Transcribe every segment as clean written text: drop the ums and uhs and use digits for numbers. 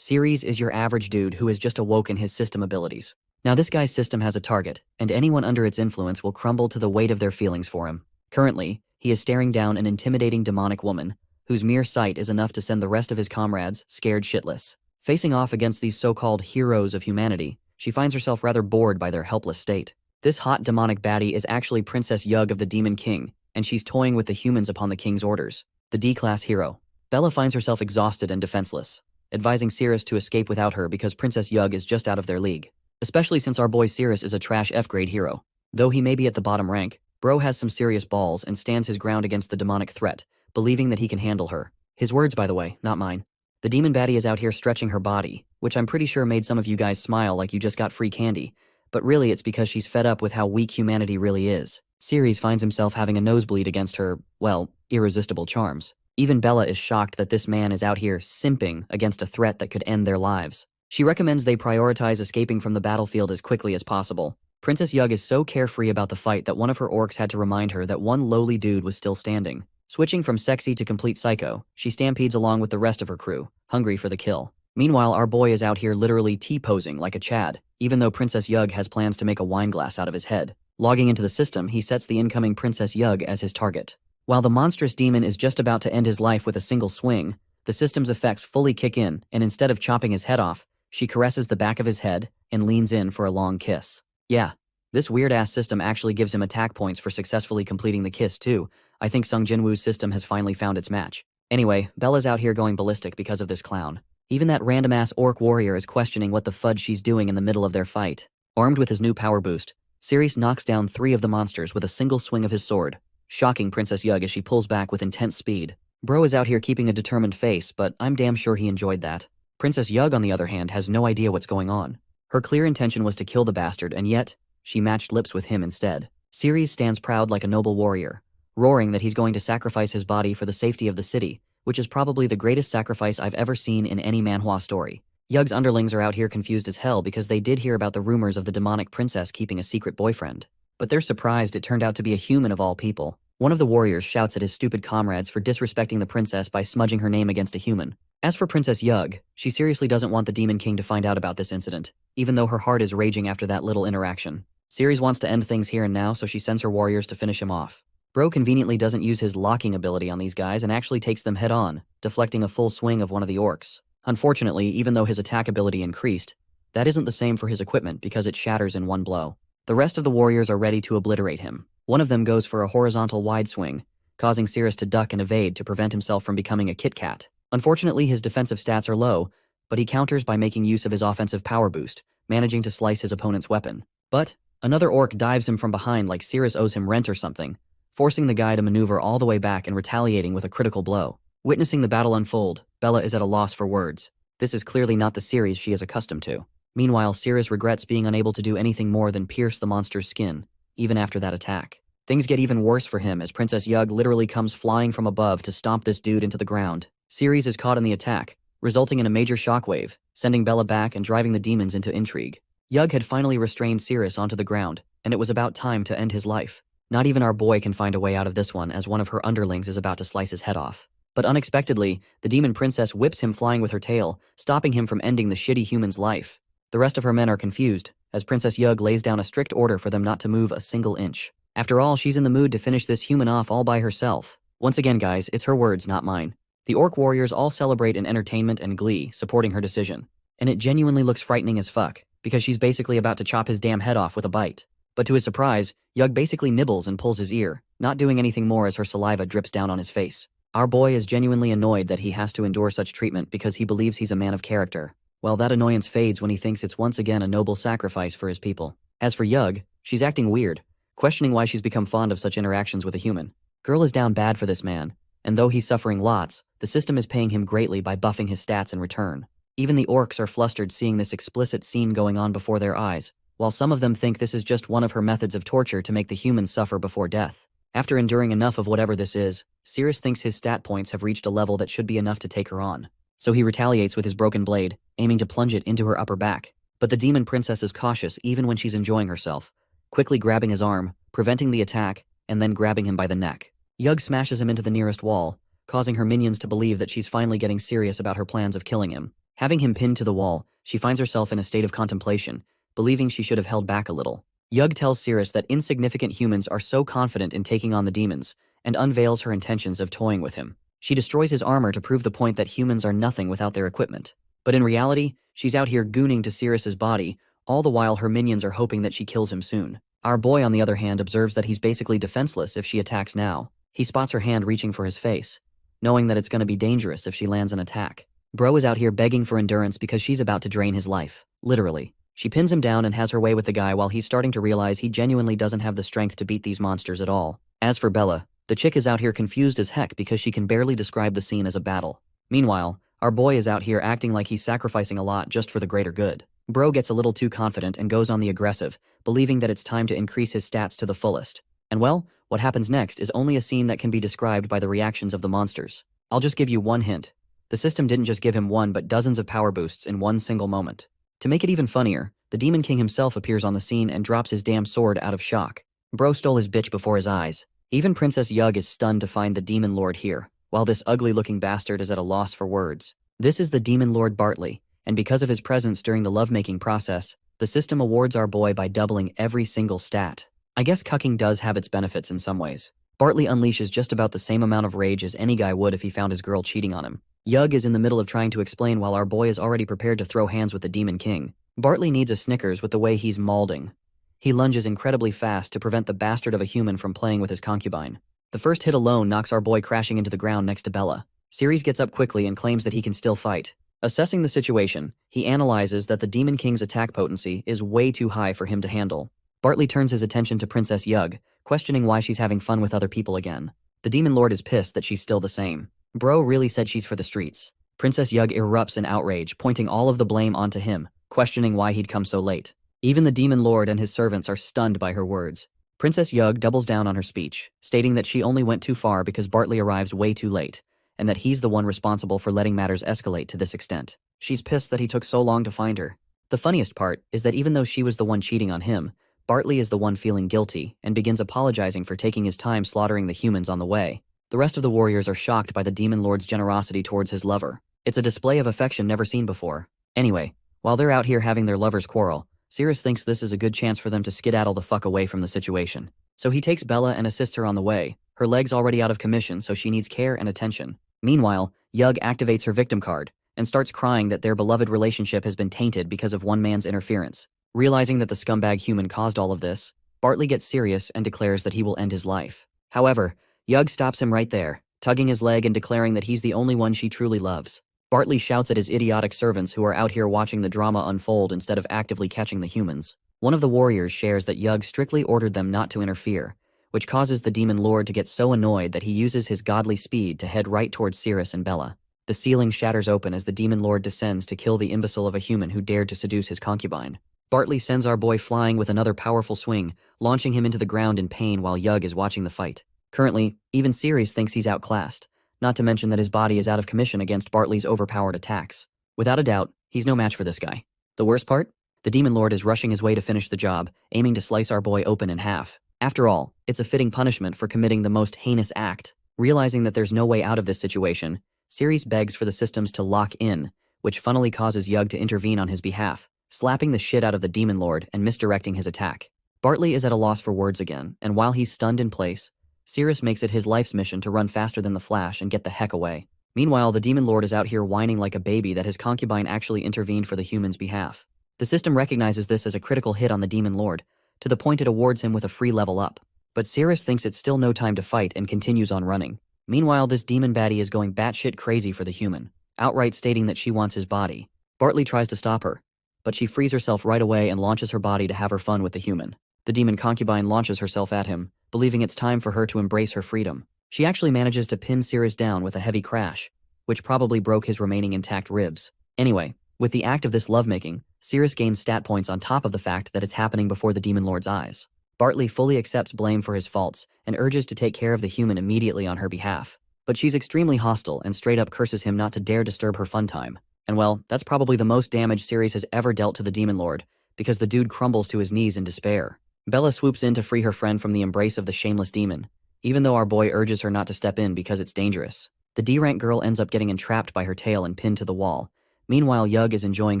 Ceres is your average dude who has just awoken his system abilities. Now this guy's system has a target, and anyone under its influence will crumble to the weight of their feelings for him. Currently, he is staring down an intimidating demonic woman, whose mere sight is enough to send the rest of his comrades scared shitless. Facing off against these so-called heroes of humanity, she finds herself rather bored by their helpless state. This hot demonic baddie is actually Princess Yug of the Demon King, and she's toying with the humans upon the king's orders. The D-class hero. Bella finds herself exhausted and defenseless, advising Cirrus to escape without her because Princess Yug is just out of their league. Especially since our boy Cirrus is a trash F-grade hero. Though he may be at the bottom rank, bro has some serious balls and stands his ground against the demonic threat, believing that he can handle her. His words, by the way, not mine. The demon baddie is out here stretching her body, which I'm pretty sure made some of you guys smile like you just got free candy, but really it's because she's fed up with how weak humanity really is. Ceres finds himself having a nosebleed against her, well, irresistible charms. Even Bella is shocked that this man is out here simping against a threat that could end their lives. She recommends they prioritize escaping from the battlefield as quickly as possible. Princess Yug is so carefree about the fight that one of her orcs had to remind her that one lowly dude was still standing. Switching from sexy to complete psycho, she stampedes along with the rest of her crew, hungry for the kill. Meanwhile, our boy is out here literally T-posing like a Chad, even though Princess Yug has plans to make a wine glass out of his head. Logging into the system, he sets the incoming Princess Yug as his target. While the monstrous demon is just about to end his life with a single swing, the system's effects fully kick in, and instead of chopping his head off, she caresses the back of his head and leans in for a long kiss. Yeah, this weird-ass system actually gives him attack points for successfully completing the kiss too. I think Sung Jinwoo's system has finally found its match. Anyway, Bella's out here going ballistic because of this clown. Even that random-ass orc warrior is questioning what the fudge she's doing in the middle of their fight. Armed with his new power boost, Ceres knocks down 3 of the monsters with a single swing of his sword, shocking Princess Yug as she pulls back with intense speed. Bro is out here keeping a determined face, but I'm damn sure he enjoyed that. Princess Yug, on the other hand, has no idea what's going on. Her clear intention was to kill the bastard, and yet, she matched lips with him instead. Ceres stands proud like a noble warrior, roaring that he's going to sacrifice his body for the safety of the city, which is probably the greatest sacrifice I've ever seen in any manhwa story. Yug's underlings are out here confused as hell because they did hear about the rumors of the demonic princess keeping a secret boyfriend. But they're surprised it turned out to be a human of all people. One of the warriors shouts at his stupid comrades for disrespecting the princess by smudging her name against a human. As for Princess Yug, she seriously doesn't want the Demon King to find out about this incident, even though her heart is raging after that little interaction. Ceres wants to end things here and now, so she sends her warriors to finish him off. Bro conveniently doesn't use his locking ability on these guys and actually takes them head on, deflecting a full swing of one of the orcs. Unfortunately, even though his attack ability increased, that isn't the same for his equipment because it shatters in one blow. The rest of the warriors are ready to obliterate him. One of them goes for a horizontal wide swing, causing Ceres to duck and evade to prevent himself from becoming a Kit Kat. Unfortunately, his defensive stats are low, but he counters by making use of his offensive power boost, managing to slice his opponent's weapon. But another orc dives him from behind like Ceres owes him rent or something, forcing the guy to maneuver all the way back and retaliating with a critical blow. Witnessing the battle unfold, Bella is at a loss for words. This is clearly not the Ceres she is accustomed to. Meanwhile, Ceres regrets being unable to do anything more than pierce the monster's skin, even after that attack. Things get even worse for him as Princess Yug literally comes flying from above to stomp this dude into the ground. Ceres is caught in the attack, resulting in a major shockwave, sending Bella back and driving the demons into intrigue. Yug had finally restrained Ceres onto the ground, and it was about time to end his life. Not even our boy can find a way out of this one as one of her underlings is about to slice his head off. But unexpectedly, the demon princess whips him flying with her tail, stopping him from ending the shitty human's life. The rest of her men are confused, as Princess Yug lays down a strict order for them not to move a single inch. After all, she's in the mood to finish this human off all by herself. Once again, guys, it's her words, not mine. The orc warriors all celebrate in entertainment and glee, supporting her decision. And it genuinely looks frightening as fuck, because she's basically about to chop his damn head off with a bite. But to his surprise, Yug basically nibbles and pulls his ear, not doing anything more as her saliva drips down on his face. Our boy is genuinely annoyed that he has to endure such treatment because he believes he's a man of character. Well, that annoyance fades when he thinks it's once again a noble sacrifice for his people. As for Yug, she's acting weird, questioning why she's become fond of such interactions with a human. Girl is down bad for this man, and though he's suffering lots, the system is paying him greatly by buffing his stats in return. Even the orcs are flustered seeing this explicit scene going on before their eyes, while some of them think this is just one of her methods of torture to make the humans suffer before death. After enduring enough of whatever this is, Ceres thinks his stat points have reached a level that should be enough to take her on. So he retaliates with his broken blade, aiming to plunge it into her upper back. But the demon princess is cautious even when she's enjoying herself, quickly grabbing his arm, preventing the attack, and then grabbing him by the neck. Yug smashes him into the nearest wall, causing her minions to believe that she's finally getting serious about her plans of killing him. Having him pinned to the wall, she finds herself in a state of contemplation, believing she should have held back a little. Yug tells Cirrus that insignificant humans are so confident in taking on the demons, and unveils her intentions of toying with him. She destroys his armor to prove the point that humans are nothing without their equipment. But in reality, she's out here gooning to Cirrus's body, all the while her minions are hoping that she kills him soon. Our boy, on the other hand, observes that he's basically defenseless if she attacks now. He spots her hand reaching for his face, knowing that it's going to be dangerous if she lands an attack. Bro is out here begging for endurance because she's about to drain his life. Literally. She pins him down and has her way with the guy while he's starting to realize he genuinely doesn't have the strength to beat these monsters at all. As for Bella, the chick is out here confused as heck because she can barely describe the scene as a battle. Meanwhile, our boy is out here acting like he's sacrificing a lot just for the greater good. Bro gets a little too confident and goes on the aggressive, believing that it's time to increase his stats to the fullest. And well, what happens next is only a scene that can be described by the reactions of the monsters. I'll just give you one hint. The system didn't just give him one but dozens of power boosts in one single moment. To make it even funnier, the Demon King himself appears on the scene and drops his damn sword out of shock. Bro stole his bitch before his eyes. Even Princess Yug is stunned to find the Demon Lord here, while this ugly-looking bastard is at a loss for words. This is the Demon Lord Bartley, and because of his presence during the lovemaking process, the system awards our boy by doubling every single stat. I guess cucking does have its benefits in some ways. Bartley unleashes just about the same amount of rage as any guy would if he found his girl cheating on him. Yug is in the middle of trying to explain while our boy is already prepared to throw hands with the Demon King. Bartley needs a Snickers with the way he's mauling. He lunges incredibly fast to prevent the bastard of a human from playing with his concubine. The first hit alone knocks our boy crashing into the ground next to Bella. Ceres gets up quickly and claims that he can still fight. Assessing the situation, he analyzes that the Demon King's attack potency is way too high for him to handle. Bartley turns his attention to Princess Yug, questioning why she's having fun with other people again. The Demon Lord is pissed that she's still the same. Bro really said she's for the streets. Princess Yug erupts in outrage, pointing all of the blame onto him, questioning why he'd come so late. Even the Demon Lord and his servants are stunned by her words. Princess Yug doubles down on her speech, stating that she only went too far because Bartley arrives way too late, and that he's the one responsible for letting matters escalate to this extent. She's pissed that he took so long to find her. The funniest part is that even though she was the one cheating on him, Bartley is the one feeling guilty and begins apologizing for taking his time slaughtering the humans on the way. The rest of the warriors are shocked by the Demon Lord's generosity towards his lover. It's a display of affection never seen before. Anyway, while they're out here having their lovers quarrel, Cirrus thinks this is a good chance for them to skedaddle the fuck away from the situation. So he takes Bella and assists her on the way. Her leg's already out of commission, so she needs care and attention. Meanwhile, Yug activates her victim card and starts crying that their beloved relationship has been tainted because of one man's interference. Realizing that the scumbag human caused all of this, Bartley gets serious and declares that he will end his life. However, Yug stops him right there, tugging his leg and declaring that he's the only one she truly loves. Bartley shouts at his idiotic servants who are out here watching the drama unfold instead of actively catching the humans. One of the warriors shares that Yug strictly ordered them not to interfere, which causes the Demon Lord to get so annoyed that he uses his godly speed to head right towards Cirrus and Bella. The ceiling shatters open as the Demon Lord descends to kill the imbecile of a human who dared to seduce his concubine. Bartley sends our boy flying with another powerful swing, launching him into the ground in pain while Yug is watching the fight. Currently, even Ceres thinks he's outclassed, not to mention that his body is out of commission against Bartley's overpowered attacks. Without a doubt, he's no match for this guy. The worst part? The Demon Lord is rushing his way to finish the job, aiming to slice our boy open in half. After all, it's a fitting punishment for committing the most heinous act. Realizing that there's no way out of this situation, Ceres begs for the systems to lock in, which funnily causes Yug to intervene on his behalf, slapping the shit out of the Demon Lord and misdirecting his attack. Bartley is at a loss for words again, and while he's stunned in place, Cirrus makes it his life's mission to run faster than the Flash and get the heck away. Meanwhile, the Demon Lord is out here whining like a baby that his concubine actually intervened for the human's behalf. The system recognizes this as a critical hit on the Demon Lord, to the point it awards him with a free level up. But Cirrus thinks it's still no time to fight and continues on running. Meanwhile, this demon baddie is going batshit crazy for the human, outright stating that she wants his body. Bartley tries to stop her, but she frees herself right away and launches her body to have her fun with the human. The demon concubine launches herself at him, believing it's time for her to embrace her freedom. She actually manages to pin Cirrus down with a heavy crash, which probably broke his remaining intact ribs. Anyway, with the act of this lovemaking, Cirrus gains stat points on top of the fact that it's happening before the Demon Lord's eyes. Bartley fully accepts blame for his faults and urges to take care of the human immediately on her behalf. But she's extremely hostile and straight up curses him not to dare disturb her fun time. And well, that's probably the most damage Ceres has ever dealt to the Demon Lord, because the dude crumbles to his knees in despair. Bella swoops in to free her friend from the embrace of the shameless demon, even though our boy urges her not to step in because it's dangerous. The D-rank girl ends up getting entrapped by her tail and pinned to the wall, Meanwhile, Yug is enjoying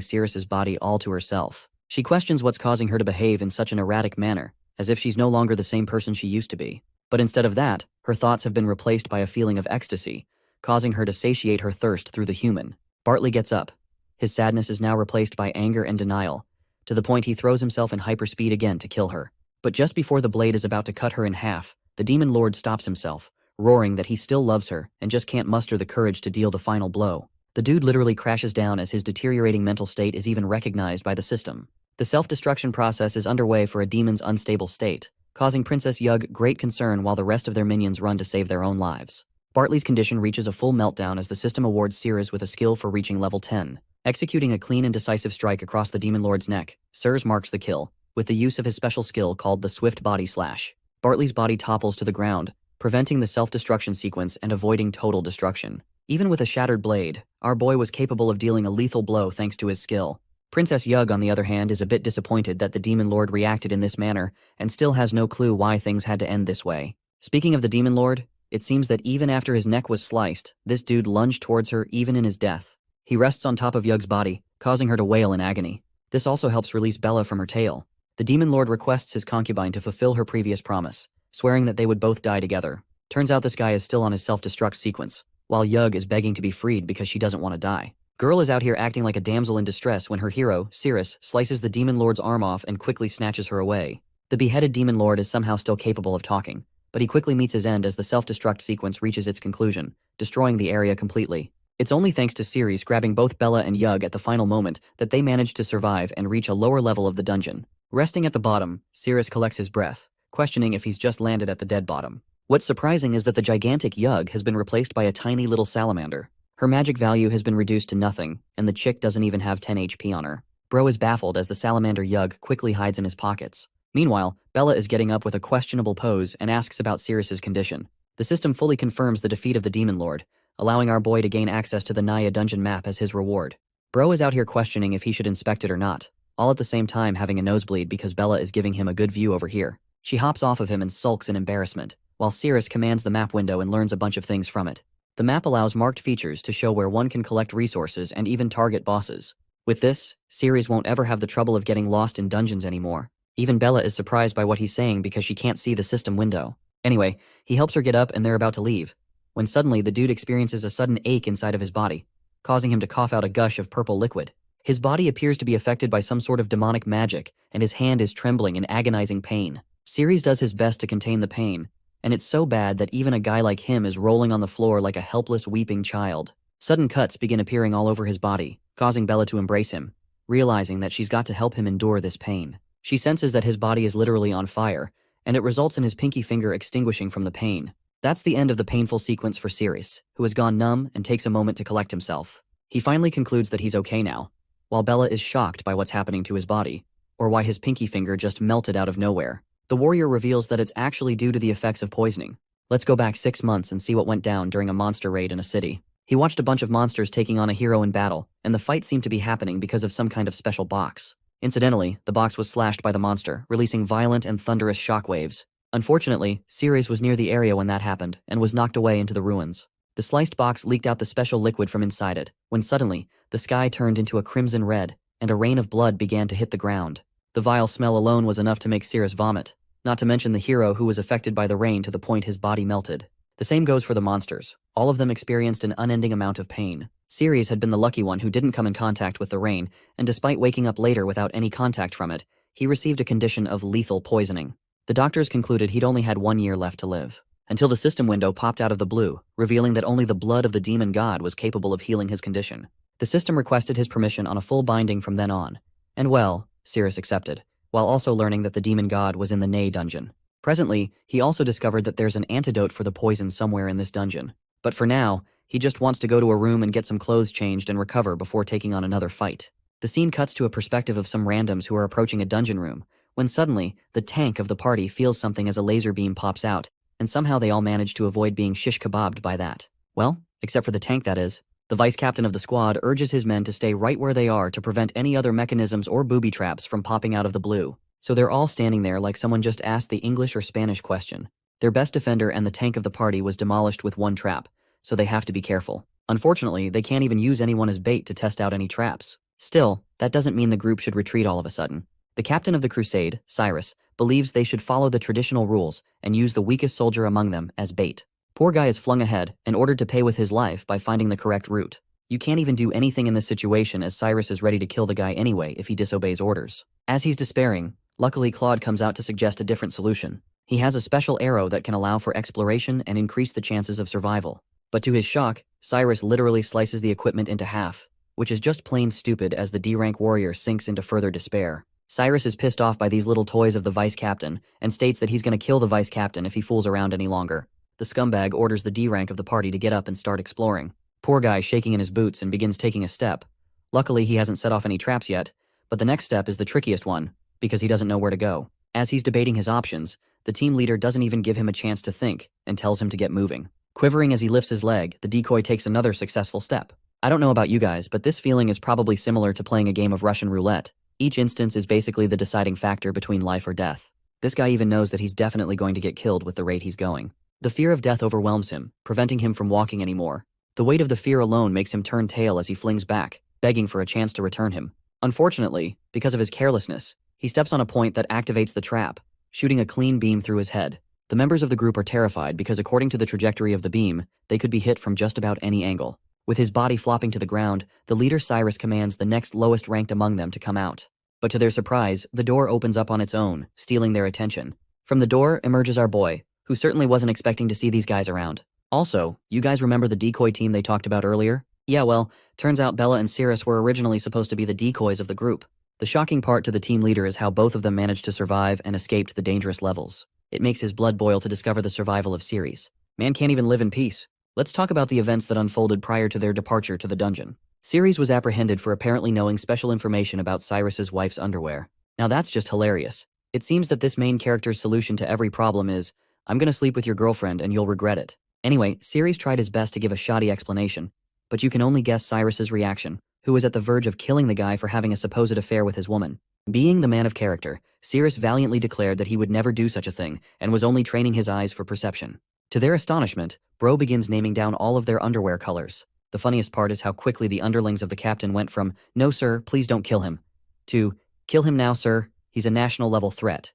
Sirius's body all to herself. She questions what's causing her to behave in such an erratic manner, as if she's no longer the same person she used to be. But instead of that, her thoughts have been replaced by a feeling of ecstasy, causing her to satiate her thirst through the human. Bartley gets up. His sadness is now replaced by anger and denial, to the point he throws himself in hyperspeed again to kill her. But just before the blade is about to cut her in half, the Demon Lord stops himself, roaring that he still loves her and just can't muster the courage to deal the final blow. The dude literally crashes down as his deteriorating mental state is even recognized by the system. The self-destruction process is underway for a demon's unstable state, causing Princess Yug great concern while the rest of their minions run to save their own lives. Bartley's condition reaches a full meltdown as the system awards Sirius with a skill for reaching level 10. Executing a clean and decisive strike across the Demon Lord's neck, Sirius marks the kill, with the use of his special skill called the Swift Body Slash. Bartley's body topples to the ground, preventing the self-destruction sequence and avoiding total destruction. Even with a shattered blade, our boy was capable of dealing a lethal blow thanks to his skill. Princess Yug, on the other hand, is a bit disappointed that the Demon Lord reacted in this manner and still has no clue why things had to end this way. Speaking of the Demon Lord, it seems that even after his neck was sliced, this dude lunged towards her even in his death. He rests on top of Yug's body, causing her to wail in agony. This also helps release Bella from her tail. The Demon Lord requests his concubine to fulfill her previous promise, swearing that they would both die together. Turns out this guy is still on his self-destruct sequence, while Yug is begging to be freed because she doesn't want to die. Girl is out here acting like a damsel in distress when her hero, Sirius, slices the Demon Lord's arm off and quickly snatches her away. The beheaded Demon Lord is somehow still capable of talking, but he quickly meets his end as the self-destruct sequence reaches its conclusion, destroying the area completely. It's only thanks to Sirius grabbing both Bella and Yug at the final moment that they manage to survive and reach a lower level of the dungeon. Resting at the bottom, Sirius collects his breath, questioning if he's just landed at the dead bottom. What's surprising is that the gigantic Yug has been replaced by a tiny little salamander. Her magic value has been reduced to nothing, and the chick doesn't even have 10 HP on her. Bro is baffled as the salamander Yug quickly hides in his pockets. Meanwhile, Bella is getting up with a questionable pose and asks about Sirius's condition. The system fully confirms the defeat of the Demon Lord, allowing our boy to gain access to the Naya dungeon map as his reward. Bro is out here questioning if he should inspect it or not, all at the same time having a nosebleed because Bella is giving him a good view over here. She hops off of him and sulks in embarrassment, while Sirius commands the map window and learns a bunch of things from it. The map allows marked features to show where one can collect resources and even target bosses. With this, Sirius won't ever have the trouble of getting lost in dungeons anymore. Even Bella is surprised by what he's saying because she can't see the system window. Anyway, he helps her get up and they're about to leave, when suddenly the dude experiences a sudden ache inside of his body, causing him to cough out a gush of purple liquid. His body appears to be affected by some sort of demonic magic, and his hand is trembling in agonizing pain. Sirius does his best to contain the pain, and it's so bad that even a guy like him is rolling on the floor like a helpless, weeping child. Sudden cuts begin appearing all over his body, causing Bella to embrace him, realizing that she's got to help him endure this pain. She senses that his body is literally on fire, and it results in his pinky finger extinguishing from the pain. That's the end of the painful sequence for Sirius, who has gone numb and takes a moment to collect himself. He finally concludes that he's okay now, while Bella is shocked by what's happening to his body, or why his pinky finger just melted out of nowhere. The warrior reveals that it's actually due to the effects of poisoning. Let's go back 6 months and see what went down during a monster raid in a city. He watched a bunch of monsters taking on a hero in battle, and the fight seemed to be happening because of some kind of special box. Incidentally, the box was slashed by the monster, releasing violent and thunderous shockwaves. Unfortunately, Sirius was near the area when that happened, and was knocked away into the ruins. The sliced box leaked out the special liquid from inside it, when suddenly, the sky turned into a crimson red, and a rain of blood began to hit the ground. The vile smell alone was enough to make Sirius vomit, not to mention the hero who was affected by the rain to the point his body melted. The same goes for the monsters. All of them experienced an unending amount of pain. Sirius had been the lucky one who didn't come in contact with the rain, and despite waking up later without any contact from it, he received a condition of lethal poisoning. The doctors concluded he'd only had 1 year left to live, until the system window popped out of the blue, revealing that only the blood of the demon god was capable of healing his condition. The system requested his permission on a full binding from then on, and well, Sirius accepted, while also learning that the demon god was in the Nay dungeon. Presently, he also discovered that there's an antidote for the poison somewhere in this dungeon. But for now, he just wants to go to a room and get some clothes changed and recover before taking on another fight. The scene cuts to a perspective of some randoms who are approaching a dungeon room, when suddenly, the tank of the party feels something as a laser beam pops out, and somehow they all manage to avoid being shish kebabbed by that. Well, except for the tank, that is. The vice captain of the squad urges his men to stay right where they are to prevent any other mechanisms or booby traps from popping out of the blue. So they're all standing there like someone just asked the English or Spanish question. Their best defender and the tank of the party was demolished with one trap, so they have to be careful. Unfortunately, they can't even use anyone as bait to test out any traps. Still, that doesn't mean the group should retreat all of a sudden. The captain of the crusade, Cyrus, believes they should follow the traditional rules and use the weakest soldier among them as bait. Poor guy is flung ahead and ordered to pay with his life by finding the correct route. You can't even do anything in this situation as Cyrus is ready to kill the guy anyway if he disobeys orders. As he's despairing, luckily Claude comes out to suggest a different solution. He has a special arrow that can allow for exploration and increase the chances of survival. But to his shock, Cyrus literally slices the equipment into half, which is just plain stupid as the D-rank warrior sinks into further despair. Cyrus is pissed off by these little toys of the vice captain and states that he's going to kill the vice captain if he fools around any longer. The scumbag orders the D-rank of the party to get up and start exploring. Poor guy shaking in his boots and begins taking a step. Luckily, he hasn't set off any traps yet, but the next step is the trickiest one, because he doesn't know where to go. As he's debating his options, the team leader doesn't even give him a chance to think and tells him to get moving. Quivering as he lifts his leg, the decoy takes another successful step. I don't know about you guys, but this feeling is probably similar to playing a game of Russian roulette. Each instance is basically the deciding factor between life or death. This guy even knows that he's definitely going to get killed with the rate he's going. The fear of death overwhelms him, preventing him from walking anymore. The weight of the fear alone makes him turn tail as he flings back, begging for a chance to return him. Unfortunately, because of his carelessness, he steps on a point that activates the trap, shooting a clean beam through his head. The members of the group are terrified because according to the trajectory of the beam, they could be hit from just about any angle. With his body flopping to the ground, the leader Cyrus commands the next lowest ranked among them to come out. But to their surprise, the door opens up on its own, stealing their attention. From the door emerges our boy, who certainly wasn't expecting to see these guys around. Also, you guys remember the decoy team they talked about earlier? Yeah, well, turns out Bella and Cirrus were originally supposed to be the decoys of the group. The shocking part to the team leader is how both of them managed to survive and escaped the dangerous levels. It makes his blood boil to discover the survival of Ceres. Man can't even live in peace. Let's talk about the events that unfolded prior to their departure to the dungeon. Ceres was apprehended for apparently knowing special information about Cyrus's wife's underwear. Now that's just hilarious. It seems that this main character's solution to every problem is, I'm gonna sleep with your girlfriend and you'll regret it. Anyway, Ceres tried his best to give a shoddy explanation, but you can only guess Cyrus's reaction, who was at the verge of killing the guy for having a supposed affair with his woman. Being the man of character, Ceres valiantly declared that he would never do such a thing and was only training his eyes for perception. To their astonishment, Bro begins naming down all of their underwear colors. The funniest part is how quickly the underlings of the captain went from, "No sir, please don't kill him," to, "Kill him now sir, he's a national level threat."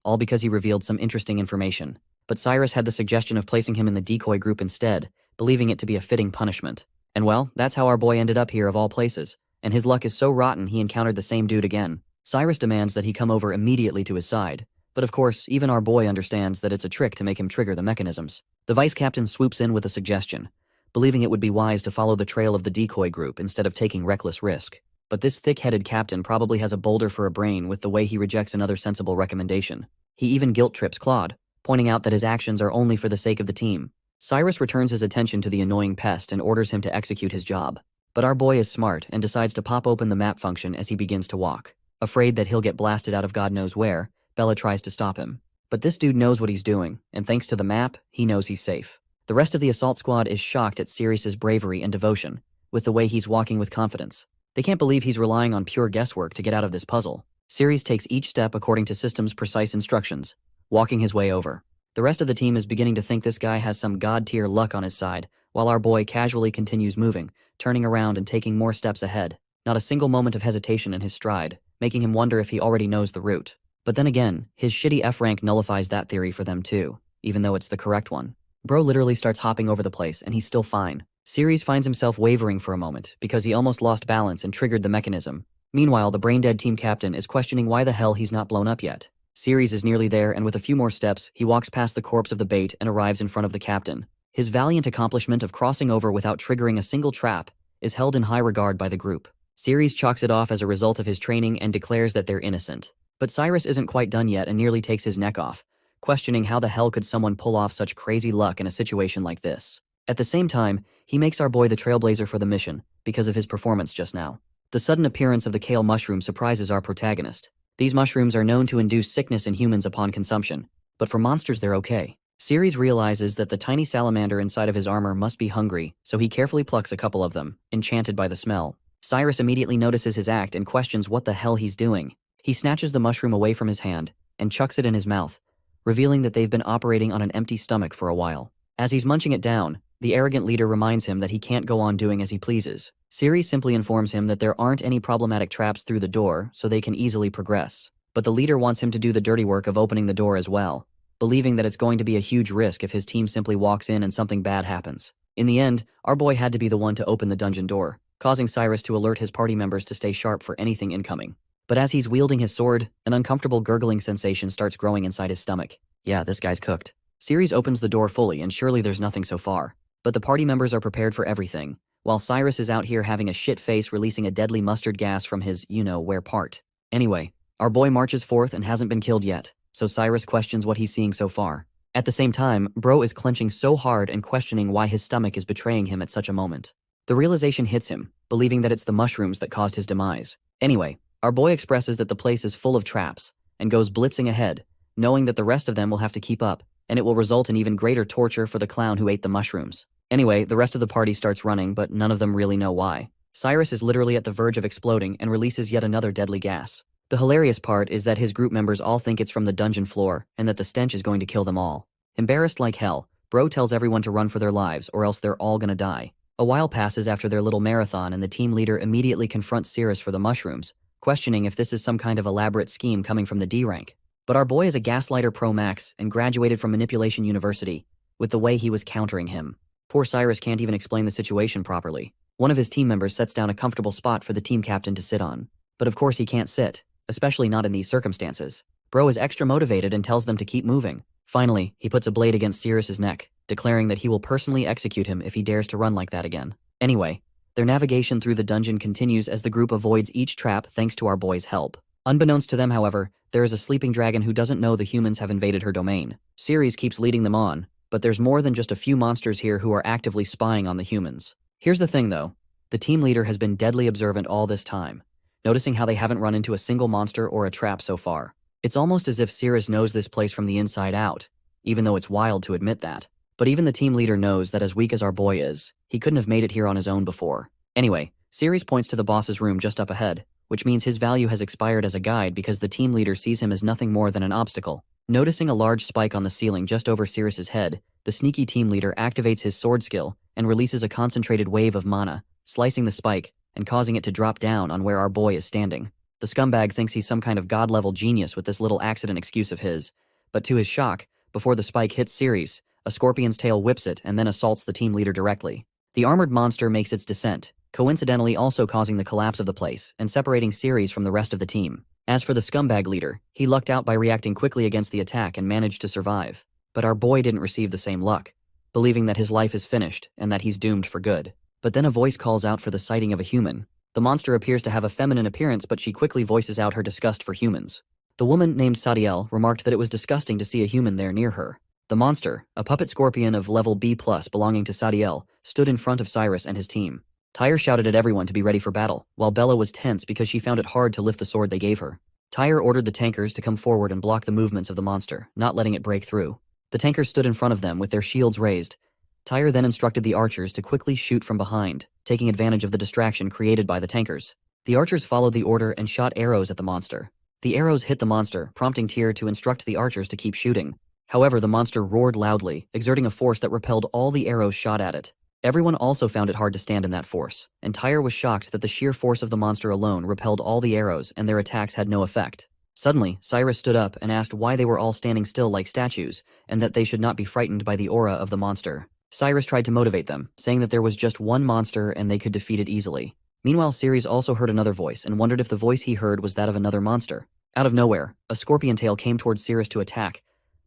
All because he revealed some interesting information. But Cyrus had the suggestion of placing him in the decoy group instead, believing it to be a fitting punishment. And well, that's how our boy ended up here of all places, and his luck is so rotten he encountered the same dude again. Cyrus demands that he come over immediately to his side, but of course, even our boy understands that it's a trick to make him trigger the mechanisms. The vice captain swoops in with a suggestion, believing it would be wise to follow the trail of the decoy group instead of taking reckless risk. But this thick-headed captain probably has a boulder for a brain with the way he rejects another sensible recommendation. He even guilt-trips Claude, pointing out that his actions are only for the sake of the team. Cyrus returns his attention to the annoying pest and orders him to execute his job. But our boy is smart and decides to pop open the map function as he begins to walk. Afraid that he'll get blasted out of God knows where, Bella tries to stop him. But this dude knows what he's doing, and thanks to the map, he knows he's safe. The rest of the assault squad is shocked at Ceres's bravery and devotion, with the way he's walking with confidence. They can't believe he's relying on pure guesswork to get out of this puzzle. Ceres takes each step according to system's precise instructions, walking his way over. The rest of the team is beginning to think this guy has some god-tier luck on his side, while our boy casually continues moving, turning around and taking more steps ahead. Not a single moment of hesitation in his stride, making him wonder if he already knows the route. But then again, his shitty F rank nullifies that theory for them too, even though it's the correct one. Bro literally starts hopping over the place and he's still fine. Ceres finds himself wavering for a moment because he almost lost balance and triggered the mechanism. Meanwhile, the brain-dead team captain is questioning why the hell he's not blown up yet. Ceres is nearly there, and with a few more steps, he walks past the corpse of the bait and arrives in front of the captain. His valiant accomplishment of crossing over without triggering a single trap is held in high regard by the group. Ceres chalks it off as a result of his training and declares that they're innocent. But Cyrus isn't quite done yet and nearly takes his neck off, questioning how the hell could someone pull off such crazy luck in a situation like this. At the same time, he makes our boy the trailblazer for the mission because of his performance just now. The sudden appearance of the kale mushroom surprises our protagonist. These mushrooms are known to induce sickness in humans upon consumption, but for monsters they're okay. Ceres realizes that the tiny salamander inside of his armor must be hungry, so he carefully plucks a couple of them, enchanted by the smell. Cyrus immediately notices his act and questions what the hell he's doing. He snatches the mushroom away from his hand and chucks it in his mouth, revealing that they've been operating on an empty stomach for a while. As he's munching it down, The arrogant leader reminds him that he can't go on doing as he pleases. Siri simply informs him that there aren't any problematic traps through the door, so they can easily progress. But the leader wants him to do the dirty work of opening the door as well, believing that it's going to be a huge risk if his team simply walks in and something bad happens. In the end, our boy had to be the one to open the dungeon door, causing Cyrus to alert his party members to stay sharp for anything incoming. But as he's wielding his sword, an uncomfortable gurgling sensation starts growing inside his stomach. Yeah, this guy's cooked. Ceres opens the door fully, and surely there's nothing so far. But the party members are prepared for everything, while Cyrus is out here having a shit face releasing a deadly mustard gas from his you-know-where part. Anyway, our boy marches forth and hasn't been killed yet, so Cyrus questions what he's seeing so far. At the same time, bro is clenching so hard and questioning why his stomach is betraying him at such a moment. The realization hits him, believing that it's the mushrooms that caused his demise. Anyway, our boy expresses that the place is full of traps, and goes blitzing ahead, knowing that the rest of them will have to keep up, and it will result in even greater torture for the clown who ate the mushrooms. Anyway, the rest of the party starts running, but none of them really know why. Cyrus is literally at the verge of exploding and releases yet another deadly gas. The hilarious part is that his group members all think it's from the dungeon floor, and that the stench is going to kill them all. Embarrassed like hell, bro tells everyone to run for their lives or else they're all gonna die. A while passes after their little marathon and the team leader immediately confronts Cyrus for the mushrooms, questioning if this is some kind of elaborate scheme coming from the D rank. But our boy is a gaslighter pro max and graduated from Manipulation University, with the way he was countering him. Poor Cyrus can't even explain the situation properly. One of his team members sets down a comfortable spot for the team captain to sit on. But of course he can't sit, especially not in these circumstances. Bro is extra motivated and tells them to keep moving. Finally, he puts a blade against Cyrus's neck, declaring that he will personally execute him if he dares to run like that again. Anyway, their navigation through the dungeon continues as the group avoids each trap thanks to our boy's help. Unbeknownst to them, however, there is a sleeping dragon who doesn't know the humans have invaded her domain. Ceres keeps leading them on, but there's more than just a few monsters here who are actively spying on the humans. Here's the thing though, the team leader has been deadly observant all this time, noticing how they haven't run into a single monster or a trap so far. It's almost as if Ceres knows this place from the inside out, even though it's wild to admit that. But even the team leader knows that as weak as our boy is, he couldn't have made it here on his own before. Anyway, Ceres points to the boss's room just up ahead, which means his value has expired as a guide because the team leader sees him as nothing more than an obstacle. Noticing a large spike on the ceiling just over Ceres's head, the sneaky team leader activates his sword skill and releases a concentrated wave of mana, slicing the spike and causing it to drop down on where our boy is standing. The scumbag thinks he's some kind of god-level genius with this little accident excuse of his, but to his shock, before the spike hits Ceres, a scorpion's tail whips it and then assaults the team leader directly. The armored monster makes its descent, coincidentally also causing the collapse of the place and separating Ceres from the rest of the team. As for the scumbag leader, he lucked out by reacting quickly against the attack and managed to survive. But our boy didn't receive the same luck, believing that his life is finished and that he's doomed for good. But then a voice calls out for the sighting of a human. The monster appears to have a feminine appearance, but she quickly voices out her disgust for humans. The woman named Sadiel remarked that it was disgusting to see a human there near her. The monster, a puppet scorpion of level B+ belonging to Sadiel, stood in front of Cyrus and his team. Tyre shouted at everyone to be ready for battle, while Bella was tense because she found it hard to lift the sword they gave her. Tyre ordered the tankers to come forward and block the movements of the monster, not letting it break through. The tankers stood in front of them with their shields raised. Tyre then instructed the archers to quickly shoot from behind, taking advantage of the distraction created by the tankers. The archers followed the order and shot arrows at the monster. The arrows hit the monster, prompting Tyr to instruct the archers to keep shooting. However, the monster roared loudly, exerting a force that repelled all the arrows shot at it. Everyone also found it hard to stand in that force, and Tyre was shocked that the sheer force of the monster alone repelled all the arrows and their attacks had no effect. Suddenly, Cyrus stood up and asked why they were all standing still like statues, and that they should not be frightened by the aura of the monster. Cyrus tried to motivate them, saying that there was just one monster and they could defeat it easily. Meanwhile, Ceres also heard another voice and wondered if the voice he heard was that of another monster. Out of nowhere, a scorpion tail came towards Ceres to attack,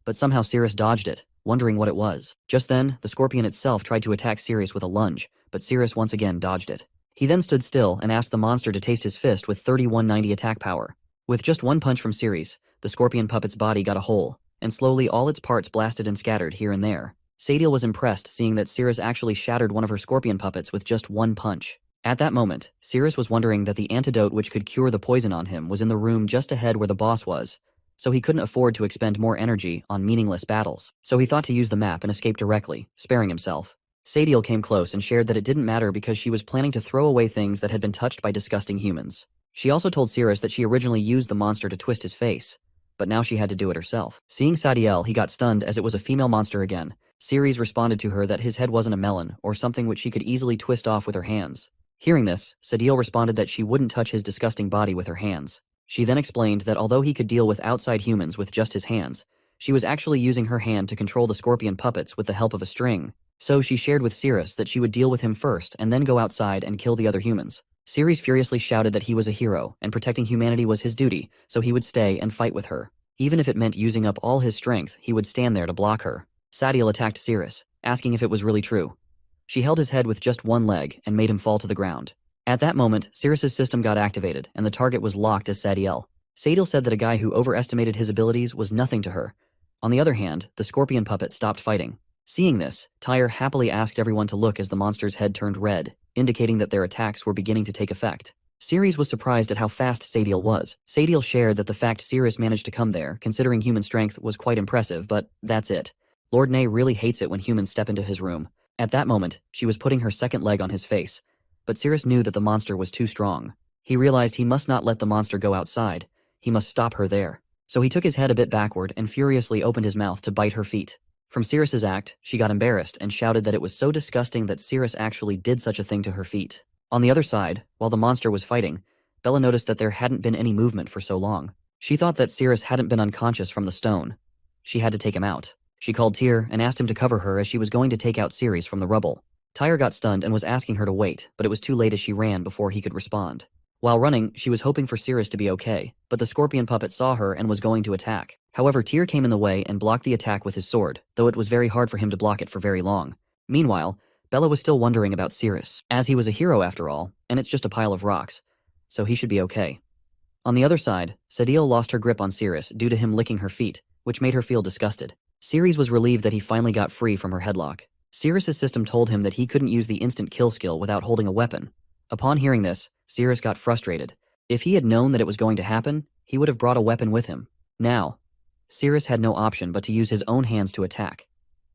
but somehow Ceres dodged it, wondering what it was. Just then, the scorpion itself tried to attack Ceres with a lunge, but Ceres once again dodged it. He then stood still and asked the monster to taste his fist with 3190 attack power. With just one punch from Ceres, the scorpion puppet's body got a hole, and slowly all its parts blasted and scattered here and there. Sadiel was impressed seeing that Ceres actually shattered one of her scorpion puppets with just one punch. At that moment, Ceres was wondering that the antidote which could cure the poison on him was in the room just ahead where the boss was, so he couldn't afford to expend more energy on meaningless battles. So he thought to use the map and escape directly, sparing himself. Sadiel came close and shared that it didn't matter because she was planning to throw away things that had been touched by disgusting humans. She also told Ceres that she originally used the monster to twist his face, but now she had to do it herself. Seeing Sadiel, he got stunned as it was a female monster again, Ceres responded to her that his head wasn't a melon or something which she could easily twist off with her hands. Hearing this, Sadil responded that she wouldn't touch his disgusting body with her hands. She then explained that although he could deal with outside humans with just his hands, she was actually using her hand to control the scorpion puppets with the help of a string. So she shared with Ceres that she would deal with him first and then go outside and kill the other humans. Ceres furiously shouted that he was a hero and protecting humanity was his duty, so he would stay and fight with her. Even if it meant using up all his strength, he would stand there to block her. Sadil attacked Ceres, asking if it was really true. She held his head with just one leg and made him fall to the ground. At that moment, Ceres' system got activated and the target was locked as Sadil. Sadil said that a guy who overestimated his abilities was nothing to her. On the other hand, the scorpion puppet stopped fighting. Seeing this, Tyre happily asked everyone to look as the monster's head turned red, indicating that their attacks were beginning to take effect. Ceres was surprised at how fast Sadil was. Sadil shared that the fact Ceres managed to come there, considering human strength, was quite impressive, but that's it. Lord Nay really hates it when humans step into his room. At that moment, she was putting her second leg on his face, but Ceres knew that the monster was too strong. He realized he must not let the monster go outside. He must stop her there. So he took his head a bit backward and furiously opened his mouth to bite her feet. From Ceres' act, she got embarrassed and shouted that it was so disgusting that Ceres actually did such a thing to her feet. On the other side, while the monster was fighting, Bella noticed that there hadn't been any movement for so long. She thought that Ceres hadn't been unconscious from the stone. She had to take him out. She called Tyr and asked him to cover her as she was going to take out Ceres from the rubble. Tyr got stunned and was asking her to wait, but it was too late as she ran before he could respond. While running, she was hoping for Ceres to be okay, but the scorpion puppet saw her and was going to attack. However, Tyr came in the way and blocked the attack with his sword, though it was very hard for him to block it for very long. Meanwhile, Bella was still wondering about Ceres, as he was a hero after all, and it's just a pile of rocks, so he should be okay. On the other side, Sadil lost her grip on Ceres due to him licking her feet, which made her feel disgusted. Ceres was relieved that he finally got free from her headlock. Ceres' system told him that he couldn't use the instant kill skill without holding a weapon. Upon hearing this, Ceres got frustrated. If he had known that it was going to happen, he would have brought a weapon with him. Now, Ceres had no option but to use his own hands to attack.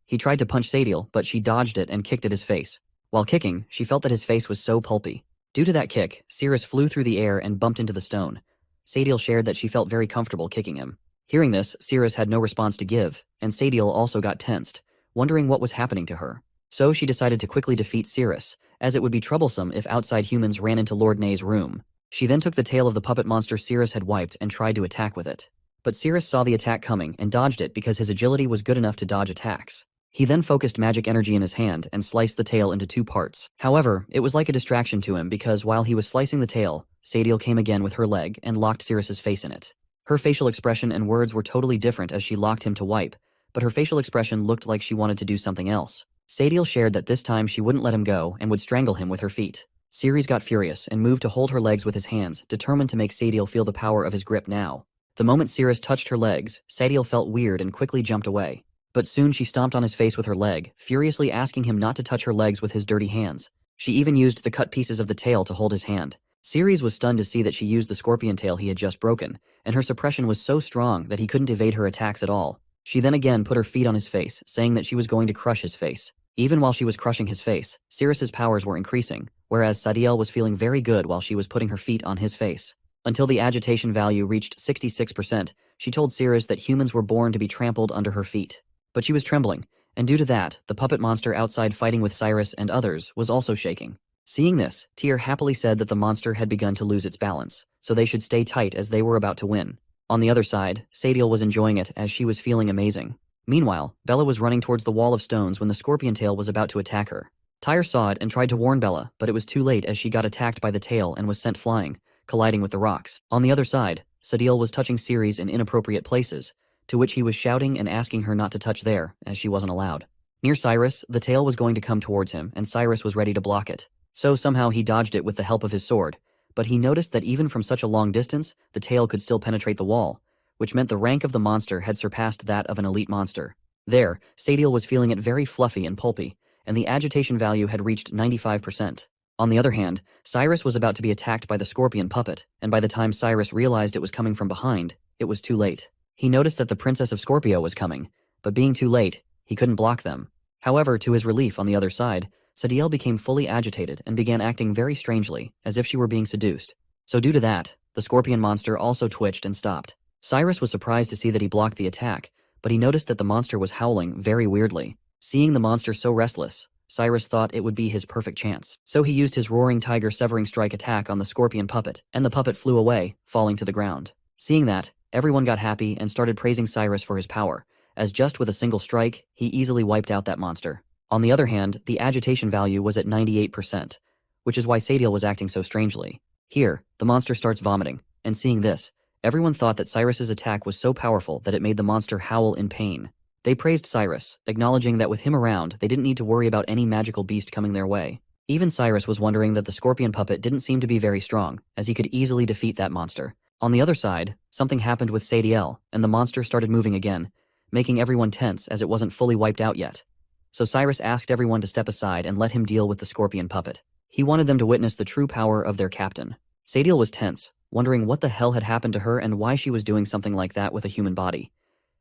He tried to punch Sadil, but she dodged it and kicked at his face. While kicking, she felt that his face was so pulpy. Due to that kick, Ceres flew through the air and bumped into the stone. Sadil shared that she felt very comfortable kicking him. Hearing this, Ceres had no response to give, and Sadil also got tensed, wondering what was happening to her. So she decided to quickly defeat Ceres, as it would be troublesome if outside humans ran into Lord Nay's room. She then took the tail of the puppet monster Ceres had wiped and tried to attack with it. But Ceres saw the attack coming and dodged it because his agility was good enough to dodge attacks. He then focused magic energy in his hand and sliced the tail into 2 parts. However, it was like a distraction to him because while he was slicing the tail, Sadil came again with her leg and locked Ceres' face in it. Her facial expression and words were totally different as she locked him to wipe, but her facial expression looked like she wanted to do something else. Sadil shared that this time she wouldn't let him go and would strangle him with her feet. Ceres got furious and moved to hold her legs with his hands, determined to make Sadil feel the power of his grip now. The moment Ceres touched her legs, Sadil felt weird and quickly jumped away. But soon she stomped on his face with her leg, furiously asking him not to touch her legs with his dirty hands. She even used the cut pieces of the tail to hold his hand. Ceres was stunned to see that she used the scorpion tail he had just broken, and her suppression was so strong that he couldn't evade her attacks at all. She then again put her feet on his face, saying that she was going to crush his face. Even while she was crushing his face, Ceres' powers were increasing, whereas Sadil was feeling very good while she was putting her feet on his face. Until the agitation value reached 66%, she told Ceres that humans were born to be trampled under her feet. But she was trembling, and due to that, the puppet monster outside fighting with Cyrus and others was also shaking. Seeing this, Tyr happily said that the monster had begun to lose its balance, so they should stay tight as they were about to win. On the other side, Sadil was enjoying it as she was feeling amazing. Meanwhile, Bella was running towards the wall of stones when the scorpion tail was about to attack her. Tyr saw it and tried to warn Bella, but it was too late as she got attacked by the tail and was sent flying, colliding with the rocks. On the other side, Sadil was touching Ceres in inappropriate places, to which he was shouting and asking her not to touch there, as she wasn't allowed. Near Cyrus, the tail was going to come towards him, and Cyrus was ready to block it. So somehow he dodged it with the help of his sword, but he noticed that even from such a long distance, the tail could still penetrate the wall, which meant the rank of the monster had surpassed that of an elite monster. There, Sadil was feeling it very fluffy and pulpy, and the agitation value had reached 95%. On the other hand, Cyrus was about to be attacked by the scorpion puppet, and by the time Cyrus realized it was coming from behind, it was too late. He noticed that the Princess of Scorpio was coming, but being too late, he couldn't block them. However, to his relief on the other side, Sadil became fully agitated and began acting very strangely, as if she were being seduced. So due to that, the scorpion monster also twitched and stopped. Cyrus was surprised to see that he blocked the attack, but he noticed that the monster was howling very weirdly. Seeing the monster so restless, Cyrus thought it would be his perfect chance. So he used his roaring tiger severing strike attack on the scorpion puppet, and the puppet flew away, falling to the ground. Seeing that, everyone got happy and started praising Cyrus for his power, as just with a single strike, he easily wiped out that monster. On the other hand, the agitation value was at 98%, which is why Sadiel was acting so strangely. Here, the monster starts vomiting, and seeing this, everyone thought that Cyrus's attack was so powerful that it made the monster howl in pain. They praised Cyrus, acknowledging that with him around, they didn't need to worry about any magical beast coming their way. Even Cyrus was wondering that the scorpion puppet didn't seem to be very strong, as he could easily defeat that monster. On the other side, something happened with Sadiel, and the monster started moving again, making everyone tense as it wasn't fully wiped out yet. So Cyrus asked everyone to step aside and let him deal with the scorpion puppet. He wanted them to witness the true power of their captain. Sadiel was tense, wondering what the hell had happened to her and why she was doing something like that with a human body.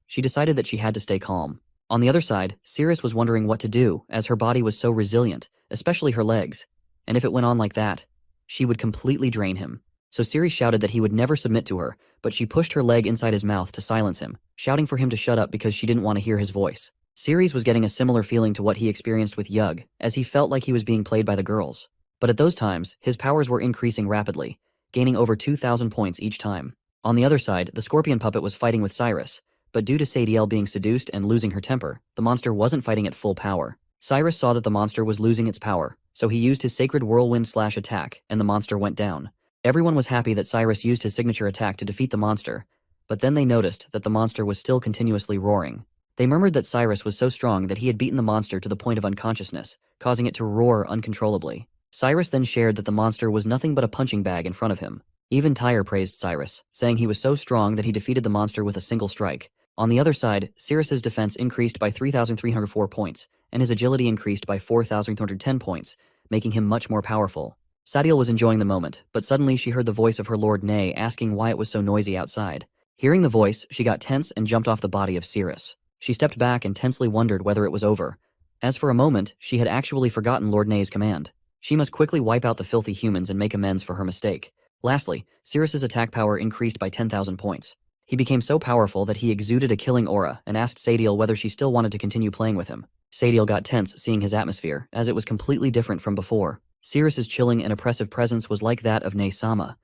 She decided that she had to stay calm. On the other side, Cyrus was wondering what to do, as her body was so resilient, especially her legs. And if it went on like that, she would completely drain him. So Cyrus shouted that he would never submit to her, but she pushed her leg inside his mouth to silence him, shouting for him to shut up because she didn't want to hear his voice. Cyrus was getting a similar feeling to what he experienced with Yug, as he felt like he was being played by the girls. But at those times, his powers were increasing rapidly, gaining over 2,000 points each time. On the other side, the scorpion puppet was fighting with Cyrus, but due to Sadiel being seduced and losing her temper, the monster wasn't fighting at full power. Cyrus saw that the monster was losing its power, so he used his sacred whirlwind slash attack, and the monster went down. Everyone was happy that Cyrus used his signature attack to defeat the monster, but then they noticed that the monster was still continuously roaring. They murmured that Cyrus was so strong that he had beaten the monster to the point of unconsciousness, causing it to roar uncontrollably. Cyrus then shared that the monster was nothing but a punching bag in front of him. Even Tyre praised Cyrus, saying he was so strong that he defeated the monster with a single strike. On the other side, Cyrus's defense increased by 3,304 points, and his agility increased by 4,210 points, making him much more powerful. Sadiel was enjoying the moment, but suddenly she heard the voice of her lord Nay asking why it was so noisy outside. Hearing the voice, she got tense and jumped off the body of Cyrus. She stepped back and tensely wondered whether it was over, as for a moment, she had actually forgotten Lord Nay's command. She must quickly wipe out the filthy humans and make amends for her mistake. Lastly, Cyrus's attack power increased by 10,000 points. He became so powerful that he exuded a killing aura and asked Sadiel whether she still wanted to continue playing with him. Sadiel got tense seeing his atmosphere, as it was completely different from before. Cyrus's chilling and oppressive presence was like that of Nay-sama.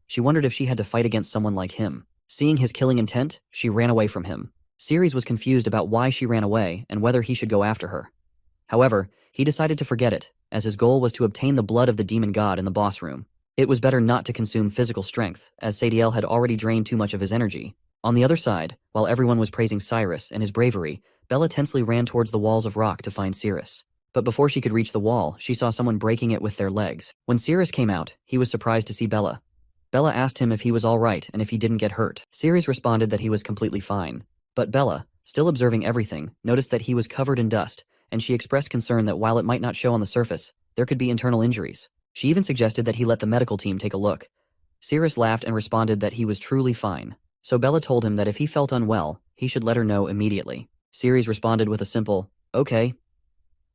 She wondered if she had to fight against someone like him. Seeing his killing intent, she ran away from him. Ceres was confused about why she ran away and whether he should go after her. However, he decided to forget it, as his goal was to obtain the blood of the demon god in the boss room. It was better not to consume physical strength, as Sadiel had already drained too much of his energy. On the other side, while everyone was praising Cyrus and his bravery, Bella tensely ran towards the walls of rock to find Cyrus. But before she could reach the wall, she saw someone breaking it with their legs. When Cyrus came out, he was surprised to see Bella. Bella asked him if he was all right and if he didn't get hurt. Cyrus responded that he was completely fine. But Bella, still observing everything, noticed that he was covered in dust, and she expressed concern that while it might not show on the surface, there could be internal injuries. She even suggested that he let the medical team take a look. Cyrus laughed and responded that he was truly fine. So Bella told him that if he felt unwell, he should let her know immediately. Cyrus responded with a simple, "Okay."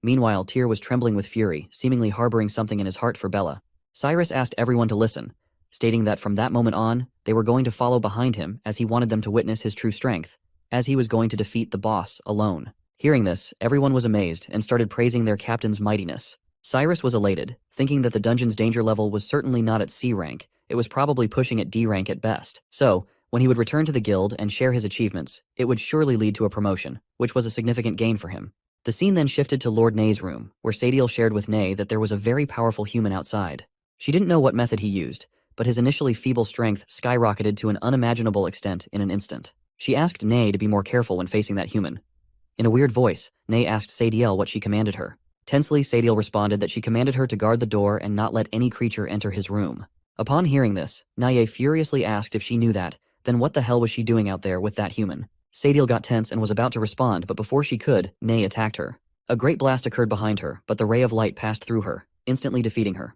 Meanwhile, Tyr was trembling with fury, seemingly harboring something in his heart for Bella. Cyrus asked everyone to listen, stating that from that moment on, they were going to follow behind him as he wanted them to witness his true strength, as he was going to defeat the boss alone. Hearing this, everyone was amazed and started praising their captain's mightiness. Cyrus was elated, thinking that the dungeon's danger level was certainly not at C rank, it was probably pushing at D rank at best. So, when he would return to the guild and share his achievements, it would surely lead to a promotion, which was a significant gain for him. The scene then shifted to Lord Nay's room, where Sadiel shared with Nay that there was a very powerful human outside. She didn't know what method he used, but his initially feeble strength skyrocketed to an unimaginable extent in an instant. She asked Nay to be more careful when facing that human. In a weird voice, Nay asked Sadiel what she commanded her. Tensely, Sadiel responded that she commanded her to guard the door and not let any creature enter his room. Upon hearing this, Naye furiously asked if she knew that, then what the hell was she doing out there with that human? Sadiel got tense and was about to respond, but before she could, Nay attacked her. A great blast occurred behind her, but the ray of light passed through her, instantly defeating her.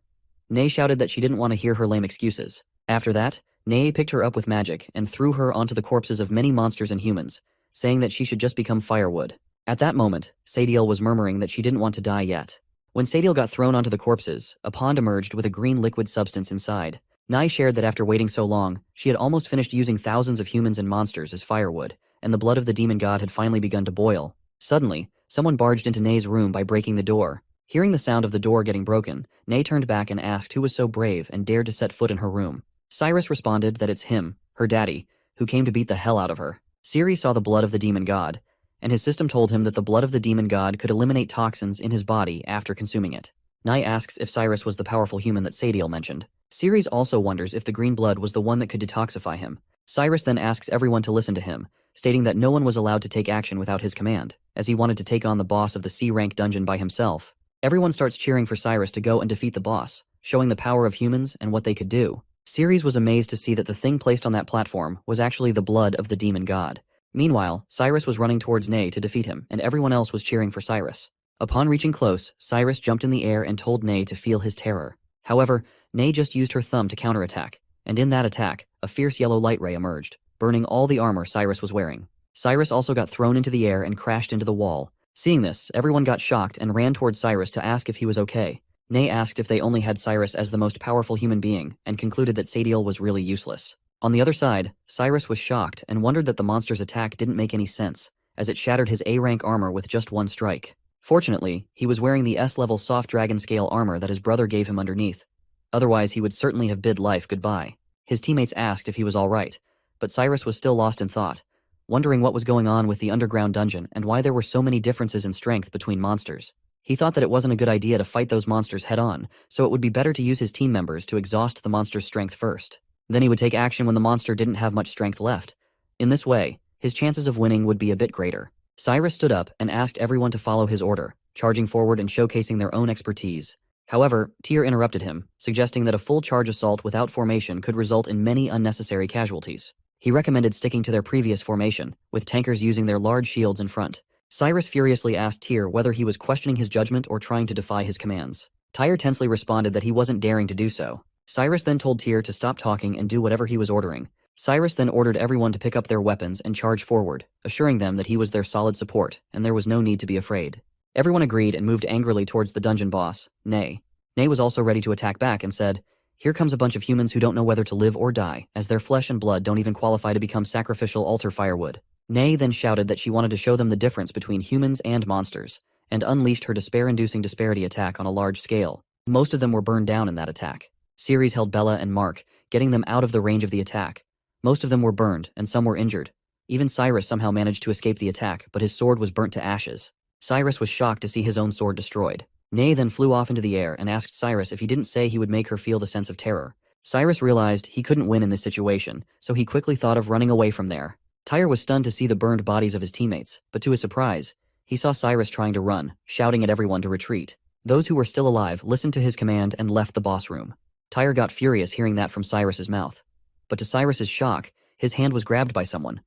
Nay shouted that she didn't want to hear her lame excuses. After that, Nay picked her up with magic and threw her onto the corpses of many monsters and humans, saying that she should just become firewood. At that moment, Sadiel was murmuring that she didn't want to die yet. When Sadiel got thrown onto the corpses, a pond emerged with a green liquid substance inside. Nai shared that after waiting so long, she had almost finished using thousands of humans and monsters as firewood, and the blood of the demon god had finally begun to boil. Suddenly, someone barged into Nay's room by breaking the door. Hearing the sound of the door getting broken, Nay turned back and asked who was so brave and dared to set foot in her room. Cyrus responded that it's him, her daddy, who came to beat the hell out of her. Ceres saw the blood of the demon god, and his system told him that the blood of the demon god could eliminate toxins in his body after consuming it. Nye asks if Cyrus was the powerful human that Sadiel mentioned. Ceres also wonders if the green blood was the one that could detoxify him. Cyrus then asks everyone to listen to him, stating that no one was allowed to take action without his command, as he wanted to take on the boss of the C-rank dungeon by himself. Everyone starts cheering for Cyrus to go and defeat the boss, showing the power of humans and what they could do. Ceres was amazed to see that the thing placed on that platform was actually the blood of the demon god. Meanwhile, Cyrus was running towards Nay to defeat him, and everyone else was cheering for Cyrus. Upon reaching close, Cyrus jumped in the air and told Nay to feel his terror. However, Nay just used her thumb to counterattack, and in that attack, a fierce yellow light ray emerged, burning all the armor Cyrus was wearing. Cyrus also got thrown into the air and crashed into the wall. Seeing this, everyone got shocked and ran towards Cyrus to ask if he was okay. Nay asked if they only had Cyrus as the most powerful human being, and concluded that Sadiel was really useless. On the other side, Cyrus was shocked and wondered that the monster's attack didn't make any sense, as it shattered his A-rank armor with just one strike. Fortunately, he was wearing the S-level soft dragon scale armor that his brother gave him underneath. Otherwise, he would certainly have bid life goodbye. His teammates asked if he was alright, but Cyrus was still lost in thought, wondering what was going on with the underground dungeon and why there were so many differences in strength between monsters. He thought that it wasn't a good idea to fight those monsters head-on, so it would be better to use his team members to exhaust the monster's strength first. Then he would take action when the monster didn't have much strength left. In this way, his chances of winning would be a bit greater. Cyrus stood up and asked everyone to follow his order, charging forward and showcasing their own expertise. However, Tyr interrupted him, suggesting that a full charge assault without formation could result in many unnecessary casualties. He recommended sticking to their previous formation, with tankers using their large shields in front. Cyrus furiously asked Tyr whether he was questioning his judgment or trying to defy his commands. Tyr tensely responded that he wasn't daring to do so. Cyrus then told Tyr to stop talking and do whatever he was ordering. Cyrus then ordered everyone to pick up their weapons and charge forward, assuring them that he was their solid support, and there was no need to be afraid. Everyone agreed and moved angrily towards the dungeon boss, Nay. Nay was also ready to attack back and said, "Here comes a bunch of humans who don't know whether to live or die, as their flesh and blood don't even qualify to become sacrificial altar firewood." Nay then shouted that she wanted to show them the difference between humans and monsters, and unleashed her despair-inducing disparity attack on a large scale. Most of them were burned down in that attack. Ceres held Bella and Mark, getting them out of the range of the attack. Most of them were burned, and some were injured. Even Cyrus somehow managed to escape the attack, but his sword was burnt to ashes. Cyrus was shocked to see his own sword destroyed. Nay then flew off into the air and asked Cyrus if he didn't say he would make her feel the sense of terror. Cyrus realized he couldn't win in this situation, so he quickly thought of running away from there. Tyr was stunned to see the burned bodies of his teammates, but to his surprise, he saw Cyrus trying to run, shouting at everyone to retreat. Those who were still alive listened to his command and left the boss room. Tyr got furious hearing that from Cyrus's mouth. But to Cyrus's shock, his hand was grabbed by someone.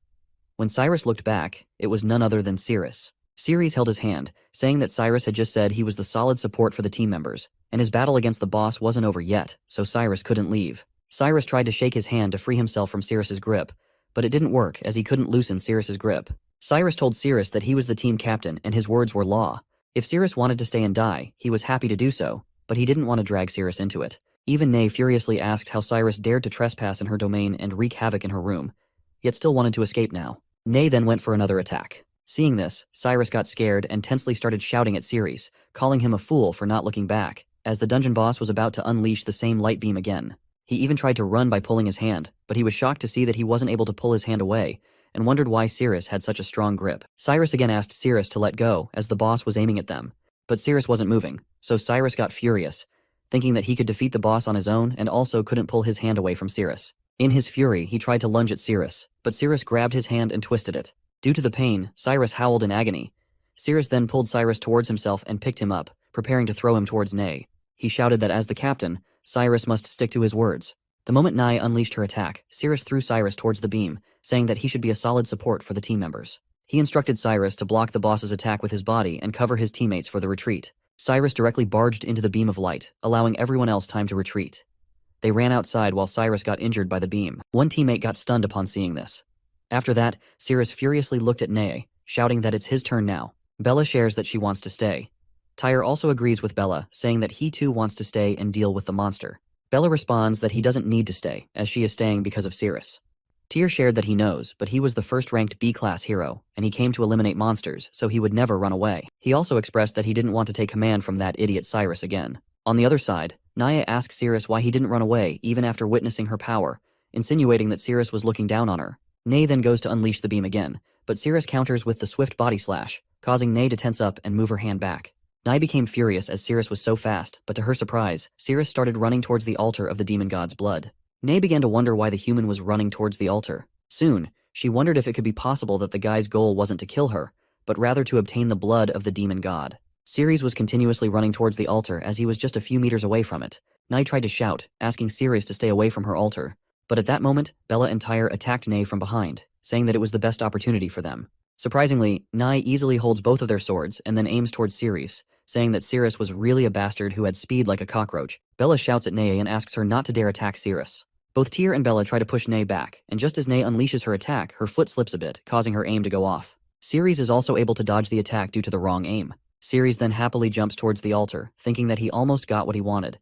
When Cyrus looked back, it was none other than Ceres. Ceres held his hand, saying that Cyrus had just said he was the solid support for the team members, and his battle against the boss wasn't over yet, so Cyrus couldn't leave. Cyrus tried to shake his hand to free himself from Ceres's grip, but it didn't work as he couldn't loosen Ceres's grip. Cyrus told Ceres that he was the team captain and his words were law. If Ceres wanted to stay and die, he was happy to do so, but he didn't want to drag Ceres into it. Even Nay furiously asked how Cyrus dared to trespass in her domain and wreak havoc in her room, yet still wanted to escape now. Nay then went for another attack. Seeing this, Cyrus got scared and tensely started shouting at Ceres, calling him a fool for not looking back, as the dungeon boss was about to unleash the same light beam again. He even tried to run by pulling his hand, but he was shocked to see that he wasn't able to pull his hand away, and wondered why Ceres had such a strong grip. Cyrus again asked Ceres to let go, as the boss was aiming at them. But Ceres wasn't moving, so Cyrus got furious, thinking that he could defeat the boss on his own and also couldn't pull his hand away from Ceres. In his fury, he tried to lunge at Ceres, but Ceres grabbed his hand and twisted it. Due to the pain, Cyrus howled in agony. Ceres then pulled Cyrus towards himself and picked him up, preparing to throw him towards Nay. He shouted that as the captain, Cyrus must stick to his words. The moment Nye unleashed her attack, Ceres threw Cyrus towards the beam, saying that he should be a solid support for the team members. He instructed Cyrus to block the boss's attack with his body and cover his teammates for the retreat. Cyrus directly barged into the beam of light, allowing everyone else time to retreat. They ran outside while Cyrus got injured by the beam. One teammate got stunned upon seeing this. After that, Ceres furiously looked at Nay, shouting that it's his turn now. Bella shares that she wants to stay. Tyr also agrees with Bella, saying that he too wants to stay and deal with the monster. Bella responds that he doesn't need to stay, as she is staying because of Ceres. Tyr shared that he knows, but he was the first-ranked B-class hero, and he came to eliminate monsters, so he would never run away. He also expressed that he didn't want to take command from that idiot Cyrus again. On the other side, Naya asks Cirrus why he didn't run away even after witnessing her power, insinuating that Cirrus was looking down on her. Nay then goes to unleash the beam again, but Cirrus counters with the swift body slash, causing Nay to tense up and move her hand back. Nai became furious as Cirrus was so fast, but to her surprise, Cirrus started running towards the altar of the demon god's blood. Nay began to wonder why the human was running towards the altar. Soon, she wondered if it could be possible that the guy's goal wasn't to kill her, but rather to obtain the blood of the demon god. Ceres was continuously running towards the altar as he was just a few meters away from it. Nai tried to shout, asking Ceres to stay away from her altar. But at that moment, Bella and Tyre attacked Nay from behind, saying that it was the best opportunity for them. Surprisingly, Nai easily holds both of their swords and then aims towards Ceres, saying that Ceres was really a bastard who had speed like a cockroach. Bella shouts at Nay and asks her not to dare attack Ceres. Both Tyr and Bella try to push Nay back, and just as Nay unleashes her attack, her foot slips a bit, causing her aim to go off. Ceres is also able to dodge the attack due to the wrong aim. Ceres then happily jumps towards the altar, thinking that he almost got what he wanted.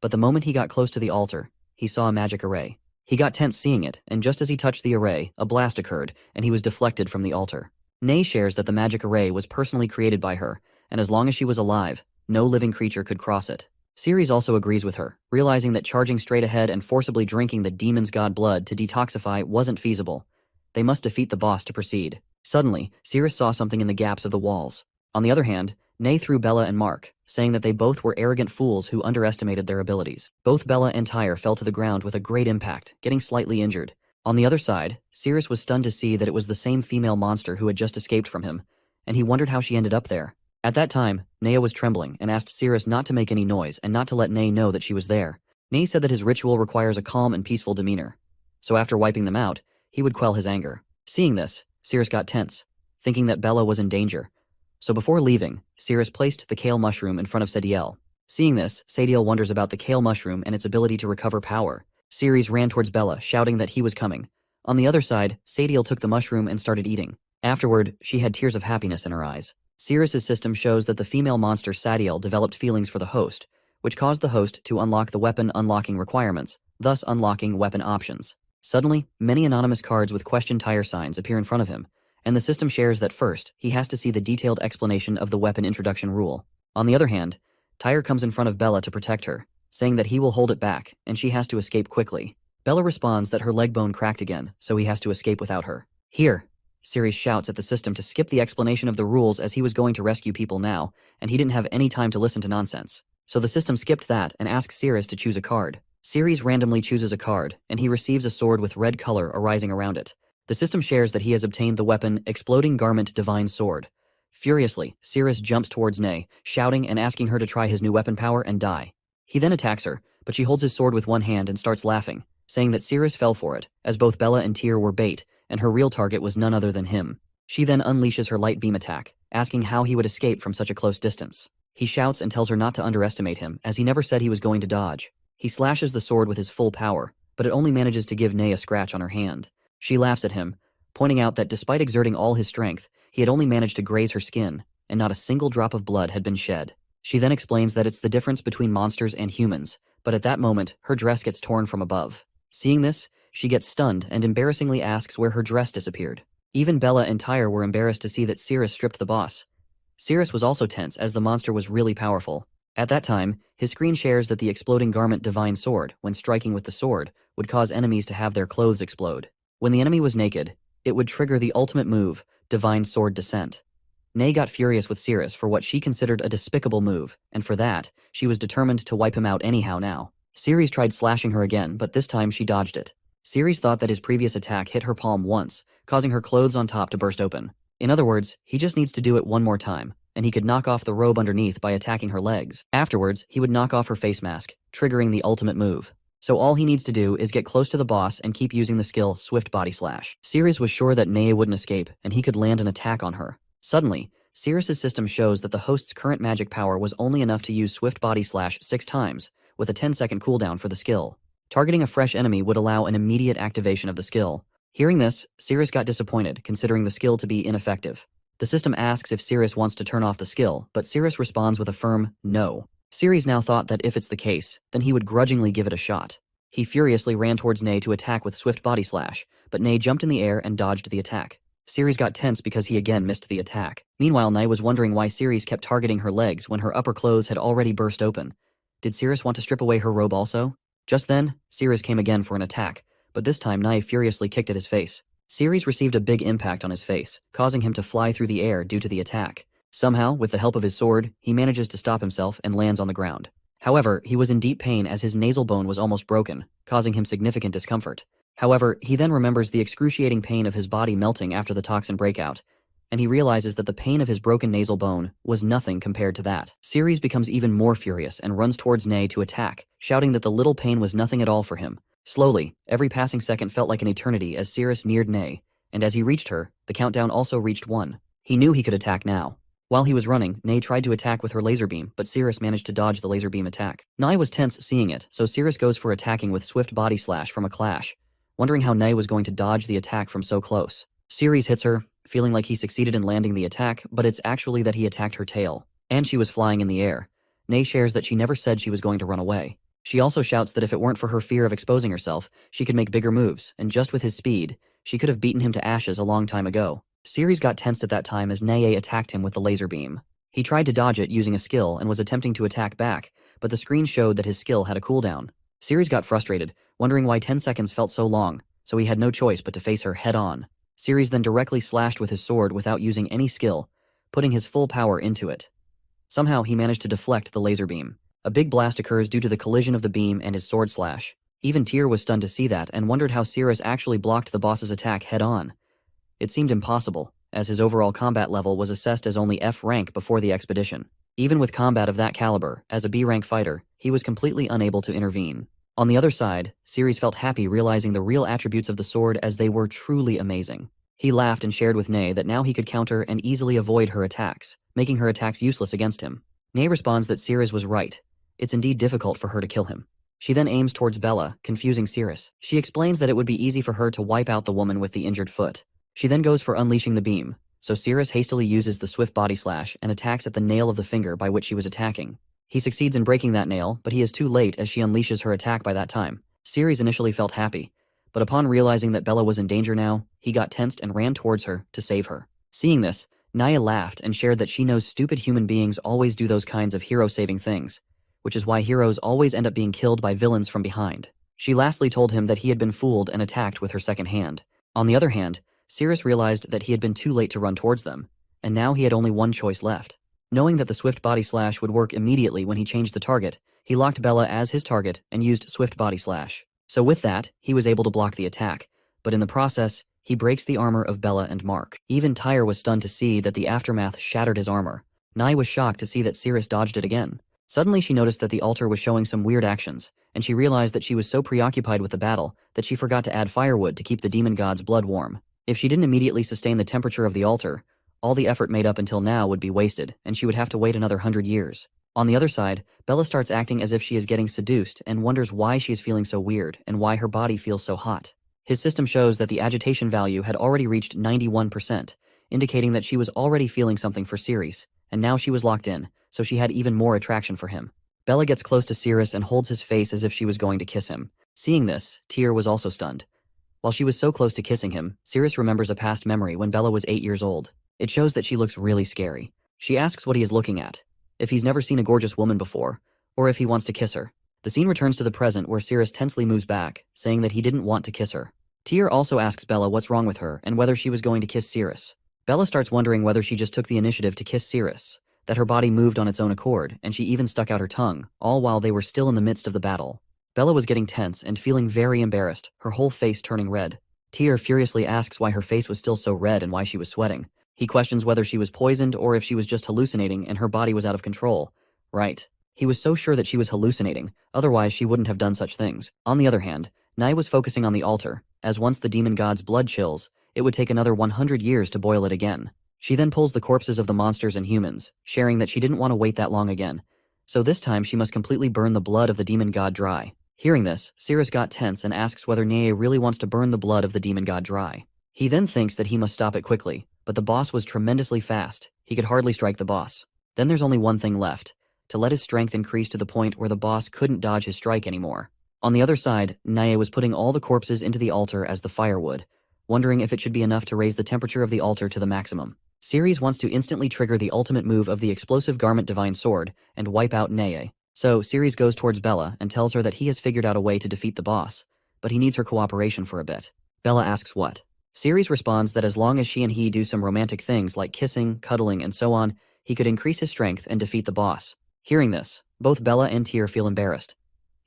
But the moment he got close to the altar, he saw a magic array. He got tense seeing it, and just as he touched the array, a blast occurred, and he was deflected from the altar. Nay shares that the magic array was personally created by her, and as long as she was alive, no living creature could cross it. Ceres also agrees with her, realizing that charging straight ahead and forcibly drinking the demon's god blood to detoxify wasn't feasible. They must defeat the boss to proceed. Suddenly, Ceres saw something in the gaps of the walls. On the other hand, Nay threw Bella and Mark, saying that they both were arrogant fools who underestimated their abilities. Both Bella and Tyre fell to the ground with a great impact, getting slightly injured. On the other side, Ceres was stunned to see that it was the same female monster who had just escaped from him, and he wondered how she ended up there. At that time, Nea was trembling and asked Ceres not to make any noise and not to let Nay know that she was there. Nay said that his ritual requires a calm and peaceful demeanor, so after wiping them out, he would quell his anger. Seeing this, Ceres got tense, thinking that Bella was in danger. So before leaving, Ceres placed the kale mushroom in front of Sadiel. Seeing this, Sadiel wonders about the kale mushroom and its ability to recover power. Ceres ran towards Bella, shouting that he was coming. On the other side, Sadiel took the mushroom and started eating. Afterward, she had tears of happiness in her eyes. Ceres' system shows that the female monster Sadiel developed feelings for the host, which caused the host to unlock the weapon unlocking requirements, thus unlocking weapon options. Suddenly, many anonymous cards with question tire signs appear in front of him, and the system shares that first, he has to see the detailed explanation of the weapon introduction rule. On the other hand, Tyre comes in front of Bella to protect her, saying that he will hold it back, and she has to escape quickly. Bella responds that her leg bone cracked again, so he has to escape without her. Here, Ceres shouts at the system to skip the explanation of the rules as he was going to rescue people now, and he didn't have any time to listen to nonsense. So the system skipped that and asks Ceres to choose a card. Ceres randomly chooses a card, and he receives a sword with red color arising around it. The system shares that he has obtained the weapon Exploding Garment Divine Sword. Furiously, Ceres jumps towards Nay, shouting and asking her to try his new weapon power and die. He then attacks her, but she holds his sword with one hand and starts laughing, saying that Ceres fell for it, as both Bella and Tyr were bait, and her real target was none other than him. She then unleashes her light beam attack, asking how he would escape from such a close distance. He shouts and tells her not to underestimate him, as he never said he was going to dodge. He slashes the sword with his full power, but it only manages to give Nay a scratch on her hand. She laughs at him, pointing out that despite exerting all his strength, he had only managed to graze her skin, and not a single drop of blood had been shed. She then explains that it's the difference between monsters and humans, but at that moment, her dress gets torn from above. Seeing this, she gets stunned and embarrassingly asks where her dress disappeared. Even Bella and Tyre were embarrassed to see that Ceres stripped the boss. Ceres was also tense as the monster was really powerful. At that time, his screen shares that the Exploding Garment Divine Sword, when striking with the sword, would cause enemies to have their clothes explode. When the enemy was naked, it would trigger the ultimate move, Divine Sword Descent. Nay got furious with Ceres for what she considered a despicable move, and for that, she was determined to wipe him out anyhow now. Ceres tried slashing her again, but this time she dodged it. Ceres thought that his previous attack hit her palm once, causing her clothes on top to burst open. In other words, he just needs to do it one more time, and he could knock off the robe underneath by attacking her legs. Afterwards, he would knock off her face mask, triggering the ultimate move. So all he needs to do is get close to the boss and keep using the skill Swift Body Slash. Ceres was sure that Nea wouldn't escape, and he could land an attack on her. Suddenly, Ceres' system shows that the host's current magic power was only enough to use Swift Body Slash 6 times, with a 10-second cooldown for the skill. Targeting a fresh enemy would allow an immediate activation of the skill. Hearing this, Ceres got disappointed, considering the skill to be ineffective. The system asks if Ceres wants to turn off the skill, but Ceres responds with a firm no. Ceres now thought that if it's the case, then he would grudgingly give it a shot. He furiously ran towards Ney to attack with Swift Body Slash, but Nae jumped in the air and dodged the attack. Ceres got tense because he again missed the attack. Meanwhile, Nae was wondering why Ceres kept targeting her legs when her upper clothes had already burst open. Did Ceres want to strip away her robe also? Just then, Ceres came again for an attack, but this time Nae furiously kicked at his face. Ceres received a big impact on his face, causing him to fly through the air due to the attack. Somehow, with the help of his sword, he manages to stop himself and lands on the ground. However, he was in deep pain as his nasal bone was almost broken, causing him significant discomfort. However, he then remembers the excruciating pain of his body melting after the toxin breakout, and he realizes that the pain of his broken nasal bone was nothing compared to that. Ceres becomes even more furious and runs towards Nae to attack, shouting that the little pain was nothing at all for him. Slowly, every passing second felt like an eternity as Ceres neared Nae, and as he reached her, the countdown also reached 1. He knew he could attack now. While he was running, Nae tried to attack with her laser beam, but Ceres managed to dodge the laser beam attack. Nae was tense seeing it, so Ceres goes for attacking with swift body slash from a clash, wondering how Nae was going to dodge the attack from so close. Ceres hits her, feeling like he succeeded in landing the attack, but it's actually that he attacked her tail, and she was flying in the air. Nae shares that she never said she was going to run away. She also shouts that if it weren't for her fear of exposing herself, she could make bigger moves, and just with his speed, she could have beaten him to ashes a long time ago. Ceres got tensed at that time as Nae attacked him with the laser beam. He tried to dodge it using a skill and was attempting to attack back, but the screen showed that his skill had a cooldown. Ceres got frustrated, wondering why 10 seconds felt so long, so he had no choice but to face her head-on. Ceres then directly slashed with his sword without using any skill, putting his full power into it. Somehow he managed to deflect the laser beam. A big blast occurs due to the collision of the beam and his sword slash. Even Tyr was stunned to see that and wondered how Ceres actually blocked the boss's attack head-on. It seemed impossible, as his overall combat level was assessed as only F rank before the expedition. Even with combat of that caliber, as a B rank fighter, he was completely unable to intervene. On the other side, Ceres felt happy realizing the real attributes of the sword as they were truly amazing. He laughed and shared with Nae that now he could counter and easily avoid her attacks, making her attacks useless against him. Nae responds that Ceres was right. It's indeed difficult for her to kill him. She then aims towards Bella, confusing Ceres. She explains that it would be easy for her to wipe out the woman with the injured foot. She then goes for unleashing the beam, so Ceres hastily uses the swift body slash and attacks at the nail of the finger by which she was attacking. He succeeds in breaking that nail, but he is too late as she unleashes her attack by that time. Ceres initially felt happy, but upon realizing that Bella was in danger now, he got tensed and ran towards her to save her. Seeing this, Nae laughed and shared that she knows stupid human beings always do those kinds of hero-saving things, which is why heroes always end up being killed by villains from behind. She lastly told him that he had been fooled and attacked with her second hand. On the other hand, Ceres realized that he had been too late to run towards them, and now he had only one choice left. Knowing that the swift body slash would work immediately when he changed the target, he locked Bella as his target and used swift body slash. So with that, he was able to block the attack, but in the process, he breaks the armor of Bella and Mark. Even Tyr was stunned to see that the aftermath shattered his armor. Nae was shocked to see that Ceres dodged it again. Suddenly she noticed that the altar was showing some weird actions, and she realized that she was so preoccupied with the battle that she forgot to add firewood to keep the demon god's blood warm. If she didn't immediately sustain the temperature of the altar, all the effort made up until now would be wasted, and she would have to wait another 100 years. On the other side, Bella starts acting as if she is getting seduced and wonders why she is feeling so weird and why her body feels so hot. His system shows that the agitation value had already reached 91%, indicating that she was already feeling something for Ceres, and now she was locked in, so she had even more attraction for him. Bella gets close to Ceres and holds his face as if she was going to kiss him. Seeing this, Tyr was also stunned. While she was so close to kissing him, Ceres remembers a past memory when Bella was 8 years old. It shows that she looks really scary. She asks what he is looking at, if he's never seen a gorgeous woman before, or if he wants to kiss her. The scene returns to the present where Ceres tensely moves back, saying that he didn't want to kiss her. Tyr also asks Bella what's wrong with her and whether she was going to kiss Ceres. Bella starts wondering whether she just took the initiative to kiss Ceres, that her body moved on its own accord, and she even stuck out her tongue, all while they were still in the midst of the battle. Bella was getting tense and feeling very embarrassed, her whole face turning red. Tyr furiously asks why her face was still so red and why she was sweating. He questions whether she was poisoned or if she was just hallucinating and her body was out of control. Right. He was so sure that she was hallucinating, otherwise she wouldn't have done such things. On the other hand, Nae was focusing on the altar, as once the demon god's blood chills, it would take another 100 years to boil it again. She then pulls the corpses of the monsters and humans, sharing that she didn't want to wait that long again. So this time she must completely burn the blood of the demon god dry. Hearing this, Ceres got tense and asks whether Nae really wants to burn the blood of the demon god dry. He then thinks that he must stop it quickly, but the boss was tremendously fast. He could hardly strike the boss. Then there's only one thing left, to let his strength increase to the point where the boss couldn't dodge his strike anymore. On the other side, Nae was putting all the corpses into the altar as the firewood, wondering if it should be enough to raise the temperature of the altar to the maximum. Ceres wants to instantly trigger the ultimate move of the explosive garment divine sword and wipe out Nea. So Ceres goes towards Bella and tells her that he has figured out a way to defeat the boss, but he needs her cooperation for a bit. Bella asks what. Ceres responds that as long as she and he do some romantic things like kissing, cuddling, and so on, he could increase his strength and defeat the boss. Hearing this, both Bella and Tyr feel embarrassed.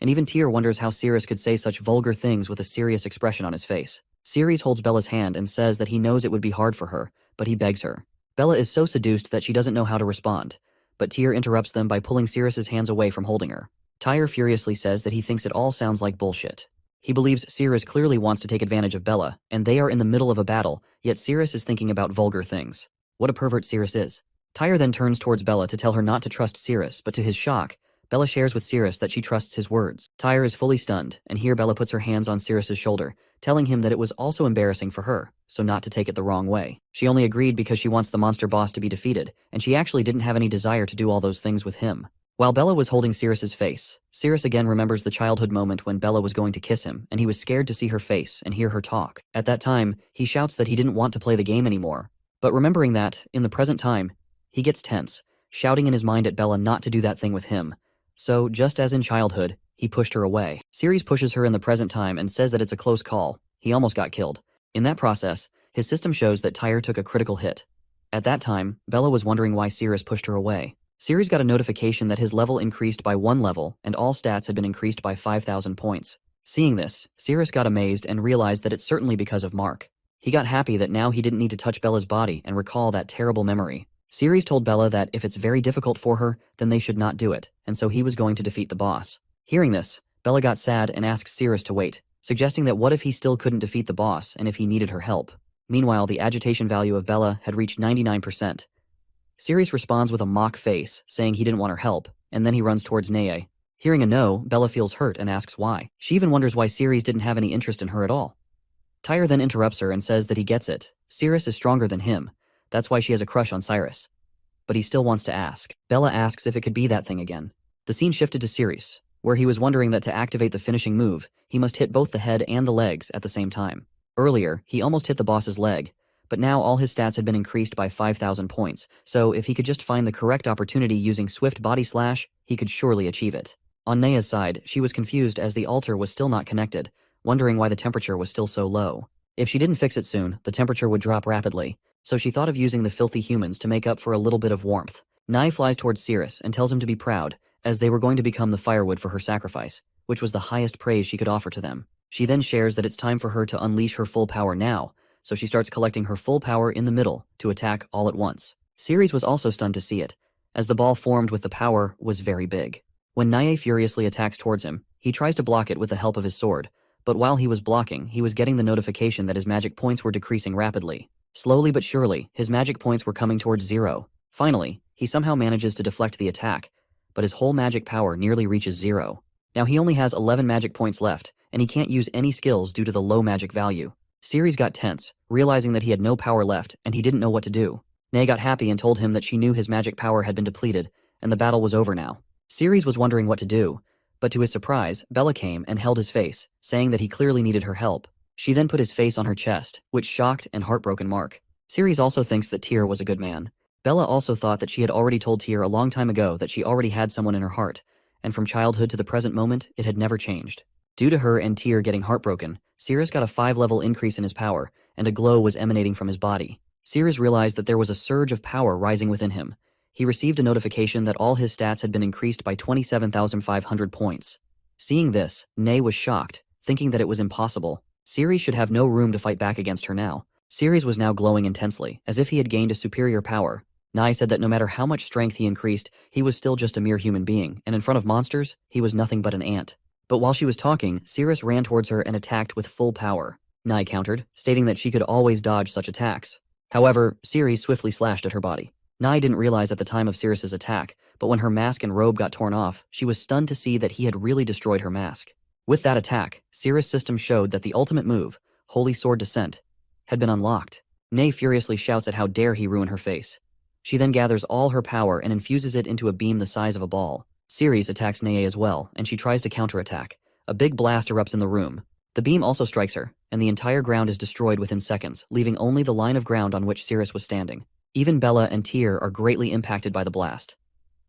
And even Tyr wonders how Ceres could say such vulgar things with a serious expression on his face. Ceres holds Bella's hand and says that he knows it would be hard for her, but he begs her. Bella is so seduced that she doesn't know how to respond, but Tyr interrupts them by pulling Ceres' hands away from holding her. Tyr furiously says that he thinks it all sounds like bullshit. He believes Ceres clearly wants to take advantage of Bella, and they are in the middle of a battle, yet Ceres is thinking about vulgar things. What a pervert Ceres is. Tyr then turns towards Bella to tell her not to trust Ceres, but to his shock, Bella shares with Ceres that she trusts his words. Tyr is fully stunned, and here Bella puts her hands on Ceres' shoulder, telling him that it was also embarrassing for her, so not to take it the wrong way. She only agreed because she wants the monster boss to be defeated, and she actually didn't have any desire to do all those things with him. While Bella was holding Ceres' face, Ceres again remembers the childhood moment when Bella was going to kiss him, and he was scared to see her face and hear her talk. At that time, he shouts that he didn't want to play the game anymore. But remembering that, in the present time, he gets tense, shouting in his mind at Bella not to do that thing with him. So, just as in childhood, he pushed her away. Ceres pushes her in the present time and says that it's a close call. He almost got killed. In that process, his system shows that Tyr took a critical hit. At that time, Bella was wondering why Ceres pushed her away. Ceres got a notification that his level increased by 1 level and all stats had been increased by 5,000 points. Seeing this, Ceres got amazed and realized that it's certainly because of Mark. He got happy that now he didn't need to touch Bella's body and recall that terrible memory. Ceres told Bella that if it's very difficult for her, then they should not do it, and so he was going to defeat the boss. Hearing this, Bella got sad and asked Ceres to wait, suggesting that what if he still couldn't defeat the boss and if he needed her help. Meanwhile, the agitation value of Bella had reached 99%. Ceres responds with a mock face, saying he didn't want her help, and then he runs towards Nea. Hearing a no, Bella feels hurt and asks why. She even wonders why Ceres didn't have any interest in her at all. Tyr then interrupts her and says that he gets it. Ceres is stronger than him. That's why she has a crush on Cyrus. But he still wants to ask. Bella asks if it could be that thing again. The scene shifted to Ceres, where he was wondering that to activate the finishing move, he must hit both the head and the legs at the same time. Earlier, he almost hit the boss's leg, but now all his stats had been increased by 5,000 points, so if he could just find the correct opportunity using Swift Body Slash, he could surely achieve it. On Nea's side, she was confused as the altar was still not connected, wondering why the temperature was still so low. If she didn't fix it soon, the temperature would drop rapidly, so she thought of using the filthy humans to make up for a little bit of warmth. Nai flies towards Ceres and tells him to be proud, as they were going to become the firewood for her sacrifice, which was the highest praise she could offer to them. She then shares that it's time for her to unleash her full power now, so she starts collecting her full power in the middle to attack all at once. Ceres was also stunned to see it, as the ball formed with the power was very big. When Nai furiously attacks towards him, he tries to block it with the help of his sword, but while he was blocking, he was getting the notification that his magic points were decreasing rapidly. Slowly but surely, his magic points were coming towards 0. Finally, he somehow manages to deflect the attack, but his whole magic power nearly reaches 0. Now he only has 11 magic points left, and he can't use any skills due to the low magic value. Ceres got tense, realizing that he had no power left and he didn't know what to do. Nai got happy and told him that she knew his magic power had been depleted, and the battle was over now. Ceres was wondering what to do, but to his surprise, Bella came and held his face, saying that he clearly needed her help. She then put his face on her chest, which shocked and heartbroken Mark. Ceres also thinks that Tyr was a good man. Bella also thought that she had already told Tyr a long time ago that she already had someone in her heart, and from childhood to the present moment, it had never changed. Due to her and Tyr getting heartbroken, Ceres got a 5-level increase in his power, and a glow was emanating from his body. Ceres realized that there was a surge of power rising within him. He received a notification that all his stats had been increased by 27,500 points. Seeing this, Nai was shocked, thinking that it was impossible. Ceres should have no room to fight back against her now. Ceres was now glowing intensely, as if he had gained a superior power. Nai said that no matter how much strength he increased, he was still just a mere human being, and in front of monsters, he was nothing but an ant. But while she was talking, Ceres ran towards her and attacked with full power. Nai countered, stating that she could always dodge such attacks. However, Ceres swiftly slashed at her body. Nai didn't realize at the time of Ceres' attack, but when her mask and robe got torn off, she was stunned to see that he had really destroyed her mask. With that attack, Ceres' system showed that the ultimate move, Holy Sword Descent, had been unlocked. Nai furiously shouts at how dare he ruin her face. She then gathers all her power and infuses it into a beam the size of a ball. Ceres attacks Nai as well, and she tries to counterattack. A big blast erupts in the room. The beam also strikes her, and the entire ground is destroyed within seconds, leaving only the line of ground on which Sirius was standing. Even Bella and Tyr are greatly impacted by the blast.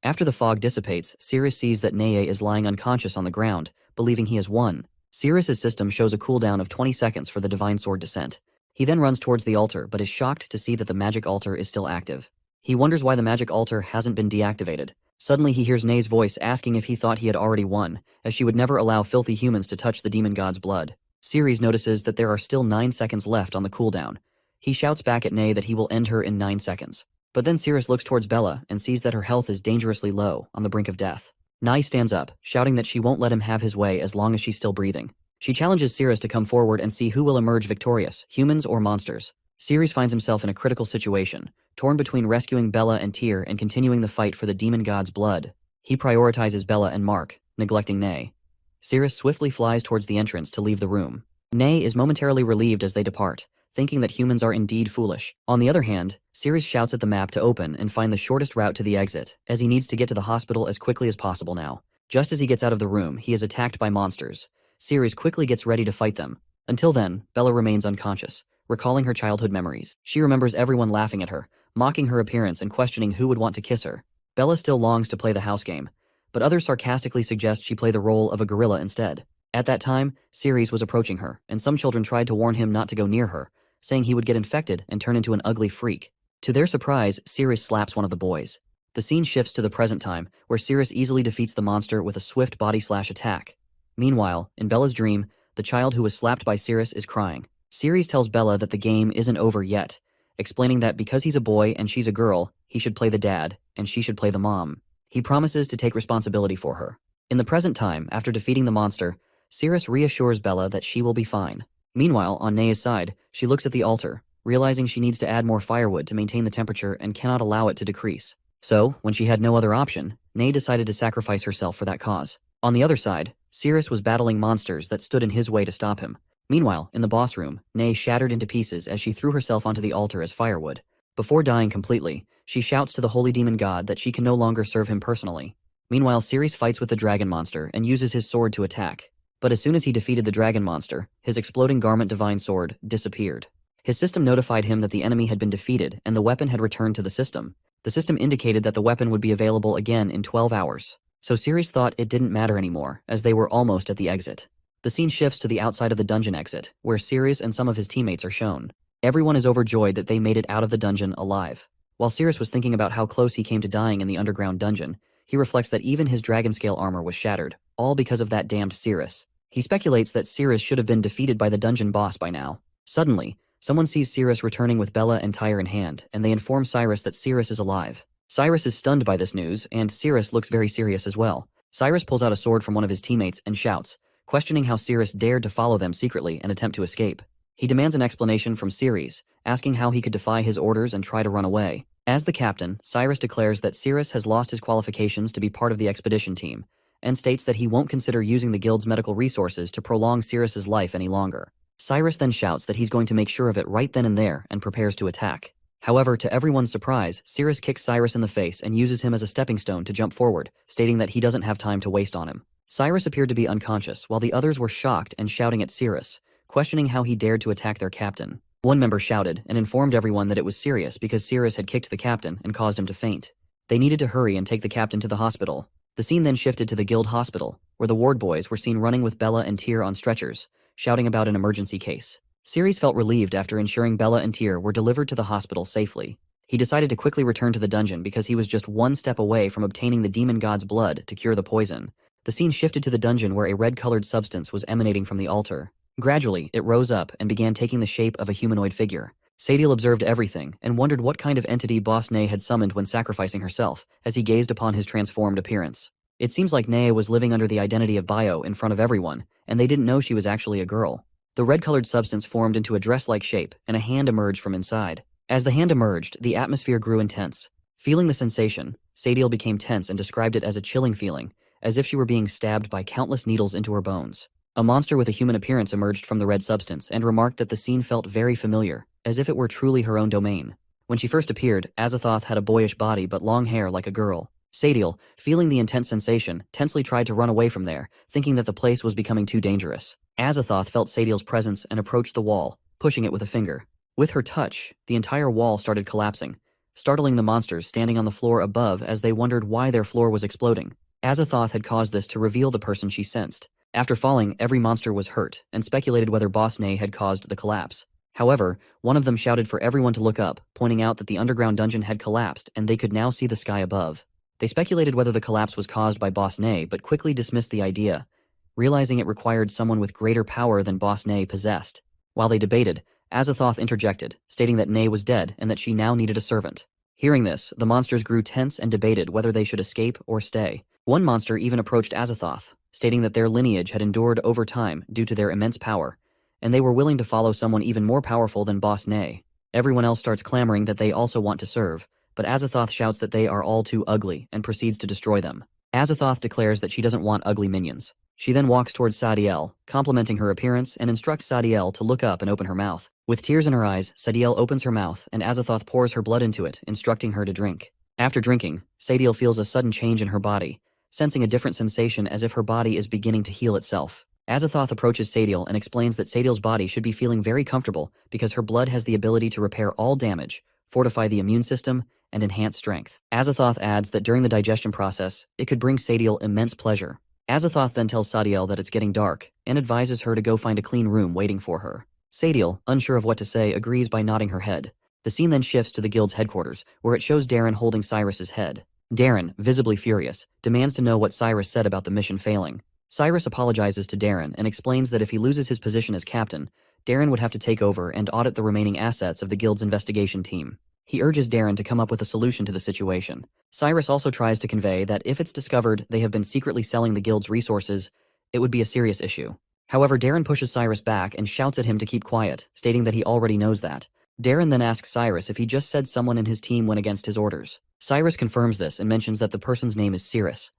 After the fog dissipates, Sirius sees that Neye is lying unconscious on the ground, believing he has won. Sirius's system shows a cooldown of 20 seconds for the Divine Sword descent. He then runs towards the altar but is shocked to see that the magic altar is still active. He wonders why the magic altar hasn't been deactivated. Suddenly he hears Neye's voice asking if he thought he had already won, as she would never allow filthy humans to touch the demon god's blood. Sirius notices that there are still 9 seconds left on the cooldown. He shouts back at Neye that he will end her in 9 seconds. But then Sirius looks towards Bella and sees that her health is dangerously low, on the brink of death. Neye stands up, shouting that she won't let him have his way as long as she's still breathing. She challenges Sirius to come forward and see who will emerge victorious, humans or monsters. Sirius finds himself in a critical situation, torn between rescuing Bella and Tyr and continuing the fight for the demon god's blood. He prioritizes Bella and Mark, neglecting Neye. Sirius swiftly flies towards the entrance to leave the room. Neye is momentarily relieved as they depart, thinking that humans are indeed foolish. On the other hand, Sirius shouts at the map to open and find the shortest route to the exit, as he needs to get to the hospital as quickly as possible now. Just as he gets out of the room, he is attacked by monsters. Sirius quickly gets ready to fight them. Until then, Bella remains unconscious, recalling her childhood memories. She remembers everyone laughing at her, mocking her appearance and questioning who would want to kiss her. Bella still longs to play the house game, but others sarcastically suggest she play the role of a gorilla instead. At that time, Sirius was approaching her, and some children tried to warn him not to go near her, saying he would get infected and turn into an ugly freak. To their surprise, Sirius slaps one of the boys. The scene shifts to the present time, where Sirius easily defeats the monster with a swift body-slash attack. Meanwhile, in Bella's dream, the child who was slapped by Sirius is crying. Sirius tells Bella that the game isn't over yet, explaining that because he's a boy and she's a girl, he should play the dad, and she should play the mom. He promises to take responsibility for her. In the present time, after defeating the monster, Sirius reassures Bella that she will be fine. Meanwhile, on Neye's side, she looks at the altar, realizing she needs to add more firewood to maintain the temperature and cannot allow it to decrease. So, when she had no other option, Neye decided to sacrifice herself for that cause. On the other side, Sirius was battling monsters that stood in his way to stop him. Meanwhile, in the boss room, Neye shattered into pieces as she threw herself onto the altar as firewood. Before dying completely, she shouts to the holy demon god that she can no longer serve him personally. Meanwhile, Sirius fights with the dragon monster and uses his sword to attack. But as soon as he defeated the dragon monster, his exploding garment divine sword disappeared. His system notified him that the enemy had been defeated and the weapon had returned to the system. The system indicated that the weapon would be available again in 12 hours. So Sirius thought it didn't matter anymore, as they were almost at the exit. The scene shifts to the outside of the dungeon exit, where Sirius and some of his teammates are shown. Everyone is overjoyed that they made it out of the dungeon alive. While Sirius was thinking about how close he came to dying in the underground dungeon, he reflects that even his dragon-scale armor was shattered, all because of that damned Sirius. He speculates that Sirius should have been defeated by the dungeon boss by now. Suddenly, someone sees Sirius returning with Bella and Tyr in hand, and they inform Cyrus that Sirius is alive. Cyrus is stunned by this news, and Sirius looks very serious as well. Cyrus pulls out a sword from one of his teammates and shouts, questioning how Sirius dared to follow them secretly and attempt to escape. He demands an explanation from Sirius, asking how he could defy his orders and try to run away. As the captain, Cyrus declares that Sirius has lost his qualifications to be part of the expedition team, and states that he won't consider using the guild's medical resources to prolong Sirius's life any longer. Cyrus then shouts that he's going to make sure of it right then and there and prepares to attack. However, to everyone's surprise, Sirius kicks Cyrus in the face and uses him as a stepping stone to jump forward, stating that he doesn't have time to waste on him. Cyrus appeared to be unconscious, while the others were shocked and shouting at Sirius, questioning how he dared to attack their captain. One member shouted and informed everyone that it was Sirius because Sirius had kicked the captain and caused him to faint. They needed to hurry and take the captain to the hospital. The scene then shifted to the guild hospital, where the ward boys were seen running with Bella and Tyr on stretchers, shouting about an emergency case. Sirius felt relieved after ensuring Bella and Tyr were delivered to the hospital safely. He decided to quickly return to the dungeon because he was just one step away from obtaining the demon god's blood to cure the poison. The scene shifted to the dungeon where a red-colored substance was emanating from the altar. Gradually, it rose up and began taking the shape of a humanoid figure. Sadiel observed everything and wondered what kind of entity Boss Neye had summoned when sacrificing herself, as he gazed upon his transformed appearance. It seems like Neye was living under the identity of Bio in front of everyone, and they didn't know she was actually a girl. The red-colored substance formed into a dress-like shape, and a hand emerged from inside. As the hand emerged, the atmosphere grew intense. Feeling the sensation, Sadiel became tense and described it as a chilling feeling, as if she were being stabbed by countless needles into her bones. A monster with a human appearance emerged from the red substance and remarked that the scene felt very familiar, as if it were truly her own domain. When she first appeared, Azathoth had a boyish body but long hair like a girl. Sadiel, feeling the intense sensation, tensely tried to run away from there, thinking that the place was becoming too dangerous. Azathoth felt Sadiel's presence and approached the wall, pushing it with a finger. With her touch, the entire wall started collapsing, startling the monsters standing on the floor above as they wondered why their floor was exploding. Azathoth had caused this to reveal the person she sensed. After falling, every monster was hurt, and speculated whether Boss Nay had caused the collapse. However, one of them shouted for everyone to look up, pointing out that the underground dungeon had collapsed and they could now see the sky above. They speculated whether the collapse was caused by Boss Nay, but quickly dismissed the idea, realizing it required someone with greater power than Boss Nay possessed. While they debated, Azathoth interjected, stating that Nay was dead and that she now needed a servant. Hearing this, the monsters grew tense and debated whether they should escape or stay. One monster even approached Azathoth, stating that their lineage had endured over time due to their immense power, and they were willing to follow someone even more powerful than Boss Nay. Everyone else starts clamoring that they also want to serve, but Azathoth shouts that they are all too ugly and proceeds to destroy them. Azathoth declares that she doesn't want ugly minions. She then walks towards Sadiel, complimenting her appearance and instructs Sadiel to look up and open her mouth. With tears in her eyes, Sadiel opens her mouth and Azathoth pours her blood into it, instructing her to drink. After drinking, Sadiel feels a sudden change in her body, sensing a different sensation as if her body is beginning to heal itself. Azathoth approaches Sadiel and explains that Sadiel's body should be feeling very comfortable because her blood has the ability to repair all damage, fortify the immune system, and enhance strength. Azathoth adds that during the digestion process, it could bring Sadiel immense pleasure. Azathoth then tells Sadiel that it's getting dark and advises her to go find a clean room waiting for her. Sadiel, unsure of what to say, agrees by nodding her head. The scene then shifts to the guild's headquarters, where it shows Darren holding Cyrus's head. Darren, visibly furious, demands to know what Cyrus said about the mission failing. Cyrus apologizes to Darren and explains that if he loses his position as captain, Darren would have to take over and audit the remaining assets of the guild's investigation team. He urges Darren to come up with a solution to the situation. Cyrus also tries to convey that if it's discovered they have been secretly selling the guild's resources, it would be a serious issue. However, Darren pushes Cyrus back and shouts at him to keep quiet, stating that he already knows that. Darren then asks Cyrus if he just said someone in his team went against his orders. Cyrus confirms this and mentions that the person's name is Cirrus.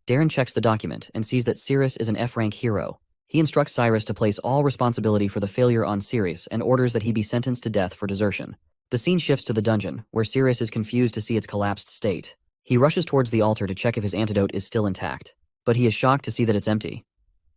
Darren checks the document and sees that Cirrus is an F-rank hero. He instructs Cyrus to place all responsibility for the failure on Cirrus and orders that he be sentenced to death for desertion. The scene shifts to the dungeon, where Cirrus is confused to see its collapsed state. He rushes towards the altar to check if his antidote is still intact, but he is shocked to see that it's empty.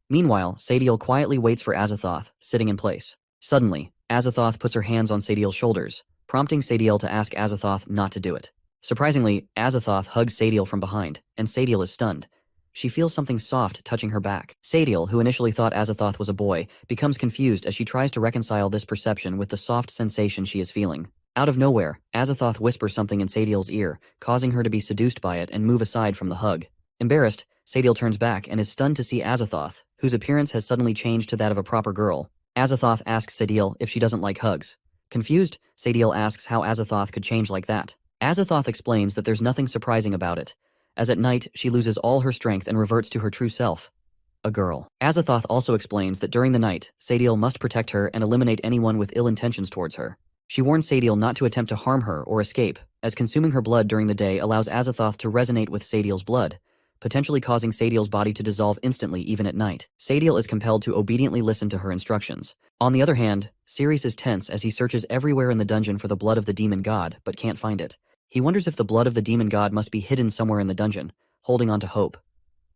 Meanwhile, Sadiel quietly waits for Azathoth, sitting in place. Suddenly, Azathoth puts her hands on Sadiel's shoulders, prompting Sadiel to ask Azathoth not to do it. Surprisingly, Azathoth hugs Sadiel from behind, and Sadiel is stunned. She feels something soft touching her back. Sadiel, who initially thought Azathoth was a boy, becomes confused as she tries to reconcile this perception with the soft sensation she is feeling. Out of nowhere, Azathoth whispers something in Sadiel's ear, causing her to be seduced by it and move aside from the hug. Embarrassed, Sadiel turns back and is stunned to see Azathoth, whose appearance has suddenly changed to that of a proper girl. Azathoth asks Sadiel if she doesn't like hugs. Confused, Sadiel asks how Azathoth could change like that. Azathoth explains that there's nothing surprising about it, as at night she loses all her strength and reverts to her true self, a girl. Azathoth also explains that during the night, Sadiel must protect her and eliminate anyone with ill intentions towards her. She warns Sadiel not to attempt to harm her or escape, as consuming her blood during the day allows Azathoth to resonate with Sadiel's blood, potentially causing Sadiel's body to dissolve instantly even at night. Sadiel is compelled to obediently listen to her instructions. On the other hand, Cirrus is tense as he searches everywhere in the dungeon for the blood of the demon god, but can't find it. He wonders if the blood of the demon god must be hidden somewhere in the dungeon, holding on to hope.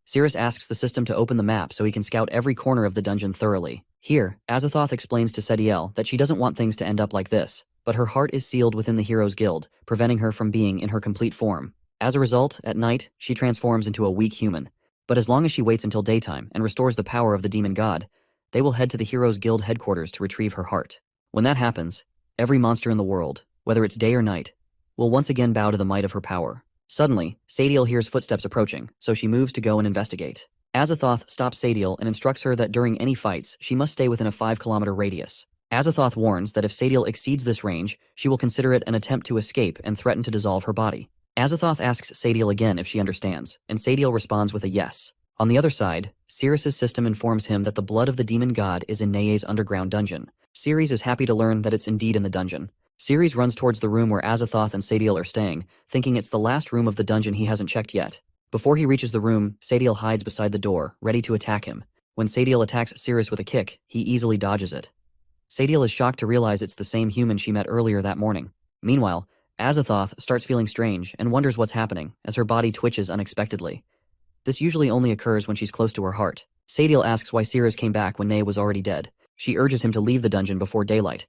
Cirrus asks the system to open the map so he can scout every corner of the dungeon thoroughly. Here, Azathoth explains to Sadiel that she doesn't want things to end up like this, but her heart is sealed within the Heroes Guild, preventing her from being in her complete form. As a result, at night, she transforms into a weak human. But as long as she waits until daytime and restores the power of the demon god, they will head to the Heroes Guild headquarters to retrieve her heart. When that happens, every monster in the world, whether it's day or night, will once again bow to the might of her power. Suddenly, Sadiel hears footsteps approaching, so she moves to go and investigate. Azathoth stops Sadiel and instructs her that during any fights, she must stay within a 5-kilometer radius. Azathoth warns that if Sadiel exceeds this range, she will consider it an attempt to escape and threaten to dissolve her body. Azathoth asks Sadiel again if she understands, and Sadiel responds with a yes. On the other side, Cirrus's system informs him that the blood of the demon god is in Neye's underground dungeon. Cirrus is happy to learn that it's indeed in the dungeon. Cirrus runs towards the room where Azathoth and Sadiel are staying, thinking it's the last room of the dungeon he hasn't checked yet. Before he reaches the room, Sadiel hides beside the door, ready to attack him. When Sadiel attacks Cirrus with a kick, he easily dodges it. Sadiel is shocked to realize it's the same human she met earlier that morning. Meanwhile, Azathoth starts feeling strange and wonders what's happening as her body twitches unexpectedly. This usually only occurs when she's close to her heart. Sadiel asks why Sirius came back when Nay was already dead. She urges him to leave the dungeon before daylight.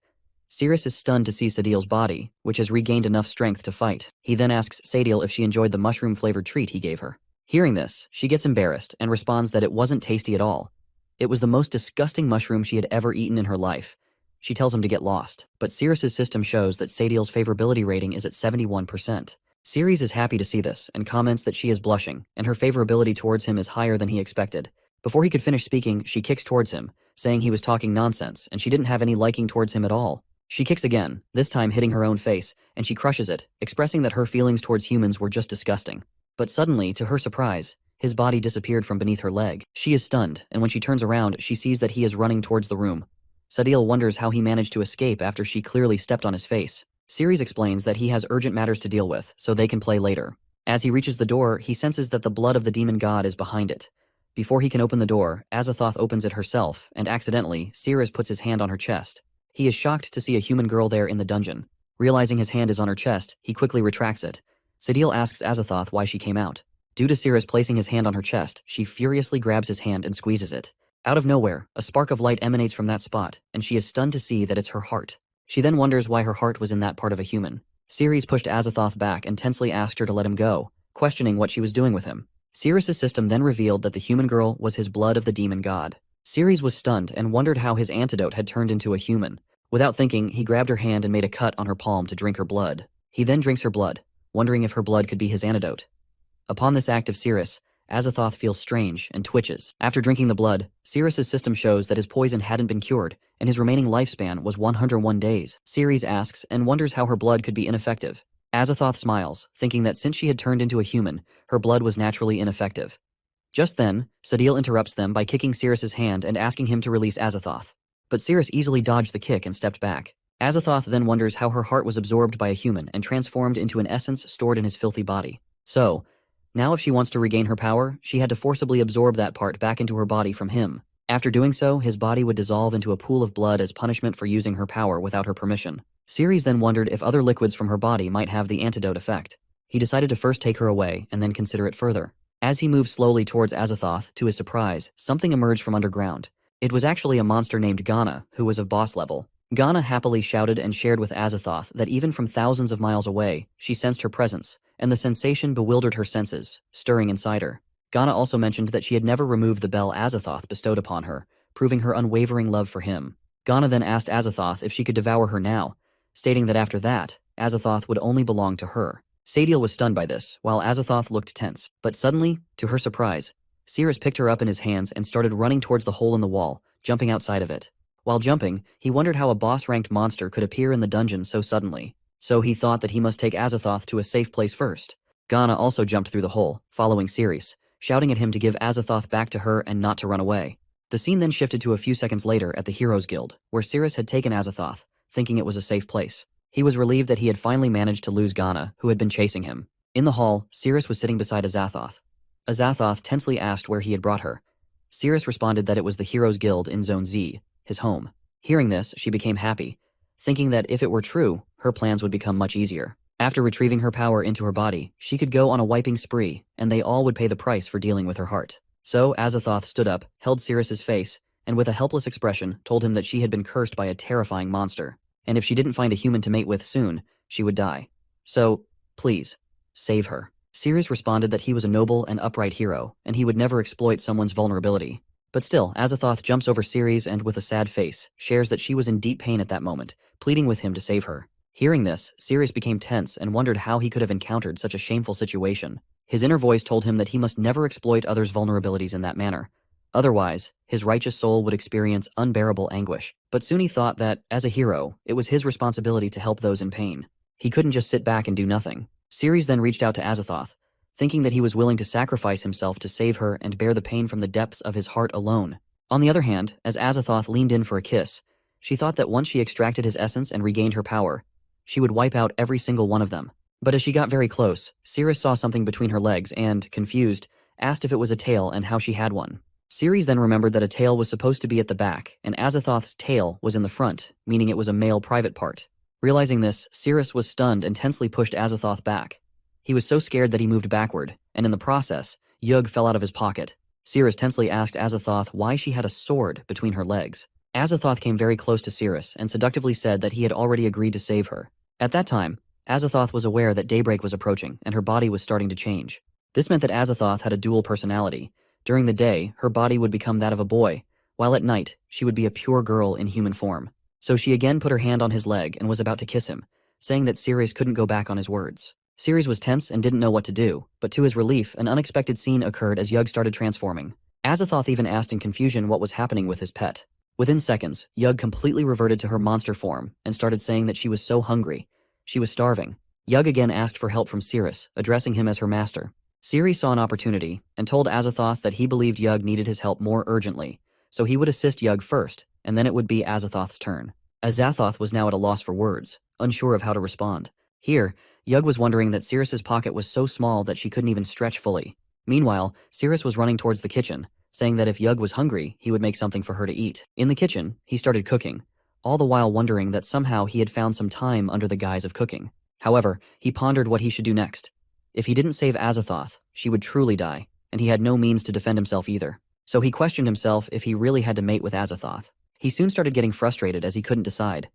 Sirius is stunned to see Sadiel's body, which has regained enough strength to fight. He then asks Sadiel if she enjoyed the mushroom-flavored treat he gave her. Hearing this, she gets embarrassed and responds that it wasn't tasty at all. It was the most disgusting mushroom she had ever eaten in her life. She tells him to get lost, but Sirius's system shows that Sadiel's favorability rating is at 71%. Sirius is happy to see this and comments that she is blushing, and her favorability towards him is higher than he expected. Before he could finish speaking, she kicks towards him, saying he was talking nonsense and she didn't have any liking towards him at all. She kicks again, this time hitting her own face, and she crushes it, expressing that her feelings towards humans were just disgusting. But suddenly, to her surprise, his body disappeared from beneath her leg. She is stunned, and when she turns around, she sees that he is running towards the room. Sadiel wonders how he managed to escape after she clearly stepped on his face. Sirius explains that he has urgent matters to deal with, so they can play later. As he reaches the door, he senses that the blood of the demon god is behind it. Before he can open the door, Azathoth opens it herself, and accidentally, Sirius puts his hand on her chest. He is shocked to see a human girl there in the dungeon. Realizing his hand is on her chest, he quickly retracts it. Sadiel asks Azathoth why she came out. Due to Sirius placing his hand on her chest, she furiously grabs his hand and squeezes it. Out of nowhere, a spark of light emanates from that spot, and she is stunned to see that it's her heart. She then wonders why her heart was in that part of a human. Sirius pushed Azathoth back and tensely asked her to let him go, questioning what she was doing with him. Sirius's system then revealed that the human girl was his blood of the demon god. Sirius was stunned and wondered how his antidote had turned into a human. Without thinking, he grabbed her hand and made a cut on her palm to drink her blood. He then drinks her blood, wondering if her blood could be his antidote. Upon this act of Sirius, Azathoth feels strange and twitches. After drinking the blood, Sirius's system shows that his poison hadn't been cured, and his remaining lifespan was 101 days. Sirius asks and wonders how her blood could be ineffective. Azathoth smiles, thinking that since she had turned into a human, her blood was naturally ineffective. Just then, Sadiel interrupts them by kicking Sirius's hand and asking him to release Azathoth. But Sirius easily dodged the kick and stepped back. Azathoth then wonders how her heart was absorbed by a human and transformed into an essence stored in his filthy body. So, now if she wants to regain her power, she had to forcibly absorb that part back into her body from him. After doing so, his body would dissolve into a pool of blood as punishment for using her power without her permission. Sirius then wondered if other liquids from her body might have the antidote effect. He decided to first take her away and then consider it further. As he moved slowly towards Azathoth, to his surprise, something emerged from underground. It was actually a monster named Ghana, who was of boss level. Ghana happily shouted and shared with Azathoth that even from thousands of miles away, she sensed her presence, and the sensation bewildered her senses, stirring inside her. Ghana also mentioned that she had never removed the bell Azathoth bestowed upon her, proving her unwavering love for him. Ghana then asked Azathoth if she could devour her now, stating that after that, Azathoth would only belong to her. Sadiel was stunned by this, while Azathoth looked tense. But suddenly, to her surprise, Sirius picked her up in his hands and started running towards the hole in the wall, jumping outside of it. While jumping, he wondered how a boss-ranked monster could appear in the dungeon so suddenly. So he thought that he must take Azathoth to a safe place first. Ghana also jumped through the hole, following Sirius, shouting at him to give Azathoth back to her and not to run away. The scene then shifted to a few seconds later at the Heroes Guild, where Sirius had taken Azathoth, thinking it was a safe place. He was relieved that he had finally managed to lose Ghana, who had been chasing him. In the hall, Sirius was sitting beside Azathoth. Azathoth tensely asked where he had brought her. Sirius responded that it was the Heroes Guild in Zone Z, his home. Hearing this, she became happy, thinking that if it were true, her plans would become much easier. After retrieving her power into her body, she could go on a wiping spree, and they all would pay the price for dealing with her heart. So Azathoth stood up, held Sirius's face, and with a helpless expression told him that she had been cursed by a terrifying monster, and if she didn't find a human to mate with soon, she would die. So, please, save her. Sirius responded that he was a noble and upright hero, and he would never exploit someone's vulnerability. But still, Azathoth jumps over Sirius and with a sad face, shares that she was in deep pain at that moment, pleading with him to save her. Hearing this, Sirius became tense and wondered how he could have encountered such a shameful situation. His inner voice told him that he must never exploit others' vulnerabilities in that manner. Otherwise, his righteous soul would experience unbearable anguish. But soon he thought that, as a hero, it was his responsibility to help those in pain. He couldn't just sit back and do nothing. Sirius then reached out to Azathoth, thinking that he was willing to sacrifice himself to save her and bear the pain from the depths of his heart alone. On the other hand, as Azathoth leaned in for a kiss, she thought that once she extracted his essence and regained her power, she would wipe out every single one of them. But as she got very close, Sirius saw something between her legs and, confused, asked if it was a tail and how she had one. Sirius then remembered that a tail was supposed to be at the back, and Azathoth's tail was in the front, meaning it was a male private part. Realizing this, Cirrus was stunned and tensely pushed Azathoth back. He was so scared that he moved backward, and in the process, Yug fell out of his pocket. Cirrus tensely asked Azathoth why she had a sword between her legs. Azathoth came very close to Cirrus and seductively said that he had already agreed to save her. At that time, Azathoth was aware that daybreak was approaching and her body was starting to change. This meant that Azathoth had a dual personality. During the day, her body would become that of a boy, while at night, she would be a pure girl in human form. So she again put her hand on his leg and was about to kiss him, saying that Ceres couldn't go back on his words. Ceres was tense and didn't know what to do, but to his relief, an unexpected scene occurred as Yug started transforming. Azathoth even asked in confusion what was happening with his pet. Within seconds, Yug completely reverted to her monster form and started saying that she was so hungry. She was starving. Yug again asked for help from Ceres, addressing him as her master. Ceres saw an opportunity and told Azathoth that he believed Yug needed his help more urgently, so he would assist Yug first, and then it would be Azathoth's turn. Azathoth was now at a loss for words, unsure of how to respond. Here, Yug was wondering that Ceres's pocket was so small that she couldn't even stretch fully. Meanwhile, Ceres was running towards the kitchen, saying that if Yug was hungry, he would make something for her to eat. In the kitchen, he started cooking, all the while wondering that somehow he had found some time under the guise of cooking. However, he pondered what he should do next. If he didn't save Azathoth, she would truly die, and he had no means to defend himself either. So he questioned himself if he really had to mate with Azathoth. He soon started getting frustrated as he couldn't decide.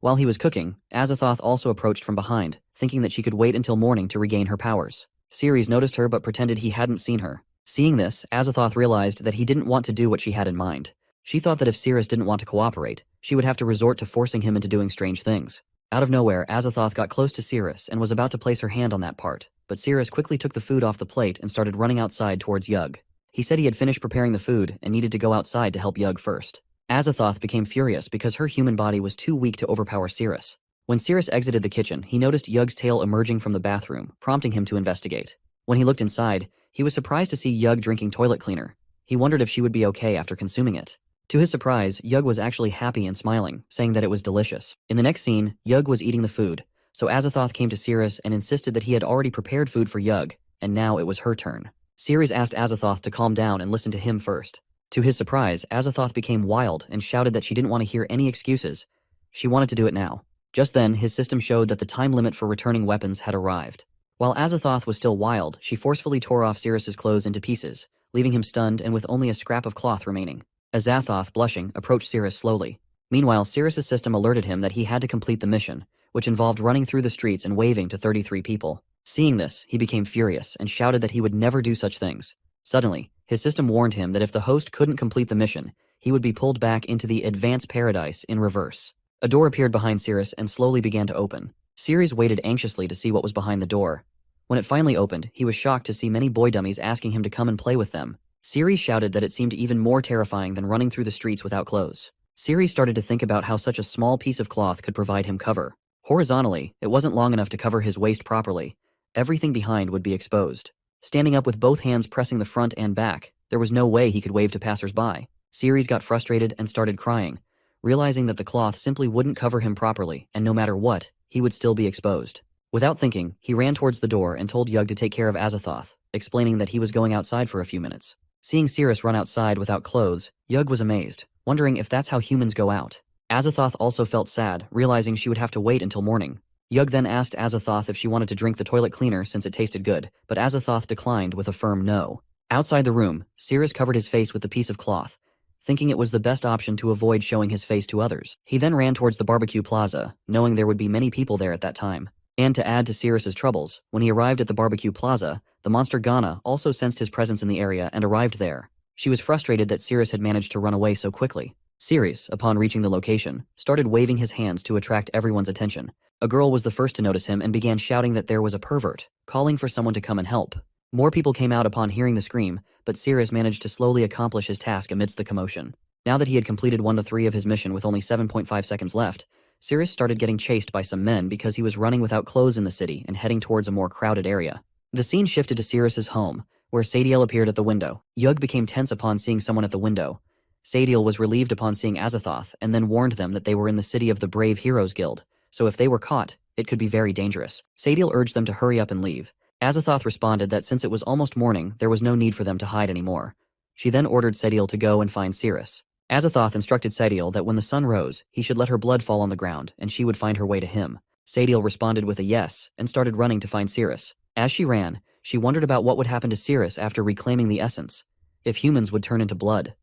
While he was cooking, Azathoth also approached from behind, thinking that she could wait until morning to regain her powers. Ceres noticed her but pretended he hadn't seen her. Seeing this, Azathoth realized that he didn't want to do what she had in mind. She thought that if Ceres didn't want to cooperate, she would have to resort to forcing him into doing strange things. Out of nowhere, Azathoth got close to Ceres and was about to place her hand on that part, but Ceres quickly took the food off the plate and started running outside towards Yug. He said he had finished preparing the food and needed to go outside to help Yug first. Azathoth became furious because her human body was too weak to overpower Ceres. When Ceres exited the kitchen, he noticed Yug's tail emerging from the bathroom, prompting him to investigate. When he looked inside, he was surprised to see Yug drinking toilet cleaner. He wondered if she would be okay after consuming it. To his surprise, Yug was actually happy and smiling, saying that it was delicious. In the next scene, Yug was eating the food, so Azathoth came to Ceres and insisted that he had already prepared food for Yug, and now it was her turn. Ceres asked Azathoth to calm down and listen to him first. To his surprise, Azathoth became wild and shouted that she didn't want to hear any excuses. She wanted to do it now. Just then, his system showed that the time limit for returning weapons had arrived. While Azathoth was still wild, she forcefully tore off Ceres's clothes into pieces, leaving him stunned and with only a scrap of cloth remaining. Azathoth, blushing, approached Ceres slowly. Meanwhile, Ceres's system alerted him that he had to complete the mission, which involved running through the streets and waving to 33 people. Seeing this, he became furious and shouted that he would never do such things. Suddenly, his system warned him that if the host couldn't complete the mission, he would be pulled back into the Advanced Paradise in reverse. A door appeared behind Ceres and slowly began to open. Ceres waited anxiously to see what was behind the door. When it finally opened, he was shocked to see many boy dummies asking him to come and play with them. Ceres shouted that it seemed even more terrifying than running through the streets without clothes. Ceres started to think about how such a small piece of cloth could provide him cover. Horizontally, it wasn't long enough to cover his waist properly. Everything behind would be exposed. Standing up with both hands pressing the front and back, there was no way he could wave to passers-by. Ceres got frustrated and started crying, realizing that the cloth simply wouldn't cover him properly, and no matter what, he would still be exposed. Without thinking, he ran towards the door and told Yug to take care of Azathoth, explaining that he was going outside for a few minutes. Seeing Ceres run outside without clothes, Yug was amazed, wondering if that's how humans go out. Azathoth also felt sad, realizing she would have to wait until morning. Yug then asked Azathoth if she wanted to drink the toilet cleaner since it tasted good, but Azathoth declined with a firm no. Outside the room, Ceres covered his face with the piece of cloth, thinking it was the best option to avoid showing his face to others. He then ran towards the barbecue plaza, knowing there would be many people there at that time. And to add to Ceres's troubles, when he arrived at the barbecue plaza, the monster Ghana also sensed his presence in the area and arrived there. She was frustrated that Ceres had managed to run away so quickly. Ceres, upon reaching the location, started waving his hands to attract everyone's attention. A girl was the first to notice him and began shouting that there was a pervert, calling for someone to come and help. More people came out upon hearing the scream, but Ceres managed to slowly accomplish his task amidst the commotion. Now that he had completed 1 to 3 of his mission with only 7.5 seconds left, Ceres started getting chased by some men because he was running without clothes in the city and heading towards a more crowded area. The scene shifted to Ceres's home, where Sadiel appeared at the window. Yug became tense upon seeing someone at the window. Sadiel was relieved upon seeing Azathoth and then warned them that they were in the city of the Brave Heroes Guild, so if they were caught, it could be very dangerous. Sadiel urged them to hurry up and leave. Azathoth responded that since it was almost morning, there was no need for them to hide anymore. She then ordered Sadiel to go and find Ceres. Azathoth instructed Sadiel that when the sun rose, he should let her blood fall on the ground and she would find her way to him. Sadiel responded with a yes and started running to find Cirrus. As she ran, she wondered about what would happen to Cirrus after reclaiming the essence, if humans would turn into blood.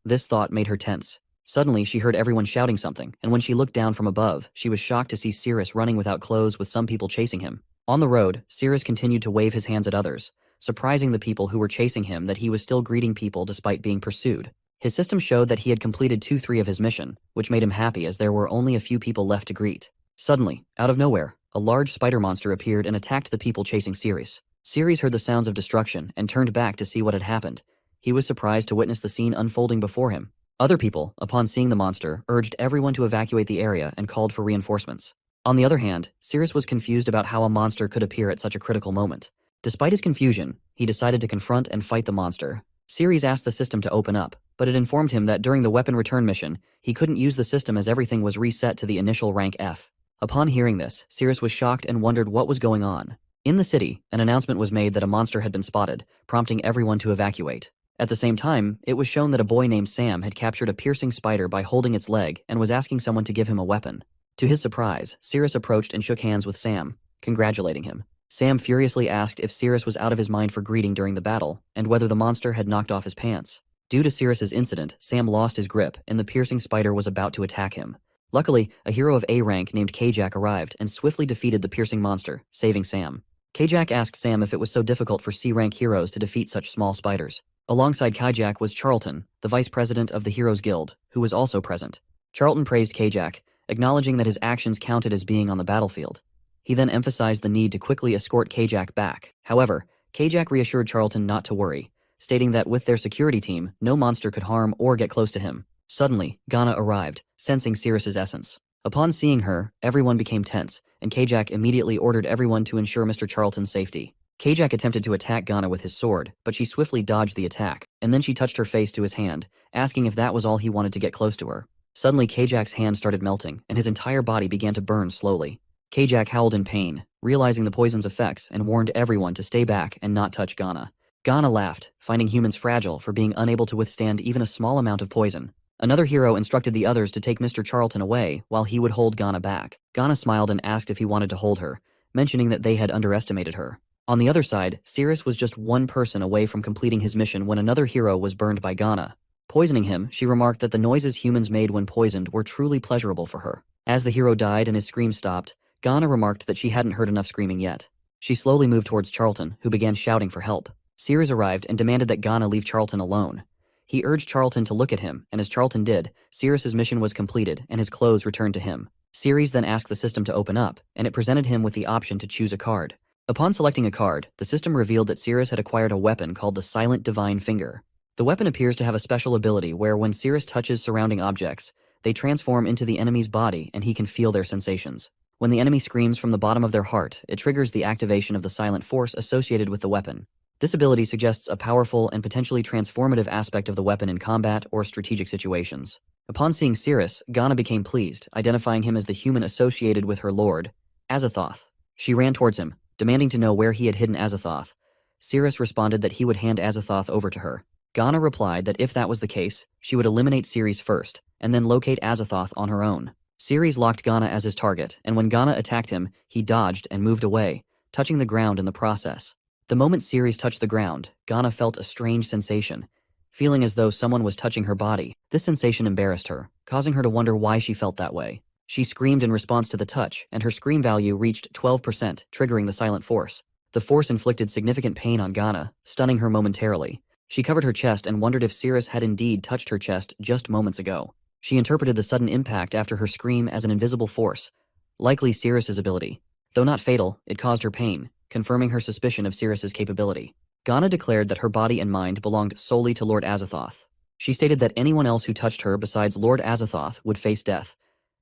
This thought made her tense. Suddenly, she heard everyone shouting something, and when she looked down from above, she was shocked to see Cirrus running without clothes with some people chasing him. On the road, Cirrus continued to wave his hands at others, surprising the people who were chasing him that he was still greeting people despite being pursued. His system showed that he had completed 2/3 of his mission, which made him happy as there were only a few people left to greet. Suddenly, out of nowhere, a large spider monster appeared and attacked the people chasing Ceres. Ceres heard the sounds of destruction and turned back to see what had happened. He was surprised to witness the scene unfolding before him. Other people, upon seeing the monster, urged everyone to evacuate the area and called for reinforcements. On the other hand, Ceres was confused about how a monster could appear at such a critical moment. Despite his confusion, he decided to confront and fight the monster. Ceres asked the system to open up, but it informed him that during the weapon return mission, he couldn't use the system as everything was reset to the initial rank F. Upon hearing this, Ceres was shocked and wondered what was going on. In the city, an announcement was made that a monster had been spotted, prompting everyone to evacuate. At the same time, it was shown that a boy named Sam had captured a piercing spider by holding its leg and was asking someone to give him a weapon. To his surprise, Ceres approached and shook hands with Sam, congratulating him. Sam furiously asked if Ceres was out of his mind for greeting during the battle, and whether the monster had knocked off his pants. Due to Ceres's incident, Sam lost his grip, and the piercing spider was about to attack him. Luckily, a hero of A rank named Kajak arrived and swiftly defeated the piercing monster, saving Sam. Kajak asked Sam if it was so difficult for C-rank heroes to defeat such small spiders. Alongside Kajak was Charlton, the vice president of the Heroes Guild, who was also present. Charlton praised Kajak, acknowledging that his actions counted as being on the battlefield. He then emphasized the need to quickly escort Kajak back. However, Kajak reassured Charlton not to worry, stating that with their security team, no monster could harm or get close to him. Suddenly, Ghana arrived, sensing Ceres's essence. Upon seeing her, everyone became tense, and Kajak immediately ordered everyone to ensure Mr. Charlton's safety. Kajak attempted to attack Ghana with his sword, but she swiftly dodged the attack, and then she touched her face to his hand, asking if that was all he wanted to get close to her. Suddenly, Kajak's hand started melting, and his entire body began to burn slowly. Kajak howled in pain, realizing the poison's effects, and warned everyone to stay back and not touch Ghana. Ghana laughed, finding humans fragile for being unable to withstand even a small amount of poison. Another hero instructed the others to take Mr. Charlton away while he would hold Ghana back. Ghana smiled and asked if he wanted to hold her, mentioning that they had underestimated her. On the other side, Ceres was just one person away from completing his mission when another hero was burned by Ghana. Poisoning him, she remarked that the noises humans made when poisoned were truly pleasurable for her. As the hero died and his screams stopped, Ghana remarked that she hadn't heard enough screaming yet. She slowly moved towards Charlton, who began shouting for help. Ceres arrived and demanded that Ghana leave Charlton alone. He urged Charlton to look at him, and as Charlton did, Ceres's mission was completed and his clothes returned to him. Ceres then asked the system to open up, and it presented him with the option to choose a card. Upon selecting a card, the system revealed that Ceres had acquired a weapon called the Silent Divine Finger. The weapon appears to have a special ability where when Ceres touches surrounding objects, they transform into the enemy's body and he can feel their sensations. When the enemy screams from the bottom of their heart, it triggers the activation of the silent force associated with the weapon. This ability suggests a powerful and potentially transformative aspect of the weapon in combat or strategic situations. Upon seeing Ceres, Ghana became pleased, identifying him as the human associated with her lord, Azathoth. She ran towards him, demanding to know where he had hidden Azathoth. Ceres responded that he would hand Azathoth over to her. Ghana replied that if that was the case, she would eliminate Ceres first, and then locate Azathoth on her own. Ceres locked Ghana as his target, and when Ghana attacked him, he dodged and moved away, touching the ground in the process. The moment Ceres touched the ground, Ghana felt a strange sensation, feeling as though someone was touching her body. This sensation embarrassed her, causing her to wonder why she felt that way. She screamed in response to the touch, and her scream value reached 12%, triggering the silent force. The force inflicted significant pain on Ghana, stunning her momentarily. She covered her chest and wondered if Ceres had indeed touched her chest just moments ago. She interpreted the sudden impact after her scream as an invisible force, likely Ceres's ability. Though not fatal, it caused her pain, confirming her suspicion of Ceres's capability. Ghana declared that her body and mind belonged solely to Lord Azathoth. She stated that anyone else who touched her besides Lord Azathoth would face death,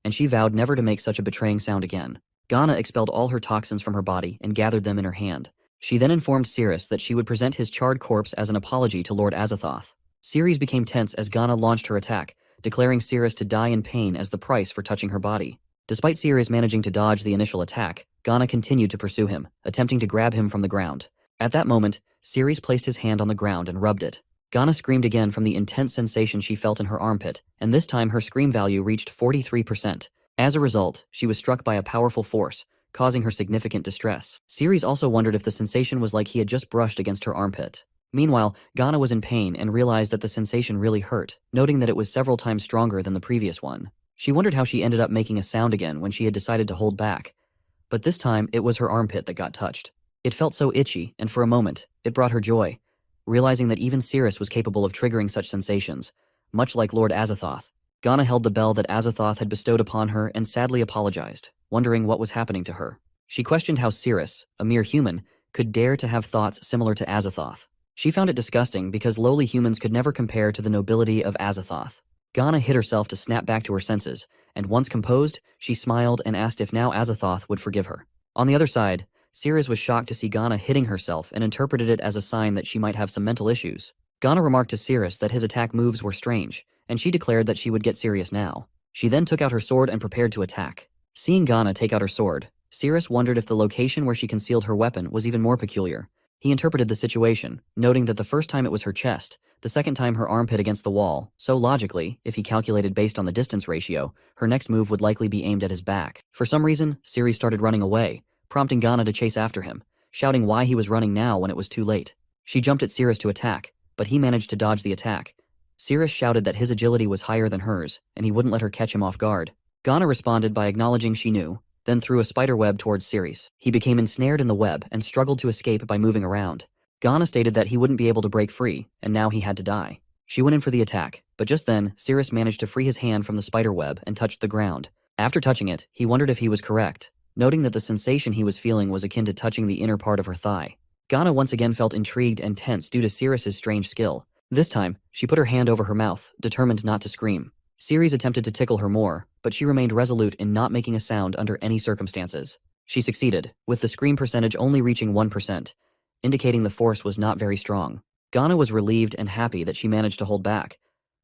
and she vowed never to make such a betraying sound again. Ghana expelled all her toxins from her body and gathered them in her hand. She then informed Ceres that she would present his charred corpse as an apology to Lord Azathoth. Ceres became tense as Ghana launched her attack, declaring Ceres to die in pain as the price for touching her body. Despite Ceres managing to dodge the initial attack, Ghana continued to pursue him, attempting to grab him from the ground. At that moment, Ceres placed his hand on the ground and rubbed it. Ghana screamed again from the intense sensation she felt in her armpit, and this time her scream value reached 43%. As a result, she was struck by a powerful force, causing her significant distress. Ceres also wondered if the sensation was like he had just brushed against her armpit. Meanwhile, Ghana was in pain and realized that the sensation really hurt, noting that it was several times stronger than the previous one. She wondered how she ended up making a sound again when she had decided to hold back. But this time, it was her armpit that got touched. It felt so itchy, and for a moment, it brought her joy, realizing that even Ceres was capable of triggering such sensations, much like Lord Azathoth. Ghana held the bell that Azathoth had bestowed upon her and sadly apologized, wondering what was happening to her. She questioned how Ceres, a mere human, could dare to have thoughts similar to Azathoth. She found it disgusting because lowly humans could never compare to the nobility of Azathoth. Ghana hid herself to snap back to her senses, and once composed, she smiled and asked if now Azathoth would forgive her. On the other side, Ceres was shocked to see Ghana hitting herself and interpreted it as a sign that she might have some mental issues. Ghana remarked to Ceres that his attack moves were strange, and she declared that she would get serious now. She then took out her sword and prepared to attack. Seeing Ghana take out her sword, Ceres wondered if the location where she concealed her weapon was even more peculiar. He interpreted the situation, noting that the first time it was her chest, the second time her armpit against the wall, so logically, if he calculated based on the distance ratio, her next move would likely be aimed at his back. For some reason, Ceres started running away, prompting Ghana to chase after him, shouting why he was running now when it was too late. She jumped at Ceres to attack, but he managed to dodge the attack. Ceres shouted that his agility was higher than hers, and he wouldn't let her catch him off guard. Ghana responded by acknowledging she knew, then threw a spider web towards Ceres. He became ensnared in the web and struggled to escape by moving around. Ghana stated that he wouldn't be able to break free, and now he had to die. She went in for the attack, but just then, Ceres managed to free his hand from the spider web and touched the ground. After touching it, he wondered if he was correct, noting that the sensation he was feeling was akin to touching the inner part of her thigh. Ghana once again felt intrigued and tense due to Ceres' strange skill. This time, she put her hand over her mouth, determined not to scream. Ceres attempted to tickle her more, but she remained resolute in not making a sound under any circumstances. She succeeded, with the scream percentage only reaching 1%, indicating the force was not very strong. Ghana was relieved and happy that she managed to hold back,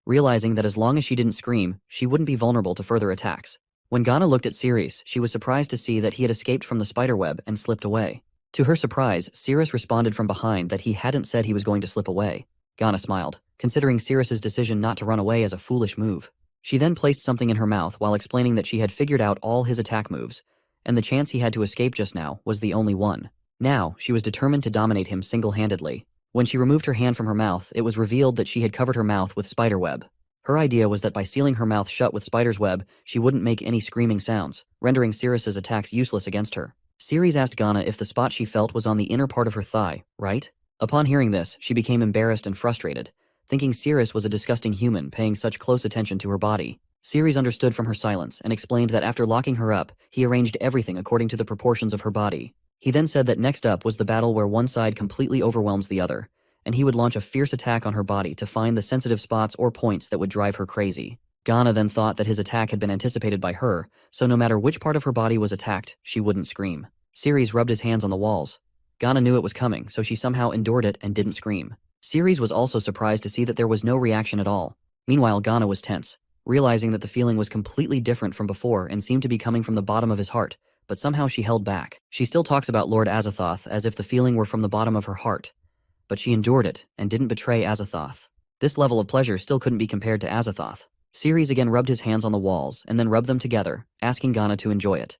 realizing that as long as she didn't scream, she wouldn't be vulnerable to further attacks. When Ghana looked at Ceres, she was surprised to see that he had escaped from the spiderweb and slipped away. To her surprise, Ceres responded from behind that he hadn't said he was going to slip away. Ghana smiled, considering Ceres' decision not to run away as a foolish move. She then placed something in her mouth while explaining that she had figured out all his attack moves, and the chance he had to escape just now was the only one. Now, she was determined to dominate him single-handedly. When she removed her hand from her mouth, it was revealed that she had covered her mouth with spiderweb. Her idea was that by sealing her mouth shut with spider's web, she wouldn't make any screaming sounds, rendering Ceres' attacks useless against her. Ceres asked Ghana if the spot she felt was on the inner part of her thigh, right? Upon hearing this, she became embarrassed and frustrated, thinking Ceres was a disgusting human paying such close attention to her body. Ceres understood from her silence and explained that after locking her up, he arranged everything according to the proportions of her body. He then said that next up was the battle where one side completely overwhelms the other, and he would launch a fierce attack on her body to find the sensitive spots or points that would drive her crazy. Ghana then thought that his attack had been anticipated by her, so no matter which part of her body was attacked, she wouldn't scream. Ceres rubbed his hands on the walls. Ghana knew it was coming, so she somehow endured it and didn't scream. Ceres was also surprised to see that there was no reaction at all. Meanwhile, Ghana was tense, realizing that the feeling was completely different from before and seemed to be coming from the bottom of his heart, but somehow she held back. She still talks about Lord Azathoth as if the feeling were from the bottom of her heart, but she endured it and didn't betray Azathoth. This level of pleasure still couldn't be compared to Azathoth. Ceres again rubbed his hands on the walls and then rubbed them together, asking Ghana to enjoy it.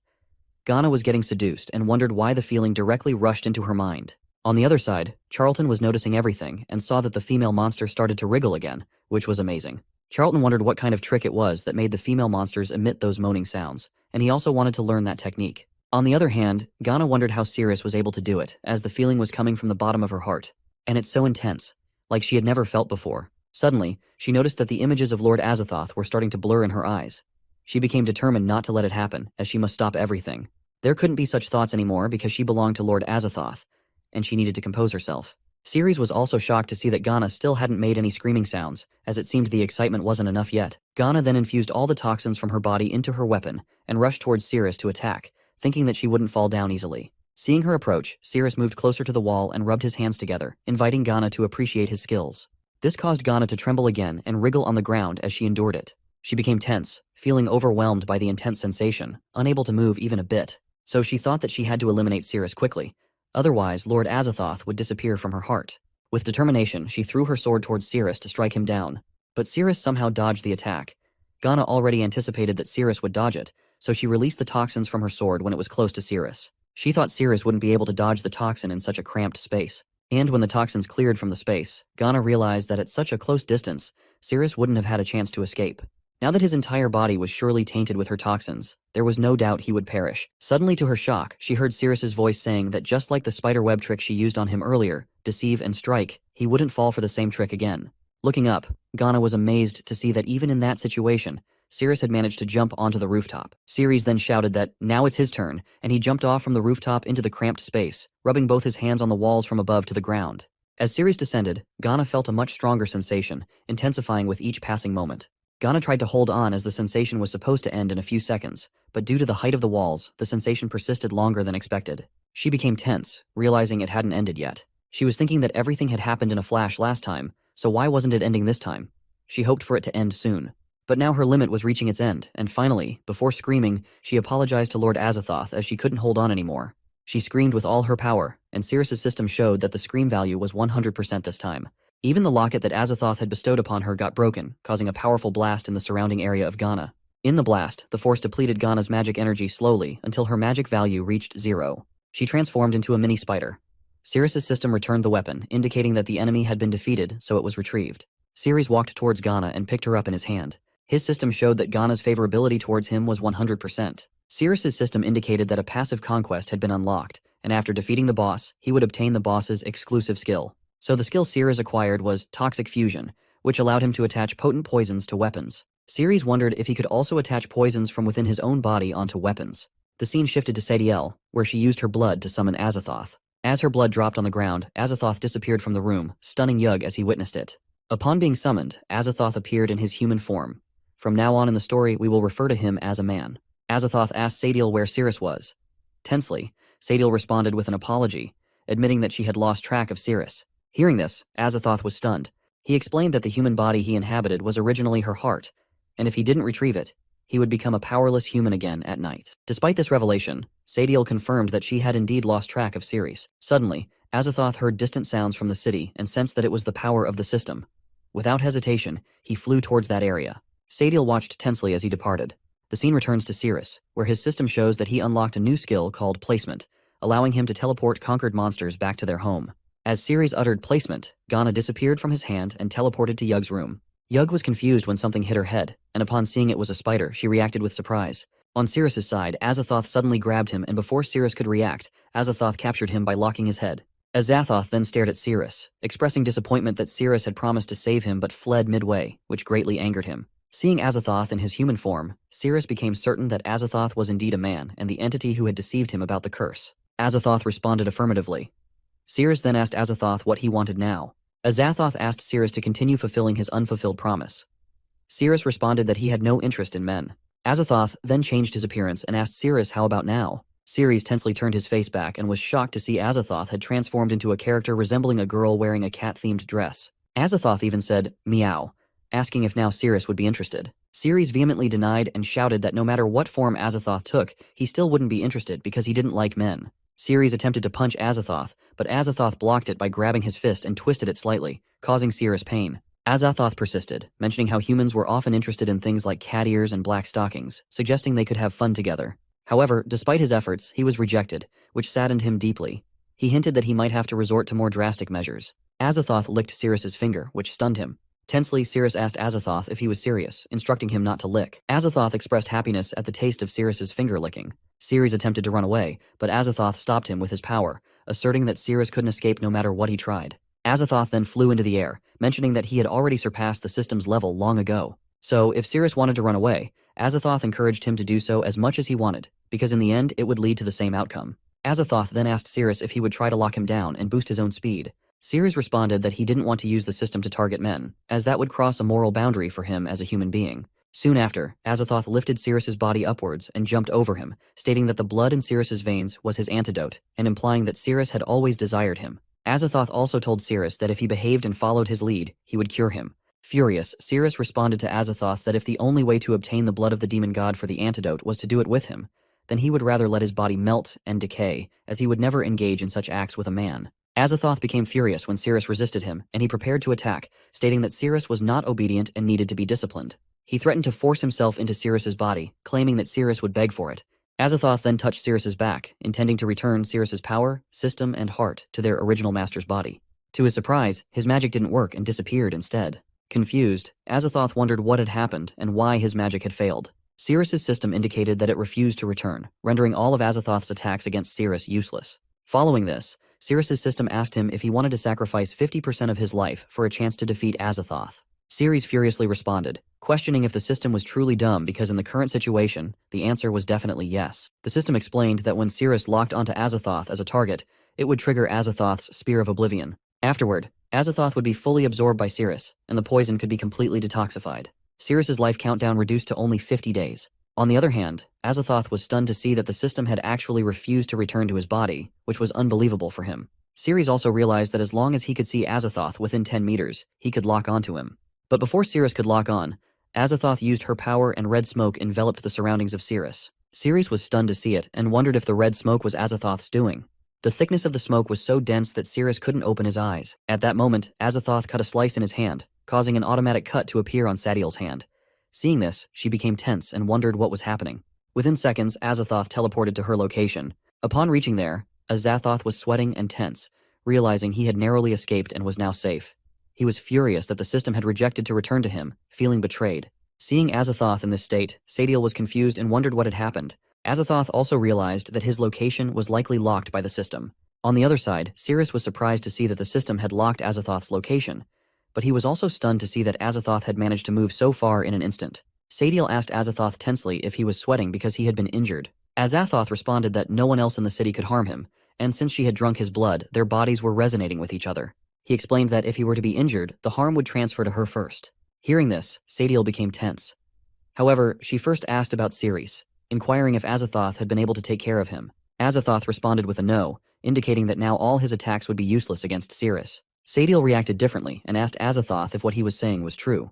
Ghana was getting seduced and wondered why the feeling directly rushed into her mind. On the other side, Charlton was noticing everything and saw that the female monster started to wriggle again, which was amazing. Charlton wondered what kind of trick it was that made the female monsters emit those moaning sounds, and he also wanted to learn that technique. On the other hand, Ghana wondered how Ceres was able to do it, as the feeling was coming from the bottom of her heart. And it's so intense, like she had never felt before. Suddenly, she noticed that the images of Lord Azathoth were starting to blur in her eyes. She became determined not to let it happen, as she must stop everything. There couldn't be such thoughts anymore because she belonged to Lord Azathoth, and she needed to compose herself. Ceres was also shocked to see that Ghana still hadn't made any screaming sounds, as it seemed the excitement wasn't enough yet. Ghana then infused all the toxins from her body into her weapon and rushed towards Ceres to attack, thinking that she wouldn't fall down easily. Seeing her approach, Ceres moved closer to the wall and rubbed his hands together, inviting Ghana to appreciate his skills. This caused Ghana to tremble again and wriggle on the ground as she endured it. She became tense, feeling overwhelmed by the intense sensation, unable to move even a bit. So she thought that she had to eliminate Ceres quickly. Otherwise, Lord Azathoth would disappear from her heart. With determination, she threw her sword towards Cirrus to strike him down. But Cirrus somehow dodged the attack. Ghana already anticipated that Cirrus would dodge it, so she released the toxins from her sword when it was close to Cirrus. She thought Cirrus wouldn't be able to dodge the toxin in such a cramped space. And when the toxins cleared from the space, Ghana realized that at such a close distance, Cirrus wouldn't have had a chance to escape. Now that his entire body was surely tainted with her toxins, there was no doubt he would perish. Suddenly, to her shock, she heard Cirrus's voice saying that just like the spider web trick she used on him earlier, deceive and strike, he wouldn't fall for the same trick again. Looking up, Ghana was amazed to see that even in that situation, Cirrus had managed to jump onto the rooftop. Cirrus then shouted that now it's his turn, and he jumped off from the rooftop into the cramped space, rubbing both his hands on the walls from above to the ground. As Cirrus descended, Ghana felt a much stronger sensation, intensifying with each passing moment. Ghana tried to hold on as the sensation was supposed to end in a few seconds, but due to the height of the walls, the sensation persisted longer than expected. She became tense, realizing it hadn't ended yet. She was thinking that everything had happened in a flash last time, so why wasn't it ending this time? She hoped for it to end soon. But now her limit was reaching its end, and finally, before screaming, she apologized to Lord Azathoth as she couldn't hold on anymore. She screamed with all her power, and Cirrus's system showed that the scream value was 100% this time. Even the locket that Azathoth had bestowed upon her got broken, causing a powerful blast in the surrounding area of Ghana. In the blast, the force depleted Ghana's magic energy slowly until her magic value reached 0. She transformed into a mini spider. Cirrus's system returned the weapon, indicating that the enemy had been defeated, so it was retrieved. Cirrus walked towards Ghana and picked her up in his hand. His system showed that Ghana's favorability towards him was 100%. Cirrus's system indicated that a passive conquest had been unlocked, and after defeating the boss, he would obtain the boss's exclusive skill. So the skill Cirrus acquired was Toxic Fusion, which allowed him to attach potent poisons to weapons. Cirrus wondered if he could also attach poisons from within his own body onto weapons. The scene shifted to Sadiel, where she used her blood to summon Azathoth. As her blood dropped on the ground, Azathoth disappeared from the room, stunning Yug as he witnessed it. Upon being summoned, Azathoth appeared in his human form. From now on in the story, we will refer to him as a man. Azathoth asked Sadiel where Cirrus was. Tensely, Sadiel responded with an apology, admitting that she had lost track of Cirrus. Hearing this, Azathoth was stunned. He explained that the human body he inhabited was originally her heart, and if he didn't retrieve it, he would become a powerless human again at night. Despite this revelation, Sadiel confirmed that she had indeed lost track of Cirrus. Suddenly, Azathoth heard distant sounds from the city and sensed that it was the power of the system. Without hesitation, he flew towards that area. Sadiel watched tensely as he departed. The scene returns to Cirrus, where his system shows that he unlocked a new skill called Placement, allowing him to teleport conquered monsters back to their home. As Cirrus uttered Placement, Ghana disappeared from his hand and teleported to Yug's room. Yug was confused when something hit her head, and upon seeing it was a spider, she reacted with surprise. On Cirrus's side, Azathoth suddenly grabbed him, and before Cirrus could react, Azathoth captured him by locking his head. Azathoth then stared at Cirrus, expressing disappointment that Cirrus had promised to save him but fled midway, which greatly angered him. Seeing Azathoth in his human form, Cirrus became certain that Azathoth was indeed a man and the entity who had deceived him about the curse. Azathoth responded affirmatively. Cirrus then asked Azathoth what he wanted now. Azathoth asked Cirrus to continue fulfilling his unfulfilled promise. Cirrus responded that he had no interest in men. Azathoth then changed his appearance and asked Cirrus how about now. Cirrus tensely turned his face back and was shocked to see Azathoth had transformed into a character resembling a girl wearing a cat-themed dress. Azathoth even said, "Meow," asking if now Cirrus would be interested. Cirrus vehemently denied and shouted that no matter what form Azathoth took, he still wouldn't be interested because he didn't like men. Cirrus attempted to punch Azathoth, but Azathoth blocked it by grabbing his fist and twisted it slightly, causing Cirrus pain. Azathoth persisted, mentioning how humans were often interested in things like cat ears and black stockings, suggesting they could have fun together. However, despite his efforts, he was rejected, which saddened him deeply. He hinted that he might have to resort to more drastic measures. Azathoth licked Cirrus's finger, which stunned him. Tensely, Cirrus asked Azathoth if he was serious, instructing him not to lick. Azathoth expressed happiness at the taste of Cirrus's finger licking. Cirrus attempted to run away, but Azathoth stopped him with his power, asserting that Cirrus couldn't escape no matter what he tried. Azathoth then flew into the air, mentioning that he had already surpassed the system's level long ago. So, if Cirrus wanted to run away, Azathoth encouraged him to do so as much as he wanted, because in the end it would lead to the same outcome. Azathoth then asked Cirrus if he would try to lock him down and boost his own speed. Cirrus responded that he didn't want to use the system to target men, as that would cross a moral boundary for him as a human being. Soon after, Azathoth lifted Cirrus's body upwards and jumped over him, stating that the blood in Cirrus's veins was his antidote, and implying that Cirrus had always desired him. Azathoth also told Cirrus that if he behaved and followed his lead, he would cure him. Furious, Cirrus responded to Azathoth that if the only way to obtain the blood of the demon god for the antidote was to do it with him, then he would rather let his body melt and decay, as he would never engage in such acts with a man. Azathoth became furious when Sirius resisted him, and he prepared to attack, stating that Sirius was not obedient and needed to be disciplined. He threatened to force himself into Sirius's body, claiming that Sirius would beg for it. Azathoth then touched Sirius's back, intending to return Sirius's power, system, and heart to their original master's body. To his surprise, his magic didn't work and disappeared instead. Confused, Azathoth wondered what had happened and why his magic had failed. Sirius's system indicated that it refused to return, rendering all of Azathoth's attacks against Sirius useless. Following this, Sirius's system asked him if he wanted to sacrifice 50% of his life for a chance to defeat Azathoth. Sirius furiously responded, questioning if the system was truly dumb because in the current situation, the answer was definitely yes. The system explained that when Sirius locked onto Azathoth as a target, it would trigger Azathoth's Spear of Oblivion. Afterward, Azathoth would be fully absorbed by Sirius, and the poison could be completely detoxified. Sirius's life countdown reduced to only 50 days. On the other hand, Azathoth was stunned to see that the system had actually refused to return to his body, which was unbelievable for him. Sirius also realized that as long as he could see Azathoth within 10 meters, he could lock onto him. But before Sirius could lock on, Azathoth used her power and red smoke enveloped the surroundings of Sirius. Sirius was stunned to see it and wondered if the red smoke was Azathoth's doing. The thickness of the smoke was so dense that Sirius couldn't open his eyes. At that moment, Azathoth cut a slice in his hand, causing an automatic cut to appear on Sadiel's hand. Seeing this, she became tense and wondered what was happening. Within seconds, Azathoth teleported to her location. Upon reaching there, Azathoth was sweating and tense, realizing he had narrowly escaped and was now safe. He was furious that the system had rejected to return to him, feeling betrayed. Seeing Azathoth in this state, Sadiel was confused and wondered what had happened. Azathoth also realized that his location was likely locked by the system. On the other side, Sirius was surprised to see that the system had locked Azathoth's location, but he was also stunned to see that Azathoth had managed to move so far in an instant. Sadiel asked Azathoth tensely if he was sweating because he had been injured. Azathoth responded that no one else in the city could harm him, and since she had drunk his blood, their bodies were resonating with each other. He explained that if he were to be injured, the harm would transfer to her first. Hearing this, Sadiel became tense. However, she first asked about Sirius, inquiring if Azathoth had been able to take care of him. Azathoth responded with a no, indicating that now all his attacks would be useless against Sirius. Sadiel reacted differently and asked Azathoth if what he was saying was true.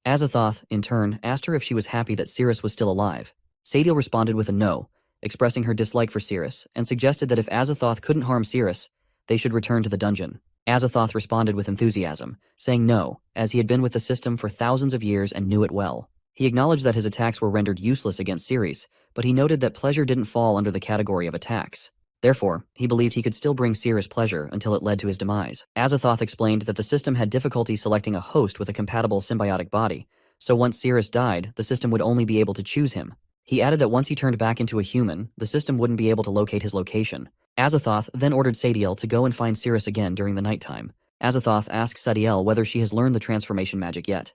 Azathoth, in turn, asked her if she was happy that Sirius was still alive. Sadiel responded with a no, expressing her dislike for Sirius, and suggested that if Azathoth couldn't harm Sirius, they should return to the dungeon. Azathoth responded with enthusiasm, saying no, as he had been with the system for thousands of years and knew it well. He acknowledged that his attacks were rendered useless against Sirius, but he noted that pleasure didn't fall under the category of attacks. Therefore, he believed he could still bring Sirius pleasure until it led to his demise. Azathoth explained that the system had difficulty selecting a host with a compatible symbiotic body, so once Sirius died, the system would only be able to choose him. He added that once he turned back into a human, the system wouldn't be able to locate his location. Azathoth then ordered Sadiel to go and find Sirius again during the nighttime. Azathoth asks Sadiel whether she has learned the transformation magic yet.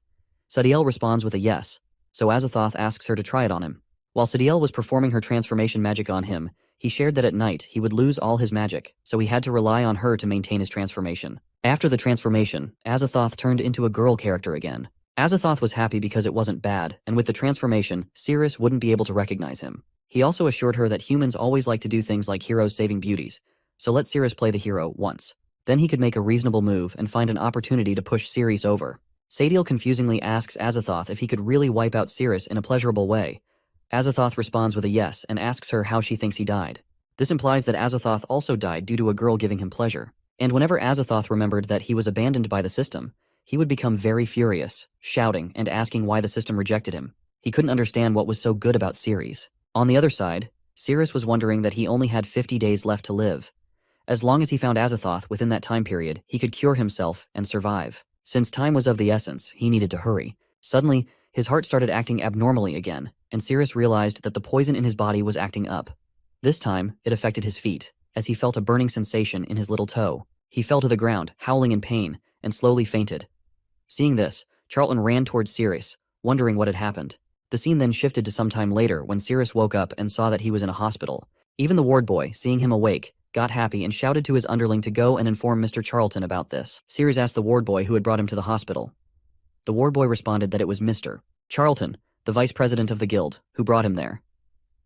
Sadiel responds with a yes, so Azathoth asks her to try it on him. While Sadiel was performing her transformation magic on him, he shared that at night he would lose all his magic, so he had to rely on her to maintain his transformation. After the transformation, Azathoth turned into a girl character again. Azathoth was happy because it wasn't bad, and with the transformation, Sirius wouldn't be able to recognize him. He also assured her that humans always like to do things like heroes saving beauties, so let Sirius play the hero once. Then he could make a reasonable move and find an opportunity to push Sirius over. Sadiel confusingly asks Azathoth if he could really wipe out Sirius in a pleasurable way. Azathoth responds with a yes and asks her how she thinks he died. This implies that Azathoth also died due to a girl giving him pleasure. And whenever Azathoth remembered that he was abandoned by the system, he would become very furious, shouting and asking why the system rejected him. He couldn't understand what was so good about Sirius. On the other side, Sirius was wondering that he only had 50 days left to live. As long as he found Azathoth within that time period, he could cure himself and survive. Since time was of the essence, he needed to hurry. Suddenly, his heart started acting abnormally again, and Sirius realized that the poison in his body was acting up. This time, it affected his feet, as he felt a burning sensation in his little toe. He fell to the ground, howling in pain, and slowly fainted. Seeing this, Charlton ran towards Sirius, wondering what had happened. The scene then shifted to some time later when Sirius woke up and saw that he was in a hospital. Even the ward boy, seeing him awake, got happy and shouted to his underling to go and inform Mr. Charlton about this. Sirius asked the ward boy who had brought him to the hospital. The ward boy responded that it was Mr. Charlton, the vice president of the guild, who brought him there.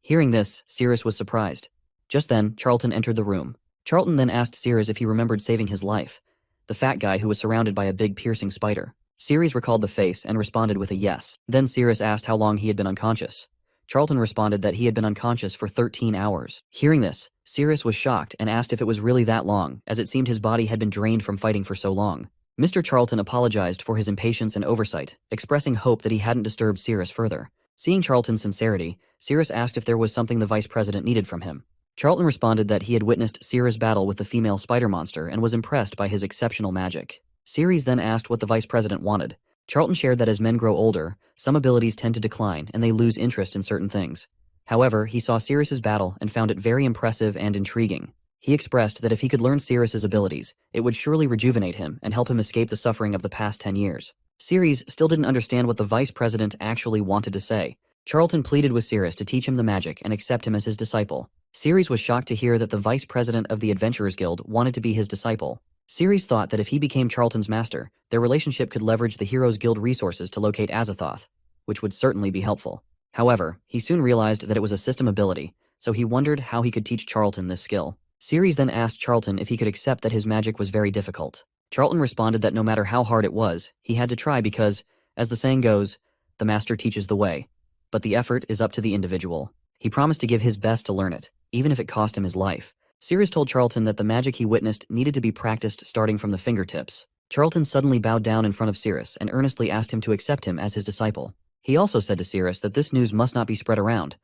Hearing this, Sirius was surprised. Just then, Charlton entered the room. Charlton then asked Sirius if he remembered saving his life, the fat guy who was surrounded by a big piercing spider. Sirius recalled the face and responded with a yes. Then Sirius asked how long he had been unconscious. Charlton responded that he had been unconscious for 13 hours. Hearing this, Sirius was shocked and asked if it was really that long, as it seemed his body had been drained from fighting for so long. Mr. Charlton apologized for his impatience and oversight, expressing hope that he hadn't disturbed Sirius further. Seeing Charlton's sincerity, Sirius asked if there was something the vice president needed from him. Charlton responded that he had witnessed Sirius battle with the female spider monster and was impressed by his exceptional magic. Sirius then asked what the vice president wanted. Charlton shared that as men grow older, some abilities tend to decline and they lose interest in certain things. However, he saw Sirius's battle and found it very impressive and intriguing. He expressed that if he could learn Sirius's abilities, it would surely rejuvenate him and help him escape the suffering of the past 10 years. Sirius still didn't understand what the vice president actually wanted to say. Charlton pleaded with Sirius to teach him the magic and accept him as his disciple. Sirius was shocked to hear that the vice president of the Adventurers Guild wanted to be his disciple. Sirius thought that if he became Charlton's master, their relationship could leverage the Heroes Guild resources to locate Azathoth, which would certainly be helpful. However, he soon realized that it was a system ability, so he wondered how he could teach Charlton this skill. Sirius then asked Charlton if he could accept that his magic was very difficult. Charlton responded that no matter how hard it was, he had to try because, as the saying goes, the master teaches the way. But the effort is up to the individual. He promised to give his best to learn it, even if it cost him his life. Sirius told Charlton that the magic he witnessed needed to be practiced starting from the fingertips. Charlton suddenly bowed down in front of Sirius and earnestly asked him to accept him as his disciple. He also said to Sirius that this news must not be spread around.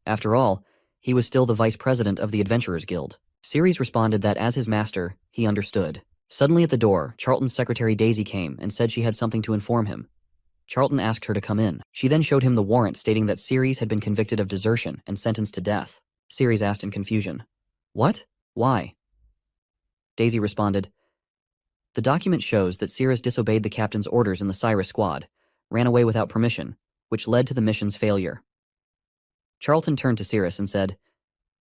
After all, he was still the vice president of the Adventurers Guild. Sirius responded that as his master, he understood. Suddenly at the door, Charlton's secretary Daisy came and said she had something to inform him. Charlton asked her to come in. She then showed him the warrant stating that Sirius had been convicted of desertion and sentenced to death. Sirius asked in confusion, "What? Why?" Daisy responded, "The document shows that Sirius disobeyed the captain's orders in the Cyrus squad, ran away without permission, which led to the mission's failure." Charlton turned to Sirius and said,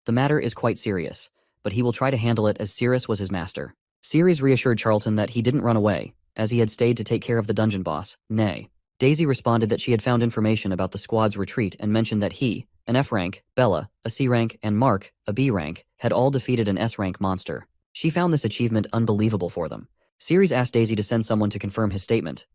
"The matter is quite serious, but he will try to handle it as Sirius was his master." Sirius reassured Charlton that he didn't run away, as he had stayed to take care of the dungeon boss, Nay. Daisy responded that she had found information about the squad's retreat and mentioned that he, an F rank, Bella, a C rank, and Mark, a B rank, had all defeated an S rank monster. She found this achievement unbelievable for them. Sirius asked Daisy to send someone to confirm his statement.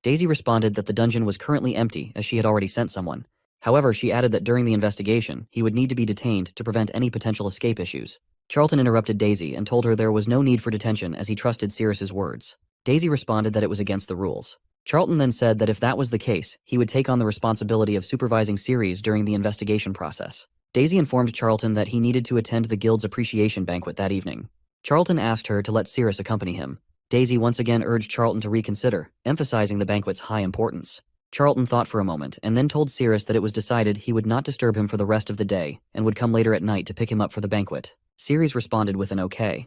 Daisy responded that the dungeon was currently empty as she had already sent someone. However, she added that during the investigation, he would need to be detained to prevent any potential escape issues. Charlton interrupted Daisy and told her there was no need for detention as he trusted Sirius's words. Daisy responded that it was against the rules. Charlton then said that if that was the case, he would take on the responsibility of supervising Sirius during the investigation process. Daisy informed Charlton that he needed to attend the guild's appreciation banquet that evening. Charlton asked her to let Sirius accompany him. Daisy once again urged Charlton to reconsider, emphasizing the banquet's high importance. Charlton thought for a moment and then told Sirius that it was decided he would not disturb him for the rest of the day and would come later at night to pick him up for the banquet. Sirius responded with an okay.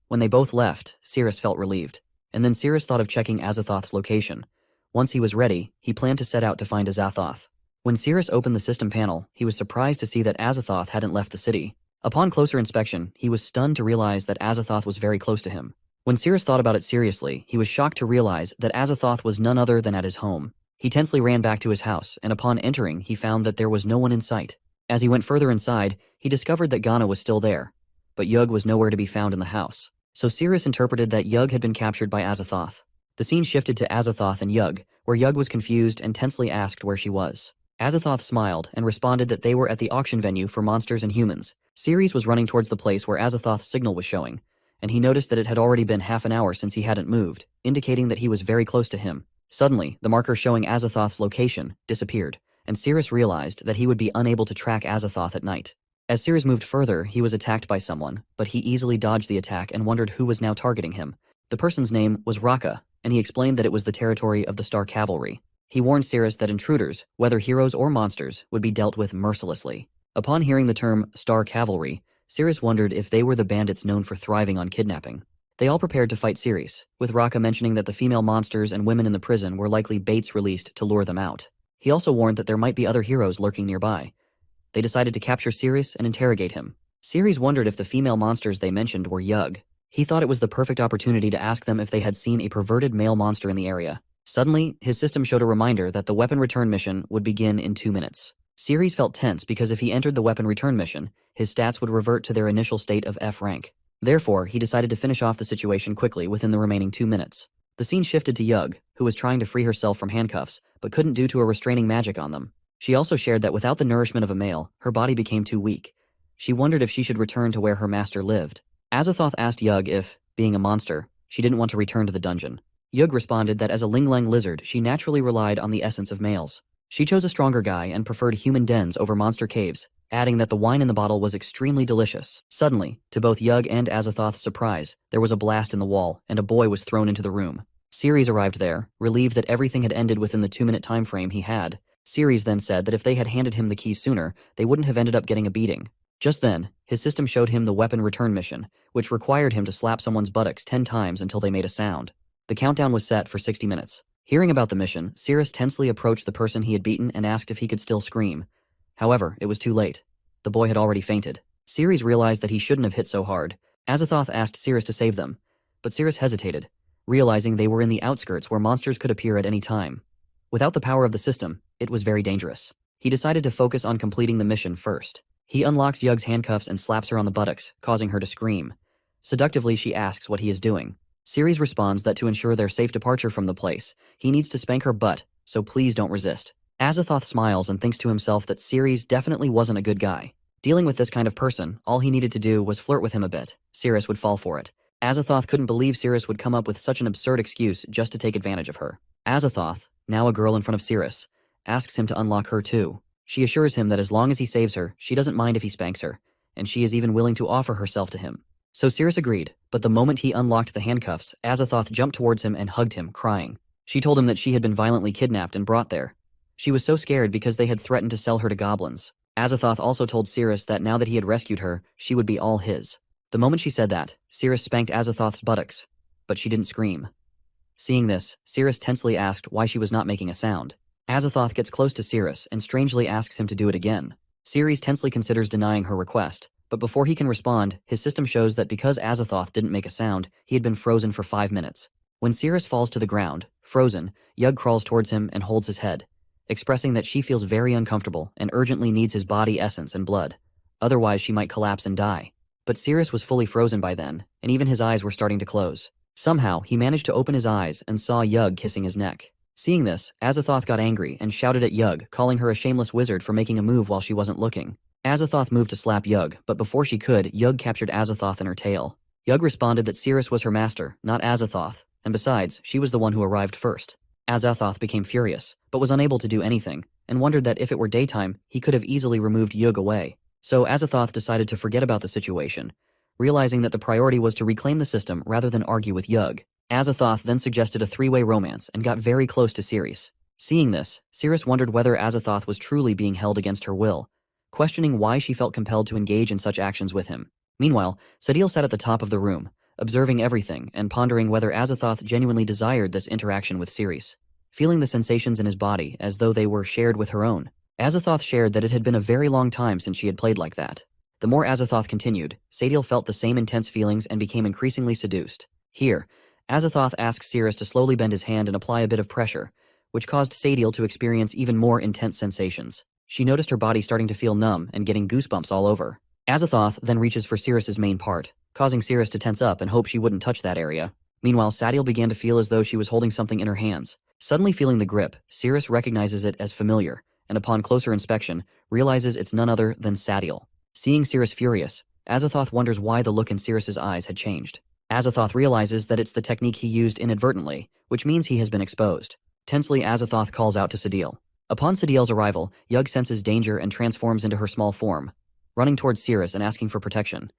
When they both left, Sirius felt relieved, and then Sirius thought of checking Azathoth's location. Once he was ready, he planned to set out to find Azathoth. When Sirius opened the system panel, he was surprised to see that Azathoth hadn't left the city. Upon closer inspection, he was stunned to realize that Azathoth was very close to him. When Sirius thought about it seriously, he was shocked to realize that Azathoth was none other than at his home. He tensely ran back to his house, and upon entering, he found that there was no one in sight. As he went further inside, he discovered that Ghana was still there, but Yug was nowhere to be found in the house. So Sirius interpreted that Yug had been captured by Azathoth. The scene shifted to Azathoth and Yug, where Yug was confused and tensely asked where she was. Azathoth smiled and responded that they were at the auction venue for monsters and humans. Sirius was running towards the place where Azathoth's signal was showing, and he noticed that it had already been half an hour since he hadn't moved, indicating that he was very close to him. Suddenly, the marker showing Azathoth's location disappeared, and Sirius realized that he would be unable to track Azathoth at night. As Sirius moved further, he was attacked by someone, but he easily dodged the attack and wondered who was now targeting him. The person's name was Raka, and he explained that it was the territory of the Star Cavalry. He warned Sirius that intruders, whether heroes or monsters, would be dealt with mercilessly. Upon hearing the term Star Cavalry, Sirius wondered if they were the bandits known for thriving on kidnapping. They all prepared to fight Sirius, with Raka mentioning that the female monsters and women in the prison were likely baits released to lure them out. He also warned that there might be other heroes lurking nearby. They decided to capture Sirius and interrogate him. Sirius wondered if the female monsters they mentioned were Yug. He thought it was the perfect opportunity to ask them if they had seen a perverted male monster in the area. Suddenly, his system showed a reminder that the weapon return mission would begin in 2 minutes. Sirius felt tense because if he entered the weapon return mission, his stats would revert to their initial state of F rank. Therefore, he decided to finish off the situation quickly within the remaining 2 minutes. The scene shifted to Yug, who was trying to free herself from handcuffs, but couldn't due to a restraining magic on them. She also shared that without the nourishment of a male, her body became too weak. She wondered if she should return to where her master lived. Azathoth asked Yug if, being a monster, she didn't want to return to the dungeon. Yug responded that as a Ling-Lang lizard, she naturally relied on the essence of males. She chose a stronger guy and preferred human dens over monster caves, adding that the wine in the bottle was extremely delicious. Suddenly, to both Yug and Azathoth's surprise, there was a blast in the wall, and a boy was thrown into the room. Ceres arrived there, relieved that everything had ended within the 2-minute time frame he had. Ceres then said that if they had handed him the key sooner, they wouldn't have ended up getting a beating. Just then, his system showed him the weapon return mission, which required him to slap someone's buttocks 10 times until they made a sound. The countdown was set for 60 minutes. Hearing about the mission, Ceres tensely approached the person he had beaten and asked if he could still scream. However, it was too late. The boy had already fainted. Ceres realized that he shouldn't have hit so hard. Azathoth asked Ceres to save them, but Ceres hesitated, realizing they were in the outskirts where monsters could appear at any time. Without the power of the system, it was very dangerous. He decided to focus on completing the mission first. He unlocks Yug's handcuffs and slaps her on the buttocks, causing her to scream. Seductively, she asks what he is doing. Ceres responds that to ensure their safe departure from the place, he needs to spank her butt, so please don't resist. Azathoth smiles and thinks to himself that Ceres definitely wasn't a good guy. Dealing with this kind of person, all he needed to do was flirt with him a bit. Ceres would fall for it. Azathoth couldn't believe Ceres would come up with such an absurd excuse just to take advantage of her. Azathoth, now a girl in front of Ceres, asks him to unlock her too. She assures him that as long as he saves her, she doesn't mind if he spanks her, and she is even willing to offer herself to him. So Ceres agreed, but the moment he unlocked the handcuffs, Azathoth jumped towards him and hugged him, crying. She told him that she had been violently kidnapped and brought there. She was so scared because they had threatened to sell her to goblins. Azathoth also told Ceres that now that he had rescued her, she would be all his. The moment she said that, Ceres spanked Azathoth's buttocks, but she didn't scream. Seeing this, Ceres tensely asked why she was not making a sound. Azathoth gets close to Ceres and strangely asks him to do it again. Ceres tensely considers denying her request, but before he can respond, his system shows that because Azathoth didn't make a sound, he had been frozen for 5 minutes. When Ceres falls to the ground, frozen, Yug crawls towards him and holds his head, expressing that she feels very uncomfortable and urgently needs his body essence and blood. Otherwise, she might collapse and die. But Ceres was fully frozen by then, and even his eyes were starting to close. Somehow, he managed to open his eyes and saw Yug kissing his neck. Seeing this, Azathoth got angry and shouted at Yug, calling her a shameless wizard for making a move while she wasn't looking. Azathoth moved to slap Yug, but before she could, Yug captured Azathoth in her tail. Yug responded that Ceres was her master, not Azathoth, and besides, she was the one who arrived first. Azathoth became furious, but was unable to do anything, and wondered that if it were daytime, he could have easily removed Yug away. So Azathoth decided to forget about the situation, realizing that the priority was to reclaim the system rather than argue with Yug. Azathoth then suggested a 3-way romance and got very close to Ceres. Seeing this, Ceres wondered whether Azathoth was truly being held against her will, questioning why she felt compelled to engage in such actions with him. Meanwhile, Sadil sat at the top of the room, observing everything and pondering whether Azathoth genuinely desired this interaction with Ceres, feeling the sensations in his body as though they were shared with her own. Azathoth shared that it had been a very long time since she had played like that. The more Azathoth continued, Sadil felt the same intense feelings and became increasingly seduced. Here, Azathoth asked Ceres to slowly bend his hand and apply a bit of pressure, which caused Sadil to experience even more intense sensations. She noticed her body starting to feel numb and getting goosebumps all over. Azathoth then reaches for Ceres' main part, causing Ceres to tense up and hope she wouldn't touch that area. Meanwhile, Sadil began to feel as though she was holding something in her hands. Suddenly feeling the grip, Ceres recognizes it as familiar, and upon closer inspection, realizes it's none other than Sadil. Seeing Ceres furious, Azathoth wonders why the look in Ceres' eyes had changed. Azathoth realizes that it's the technique he used inadvertently, which means he has been exposed. Tensely, Azathoth calls out to Sadil. Upon Sadil's arrival, Yug senses danger and transforms into her small form, running towards Ceres and asking for protection.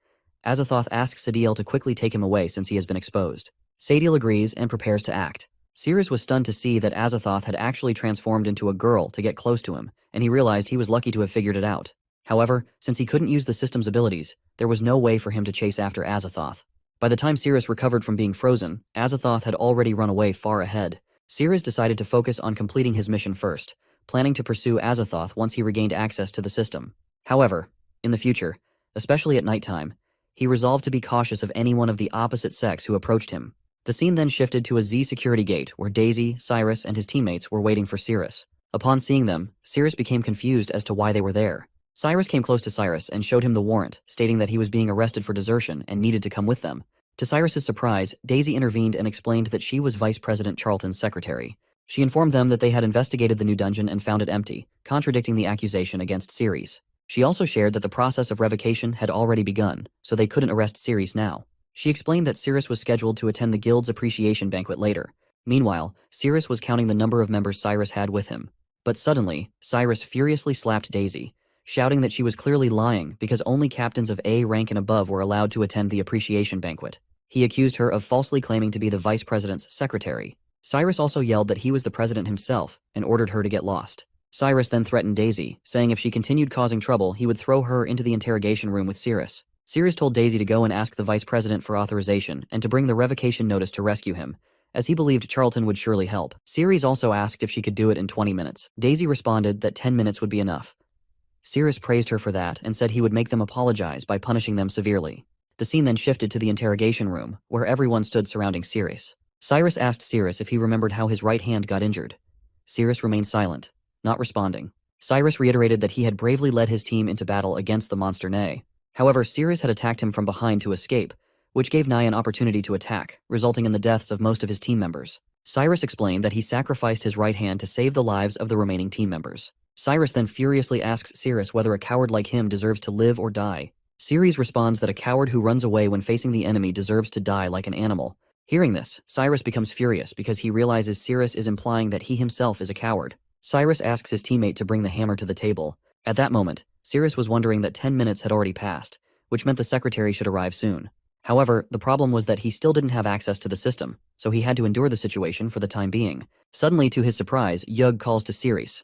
Azathoth asks Sadil to quickly take him away since he has been exposed. Sadil agrees and prepares to act. Ceres was stunned to see that Azathoth had actually transformed into a girl to get close to him, and he realized he was lucky to have figured it out. However, since he couldn't use the system's abilities, there was no way for him to chase after Azathoth. By the time Ceres recovered from being frozen, Azathoth had already run away far ahead. Ceres decided to focus on completing his mission first, planning to pursue Azathoth once he regained access to the system. However, in the future, especially at nighttime, he resolved to be cautious of anyone of the opposite sex who approached him. The scene then shifted to a Z security gate where Daisy, Cyrus, and his teammates were waiting for Ceres. Upon seeing them, Ceres became confused as to why they were there. Cyrus came close to Cyrus and showed him the warrant, stating that he was being arrested for desertion and needed to come with them. To Cyrus's surprise, Daisy intervened and explained that she was Vice President Charlton's secretary. She informed them that they had investigated the new dungeon and found it empty, contradicting the accusation against Ceres. She also shared that the process of revocation had already begun, so they couldn't arrest Ceres now. She explained that Ceres was scheduled to attend the guild's appreciation banquet later. Meanwhile, Ceres was counting the number of members Cyrus had with him. But suddenly, Cyrus furiously slapped Daisy, shouting that she was clearly lying because only captains of A rank and above were allowed to attend the appreciation banquet. He accused her of falsely claiming to be the vice president's secretary. Cyrus also yelled that he was the president himself and ordered her to get lost. Cyrus then threatened Daisy, saying if she continued causing trouble, he would throw her into the interrogation room with Ceres. Ceres told Daisy to go and ask the vice president for authorization and to bring the revocation notice to rescue him, as he believed Charlton would surely help. Ceres also asked if she could do it in 20 minutes. Daisy responded that 10 minutes would be enough. Ceres praised her for that and said he would make them apologize by punishing them severely. The scene then shifted to the interrogation room, where everyone stood surrounding Ceres. Cyrus asked Ceres if he remembered how his right hand got injured. Ceres remained silent, not responding. Cyrus reiterated that he had bravely led his team into battle against the monster Nay. However, Ceres had attacked him from behind to escape, which gave Nye an opportunity to attack, resulting in the deaths of most of his team members. Cyrus explained that he sacrificed his right hand to save the lives of the remaining team members. Cyrus then furiously asks Ceres whether a coward like him deserves to live or die. Ceres responds that a coward who runs away when facing the enemy deserves to die like an animal. Hearing this, Cyrus becomes furious because he realizes Ceres is implying that he himself is a coward. Cyrus asks his teammate to bring the hammer to the table. At that moment, Ceres was wondering that 10 minutes had already passed, which meant the secretary should arrive soon. However, the problem was that he still didn't have access to the system, so he had to endure the situation for the time being. Suddenly, to his surprise, Yug calls to Ceres.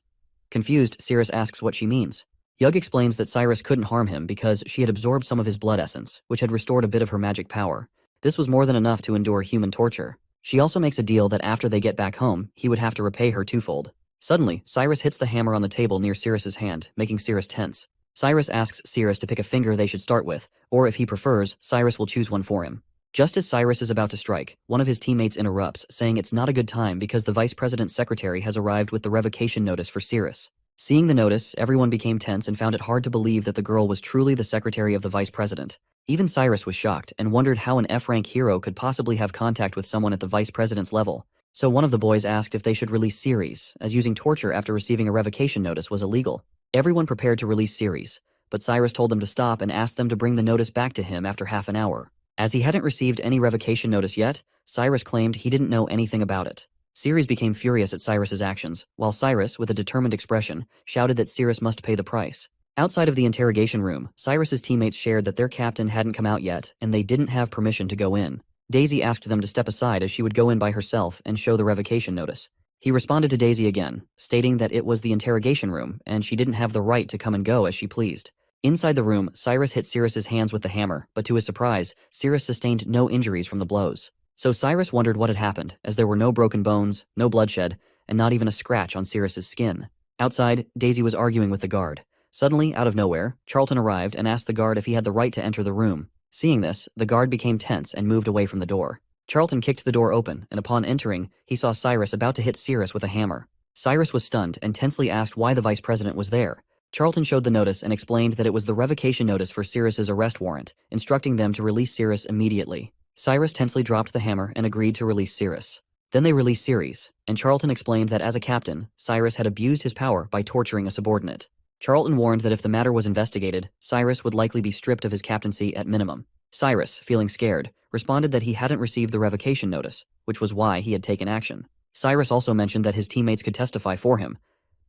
Confused, Ceres asks what she means. Yug explains that Cyrus couldn't harm him because she had absorbed some of his blood essence, which had restored a bit of her magic power. This was more than enough to endure human torture. She also makes a deal that after they get back home, he would have to repay her twofold. Suddenly, Cyrus hits the hammer on the table near Ceres's hand, making Ceres tense. Cyrus asks Ceres to pick a finger they should start with, or if he prefers, Cyrus will choose one for him. Just as Cyrus is about to strike, one of his teammates interrupts, saying it's not a good time because the vice president's secretary has arrived with the revocation notice for Ceres. Seeing the notice, everyone became tense and found it hard to believe that the girl was truly the secretary of the vice president. Even Cyrus was shocked and wondered how an F-rank hero could possibly have contact with someone at the vice president's level. So one of the boys asked if they should release Ceres, as using torture after receiving a revocation notice was illegal. Everyone prepared to release Ceres, but Cyrus told them to stop and asked them to bring the notice back to him after half an hour. As he hadn't received any revocation notice yet, Cyrus claimed he didn't know anything about it. Ceres became furious at Cyrus's actions, while Cyrus, with a determined expression, shouted that Ceres must pay the price. Outside of the interrogation room, Cyrus's teammates shared that their captain hadn't come out yet, and they didn't have permission to go in. Daisy asked them to step aside as she would go in by herself and show the revocation notice. He responded to Daisy again, stating that it was the interrogation room, and she didn't have the right to come and go as she pleased. Inside the room, Cyrus hit Ceres's hands with the hammer, but to his surprise, Ceres sustained no injuries from the blows. So Cyrus wondered what had happened, as there were no broken bones, no bloodshed, and not even a scratch on Ceres's skin. Outside, Daisy was arguing with the guard. Suddenly, out of nowhere, Charlton arrived and asked the guard if he had the right to enter the room. Seeing this, the guard became tense and moved away from the door. Charlton kicked the door open, and upon entering, he saw Cyrus about to hit Ceres with a hammer. Cyrus was stunned and tensely asked why the vice president was there. Charlton showed the notice and explained that it was the revocation notice for Ceres's arrest warrant, instructing them to release Ceres immediately. Cyrus tensely dropped the hammer and agreed to release Ceres. Then they released Ceres, and Charlton explained that as a captain, Cyrus had abused his power by torturing a subordinate. Charlton warned that if the matter was investigated, Cyrus would likely be stripped of his captaincy at minimum. Cyrus, feeling scared, responded that he hadn't received the revocation notice, which was why he had taken action. Cyrus also mentioned that his teammates could testify for him,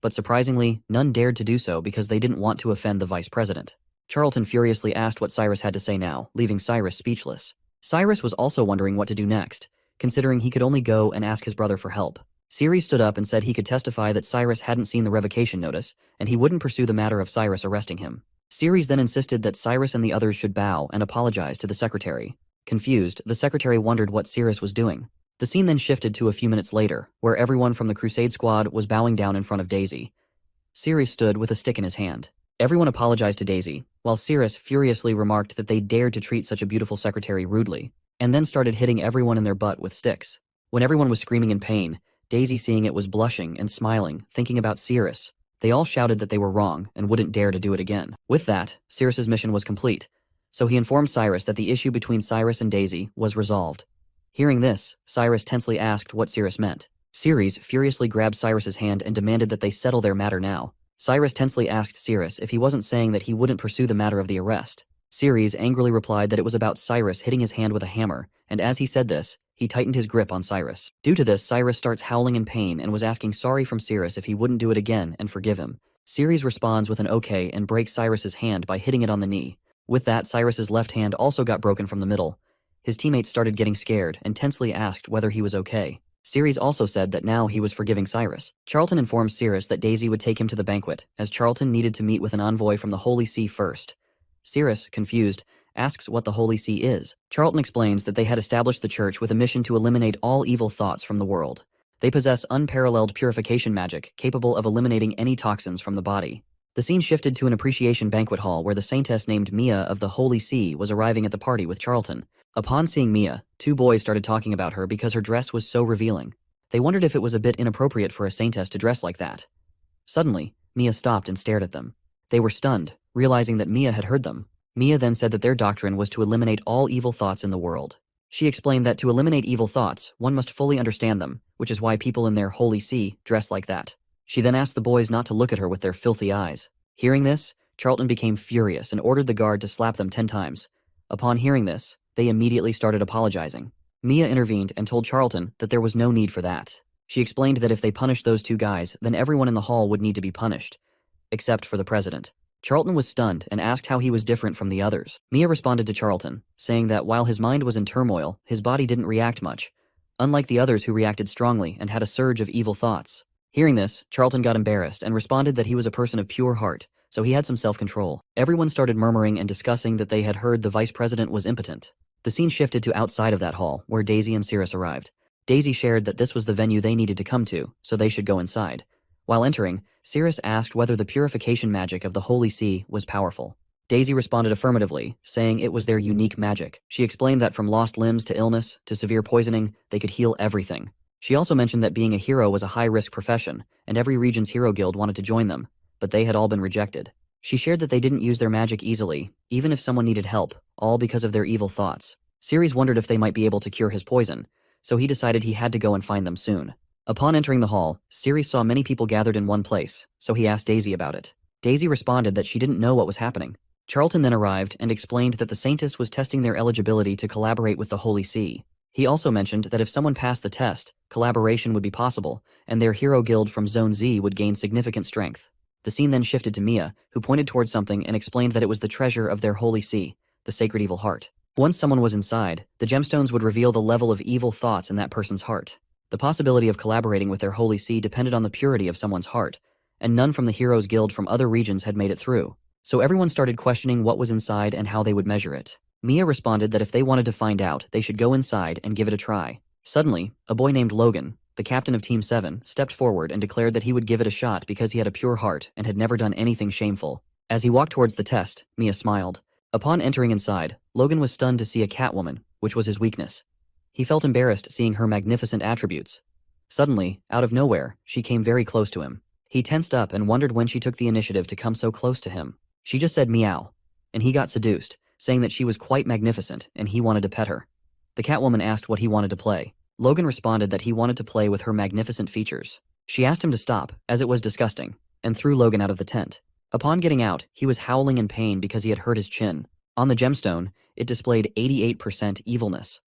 but surprisingly, none dared to do so because they didn't want to offend the vice president. Charlton furiously asked what Cyrus had to say now, leaving Cyrus speechless. Cyrus was also wondering what to do next, considering he could only go and ask his brother for help. Ceres stood up and said he could testify that Cyrus hadn't seen the revocation notice, and he wouldn't pursue the matter of Cyrus arresting him. Ceres then insisted that Cyrus and the others should bow and apologize to the secretary. Confused, the secretary wondered what Ceres was doing. The scene then shifted to a few minutes later, where everyone from the Crusade Squad was bowing down in front of Daisy. Ceres stood with a stick in his hand. Everyone apologized to Daisy, while Ceres furiously remarked that they dared to treat such a beautiful secretary rudely, and then started hitting everyone in their butt with sticks. When everyone was screaming in pain, Daisy, seeing it, was blushing and smiling, thinking about Ceres. They all shouted that they were wrong and wouldn't dare to do it again. With that, Ceres's mission was complete, so he informed Cyrus that the issue between Cyrus and Daisy was resolved. Hearing this, Cyrus tensely asked what Ceres meant. Ceres furiously grabbed Cyrus's hand and demanded that they settle their matter now. Cyrus tensely asked Ceres if he wasn't saying that he wouldn't pursue the matter of the arrest. Ceres angrily replied that it was about Cyrus hitting his hand with a hammer, and as he said this, he tightened his grip on Cyrus. Due to this, Cyrus starts howling in pain and was asking sorry from Ceres if he wouldn't do it again and forgive him. Ceres responds with an okay and breaks Cyrus's hand by hitting it on the knee. With that, Cyrus's left hand also got broken from the middle. His teammates started getting scared and tensely asked whether he was okay. Ceres also said that now he was forgiving Cyrus. Charlton informs Ceres that Daisy would take him to the banquet, as Charlton needed to meet with an envoy from the Holy See first. Ceres, confused, asks what the Holy See is. Charlton explains that they had established the church with a mission to eliminate all evil thoughts from the world. They possess unparalleled purification magic, capable of eliminating any toxins from the body. The scene shifted to an appreciation banquet hall where the saintess named Mia of the Holy See was arriving at the party with Charlton. Upon seeing Mia, two boys started talking about her because her dress was so revealing. They wondered if it was a bit inappropriate for a saintess to dress like that. Suddenly, Mia stopped and stared at them. They were stunned, realizing that Mia had heard them. Mia then said that their doctrine was to eliminate all evil thoughts in the world. She explained that to eliminate evil thoughts, one must fully understand them, which is why people in their Holy See dress like that. She then asked the boys not to look at her with their filthy eyes. Hearing this, Charlton became furious and ordered the guard to slap them 10 times. Upon hearing this, they immediately started apologizing. Mia intervened and told Charlton that there was no need for that. She explained that if they punished those two guys, then everyone in the hall would need to be punished, except for the president. Charlton was stunned and asked how he was different from the others. Mia responded to Charlton, saying that while his mind was in turmoil, his body didn't react much, unlike the others who reacted strongly and had a surge of evil thoughts. Hearing this, Charlton got embarrassed and responded that he was a person of pure heart, so he had some self-control. Everyone started murmuring and discussing that they had heard the vice president was impotent. The scene shifted to outside of that hall, where Daisy and Ceres arrived. Daisy shared that this was the venue they needed to come to, so they should go inside. While entering, Ceres asked whether the purification magic of the Holy See was powerful. Daisy responded affirmatively, saying it was their unique magic. She explained that from lost limbs to illness to severe poisoning, they could heal everything. She also mentioned that being a hero was a high-risk profession, and every region's hero guild wanted to join them, but they had all been rejected. She shared that they didn't use their magic easily, even if someone needed help, all because of their evil thoughts. Ceres wondered if they might be able to cure his poison, so he decided he had to go and find them soon. Upon entering the hall, Ceres saw many people gathered in one place, so he asked Daisy about it. Daisy responded that she didn't know what was happening. Charlton then arrived and explained that the saintess was testing their eligibility to collaborate with the Holy See. He also mentioned that if someone passed the test, collaboration would be possible, and their hero guild from Zone Z would gain significant strength. The scene then shifted to Mia, who pointed towards something and explained that it was the treasure of their Holy See, the Sacred Evil Heart. Once someone was inside, the gemstones would reveal the level of evil thoughts in that person's heart. The possibility of collaborating with their Holy See depended on the purity of someone's heart, and none from the Heroes Guild from other regions had made it through. So everyone started questioning what was inside and how they would measure it. Mia responded that if they wanted to find out, they should go inside and give it a try. Suddenly, a boy named Logan, the captain of Team 7, stepped forward and declared that he would give it a shot because he had a pure heart and had never done anything shameful. As he walked towards the test, Mia smiled. Upon entering inside, Logan was stunned to see a Catwoman, which was his weakness. He felt embarrassed seeing her magnificent attributes. Suddenly, out of nowhere, she came very close to him. He tensed up and wondered when she took the initiative to come so close to him. She just said meow, and he got seduced, saying that she was quite magnificent and he wanted to pet her. The Catwoman asked what he wanted to play. Logan responded that he wanted to play with her magnificent features. She asked him to stop, as it was disgusting, and threw Logan out of the tent. Upon getting out, he was howling in pain because he had hurt his chin. On the gemstone, it displayed 88% evilness.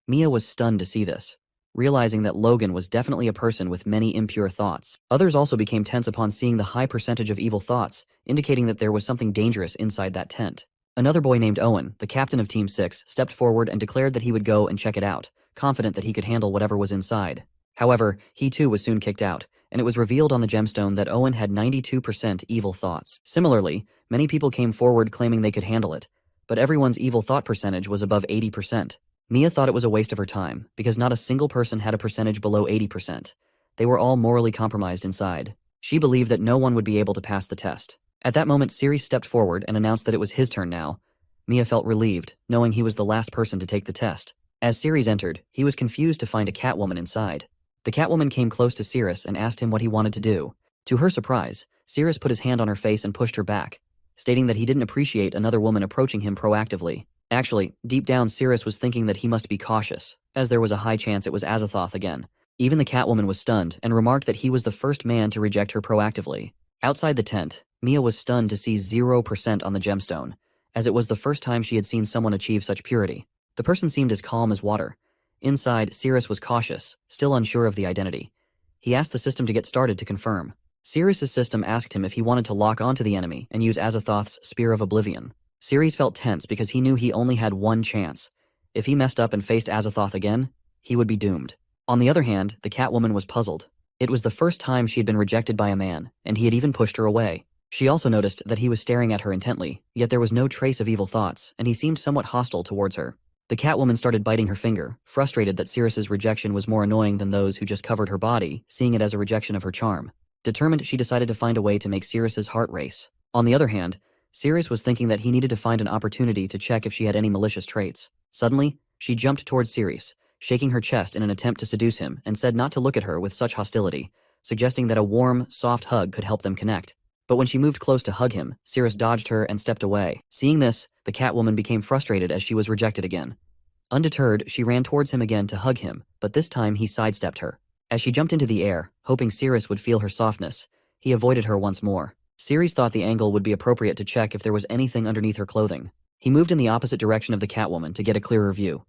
Mia was stunned to see this, realizing that Logan was definitely a person with many impure thoughts. Others also became tense upon seeing the high percentage of evil thoughts, indicating that there was something dangerous inside that tent. Another boy named Owen, the captain of Team 6, stepped forward and declared that he would go and check it out, confident that he could handle whatever was inside. However, he too was soon kicked out, and it was revealed on the gemstone that Owen had 92% evil thoughts. Similarly, many people came forward claiming they could handle it, but everyone's evil thought percentage was above 80%. Mia thought it was a waste of her time, because not a single person had a percentage below 80%. They were all morally compromised inside. She believed that no one would be able to pass the test. At that moment, Ceres stepped forward and announced that it was his turn now. Mia felt relieved, knowing he was the last person to take the test. As Ceres entered, he was confused to find a Catwoman inside. The Catwoman came close to Ceres and asked him what he wanted to do. To her surprise, Ceres put his hand on her face and pushed her back, stating that he didn't appreciate another woman approaching him proactively. Actually, deep down Ceres was thinking that he must be cautious, as there was a high chance it was Azathoth again. Even the Catwoman was stunned and remarked that he was the first man to reject her proactively. Outside the tent, Mia was stunned to see 0% on the gemstone, as it was the first time she had seen someone achieve such purity. The person seemed as calm as water. Inside, Sirius was cautious, still unsure of the identity. He asked the system to get started to confirm. Sirius's system asked him if he wanted to lock onto the enemy and use Azathoth's Spear of Oblivion. Sirius felt tense because he knew he only had one chance. If he messed up and faced Azathoth again, he would be doomed. On the other hand, the Catwoman was puzzled. It was the first time she had been rejected by a man, and he had even pushed her away. She also noticed that he was staring at her intently, yet there was no trace of evil thoughts, and he seemed somewhat hostile towards her. The Catwoman started biting her finger, frustrated that Sirius's rejection was more annoying than those who just covered her body, seeing it as a rejection of her charm. Determined, she decided to find a way to make Sirius's heart race. On the other hand, Sirius was thinking that he needed to find an opportunity to check if she had any malicious traits. Suddenly, she jumped towards Sirius, shaking her chest in an attempt to seduce him, and said not to look at her with such hostility, suggesting that a warm, soft hug could help them connect. But when she moved close to hug him, Sirius dodged her and stepped away. Seeing this, the Catwoman became frustrated as she was rejected again. Undeterred, she ran towards him again to hug him, but this time he sidestepped her. As she jumped into the air, hoping Sirius would feel her softness, he avoided her once more. Sirius thought the angle would be appropriate to check if there was anything underneath her clothing. He moved in the opposite direction of the Catwoman to get a clearer view.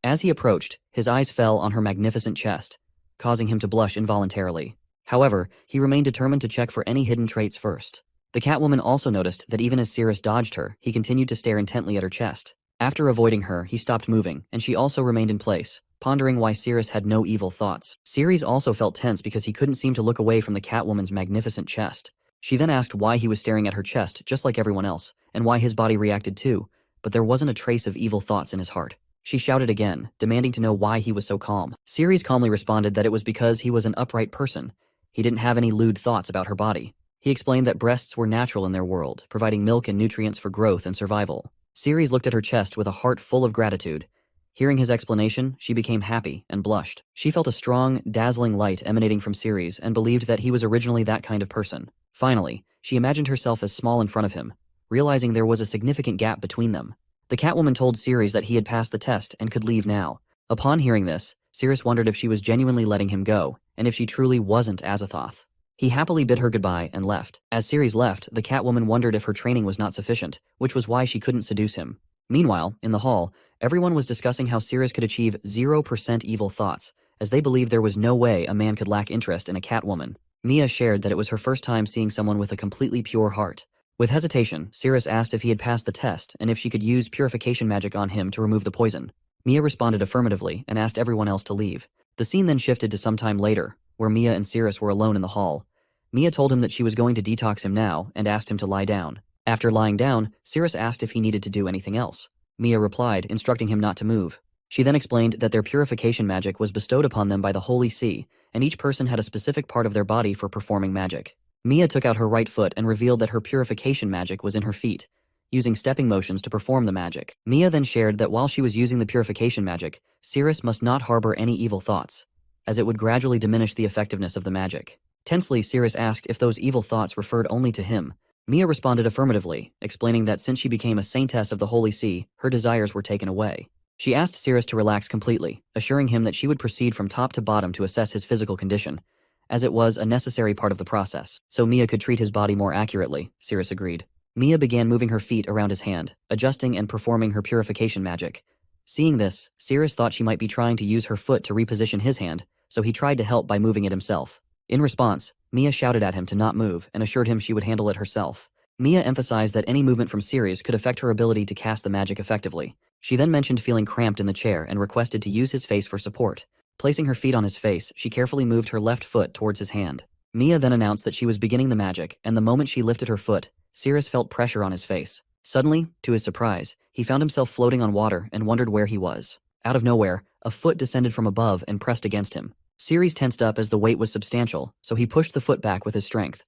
As he approached, his eyes fell on her magnificent chest, causing him to blush involuntarily. However, he remained determined to check for any hidden traits first. The Catwoman also noticed that even as Sirius dodged her, he continued to stare intently at her chest. After avoiding her, he stopped moving, and she also remained in place, pondering why Sirius had no evil thoughts. Sirius also felt tense because he couldn't seem to look away from the Catwoman's magnificent chest. She then asked why he was staring at her chest just like everyone else, and why his body reacted too, but there wasn't a trace of evil thoughts in his heart. She shouted again, demanding to know why he was so calm. Sirius calmly responded that it was because he was an upright person. He didn't have any lewd thoughts about her body. He explained that breasts were natural in their world, providing milk and nutrients for growth and survival. Sirius looked at her chest with a heart full of gratitude. Hearing his explanation, she became happy and blushed. She felt a strong, dazzling light emanating from Sirius and believed that he was originally that kind of person. Finally, she imagined herself as small in front of him, realizing there was a significant gap between them. The Catwoman told Sirius that he had passed the test and could leave now. Upon hearing this, Sirius wondered if she was genuinely letting him go, and if she truly wasn't Azathoth. He happily bid her goodbye and left. As Sirius left, the Catwoman wondered if her training was not sufficient, which was why she couldn't seduce him. Meanwhile, in the hall, everyone was discussing how Sirius could achieve 0% evil thoughts, as they believed there was no way a man could lack interest in a Catwoman. Mia shared that it was her first time seeing someone with a completely pure heart. With hesitation, Sirius asked if he had passed the test and if she could use purification magic on him to remove the poison. Mia responded affirmatively and asked everyone else to leave. The scene then shifted to some time later, where Mia and Sirius were alone in the hall. Mia told him that she was going to detox him now and asked him to lie down. After lying down, Sirius asked if he needed to do anything else. Mia replied, instructing him not to move. She then explained that their purification magic was bestowed upon them by the Holy See, and each person had a specific part of their body for performing magic. Mia took out her right foot and revealed that her purification magic was in her feet, using stepping motions to perform the magic. Mia then shared that while she was using the purification magic, Sirius must not harbor any evil thoughts, as it would gradually diminish the effectiveness of the magic. Tensely, Sirius asked if those evil thoughts referred only to him. Mia responded affirmatively, explaining that since she became a saintess of the Holy See, her desires were taken away. She asked Sirius to relax completely, assuring him that she would proceed from top to bottom to assess his physical condition, as it was a necessary part of the process, so Mia could treat his body more accurately. Sirius agreed. Mia began moving her feet around his hand, adjusting and performing her purification magic. Seeing this, Sirius thought she might be trying to use her foot to reposition his hand, so he tried to help by moving it himself. In response, Mia shouted at him to not move and assured him she would handle it herself. Mia emphasized that any movement from Sirius could affect her ability to cast the magic effectively. She then mentioned feeling cramped in the chair and requested to use his face for support. Placing her feet on his face, she carefully moved her left foot towards his hand. Mia then announced that she was beginning the magic, and the moment she lifted her foot, Sirius felt pressure on his face. Suddenly, to his surprise, he found himself floating on water and wondered where he was. Out of nowhere, a foot descended from above and pressed against him. Sirius tensed up as the weight was substantial, so he pushed the foot back with his strength.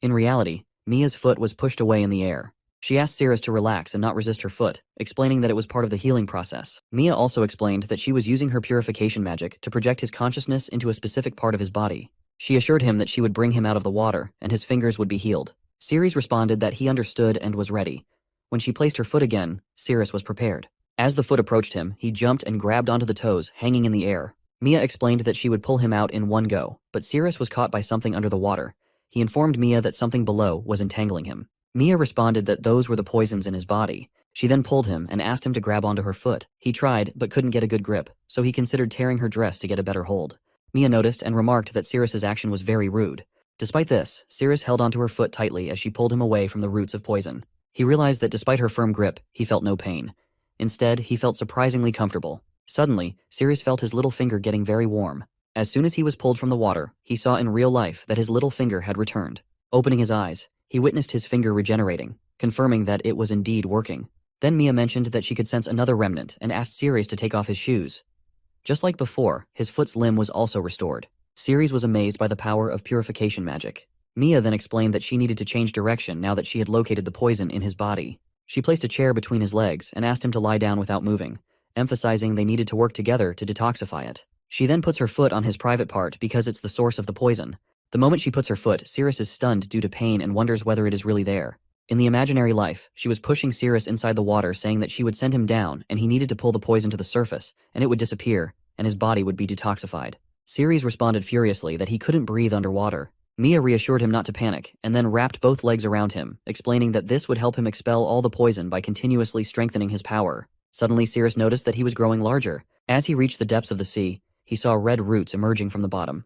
In reality, Mia's foot was pushed away in the air. She asked Sirius to relax and not resist her foot, explaining that it was part of the healing process. Mia also explained that she was using her purification magic to project his consciousness into a specific part of his body. She assured him that she would bring him out of the water, and his fingers would be healed. Sirius responded that he understood and was ready. When she placed her foot again, Sirius was prepared. As the foot approached him, he jumped and grabbed onto the toes, hanging in the air. Mia explained that she would pull him out in one go, but Sirius was caught by something under the water. He informed Mia that something below was entangling him. Mia responded that those were the poisons in his body. She then pulled him and asked him to grab onto her foot. He tried, but couldn't get a good grip, so he considered tearing her dress to get a better hold. Mia noticed and remarked that Sirius's action was very rude. Despite this, Sirius held onto her foot tightly as she pulled him away from the roots of poison. He realized that despite her firm grip, he felt no pain. Instead, he felt surprisingly comfortable. Suddenly, Sirius felt his little finger getting very warm. As soon as he was pulled from the water, he saw in real life that his little finger had returned. Opening his eyes, he witnessed his finger regenerating, confirming that it was indeed working. Then Mia mentioned that she could sense another remnant and asked Sirius to take off his shoes. Just like before, his foot's limb was also restored. Sirius was amazed by the power of purification magic. Mia then explained that she needed to change direction now that she had located the poison in his body. She placed a chair between his legs and asked him to lie down without moving, emphasizing they needed to work together to detoxify it. She then puts her foot on his private part because it's the source of the poison. The moment she puts her foot, Sirius is stunned due to pain and wonders whether it is really there. In the imaginary life, she was pushing Sirius inside the water, saying that she would send him down and he needed to pull the poison to the surface, and it would disappear, and his body would be detoxified. Sirius responded furiously that he couldn't breathe underwater. Mia reassured him not to panic, and then wrapped both legs around him, explaining that this would help him expel all the poison by continuously strengthening his power. Suddenly, Sirius noticed that he was growing larger. As he reached the depths of the sea, he saw red roots emerging from the bottom.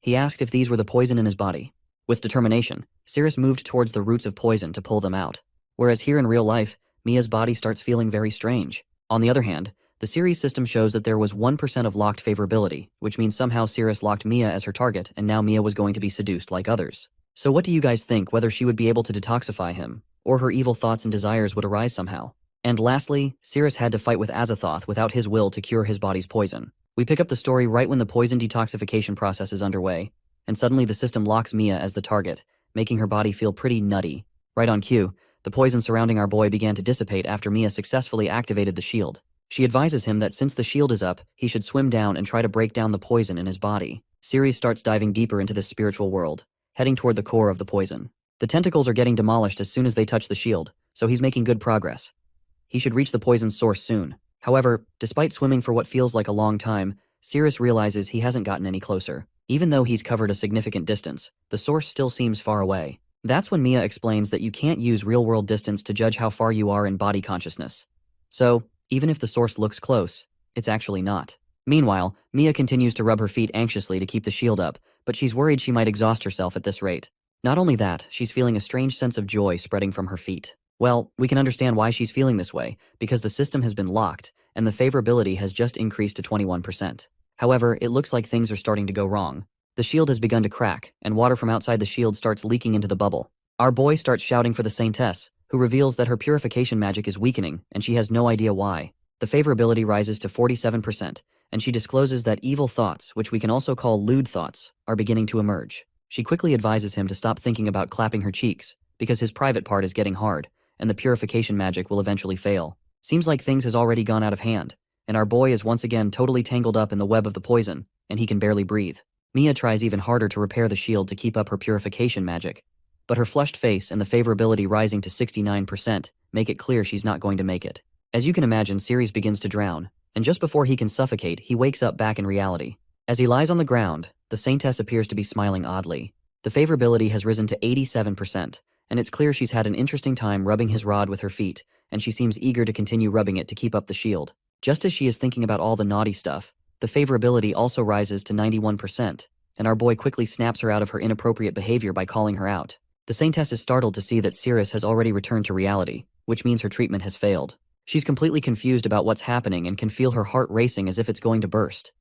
He asked if these were the poison in his body. With determination, Sirius moved towards the roots of poison to pull them out. Whereas here in real life, Mia's body starts feeling very strange. On the other hand, the series system shows that there was 1% of locked favorability, which means somehow Sirius locked Mia as her target, and now Mia was going to be seduced like others. So what do you guys think, whether she would be able to detoxify him, or her evil thoughts and desires would arise somehow? And lastly, Sirius had to fight with Azathoth without his will to cure his body's poison. We pick up the story right when the poison detoxification process is underway, and suddenly the system locks Mia as the target, making her body feel pretty nutty. Right on cue, the poison surrounding our boy began to dissipate after Mia successfully activated the shield. She advises him that since the shield is up, he should swim down and try to break down the poison in his body. Sirius starts diving deeper into this spiritual world, heading toward the core of the poison. The tentacles are getting demolished as soon as they touch the shield, so he's making good progress. He should reach the poison's source soon. However, despite swimming for what feels like a long time, Sirius realizes he hasn't gotten any closer. Even though he's covered a significant distance, the source still seems far away. That's when Mia explains that you can't use real-world distance to judge how far you are in body consciousness. So, even if the source looks close, it's actually not. Meanwhile, Mia continues to rub her feet anxiously to keep the shield up, but she's worried she might exhaust herself at this rate. Not only that, she's feeling a strange sense of joy spreading from her feet. Well, we can understand why she's feeling this way, because the system has been locked, and the favorability has just increased to 21%. However, it looks like things are starting to go wrong. The shield has begun to crack, and water from outside the shield starts leaking into the bubble. Our boy starts shouting for the Saintess, who reveals that her purification magic is weakening, and she has no idea why. The favorability rises to 47%, and she discloses that evil thoughts, which we can also call lewd thoughts, are beginning to emerge. She quickly advises him to stop thinking about clapping her cheeks, because his private part is getting hard, and the purification magic will eventually fail. Seems like things has already gone out of hand, and our boy is once again totally tangled up in the web of the poison, and he can barely breathe. Mia tries even harder to repair the shield to keep up her purification magic, but her flushed face and the favorability rising to 69% make it clear she's not going to make it. As you can imagine, Sirius begins to drown, and just before he can suffocate, he wakes up back in reality. As he lies on the ground, the Saintess appears to be smiling oddly. The favorability has risen to 87%, and it's clear she's had an interesting time rubbing his rod with her feet, and she seems eager to continue rubbing it to keep up the shield. Just as she is thinking about all the naughty stuff, the favorability also rises to 91%, and our boy quickly snaps her out of her inappropriate behavior by calling her out. The Saintess is startled to see that Sirius has already returned to reality, which means her treatment has failed. She's completely confused about what's happening and can feel her heart racing as if it's going to burst.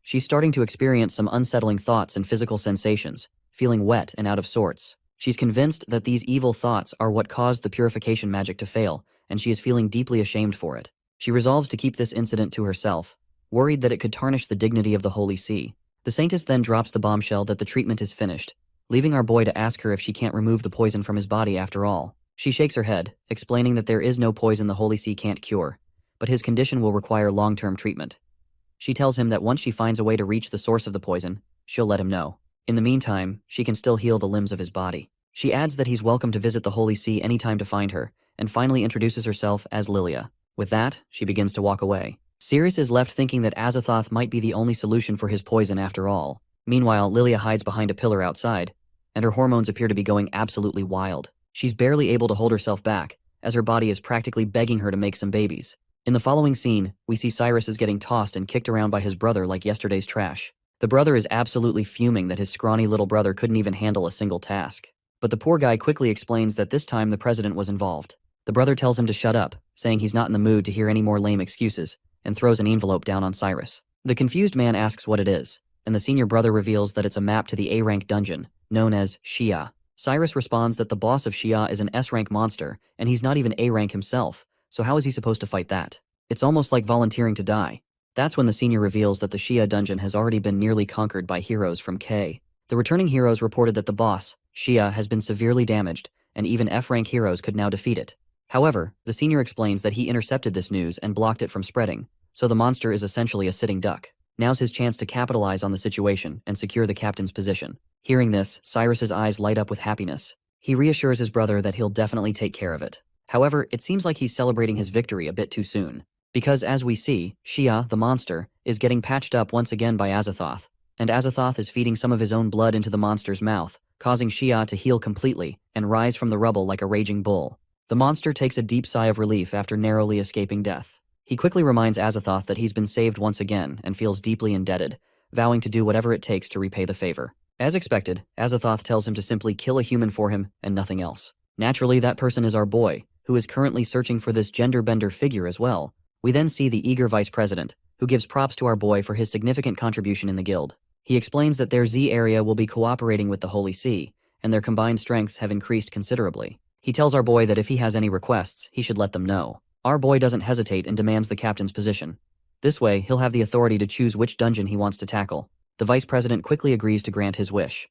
She's starting to experience some unsettling thoughts and physical sensations, feeling wet and out of sorts. She's convinced that these evil thoughts are what caused the purification magic to fail, and she is feeling deeply ashamed for it. She resolves to keep this incident to herself, worried that it could tarnish the dignity of the Holy See. The Saintess then drops the bombshell that the treatment is finished, leaving our boy to ask her if she can't remove the poison from his body after all. She shakes her head, explaining that there is no poison the Holy See can't cure, but his condition will require long-term treatment. She tells him that once she finds a way to reach the source of the poison, she'll let him know. In the meantime, she can still heal the limbs of his body. She adds that he's welcome to visit the Holy See anytime to find her, and finally introduces herself as Lilia. With that, she begins to walk away. Sirius is left thinking that Azathoth might be the only solution for his poison after all. Meanwhile, Lilia hides behind a pillar outside, and her hormones appear to be going absolutely wild. She's barely able to hold herself back, as her body is practically begging her to make some babies. In the following scene, we see Cyrus is getting tossed and kicked around by his brother like yesterday's trash. The brother is absolutely fuming that his scrawny little brother couldn't even handle a single task. But the poor guy quickly explains that this time the president was involved. The brother tells him to shut up, saying he's not in the mood to hear any more lame excuses, and throws an envelope down on Cyrus. The confused man asks what it is, and the senior brother reveals that it's a map to the A-rank dungeon, known as Shia. Cyrus responds that the boss of Shia is an S-rank monster, and he's not even A-rank himself, so how is he supposed to fight that? It's almost like volunteering to die. That's when the senior reveals that the Shia dungeon has already been nearly conquered by heroes from K. The returning heroes reported that the boss, Shia, has been severely damaged, and even F-rank heroes could now defeat it. However, the senior explains that he intercepted this news and blocked it from spreading, so the monster is essentially a sitting duck. Now's his chance to capitalize on the situation and secure the captain's position. Hearing this, Cyrus's eyes light up with happiness. He reassures his brother that he'll definitely take care of it. However, it seems like he's celebrating his victory a bit too soon. Because as we see, Shia, the monster, is getting patched up once again by Azathoth, and Azathoth is feeding some of his own blood into the monster's mouth, causing Shia to heal completely and rise from the rubble like a raging bull. The monster takes a deep sigh of relief after narrowly escaping death. He quickly reminds Azathoth that he's been saved once again and feels deeply indebted, vowing to do whatever it takes to repay the favor. As expected, Azathoth tells him to simply kill a human for him and nothing else. Naturally, that person is our boy, who is currently searching for this gender-bender figure as well. We then see the eager vice president, who gives props to our boy for his significant contribution in the guild. He explains that their Z area will be cooperating with the Holy See, and their combined strengths have increased considerably. He tells our boy that if he has any requests, he should let them know. Our boy doesn't hesitate and demands the captain's position. This way, he'll have the authority to choose which dungeon he wants to tackle. The vice president quickly agrees to grant his wish.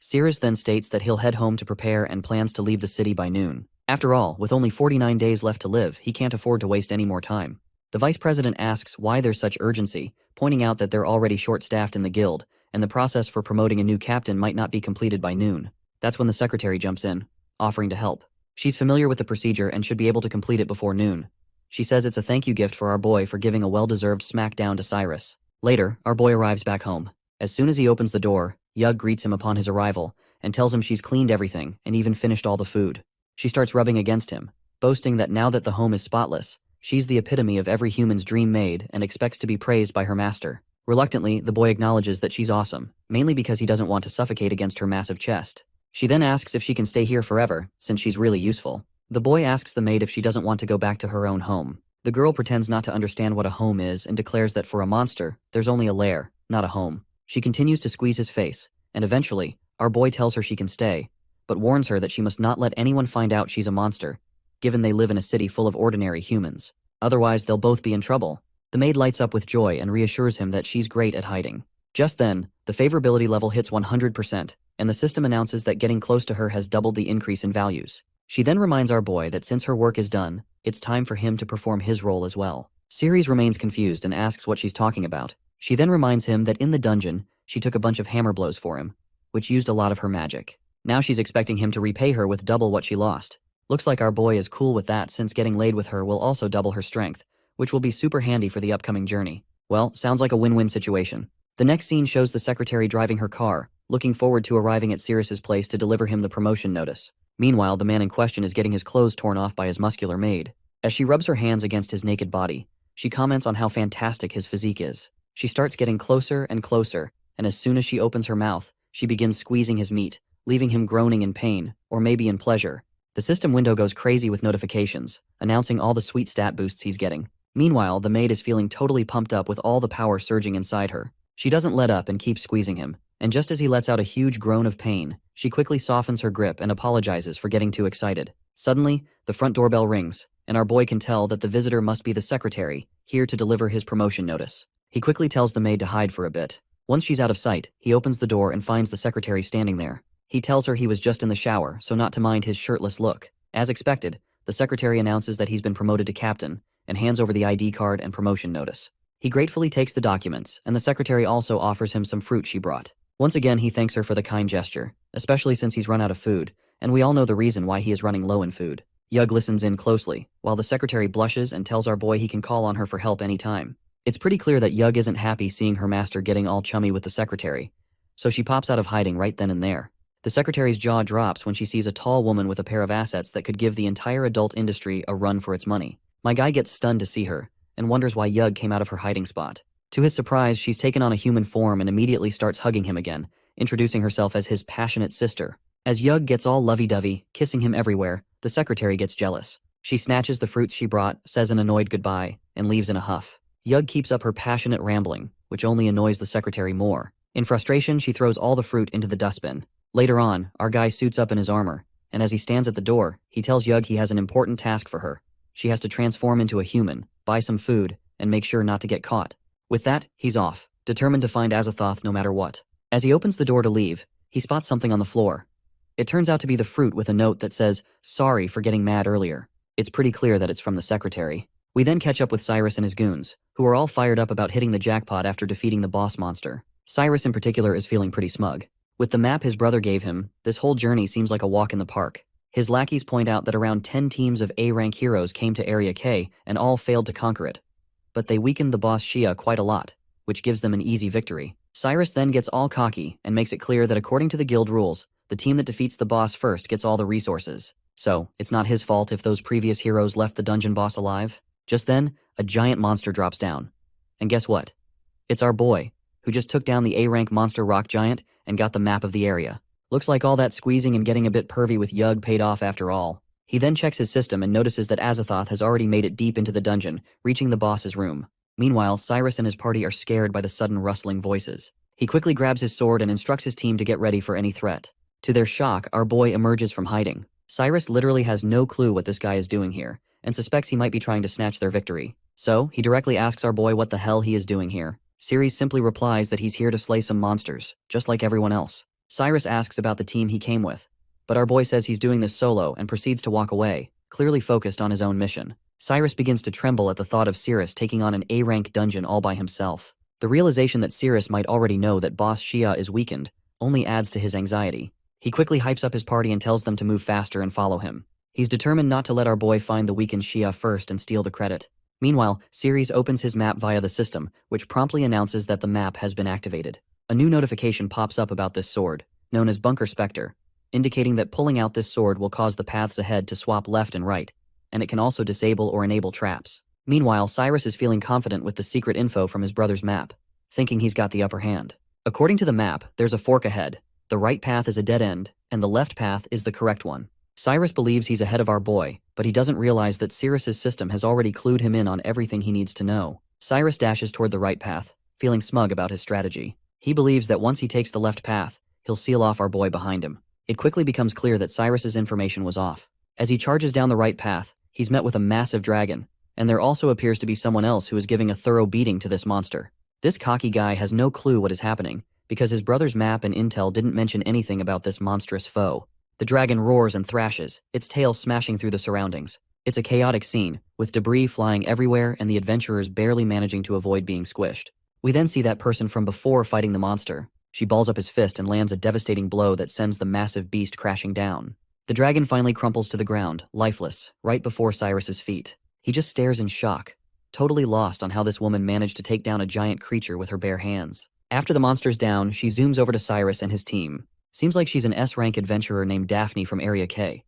Sirius then states that he'll head home to prepare and plans to leave the city by noon. After all, with only 49 days left to live, he can't afford to waste any more time. The vice president asks why there's such urgency, pointing out that they're already short-staffed in the guild, and the process for promoting a new captain might not be completed by noon. That's when the secretary jumps in, offering to help. She's familiar with the procedure and should be able to complete it before noon. She says it's a thank you gift for our boy for giving a well-deserved smackdown to Cyrus. Later, our boy arrives back home. As soon as he opens the door, Yug greets him upon his arrival and tells him she's cleaned everything and even finished all the food. She starts rubbing against him, boasting that now that the home is spotless, she's the epitome of every human's dream maid and expects to be praised by her master. Reluctantly, the boy acknowledges that she's awesome, mainly because he doesn't want to suffocate against her massive chest. She then asks if she can stay here forever, since she's really useful. The boy asks the maid if she doesn't want to go back to her own home. The girl pretends not to understand what a home is and declares that for a monster, there's only a lair, not a home. She continues to squeeze his face, and eventually, our boy tells her she can stay, but warns her that she must not let anyone find out she's a monster, given they live in a city full of ordinary humans. Otherwise, they'll both be in trouble. The maid lights up with joy and reassures him that she's great at hiding. Just then, the favorability level hits 100%, and the system announces that getting close to her has doubled the increase in values. She then reminds our boy that since her work is done, it's time for him to perform his role as well. Ceres remains confused and asks what she's talking about. She then reminds him that in the dungeon, she took a bunch of hammer blows for him, which used a lot of her magic. Now she's expecting him to repay her with double what she lost. Looks like our boy is cool with that since getting laid with her will also double her strength, which will be super handy for the upcoming journey. Well, sounds like a win-win situation. The next scene shows the secretary driving her car, looking forward to arriving at Sirius's place to deliver him the promotion notice. Meanwhile, the man in question is getting his clothes torn off by his muscular maid. As she rubs her hands against his naked body, she comments on how fantastic his physique is. She starts getting closer and closer, and as soon as she opens her mouth, she begins squeezing his meat, leaving him groaning in pain, or maybe in pleasure. The system window goes crazy with notifications, announcing all the sweet stat boosts he's getting. Meanwhile, the maid is feeling totally pumped up with all the power surging inside her. She doesn't let up and keeps squeezing him, and just as he lets out a huge groan of pain, she quickly softens her grip and apologizes for getting too excited. Suddenly, the front doorbell rings, and our boy can tell that the visitor must be the secretary, here to deliver his promotion notice. He quickly tells the maid to hide for a bit. Once she's out of sight, he opens the door and finds the secretary standing there. He tells her he was just in the shower, so not to mind his shirtless look. As expected, the secretary announces that he's been promoted to captain, and hands over the ID card and promotion notice. He gratefully takes the documents, and the secretary also offers him some fruit she brought. Once again, he thanks her for the kind gesture, especially since he's run out of food, and we all know the reason why he is running low in food. Yug listens in closely, while the secretary blushes and tells our boy he can call on her for help anytime. It's pretty clear that Yug isn't happy seeing her master getting all chummy with the secretary, so she pops out of hiding right then and there. The secretary's jaw drops when she sees a tall woman with a pair of assets that could give the entire adult industry a run for its money. My guy gets stunned to see her, and wonders why Yug came out of her hiding spot. To his surprise, she's taken on a human form and immediately starts hugging him again, introducing herself as his passionate sister. As Yug gets all lovey-dovey, kissing him everywhere, the secretary gets jealous. She snatches the fruits she brought, says an annoyed goodbye, and leaves in a huff. Yug keeps up her passionate rambling, which only annoys the secretary more. In frustration, she throws all the fruit into the dustbin. Later on, our guy suits up in his armor, and as he stands at the door, he tells Yug he has an important task for her. She has to transform into a human, buy some food, and make sure not to get caught. With that, he's off, determined to find Azathoth no matter what. As he opens the door to leave, he spots something on the floor. It turns out to be the fruit with a note that says, "Sorry for getting mad earlier." It's pretty clear that it's from the secretary. We then catch up with Cyrus and his goons, who are all fired up about hitting the jackpot after defeating the boss monster. Cyrus in particular is feeling pretty smug. With the map his brother gave him, this whole journey seems like a walk in the park. His lackeys point out that around 10 teams of A-rank heroes came to Area K and all failed to conquer it. But they weakened the boss Shia quite a lot, which gives them an easy victory. Cyrus then gets all cocky and makes it clear that according to the guild rules, the team that defeats the boss first gets all the resources. So, it's not his fault if those previous heroes left the dungeon boss alive. Just then, a giant monster drops down. And guess what? It's our boy, who just took down the A-rank monster rock giant and got the map of the area. Looks like all that squeezing and getting a bit pervy with Yug paid off after all. He then checks his system and notices that Azathoth has already made it deep into the dungeon, reaching the boss's room. Meanwhile, Cyrus and his party are scared by the sudden rustling voices. He quickly grabs his sword and instructs his team to get ready for any threat. To their shock, our boy emerges from hiding. Cyrus literally has no clue what this guy is doing here, and suspects he might be trying to snatch their victory. So, he directly asks our boy what the hell he is doing here. Ceres simply replies that he's here to slay some monsters, just like everyone else. Cyrus asks about the team he came with, but our boy says he's doing this solo and proceeds to walk away, clearly focused on his own mission. Cyrus begins to tremble at the thought of Ceres taking on an A-rank dungeon all by himself. The realization that Ceres might already know that boss Shia is weakened only adds to his anxiety. He quickly hypes up his party and tells them to move faster and follow him. He's determined not to let our boy find the weakened Shia first and steal the credit. Meanwhile, Ceres opens his map via the system, which promptly announces that the map has been activated. A new notification pops up about this sword, known as Bunker Spectre, indicating that pulling out this sword will cause the paths ahead to swap left and right, and it can also disable or enable traps. Meanwhile, Cyrus is feeling confident with the secret info from his brother's map, thinking he's got the upper hand. According to the map, there's a fork ahead. The right path is a dead end, and the left path is the correct one. Cyrus believes he's ahead of our boy, but he doesn't realize that Ceres's system has already clued him in on everything he needs to know. Cyrus dashes toward the right path, feeling smug about his strategy. He believes that once he takes the left path, he'll seal off our boy behind him. It quickly becomes clear that Cyrus's information was off. As he charges down the right path, he's met with a massive dragon, and there also appears to be someone else who is giving a thorough beating to this monster. This cocky guy has no clue what is happening, because his brother's map and intel didn't mention anything about this monstrous foe. The dragon roars and thrashes, its tail smashing through the surroundings. It's a chaotic scene, with debris flying everywhere and the adventurers barely managing to avoid being squished. We then see that person from before fighting the monster. She balls up his fist and lands a devastating blow that sends the massive beast crashing down. The dragon finally crumples to the ground, lifeless, right before Cyrus's feet. He just stares in shock, totally lost on how this woman managed to take down a giant creature with her bare hands. After the monster's down, she zooms over to Cyrus and his team. Seems like she's an S-rank adventurer named Daphne from Area K.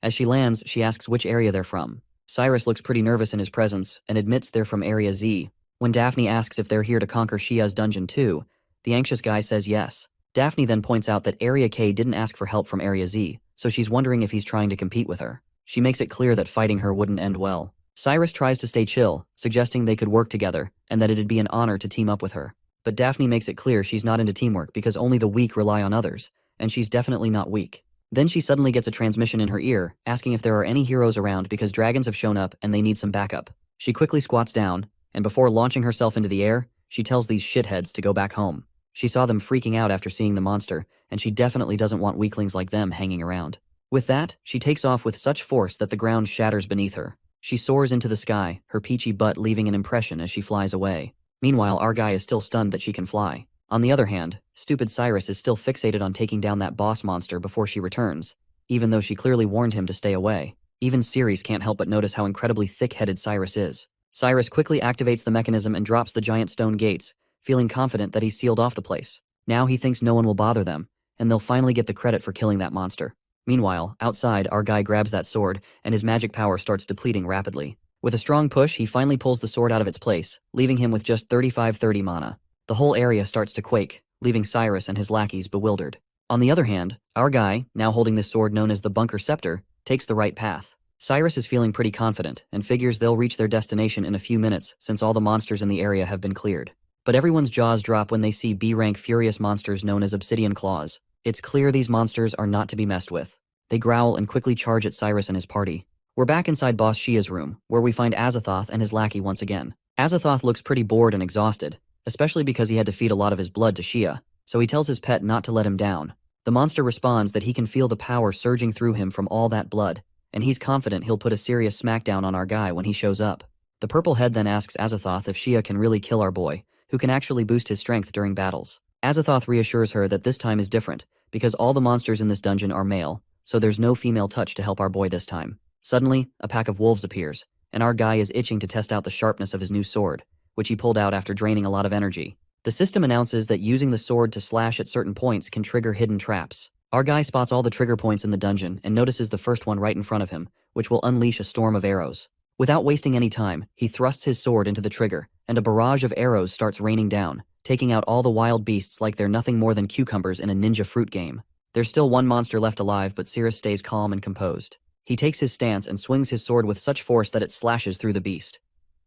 As she lands, she asks which area they're from. Cyrus looks pretty nervous in his presence and admits they're from Area Z. When Daphne asks if they're here to conquer Shia's dungeon too, the anxious guy says yes. Daphne then points out that Area K didn't ask for help from Area Z, so she's wondering if he's trying to compete with her. She makes it clear that fighting her wouldn't end well. Cyrus tries to stay chill, suggesting they could work together and that it'd be an honor to team up with her. But Daphne makes it clear she's not into teamwork because only the weak rely on others, and she's definitely not weak. Then she suddenly gets a transmission in her ear, asking if there are any heroes around because dragons have shown up and they need some backup. She quickly squats down, and before launching herself into the air, she tells these shitheads to go back home. She saw them freaking out after seeing the monster, and she definitely doesn't want weaklings like them hanging around. With that, she takes off with such force that the ground shatters beneath her. She soars into the sky, her peachy butt leaving an impression as she flies away. Meanwhile, our guy is still stunned that she can fly. On the other hand, stupid Cyrus is still fixated on taking down that boss monster before she returns, even though she clearly warned him to stay away. Even Ceres can't help but notice how incredibly thick-headed Cyrus is. Cyrus quickly activates the mechanism and drops the giant stone gates, feeling confident that he's sealed off the place. Now he thinks no one will bother them, and they'll finally get the credit for killing that monster. Meanwhile, outside, our guy grabs that sword, and his magic power starts depleting rapidly. With a strong push, he finally pulls the sword out of its place, leaving him with just 3530 mana. The whole area starts to quake, leaving Cyrus and his lackeys bewildered. On the other hand, our guy, now holding this sword known as the Bunker Scepter, takes the right path. Cyrus is feeling pretty confident and figures they'll reach their destination in a few minutes since all the monsters in the area have been cleared. But everyone's jaws drop when they see B-rank furious monsters known as Obsidian Claws. It's clear these monsters are not to be messed with. They growl and quickly charge at Cyrus and his party. We're back inside Boss Shia's room, where we find Azathoth and his lackey once again. Azathoth looks pretty bored and exhausted, especially because he had to feed a lot of his blood to Shia, so he tells his pet not to let him down. The monster responds that he can feel the power surging through him from all that blood, and he's confident he'll put a serious smackdown on our guy when he shows up. The purple head then asks Azathoth if Shia can really kill our boy, who can actually boost his strength during battles. Azathoth reassures her that this time is different, because all the monsters in this dungeon are male, so there's no female touch to help our boy this time. Suddenly, a pack of wolves appears, and our guy is itching to test out the sharpness of his new sword, which he pulled out after draining a lot of energy. The system announces that using the sword to slash at certain points can trigger hidden traps. Our guy spots all the trigger points in the dungeon and notices the first one right in front of him, which will unleash a storm of arrows. Without wasting any time, he thrusts his sword into the trigger, and a barrage of arrows starts raining down, taking out all the wild beasts like they're nothing more than cucumbers in a ninja fruit game. There's still one monster left alive, but Cyrus stays calm and composed. He takes his stance and swings his sword with such force that it slashes through the beast.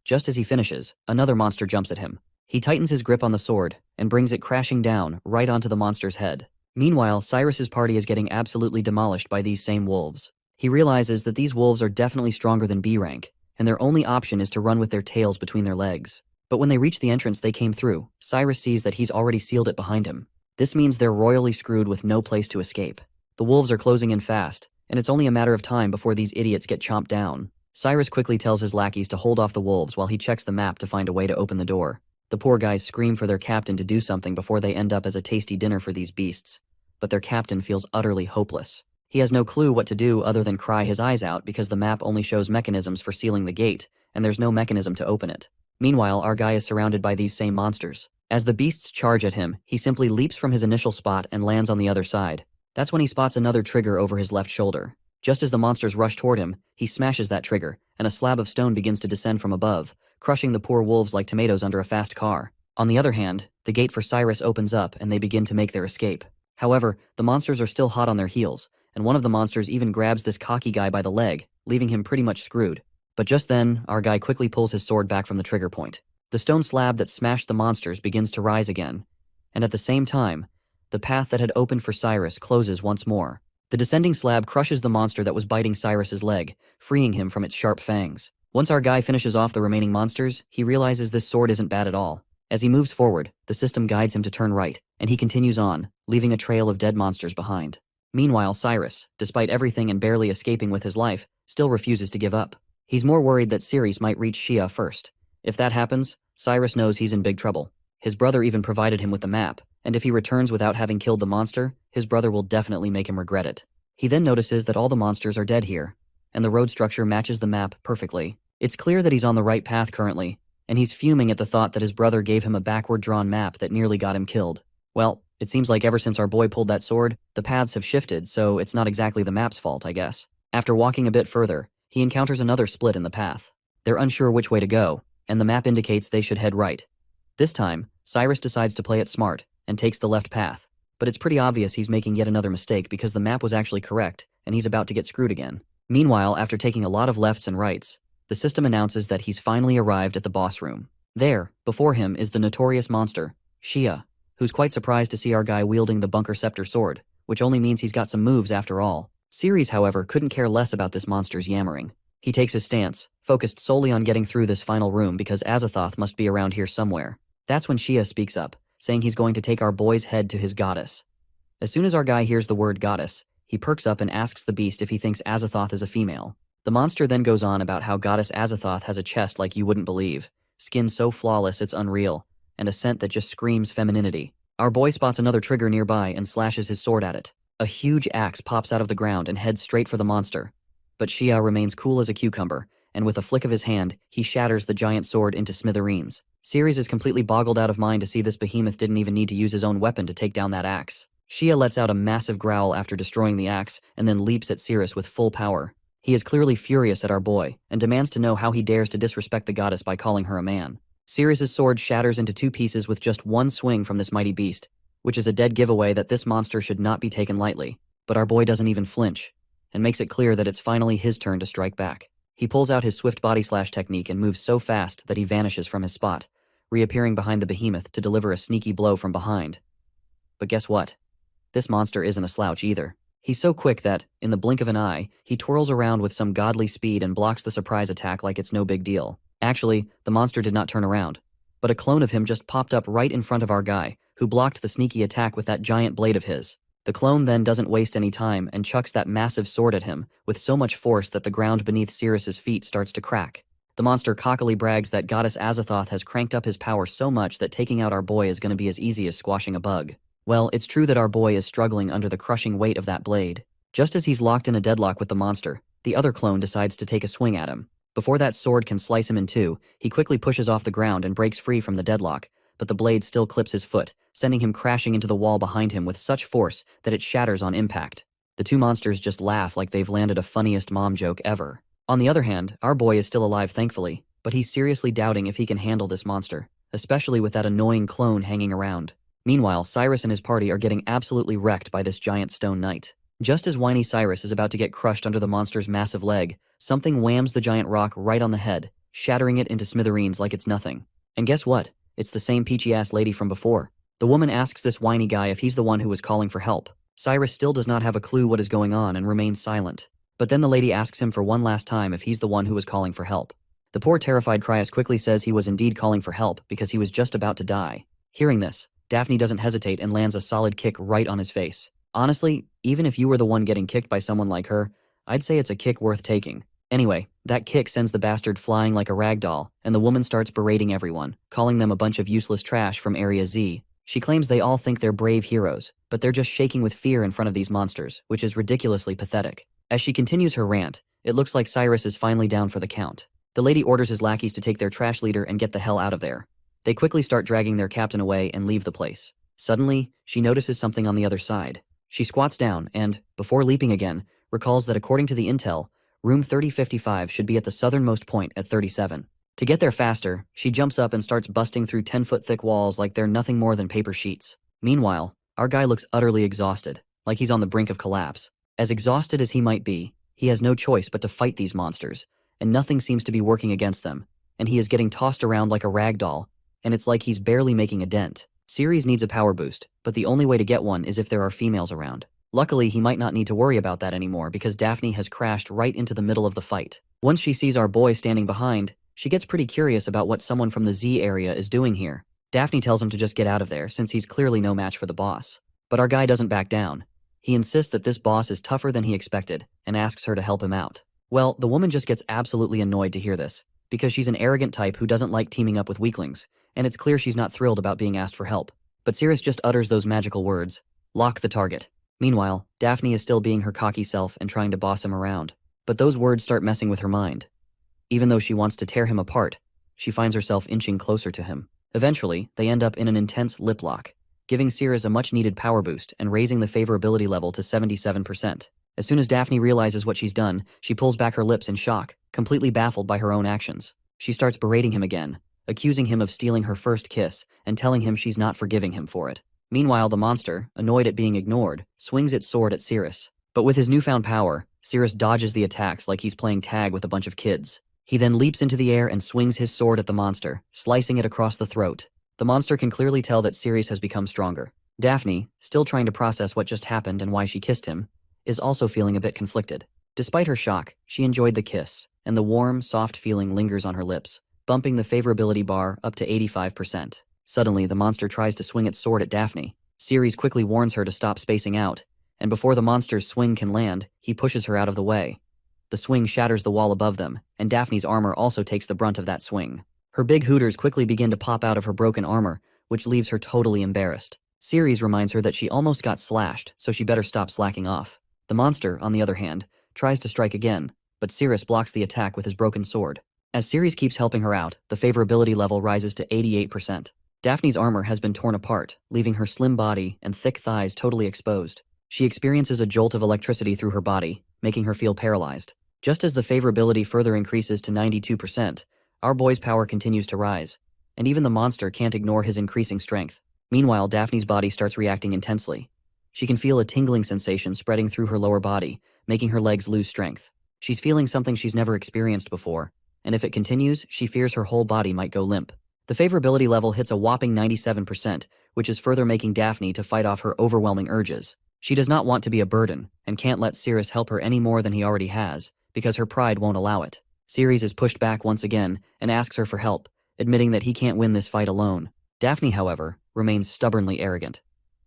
Just as he finishes, another monster jumps at him. He tightens his grip on the sword and brings it crashing down right onto the monster's head. Meanwhile, Cyrus's party is getting absolutely demolished by these same wolves. He realizes that these wolves are definitely stronger than B rank, and their only option is to run with their tails between their legs. But when they reach the entrance they came through, Cyrus sees that he's already sealed it behind him. This means they're royally screwed with no place to escape. The wolves are closing in fast, and it's only a matter of time before these idiots get chomped down. Cyrus quickly tells his lackeys to hold off the wolves while he checks the map to find a way to open the door. The poor guys scream for their captain to do something before they end up as a tasty dinner for these beasts. But their captain feels utterly hopeless. He has no clue what to do other than cry his eyes out because the map only shows mechanisms for sealing the gate, and there's no mechanism to open it. Meanwhile, our guy is surrounded by these same monsters. As the beasts charge at him, he simply leaps from his initial spot and lands on the other side. That's when he spots another trigger over his left shoulder. Just as the monsters rush toward him, he smashes that trigger, and a slab of stone begins to descend from above, crushing the poor wolves like tomatoes under a fast car. On the other hand, the gate for Cyrus opens up and they begin to make their escape. However, the monsters are still hot on their heels, and one of the monsters even grabs this cocky guy by the leg, leaving him pretty much screwed. But just then, our guy quickly pulls his sword back from the trigger point. The stone slab that smashed the monsters begins to rise again, and at the same time, the path that had opened for Cyrus closes once more. The descending slab crushes the monster that was biting Cyrus's leg, freeing him from its sharp fangs. Once our guy finishes off the remaining monsters, he realizes this sword isn't bad at all. As he moves forward, the system guides him to turn right, and he continues on, leaving a trail of dead monsters behind. Meanwhile, Cyrus, despite everything and barely escaping with his life, still refuses to give up. He's more worried that Ceres might reach Shia first. If that happens, Cyrus knows he's in big trouble. His brother even provided him with the map, and if he returns without having killed the monster, his brother will definitely make him regret it. He then notices that all the monsters are dead here, and the road structure matches the map perfectly. It's clear that he's on the right path currently, and he's fuming at the thought that his brother gave him a backward-drawn map that nearly got him killed. Well, it seems like ever since our boy pulled that sword, the paths have shifted, so it's not exactly the map's fault, I guess. After walking a bit further, he encounters another split in the path. They're unsure which way to go, and the map indicates they should head right. This time, Cyrus decides to play it smart and takes the left path, but it's pretty obvious he's making yet another mistake because the map was actually correct, and he's about to get screwed again. Meanwhile, after taking a lot of lefts and rights, the system announces that he's finally arrived at the boss room. There, before him, is the notorious monster, Shia, who's quite surprised to see our guy wielding the Bunker Scepter sword, which only means he's got some moves after all. Ceres, however, couldn't care less about this monster's yammering. He takes his stance, focused solely on getting through this final room because Azathoth must be around here somewhere. That's when Shia speaks up, saying he's going to take our boy's head to his goddess. As soon as our guy hears the word goddess, he perks up and asks the beast if he thinks Azathoth is a female. The monster then goes on about how goddess Azathoth has a chest like you wouldn't believe, skin so flawless it's unreal, and a scent that just screams femininity. Our boy spots another trigger nearby and slashes his sword at it. A huge axe pops out of the ground and heads straight for the monster. But Shia remains cool as a cucumber, and with a flick of his hand, he shatters the giant sword into smithereens. Ceres is completely boggled out of mind to see this behemoth didn't even need to use his own weapon to take down that axe. Shia lets out a massive growl after destroying the axe and then leaps at Ceres with full power. He is clearly furious at our boy and demands to know how he dares to disrespect the goddess by calling her a man. Ceres' sword shatters into 2 pieces with just one swing from this mighty beast, which is a dead giveaway that this monster should not be taken lightly. But our boy doesn't even flinch, and makes it clear that it's finally his turn to strike back. He pulls out his swift body slash technique and moves so fast that he vanishes from his spot, reappearing behind the behemoth to deliver a sneaky blow from behind. But guess what? This monster isn't a slouch either. He's so quick that, in the blink of an eye, he twirls around with some godly speed and blocks the surprise attack like it's no big deal. Actually, the monster did not turn around, but a clone of him just popped up right in front of our guy, who blocked the sneaky attack with that giant blade of his. The clone then doesn't waste any time and chucks that massive sword at him with so much force that the ground beneath Ceres' feet starts to crack. The monster cockily brags that goddess Azathoth has cranked up his power so much that taking out our boy is going to be as easy as squashing a bug. Well, it's true that our boy is struggling under the crushing weight of that blade. Just as he's locked in a deadlock with the monster, the other clone decides to take a swing at him. Before that sword can slice him in 2, he quickly pushes off the ground and breaks free from the deadlock, but the blade still clips his foot, sending him crashing into the wall behind him with such force that it shatters on impact. The 2 monsters just laugh like they've landed a funniest mom joke ever. On the other hand, our boy is still alive thankfully, but he's seriously doubting if he can handle this monster, especially with that annoying clone hanging around. Meanwhile, Cyrus and his party are getting absolutely wrecked by this giant stone knight. Just as whiny Cyrus is about to get crushed under the monster's massive leg, something whams the giant rock right on the head, shattering it into smithereens like it's nothing. And guess what? It's the same peachy-ass lady from before. The woman asks this whiny guy if he's the one who was calling for help. Cyrus still does not have a clue what is going on and remains silent. But then the lady asks him for one last time if he's the one who was calling for help. The poor terrified Cryas quickly says he was indeed calling for help because he was just about to die. Hearing this, Daphne doesn't hesitate and lands a solid kick right on his face. Honestly, even if you were the one getting kicked by someone like her, I'd say it's a kick worth taking. Anyway, that kick sends the bastard flying like a rag doll, and the woman starts berating everyone, calling them a bunch of useless trash from Area Z. She claims they all think they're brave heroes, but they're just shaking with fear in front of these monsters, which is ridiculously pathetic. As she continues her rant, it looks like Cyrus is finally down for the count. The lady orders his lackeys to take their trash leader and get the hell out of there. They quickly start dragging their captain away and leave the place. Suddenly, she notices something on the other side. She squats down and, before leaping again, recalls that according to the intel, room 3055 should be at the southernmost point at 37. To get there faster, she jumps up and starts busting through 10-foot thick walls like they're nothing more than paper sheets. Meanwhile, our guy looks utterly exhausted, like he's on the brink of collapse. As exhausted as he might be, he has no choice but to fight these monsters, and nothing seems to be working against them, and he is getting tossed around like a rag doll, and it's like he's barely making a dent. Ceres needs a power boost, but the only way to get one is if there are females around. Luckily, he might not need to worry about that anymore because Daphne has crashed right into the middle of the fight. Once she sees our boy standing behind, she gets pretty curious about what someone from the Z area is doing here. Daphne tells him to just get out of there since he's clearly no match for the boss. But our guy doesn't back down. He insists that this boss is tougher than he expected and asks her to help him out. Well, the woman just gets absolutely annoyed to hear this because she's an arrogant type who doesn't like teaming up with weaklings, and it's clear she's not thrilled about being asked for help. But Ceres just utters those magical words, "Lock the target." Meanwhile, Daphne is still being her cocky self and trying to boss him around. But those words start messing with her mind. Even though she wants to tear him apart, she finds herself inching closer to him. Eventually, they end up in an intense lip lock, giving Ceres a much-needed power boost and raising the favorability level to 77%. As soon as Daphne realizes what she's done, she pulls back her lips in shock, completely baffled by her own actions. She starts berating him again, accusing him of stealing her first kiss and telling him she's not forgiving him for it. Meanwhile, the monster, annoyed at being ignored, swings its sword at Ceres. But with his newfound power, Ceres dodges the attacks like he's playing tag with a bunch of kids. He then leaps into the air and swings his sword at the monster, slicing it across the throat. The monster can clearly tell that Ceres has become stronger. Daphne, still trying to process what just happened and why she kissed him, is also feeling a bit conflicted. Despite her shock, she enjoyed the kiss, and the warm, soft feeling lingers on her lips, bumping the favorability bar up to 85%. Suddenly, the monster tries to swing its sword at Daphne. Ceres quickly warns her to stop spacing out, and before the monster's swing can land, he pushes her out of the way. The swing shatters the wall above them, and Daphne's armor also takes the brunt of that swing. Her big hooters quickly begin to pop out of her broken armor, which leaves her totally embarrassed. Ceres reminds her that she almost got slashed, so she better stop slacking off. The monster, on the other hand, tries to strike again, but Cirrus blocks the attack with his broken sword. As Ceres keeps helping her out, the favorability level rises to 88%. Daphne's armor has been torn apart, leaving her slim body and thick thighs totally exposed. She experiences a jolt of electricity through her body, making her feel paralyzed. Just as the favorability further increases to 92%, our boy's power continues to rise, and even the monster can't ignore his increasing strength. Meanwhile, Daphne's body starts reacting intensely. She can feel a tingling sensation spreading through her lower body, making her legs lose strength. She's feeling something she's never experienced before, and if it continues, she fears her whole body might go limp. The favorability level hits a whopping 97%, which is further making Daphne to fight off her overwhelming urges. She does not want to be a burden, and can't let Ceres help her any more than he already has, because her pride won't allow it. Ceres is pushed back once again and asks her for help, admitting that he can't win this fight alone. Daphne, however, remains stubbornly arrogant.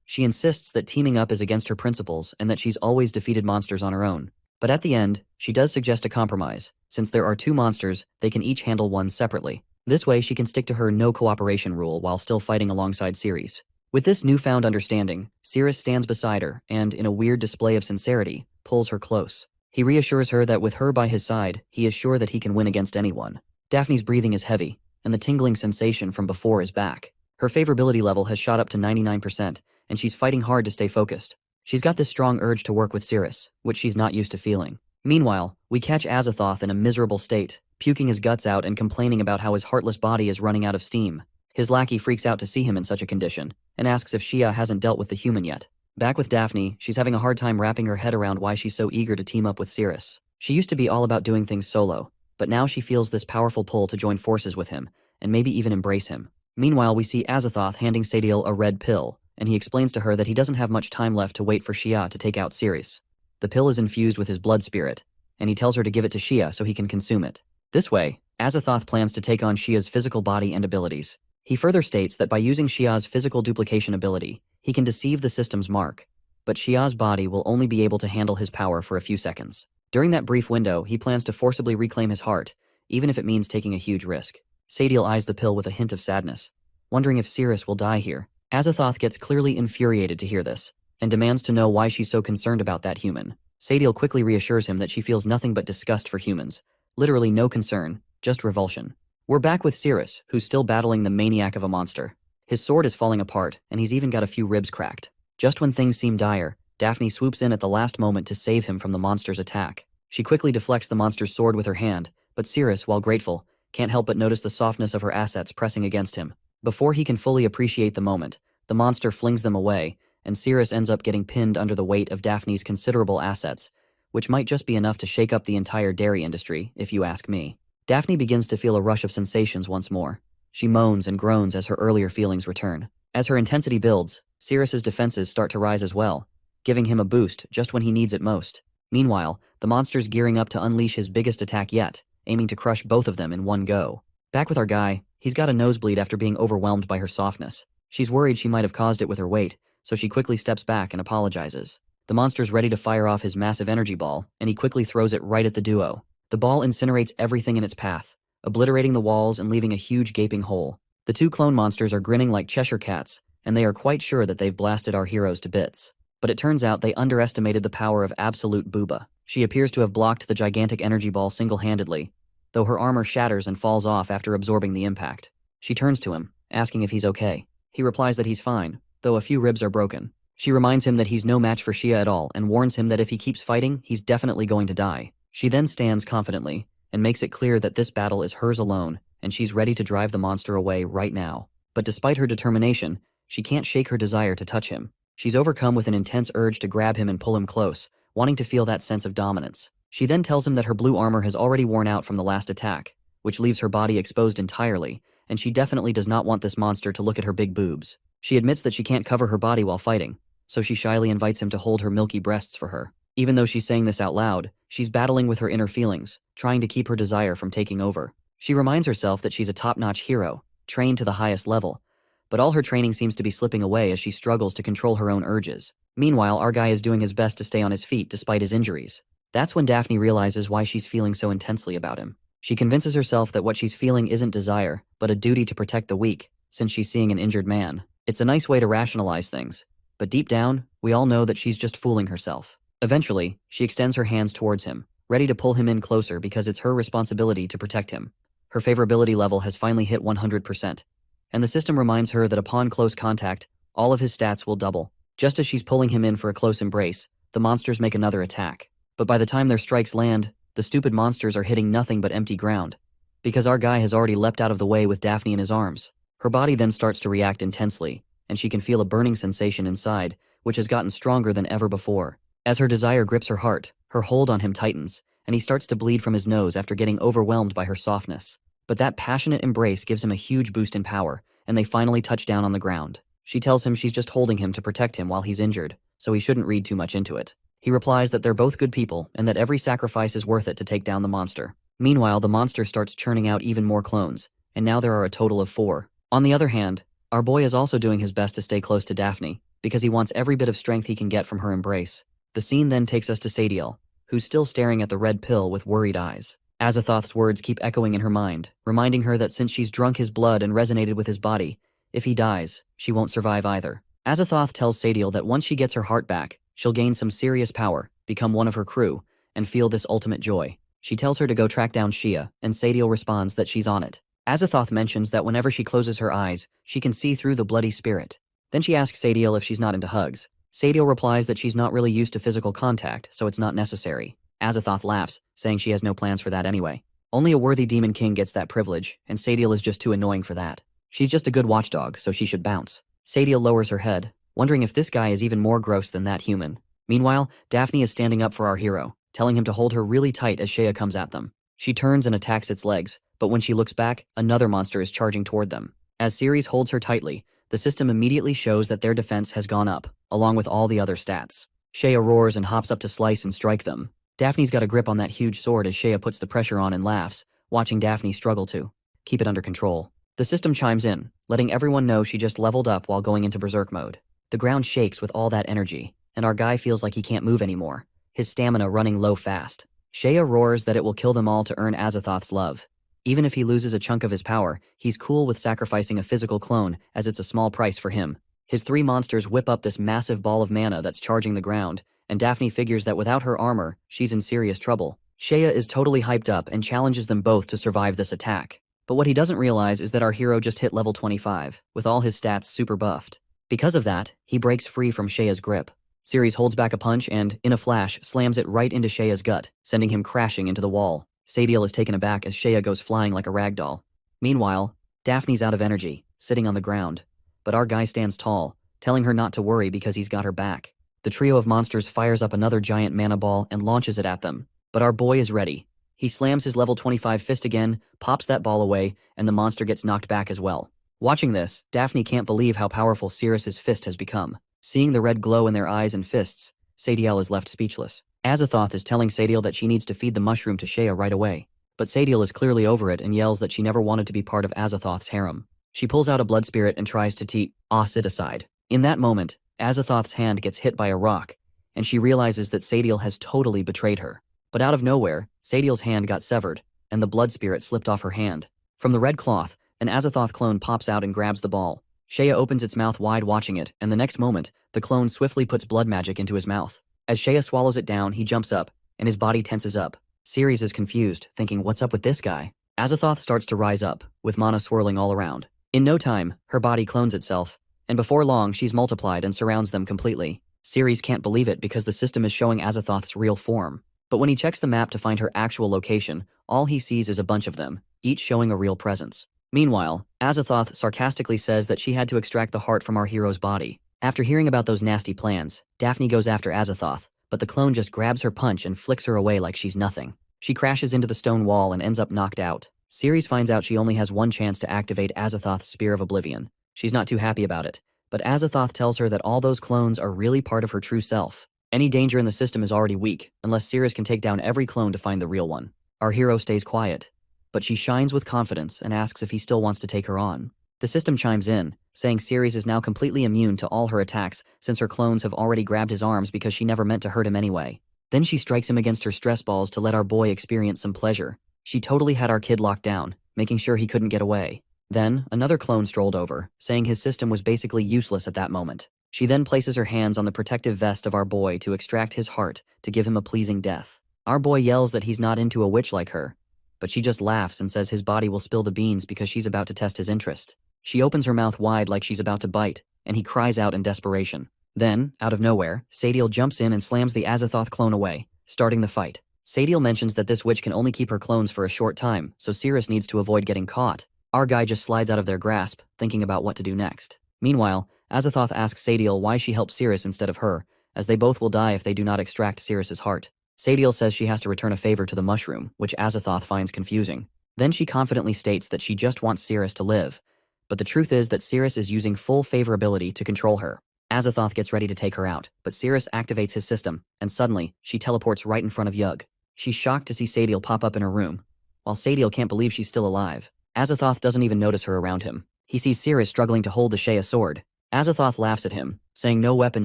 She insists that teaming up is against her principles and that she's always defeated monsters on her own. But at the end, she does suggest a compromise. Since there are two monsters, they can each handle one separately. This way, she can stick to her no cooperation rule while still fighting alongside Ceres. With this newfound understanding, Ceres stands beside her and, in a weird display of sincerity, pulls her close. He reassures her that with her by his side, he is sure that he can win against anyone. Daphne's breathing is heavy, and the tingling sensation from before is back. Her favorability level has shot up to 99%, and she's fighting hard to stay focused. She's got this strong urge to work with Ceres, which she's not used to feeling. Meanwhile, we catch Azathoth in a miserable state, puking his guts out and complaining about how his heartless body is running out of steam. His lackey freaks out to see him in such a condition, and asks if Shia hasn't dealt with the human yet. Back with Daphne, she's having a hard time wrapping her head around why she's so eager to team up with Ceres. She used to be all about doing things solo, but now she feels this powerful pull to join forces with him, and maybe even embrace him. Meanwhile, we see Azathoth handing Sadiel a red pill, and he explains to her that he doesn't have much time left to wait for Shia to take out Ceres. The pill is infused with his blood spirit, and he tells her to give it to Shia so he can consume it. This way, Azathoth plans to take on Shia's physical body and abilities. He further states that by using Shia's physical duplication ability, he can deceive the system's mark, but Shia's body will only be able to handle his power for a few seconds. During that brief window, he plans to forcibly reclaim his heart, even if it means taking a huge risk. Sadiel eyes the pill with a hint of sadness, wondering if Ceres will die here. Azathoth gets clearly infuriated to hear this, and demands to know why she's so concerned about that human. Sadiel quickly reassures him that she feels nothing but disgust for humans. Literally no concern, just revulsion. We're back with Ceres, who's still battling the maniac of a monster. His sword is falling apart, and he's even got a few ribs cracked. Just when things seem dire, Daphne swoops in at the last moment to save him from the monster's attack. She quickly deflects the monster's sword with her hand, but Ceres, while grateful, can't help but notice the softness of her assets pressing against him. Before he can fully appreciate the moment, the monster flings them away, and Ceres ends up getting pinned under the weight of Daphne's considerable assets, which might just be enough to shake up the entire dairy industry, if you ask me. Daphne begins to feel a rush of sensations once more. She moans and groans as her earlier feelings return. As her intensity builds, Ceres's defenses start to rise as well, giving him a boost just when he needs it most. Meanwhile, the monster's gearing up to unleash his biggest attack yet, aiming to crush both of them in one go. Back with our guy, he's got a nosebleed after being overwhelmed by her softness. She's worried she might have caused it with her weight, so she quickly steps back and apologizes. The monster's ready to fire off his massive energy ball, and he quickly throws it right at the duo. The ball incinerates everything in its path, obliterating the walls and leaving a huge gaping hole. The two clone monsters are grinning like Cheshire cats, and they are quite sure that they've blasted our heroes to bits. But it turns out they underestimated the power of absolute Booba. She appears to have blocked the gigantic energy ball single-handedly, though her armor shatters and falls off after absorbing the impact. She turns to him, asking if he's okay. He replies that he's fine, though a few ribs are broken. She reminds him that he's no match for Shia at all and warns him that if he keeps fighting, he's definitely going to die. She then stands confidently and makes it clear that this battle is hers alone and she's ready to drive the monster away right now. But despite her determination, she can't shake her desire to touch him. She's overcome with an intense urge to grab him and pull him close, wanting to feel that sense of dominance. She then tells him that her blue armor has already worn out from the last attack, which leaves her body exposed entirely, and she definitely does not want this monster to look at her big boobs. She admits that she can't cover her body while fighting, so she shyly invites him to hold her milky breasts for her. Even though she's saying this out loud, she's battling with her inner feelings, trying to keep her desire from taking over. She reminds herself that she's a top-notch hero, trained to the highest level, but all her training seems to be slipping away as she struggles to control her own urges. Meanwhile, our guy is doing his best to stay on his feet despite his injuries. That's when Daphne realizes why she's feeling so intensely about him. She convinces herself that what she's feeling isn't desire, but a duty to protect the weak, since she's seeing an injured man. It's a nice way to rationalize things, but deep down, we all know that she's just fooling herself. Eventually, she extends her hands towards him, ready to pull him in closer because it's her responsibility to protect him. Her favorability level has finally hit 100%. And the system reminds her that upon close contact, all of his stats will double. Just as she's pulling him in for a close embrace, the monsters make another attack. But by the time their strikes land, the stupid monsters are hitting nothing but empty ground. Because our guy has already leapt out of the way with Daphne in his arms. Her body then starts to react intensely, and she can feel a burning sensation inside, which has gotten stronger than ever before. As her desire grips her heart, her hold on him tightens, and he starts to bleed from his nose after getting overwhelmed by her softness. But that passionate embrace gives him a huge boost in power, and they finally touch down on the ground. She tells him she's just holding him to protect him while he's injured, so he shouldn't read too much into it. He replies that they're both good people and that every sacrifice is worth it to take down the monster. Meanwhile, the monster starts churning out even more clones, and now there are a total of 4. On the other hand, our boy is also doing his best to stay close to Daphne, because he wants every bit of strength he can get from her embrace. The scene then takes us to Sadiel, who's still staring at the red pill with worried eyes. Azathoth's words keep echoing in her mind, reminding her that since she's drunk his blood and resonated with his body, if he dies, she won't survive either. Azathoth tells Sadiel that once she gets her heart back, she'll gain some serious power, become one of her crew, and feel this ultimate joy. She tells her to go track down Shia, and Sadiel responds that she's on it. Azathoth mentions that whenever she closes her eyes, she can see through the bloody spirit. Then she asks Sadiel if she's not into hugs. Sadiel replies that she's not really used to physical contact, so it's not necessary. Azathoth laughs, saying she has no plans for that anyway. Only a worthy demon king gets that privilege, and Sadiel is just too annoying for that. She's just a good watchdog, so she should bounce. Sadiel lowers her head, wondering if this guy is even more gross than that human. Meanwhile, Daphne is standing up for our hero, telling him to hold her really tight as Shea comes at them. She turns and attacks its legs, but when she looks back, another monster is charging toward them. As Ceres holds her tightly, the system immediately shows that their defense has gone up, along with all the other stats. Shea roars and hops up to slice and strike them. Daphne's got a grip on that huge sword as Shea puts the pressure on and laughs, watching Daphne struggle to keep it under control. The system chimes in, letting everyone know she just leveled up while going into berserk mode. The ground shakes with all that energy, and our guy feels like he can't move anymore, his stamina running low fast. Shea roars that it will kill them all to earn Azathoth's love. Even if he loses a chunk of his power, he's cool with sacrificing a physical clone, as it's a small price for him. His 3 monsters whip up this massive ball of mana that's charging the ground, and Daphne figures that without her armor, she's in serious trouble. Shea is totally hyped up and challenges them both to survive this attack. But what he doesn't realize is that our hero just hit level 25, with all his stats super buffed. Because of that, he breaks free from Shea's grip. Ceres holds back a punch and, in a flash, slams it right into Shea's gut, sending him crashing into the wall. Sadiel is taken aback as Shea goes flying like a ragdoll. Meanwhile, Daphne's out of energy, sitting on the ground. But our guy stands tall, telling her not to worry because he's got her back. The trio of monsters fires up another giant mana ball and launches it at them. But our boy is ready. He slams his level 25 fist again, pops that ball away, and the monster gets knocked back as well. Watching this, Daphne can't believe how powerful Ceres's fist has become. Seeing the red glow in their eyes and fists, Sadiel is left speechless. Azathoth is telling Sadiel that she needs to feed the mushroom to Shea right away. But Sadiel is clearly over it and yells that she never wanted to be part of Azathoth's harem. She pulls out a blood spirit and tries to toss it aside. In that moment, Azathoth's hand gets hit by a rock, and she realizes that Sadiel has totally betrayed her. But out of nowhere, Sadiel's hand got severed, and the blood spirit slipped off her hand. From the red cloth, an Azathoth clone pops out and grabs the ball. Shea opens its mouth wide watching it, and the next moment, the clone swiftly puts blood magic into his mouth. As Shea swallows it down, he jumps up, and his body tenses up. Ceres is confused, thinking, what's up with this guy? Azathoth starts to rise up, with mana swirling all around. In no time, her body clones itself, and before long, she's multiplied and surrounds them completely. Ceres can't believe it because the system is showing Azathoth's real form. But when he checks the map to find her actual location, all he sees is a bunch of them, each showing a real presence. Meanwhile, Azathoth sarcastically says that she had to extract the heart from our hero's body. After hearing about those nasty plans, Daphne goes after Azathoth, but the clone just grabs her punch and flicks her away like she's nothing. She crashes into the stone wall and ends up knocked out. Ceres finds out she only has one chance to activate Azathoth's Spear of Oblivion. She's not too happy about it, but Azathoth tells her that all those clones are really part of her true self. Any danger in the system is already weak, unless Ceres can take down every clone to find the real one. Our hero stays quiet, but she shines with confidence and asks if he still wants to take her on. The system chimes in, saying Ceres is now completely immune to all her attacks since her clones have already grabbed his arms because she never meant to hurt him anyway. Then she strikes him against her stress balls to let our boy experience some pleasure. She totally had our kid locked down, making sure he couldn't get away. Then, another clone strolled over, saying his system was basically useless at that moment. She then places her hands on the protective vest of our boy to extract his heart to give him a pleasing death. Our boy yells that he's not into a witch like her, but she just laughs and says his body will spill the beans because she's about to test his interest. She opens her mouth wide like she's about to bite, and he cries out in desperation. Then, out of nowhere, Sadiel jumps in and slams the Azathoth clone away, starting the fight. Sadiel mentions that this witch can only keep her clones for a short time, so Cirrus needs to avoid getting caught. Our guy just slides out of their grasp, thinking about what to do next. Meanwhile, Azathoth asks Sadiel why she helped Cirrus instead of her, as they both will die if they do not extract Cirrus's heart. Sadiel says she has to return a favor to the mushroom, which Azathoth finds confusing. Then she confidently states that she just wants Cirrus to live, but the truth is that Cirrus is using full favorability to control her. Azathoth gets ready to take her out, but Cirrus activates his system, and suddenly, she teleports right in front of Yug. She's shocked to see Sadiel pop up in her room, while Sadiel can't believe she's still alive. Azathoth doesn't even notice her around him. He sees Cirrus struggling to hold the Shea sword. Azathoth laughs at him, saying no weapon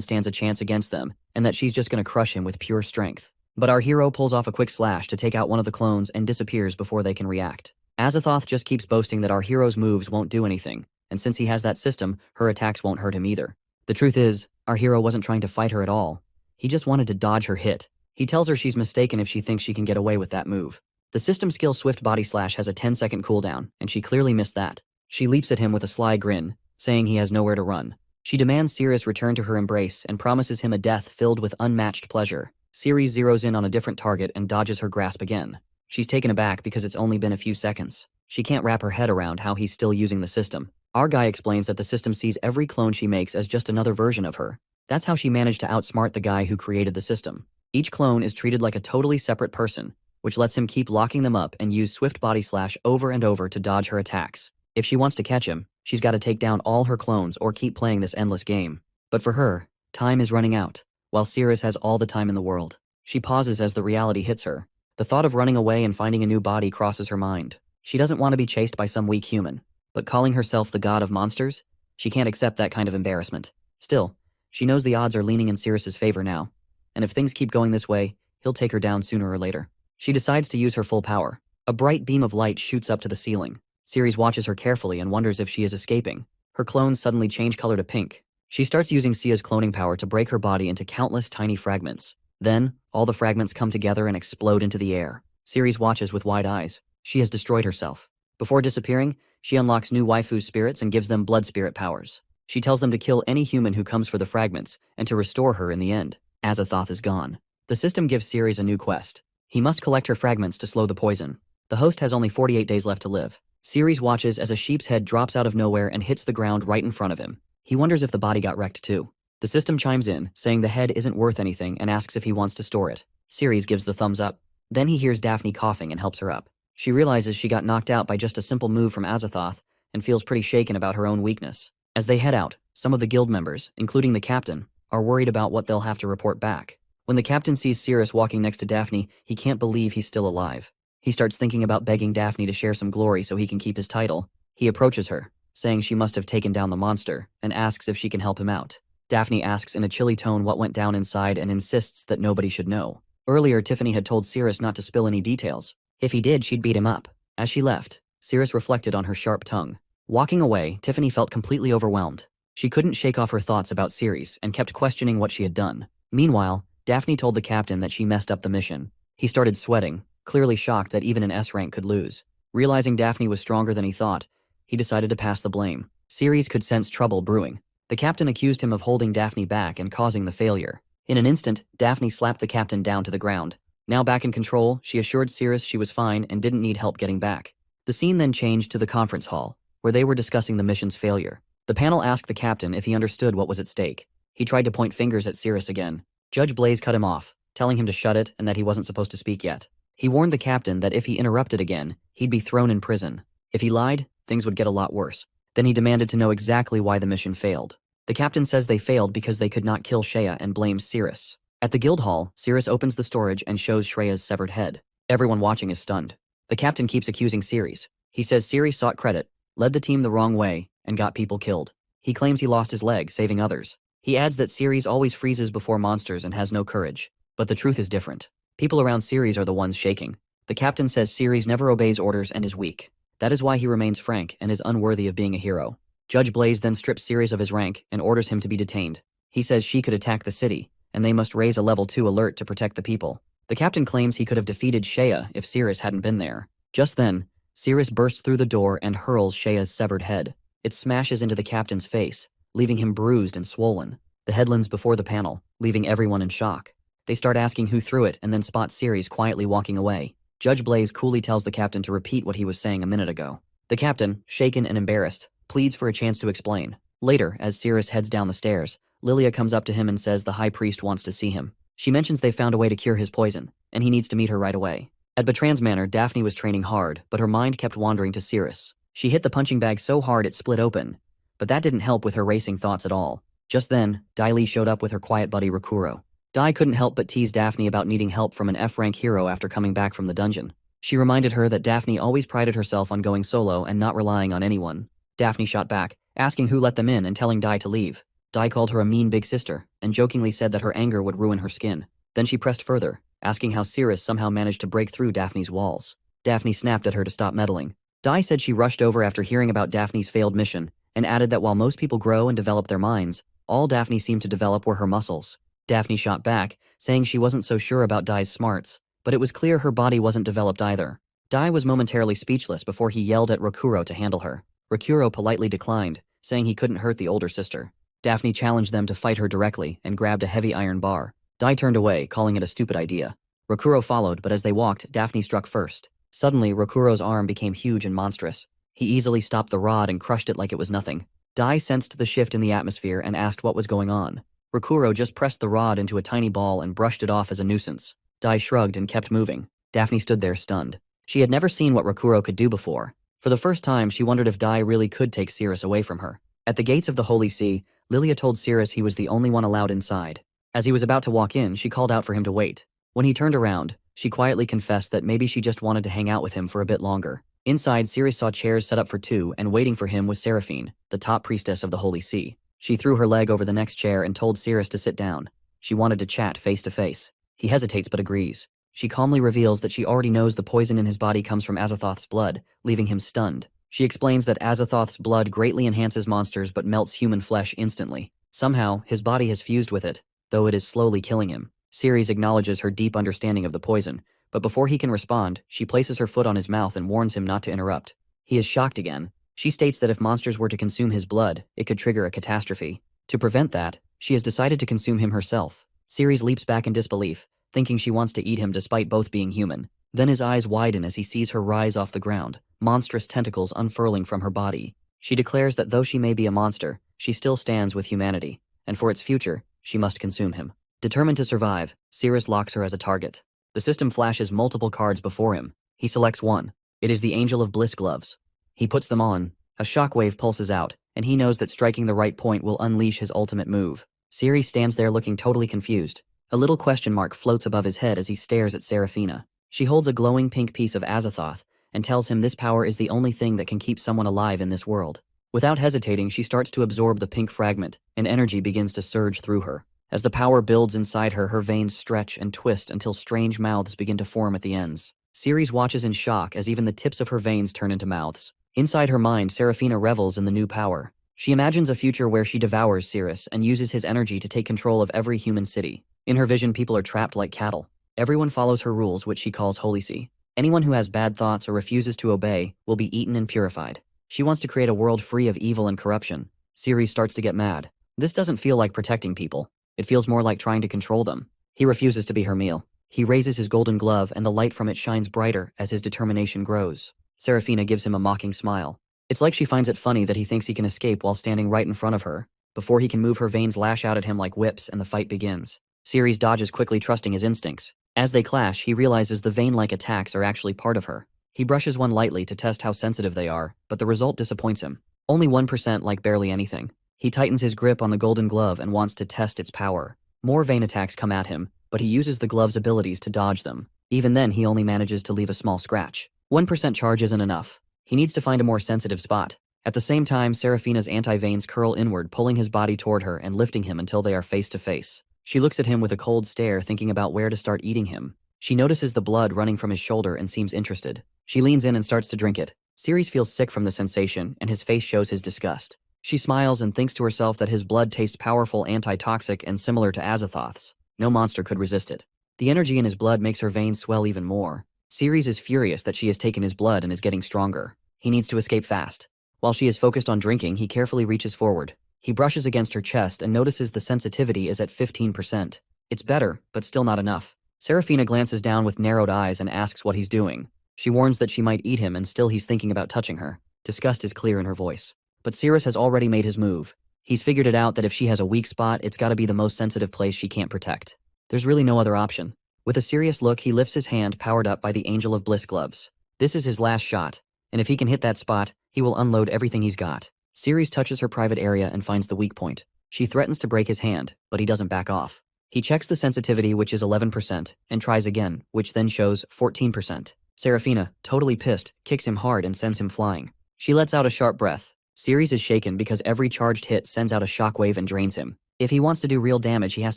stands a chance against them, and that she's just gonna crush him with pure strength. But our hero pulls off a quick slash to take out one of the clones and disappears before they can react. Azathoth just keeps boasting that our hero's moves won't do anything, and since he has that system, her attacks won't hurt him either. The truth is, our hero wasn't trying to fight her at all. He just wanted to dodge her hit. He tells her she's mistaken if she thinks she can get away with that move. The system skill Swift Body Slash has a 10-second cooldown, and she clearly missed that. She leaps at him with a sly grin, saying he has nowhere to run. She demands Cirrus return to her embrace and promises him a death filled with unmatched pleasure. Cirrus zeroes in on a different target and dodges her grasp again. She's taken aback because it's only been a few seconds. She can't wrap her head around how he's still using the system. Our guy explains that the system sees every clone she makes as just another version of her. That's how she managed to outsmart the guy who created the system. Each clone is treated like a totally separate person, which lets him keep locking them up and use Swift Body Slash over and over to dodge her attacks. If she wants to catch him, she's got to take down all her clones or keep playing this endless game. But for her, time is running out, while Cirrus has all the time in the world. She pauses as the reality hits her. The thought of running away and finding a new body crosses her mind. She doesn't want to be chased by some weak human, but calling herself the god of monsters? She can't accept that kind of embarrassment. Still, she knows the odds are leaning in Cirrus's favor now, and if things keep going this way, he'll take her down sooner or later. She decides to use her full power. A bright beam of light shoots up to the ceiling. Cirrus watches her carefully and wonders if she is escaping. Her clones suddenly change color to pink. She starts using Sia's cloning power to break her body into countless tiny fragments. Then, all the fragments come together and explode into the air. Cirrus watches with wide eyes. She has destroyed herself. Before disappearing, she unlocks new waifu spirits and gives them blood spirit powers. She tells them to kill any human who comes for the fragments, and to restore her in the end. Azathoth is gone. The system gives Cirrus a new quest. He must collect her fragments to slow the poison. The host has only 48 days left to live. Cirrus watches as a sheep's head drops out of nowhere and hits the ground right in front of him. He wonders if the body got wrecked too. The system chimes in, saying the head isn't worth anything and asks if he wants to store it. Cirrus gives the thumbs up. Then he hears Daphne coughing and helps her up. She realizes she got knocked out by just a simple move from Azathoth and feels pretty shaken about her own weakness. As they head out, some of the guild members, including the captain, are worried about what they'll have to report back. When the captain sees Cirrus walking next to Daphne, he can't believe he's still alive. He starts thinking about begging Daphne to share some glory so he can keep his title. He approaches her, saying she must have taken down the monster, and asks if she can help him out. Daphne asks in a chilly tone what went down inside and insists that nobody should know. Earlier, Tiffany had told Cirrus not to spill any details. If he did, she'd beat him up. As she left, Cirrus reflected on her sharp tongue. Walking away, Tiffany felt completely overwhelmed. She couldn't shake off her thoughts about Cirrus and kept questioning what she had done. Meanwhile, Daphne told the captain that she messed up the mission. He started sweating, clearly shocked that even an S rank could lose. Realizing Daphne was stronger than he thought, he decided to pass the blame. Cirrus could sense trouble brewing. The captain accused him of holding Daphne back and causing the failure. In an instant, Daphne slapped the captain down to the ground. Now back in control, she assured Cirrus she was fine and didn't need help getting back. The scene then changed to the conference hall, where they were discussing the mission's failure. The panel asked the captain if he understood what was at stake. He tried to point fingers at Cirrus again. Judge Blaze cut him off, telling him to shut it and that he wasn't supposed to speak yet. He warned the captain that if he interrupted again, he'd be thrown in prison. If he lied, things would get a lot worse. Then he demanded to know exactly why the mission failed. The captain says they failed because they could not kill Shea and blames Cirrus. At the guild hall, Cirrus opens the storage and shows Shreya's severed head. Everyone watching is stunned. The captain keeps accusing Cirrus. He says Cirrus sought credit, led the team the wrong way, and got people killed. He claims he lost his leg, saving others. He adds that Cirrus always freezes before monsters and has no courage. But the truth is different. People around Cirrus are the ones shaking. The captain says Cirrus never obeys orders and is weak. That is why he remains frank and is unworthy of being a hero. Judge Blaze then strips Cirrus of his rank and orders him to be detained. He says she could attack the city, and they must raise a level 2 alert to protect the people. The captain claims he could have defeated Shea if Cirrus hadn't been there. Just then, Cirrus bursts through the door and hurls Shea's severed head. It smashes into the captain's face, leaving him bruised and swollen. The head lands before the panel, leaving everyone in shock. They start asking who threw it and then spot Ceres quietly walking away. Judge Blaze coolly tells the captain to repeat what he was saying a minute ago. The captain, shaken and embarrassed, pleads for a chance to explain. Later, as Cirrus heads down the stairs, Lilia comes up to him and says the high priest wants to see him. She mentions they found a way to cure his poison, and he needs to meet her right away. At Bertrand's manor, Daphne was training hard, but her mind kept wandering to Cirrus. She hit the punching bag so hard it split open, but that didn't help with her racing thoughts at all. Just then, Dai Li showed up with her quiet buddy Rakuro. Dai couldn't help but tease Daphne about needing help from an F-rank hero after coming back from the dungeon. She reminded her that Daphne always prided herself on going solo and not relying on anyone. Daphne shot back, asking who let them in and telling Dai to leave. Dai called her a mean big sister, and jokingly said that her anger would ruin her skin. Then she pressed further, asking how Cirrus somehow managed to break through Daphne's walls. Daphne snapped at her to stop meddling. Dai said she rushed over after hearing about Daphne's failed mission, and added that while most people grow and develop their minds, all Daphne seemed to develop were her muscles. Daphne shot back, saying she wasn't so sure about Dai's smarts, but it was clear her body wasn't developed either. Dai was momentarily speechless before he yelled at Rakuro to handle her. Rakuro politely declined, saying he couldn't hurt the older sister. Daphne challenged them to fight her directly and grabbed a heavy iron bar. Dai turned away, calling it a stupid idea. Rakuro followed, but as they walked, Daphne struck first. Suddenly, Rakuro's arm became huge and monstrous. He easily stopped the rod and crushed it like it was nothing. Dai sensed the shift in the atmosphere and asked what was going on. Rakuro just pressed the rod into a tiny ball and brushed it off as a nuisance. Dai shrugged and kept moving. Daphne stood there stunned. She had never seen what Rakuro could do before. For the first time, she wondered if Dai really could take Cirrus away from her. At the gates of the Holy See, Lilia told Cirrus he was the only one allowed inside. As he was about to walk in, she called out for him to wait. When he turned around, she quietly confessed that maybe she just wanted to hang out with him for a bit longer. Inside, Cirrus saw chairs set up for two, and waiting for him was Seraphine, the top priestess of the Holy See. She threw her leg over the next chair and told Cirrus to sit down. She wanted to chat face to face. He hesitates but agrees. She calmly reveals that she already knows the poison in his body comes from Azathoth's blood, leaving him stunned. She explains that Azathoth's blood greatly enhances monsters but melts human flesh instantly. Somehow, his body has fused with it, though it is slowly killing him. Ceres acknowledges her deep understanding of the poison, but before he can respond, she places her foot on his mouth and warns him not to interrupt. He is shocked again. She states that if monsters were to consume his blood, it could trigger a catastrophe. To prevent that, she has decided to consume him herself. Ceres leaps back in disbelief, thinking she wants to eat him despite both being human. Then his eyes widen as he sees her rise off the ground, monstrous tentacles unfurling from her body. She declares that though she may be a monster, she still stands with humanity, and for its future, she must consume him. Determined to survive, Ceres locks her as a target. The system flashes multiple cards before him. He selects one. It is the Angel of Bliss gloves. He puts them on. A shockwave pulses out, and he knows that striking the right point will unleash his ultimate move. Ceres stands there looking totally confused. A little question mark floats above his head as he stares at Seraphina. She holds a glowing pink piece of Azathoth and tells him this power is the only thing that can keep someone alive in this world. Without hesitating, she starts to absorb the pink fragment, and energy begins to surge through her. As the power builds inside her, her veins stretch and twist until strange mouths begin to form at the ends. Ceres watches in shock as even the tips of her veins turn into mouths. Inside her mind, Seraphina revels in the new power. She imagines a future where she devours Ceres and uses his energy to take control of every human city. In her vision, people are trapped like cattle. Everyone follows her rules, which she calls Holy See. Anyone who has bad thoughts or refuses to obey will be eaten and purified. She wants to create a world free of evil and corruption. Ceres starts to get mad. This doesn't feel like protecting people. It feels more like trying to control them. He refuses to be her meal. He raises his golden glove and the light from it shines brighter as his determination grows. Seraphina gives him a mocking smile. It's like she finds it funny that he thinks he can escape while standing right in front of her. Before he can move, her veins lash out at him like whips and the fight begins. Ceres dodges quickly, trusting his instincts. As they clash, he realizes the vein-like attacks are actually part of her. He brushes one lightly to test how sensitive they are, but the result disappoints him. Only 1% like barely anything. He tightens his grip on the golden glove and wants to test its power. More vein attacks come at him, but he uses the glove's abilities to dodge them. Even then, he only manages to leave a small scratch. 1% charge isn't enough. He needs to find a more sensitive spot. At the same time, Seraphina's anti-veins curl inward, pulling his body toward her and lifting him until they are face to face. She looks at him with a cold stare, thinking about where to start eating him. She notices the blood running from his shoulder and seems interested. She leans in and starts to drink it. Ceres feels sick from the sensation, and his face shows his disgust. She smiles and thinks to herself that his blood tastes powerful, anti-toxic, and similar to Azathoth's. No monster could resist it. The energy in his blood makes her veins swell even more. Ceres is furious that she has taken his blood and is getting stronger. He needs to escape fast. While she is focused on drinking, he carefully reaches forward. He brushes against her chest and notices the sensitivity is at 15%. It's better, but still not enough. Serafina glances down with narrowed eyes and asks what he's doing. She warns that she might eat him, and still he's thinking about touching her. Disgust is clear in her voice. But Ceres has already made his move. He's figured it out that if she has a weak spot, it's gotta be the most sensitive place she can't protect. There's really no other option. With a serious look, he lifts his hand powered up by the Angel of Bliss gloves. This is his last shot, and if he can hit that spot, he will unload everything he's got. Ceres touches her private area and finds the weak point. She threatens to break his hand, but he doesn't back off. He checks the sensitivity, which is 11%, and tries again, which then shows 14%. Serafina, totally pissed, kicks him hard and sends him flying. She lets out a sharp breath. Ceres is shaken because every charged hit sends out a shockwave and drains him. If he wants to do real damage, he has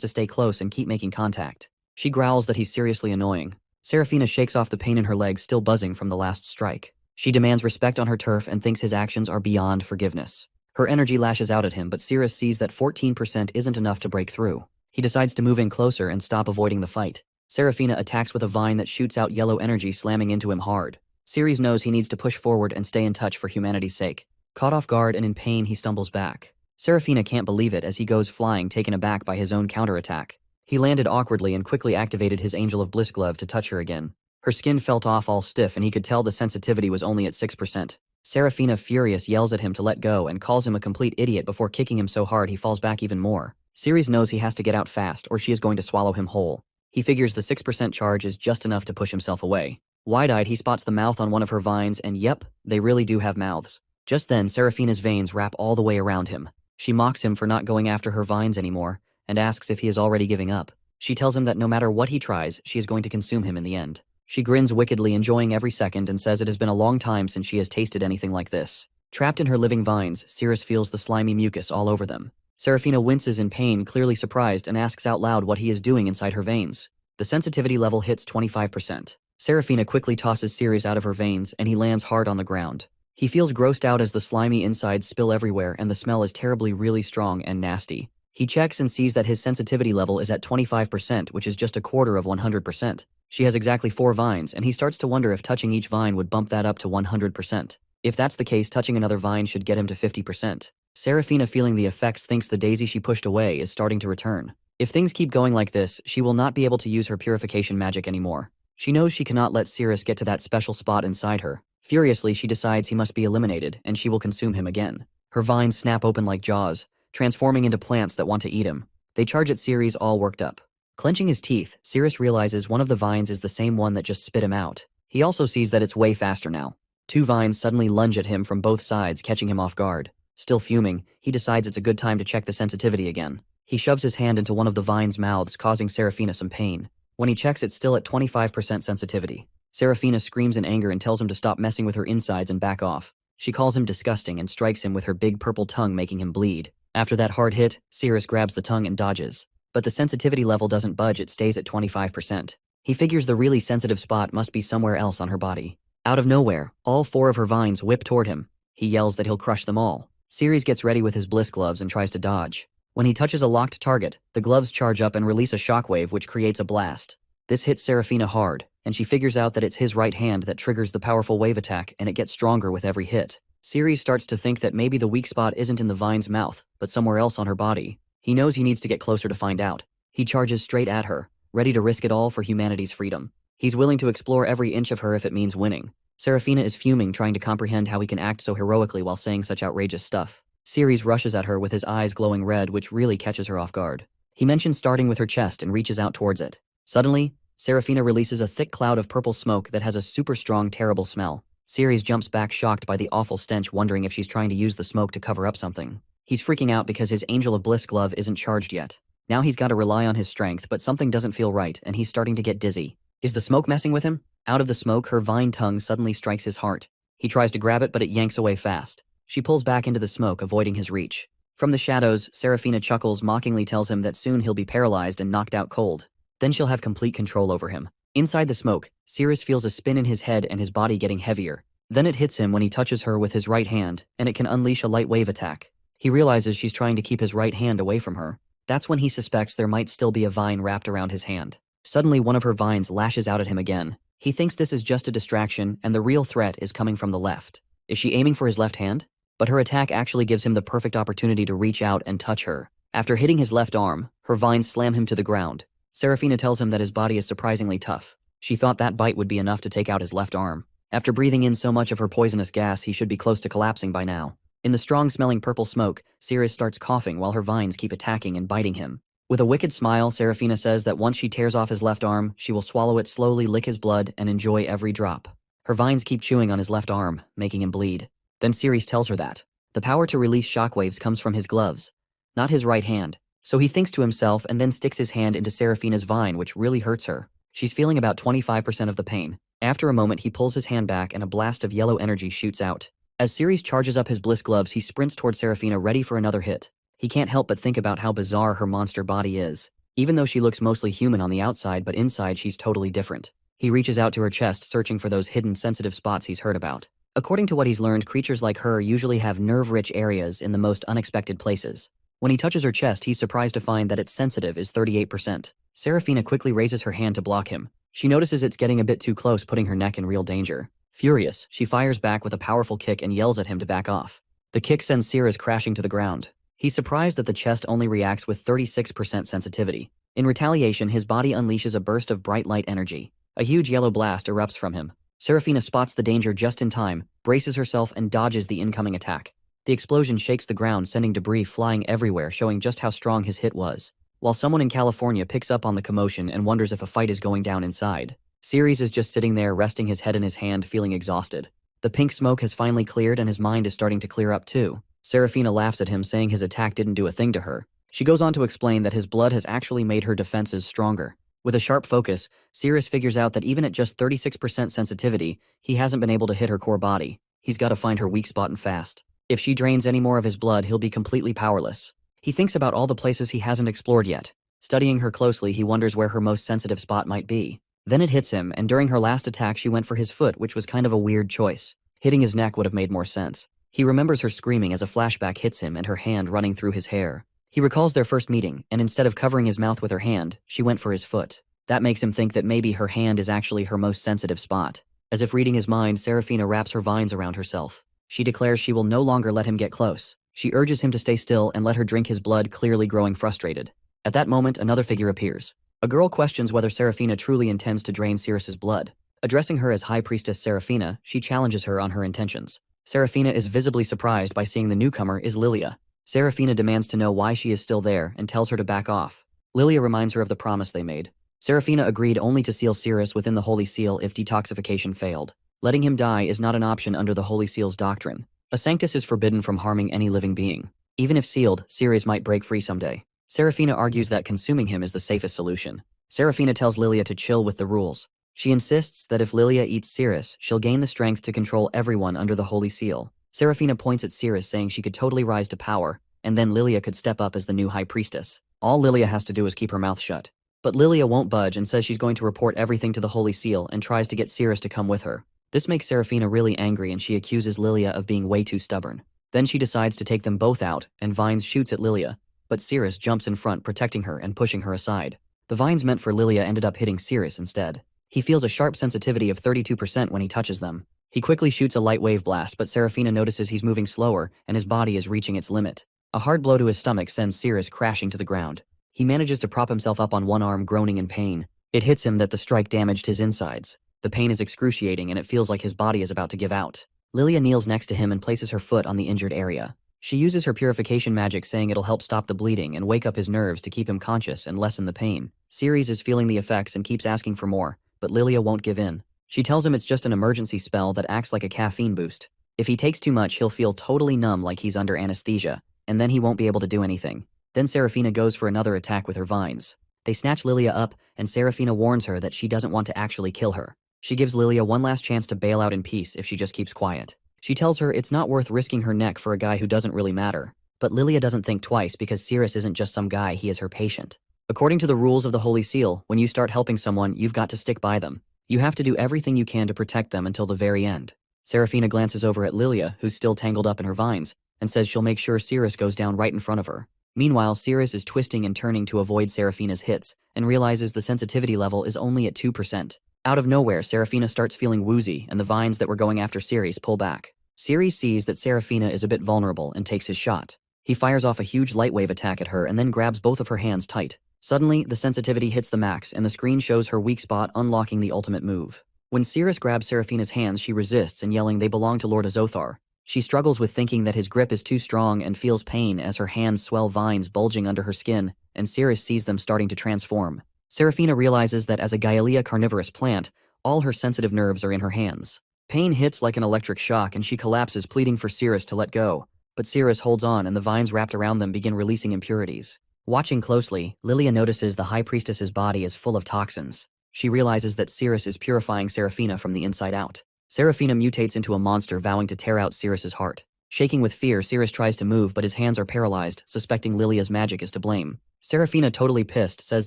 to stay close and keep making contact. She growls that he's seriously annoying. Serafina shakes off the pain in her legs still buzzing from the last strike. She demands respect on her turf and thinks his actions are beyond forgiveness. Her energy lashes out at him, but Ceres sees that 14% isn't enough to break through. He decides to move in closer and stop avoiding the fight. Serafina attacks with a vine that shoots out yellow energy, slamming into him hard. Ceres knows he needs to push forward and stay in touch for humanity's sake. Caught off guard and in pain, he stumbles back. Serafina can't believe it as he goes flying, taken aback by his own counterattack. He landed awkwardly and quickly activated his Angel of Bliss glove to touch her again. Her skin felt off all stiff and he could tell the sensitivity was only at 6%. Serafina, furious, yells at him to let go and calls him a complete idiot before kicking him so hard he falls back even more. Ceres knows he has to get out fast or she is going to swallow him whole. He figures the 6% charge is just enough to push himself away. Wide-eyed, he spots the mouth on one of her vines, and yep, they really do have mouths. Just then, Serafina's veins wrap all the way around him. She mocks him for not going after her vines anymore, and asks if he is already giving up. She tells him that no matter what he tries, she is going to consume him in the end. She grins wickedly, enjoying every second, and says it has been a long time since she has tasted anything like this. Trapped in her living vines, Ceres feels the slimy mucus all over them. Serafina winces in pain, clearly surprised, and asks out loud what he is doing inside her veins. The sensitivity level hits 25%. Serafina quickly tosses Ceres out of her veins, and he lands hard on the ground. He feels grossed out as the slimy insides spill everywhere and the smell is terribly really strong and nasty. He checks and sees that his sensitivity level is at 25%, which is just a quarter of 100%. She has exactly 4 vines, and he starts to wonder if touching each vine would bump that up to 100%. If that's the case, touching another vine should get him to 50%. Serafina, feeling the effects, thinks the daisy she pushed away is starting to return. If things keep going like this, she will not be able to use her purification magic anymore. She knows she cannot let Ceres get to that special spot inside her. Furiously, she decides he must be eliminated, and she will consume him again. Her vines snap open like jaws, transforming into plants that want to eat him. They charge at Ceres, all worked up. Clenching his teeth, Ceres realizes one of the vines is the same one that just spit him out. He also sees that it's way faster now. 2 vines suddenly lunge at him from both sides, catching him off guard. Still fuming, he decides it's a good time to check the sensitivity again. He shoves his hand into one of the vines' mouths, causing Serafina some pain. When he checks, it's still at 25% sensitivity. Serafina screams in anger and tells him to stop messing with her insides and back off. She calls him disgusting and strikes him with her big purple tongue, making him bleed. After that hard hit, Ceres grabs the tongue and dodges. But the sensitivity level doesn't budge, it stays at 25%. He figures the really sensitive spot must be somewhere else on her body. Out of nowhere, all 4 of her vines whip toward him. He yells that he'll crush them all. Ceres gets ready with his bliss gloves and tries to dodge. When he touches a locked target, the gloves charge up and release a shockwave which creates a blast. This hits Serafina hard, and she figures out that it's his right hand that triggers the powerful wave attack, and it gets stronger with every hit. Ceres starts to think that maybe the weak spot isn't in the vine's mouth, but somewhere else on her body. He knows he needs to get closer to find out. He charges straight at her, ready to risk it all for humanity's freedom. He's willing to explore every inch of her if it means winning. Serafina is fuming, trying to comprehend how he can act so heroically while saying such outrageous stuff. Ceres rushes at her with his eyes glowing red, which really catches her off guard. He mentions starting with her chest and reaches out towards it. Suddenly, Serafina releases a thick cloud of purple smoke that has a super strong, terrible smell. Ceres jumps back, shocked by the awful stench, wondering if she's trying to use the smoke to cover up something. He's freaking out because his Angel of Bliss glove isn't charged yet. Now he's got to rely on his strength, but something doesn't feel right, and he's starting to get dizzy. Is the smoke messing with him? Out of the smoke, her vine tongue suddenly strikes his heart. He tries to grab it, but it yanks away fast. She pulls back into the smoke, avoiding his reach. From the shadows, Serafina chuckles, mockingly tells him that soon he'll be paralyzed and knocked out cold. Then she'll have complete control over him. Inside the smoke, Ceres feels a spin in his head and his body getting heavier. Then it hits him when he touches her with his right hand, and it can unleash a light wave attack. He realizes she's trying to keep his right hand away from her. That's when he suspects there might still be a vine wrapped around his hand. Suddenly one of her vines lashes out at him again. He thinks this is just a distraction and the real threat is coming from the left. Is she aiming for his left hand? But her attack actually gives him the perfect opportunity to reach out and touch her. After hitting his left arm, her vines slam him to the ground. Serafina tells him that his body is surprisingly tough. She thought that bite would be enough to take out his left arm. After breathing in so much of her poisonous gas, he should be close to collapsing by now. In the strong-smelling purple smoke, Sirius starts coughing while her vines keep attacking and biting him. With a wicked smile, Serafina says that once she tears off his left arm, she will swallow it slowly, lick his blood, and enjoy every drop. Her vines keep chewing on his left arm, making him bleed. Then Sirius tells her that the power to release shockwaves comes from his gloves, not his right hand. So he thinks to himself and then sticks his hand into Serafina's vine, which really hurts her. She's feeling about 25% of the pain. After a moment, he pulls his hand back and a blast of yellow energy shoots out. As Sirius charges up his bliss gloves, he sprints toward Serafina, ready for another hit. He can't help but think about how bizarre her monster body is. Even though she looks mostly human on the outside, but inside she's totally different. He reaches out to her chest, searching for those hidden sensitive spots he's heard about. According to what he's learned, creatures like her usually have nerve-rich areas in the most unexpected places. When he touches her chest, he's surprised to find that its sensitive is 38%. Serafina quickly raises her hand to block him. She notices it's getting a bit too close, putting her neck in real danger. Furious, she fires back with a powerful kick and yells at him to back off. The kick sends Sirius crashing to the ground. He's surprised that the chest only reacts with 36% sensitivity. In retaliation, his body unleashes a burst of bright light energy. A huge yellow blast erupts from him. Serafina spots the danger just in time, braces herself, and dodges the incoming attack. The explosion shakes the ground, sending debris flying everywhere, showing just how strong his hit was. While someone in California picks up on the commotion and wonders if a fight is going down inside, Sirius is just sitting there, resting his head in his hand, feeling exhausted. The pink smoke has finally cleared and his mind is starting to clear up too. Serafina laughs at him, saying his attack didn't do a thing to her. She goes on to explain that his blood has actually made her defenses stronger. With a sharp focus, Sirius figures out that even at just 36% sensitivity, he hasn't been able to hit her core body. He's got to find her weak spot and fast. If she drains any more of his blood, he'll be completely powerless. He thinks about all the places he hasn't explored yet. Studying her closely, he wonders where her most sensitive spot might be. Then it hits him, and during her last attack she went for his foot, which was kind of a weird choice. Hitting his neck would have made more sense. He remembers her screaming as a flashback hits him and her hand running through his hair. He recalls their first meeting, and instead of covering his mouth with her hand, she went for his foot. That makes him think that maybe her hand is actually her most sensitive spot. As if reading his mind, Serafina wraps her vines around herself. She declares she will no longer let him get close. She urges him to stay still and let her drink his blood, clearly growing frustrated. At that moment, another figure appears. A girl questions whether Serafina truly intends to drain Sirius's blood. Addressing her as High Priestess Serafina, she challenges her on her intentions. Serafina is visibly surprised by seeing the newcomer is Lilia. Serafina demands to know why she is still there and tells her to back off. Lilia reminds her of the promise they made. Serafina agreed only to seal Sirius within the Holy Seal if detoxification failed. Letting him die is not an option under the Holy Seal's doctrine. A Sanctus is forbidden from harming any living being. Even if sealed, Sirius might break free someday. Serafina argues that consuming him is the safest solution. Serafina tells Lilia to chill with the rules. She insists that if Lilia eats Sirius, she'll gain the strength to control everyone under the Holy Seal. Serafina points at Sirius, saying she could totally rise to power, and then Lilia could step up as the new High Priestess. All Lilia has to do is keep her mouth shut. But Lilia won't budge and says she's going to report everything to the Holy Seal and tries to get Sirius to come with her. This makes Serafina really angry and she accuses Lilia of being way too stubborn. Then she decides to take them both out, and Vines shoots at Lilia, but Sirius jumps in front, protecting her and pushing her aside. The vines meant for Lilia ended up hitting Sirius instead. He feels a sharp sensitivity of 32% when he touches them. He quickly shoots a light wave blast, but Serafina notices he's moving slower and his body is reaching its limit. A hard blow to his stomach sends Sirius crashing to the ground. He manages to prop himself up on one arm, groaning in pain. It hits him that the strike damaged his insides. The pain is excruciating and it feels like his body is about to give out. Lilia kneels next to him and places her foot on the injured area. She uses her purification magic, saying it'll help stop the bleeding and wake up his nerves to keep him conscious and lessen the pain. Sirius is feeling the effects and keeps asking for more, but Lilia won't give in. She tells him it's just an emergency spell that acts like a caffeine boost. If he takes too much, he'll feel totally numb like he's under anesthesia, and then he won't be able to do anything. Then Serafina goes for another attack with her vines. They snatch Lilia up, and Serafina warns her that she doesn't want to actually kill her. She gives Lilia one last chance to bail out in peace if she just keeps quiet. She tells her it's not worth risking her neck for a guy who doesn't really matter. But Lilia doesn't think twice because Sirius isn't just some guy, he is her patient. According to the rules of the Holy Seal, when you start helping someone, you've got to stick by them. You have to do everything you can to protect them until the very end. Serafina glances over at Lilia, who's still tangled up in her vines, and says she'll make sure Sirius goes down right in front of her. Meanwhile, Cirrus is twisting and turning to avoid Serafina's hits and realizes the sensitivity level is only at 2%. Out of nowhere, Serafina starts feeling woozy and the vines that were going after Ceres pull back. Ceres sees that Serafina is a bit vulnerable and takes his shot. He fires off a huge lightwave attack at her and then grabs both of her hands tight. Suddenly, the sensitivity hits the max and the screen shows her weak spot, unlocking the ultimate move. When Ceres grabs Serafina's hands, she resists and yelling they belong to Lord Azothar. She struggles with thinking that his grip is too strong and feels pain as her hands swell, vines bulging under her skin, and Ceres sees them starting to transform. Serafina realizes that as a Gyalea carnivorous plant, all her sensitive nerves are in her hands. Pain hits like an electric shock and she collapses, pleading for Ceres to let go. But Ceres holds on and the vines wrapped around them begin releasing impurities. Watching closely, Lilia notices the High Priestess's body is full of toxins. She realizes that Ceres is purifying Serafina from the inside out. Serafina mutates into a monster, vowing to tear out Ceres's heart. Shaking with fear, Ceres tries to move, but his hands are paralyzed, suspecting Lilia's magic is to blame. Serafina, totally pissed, says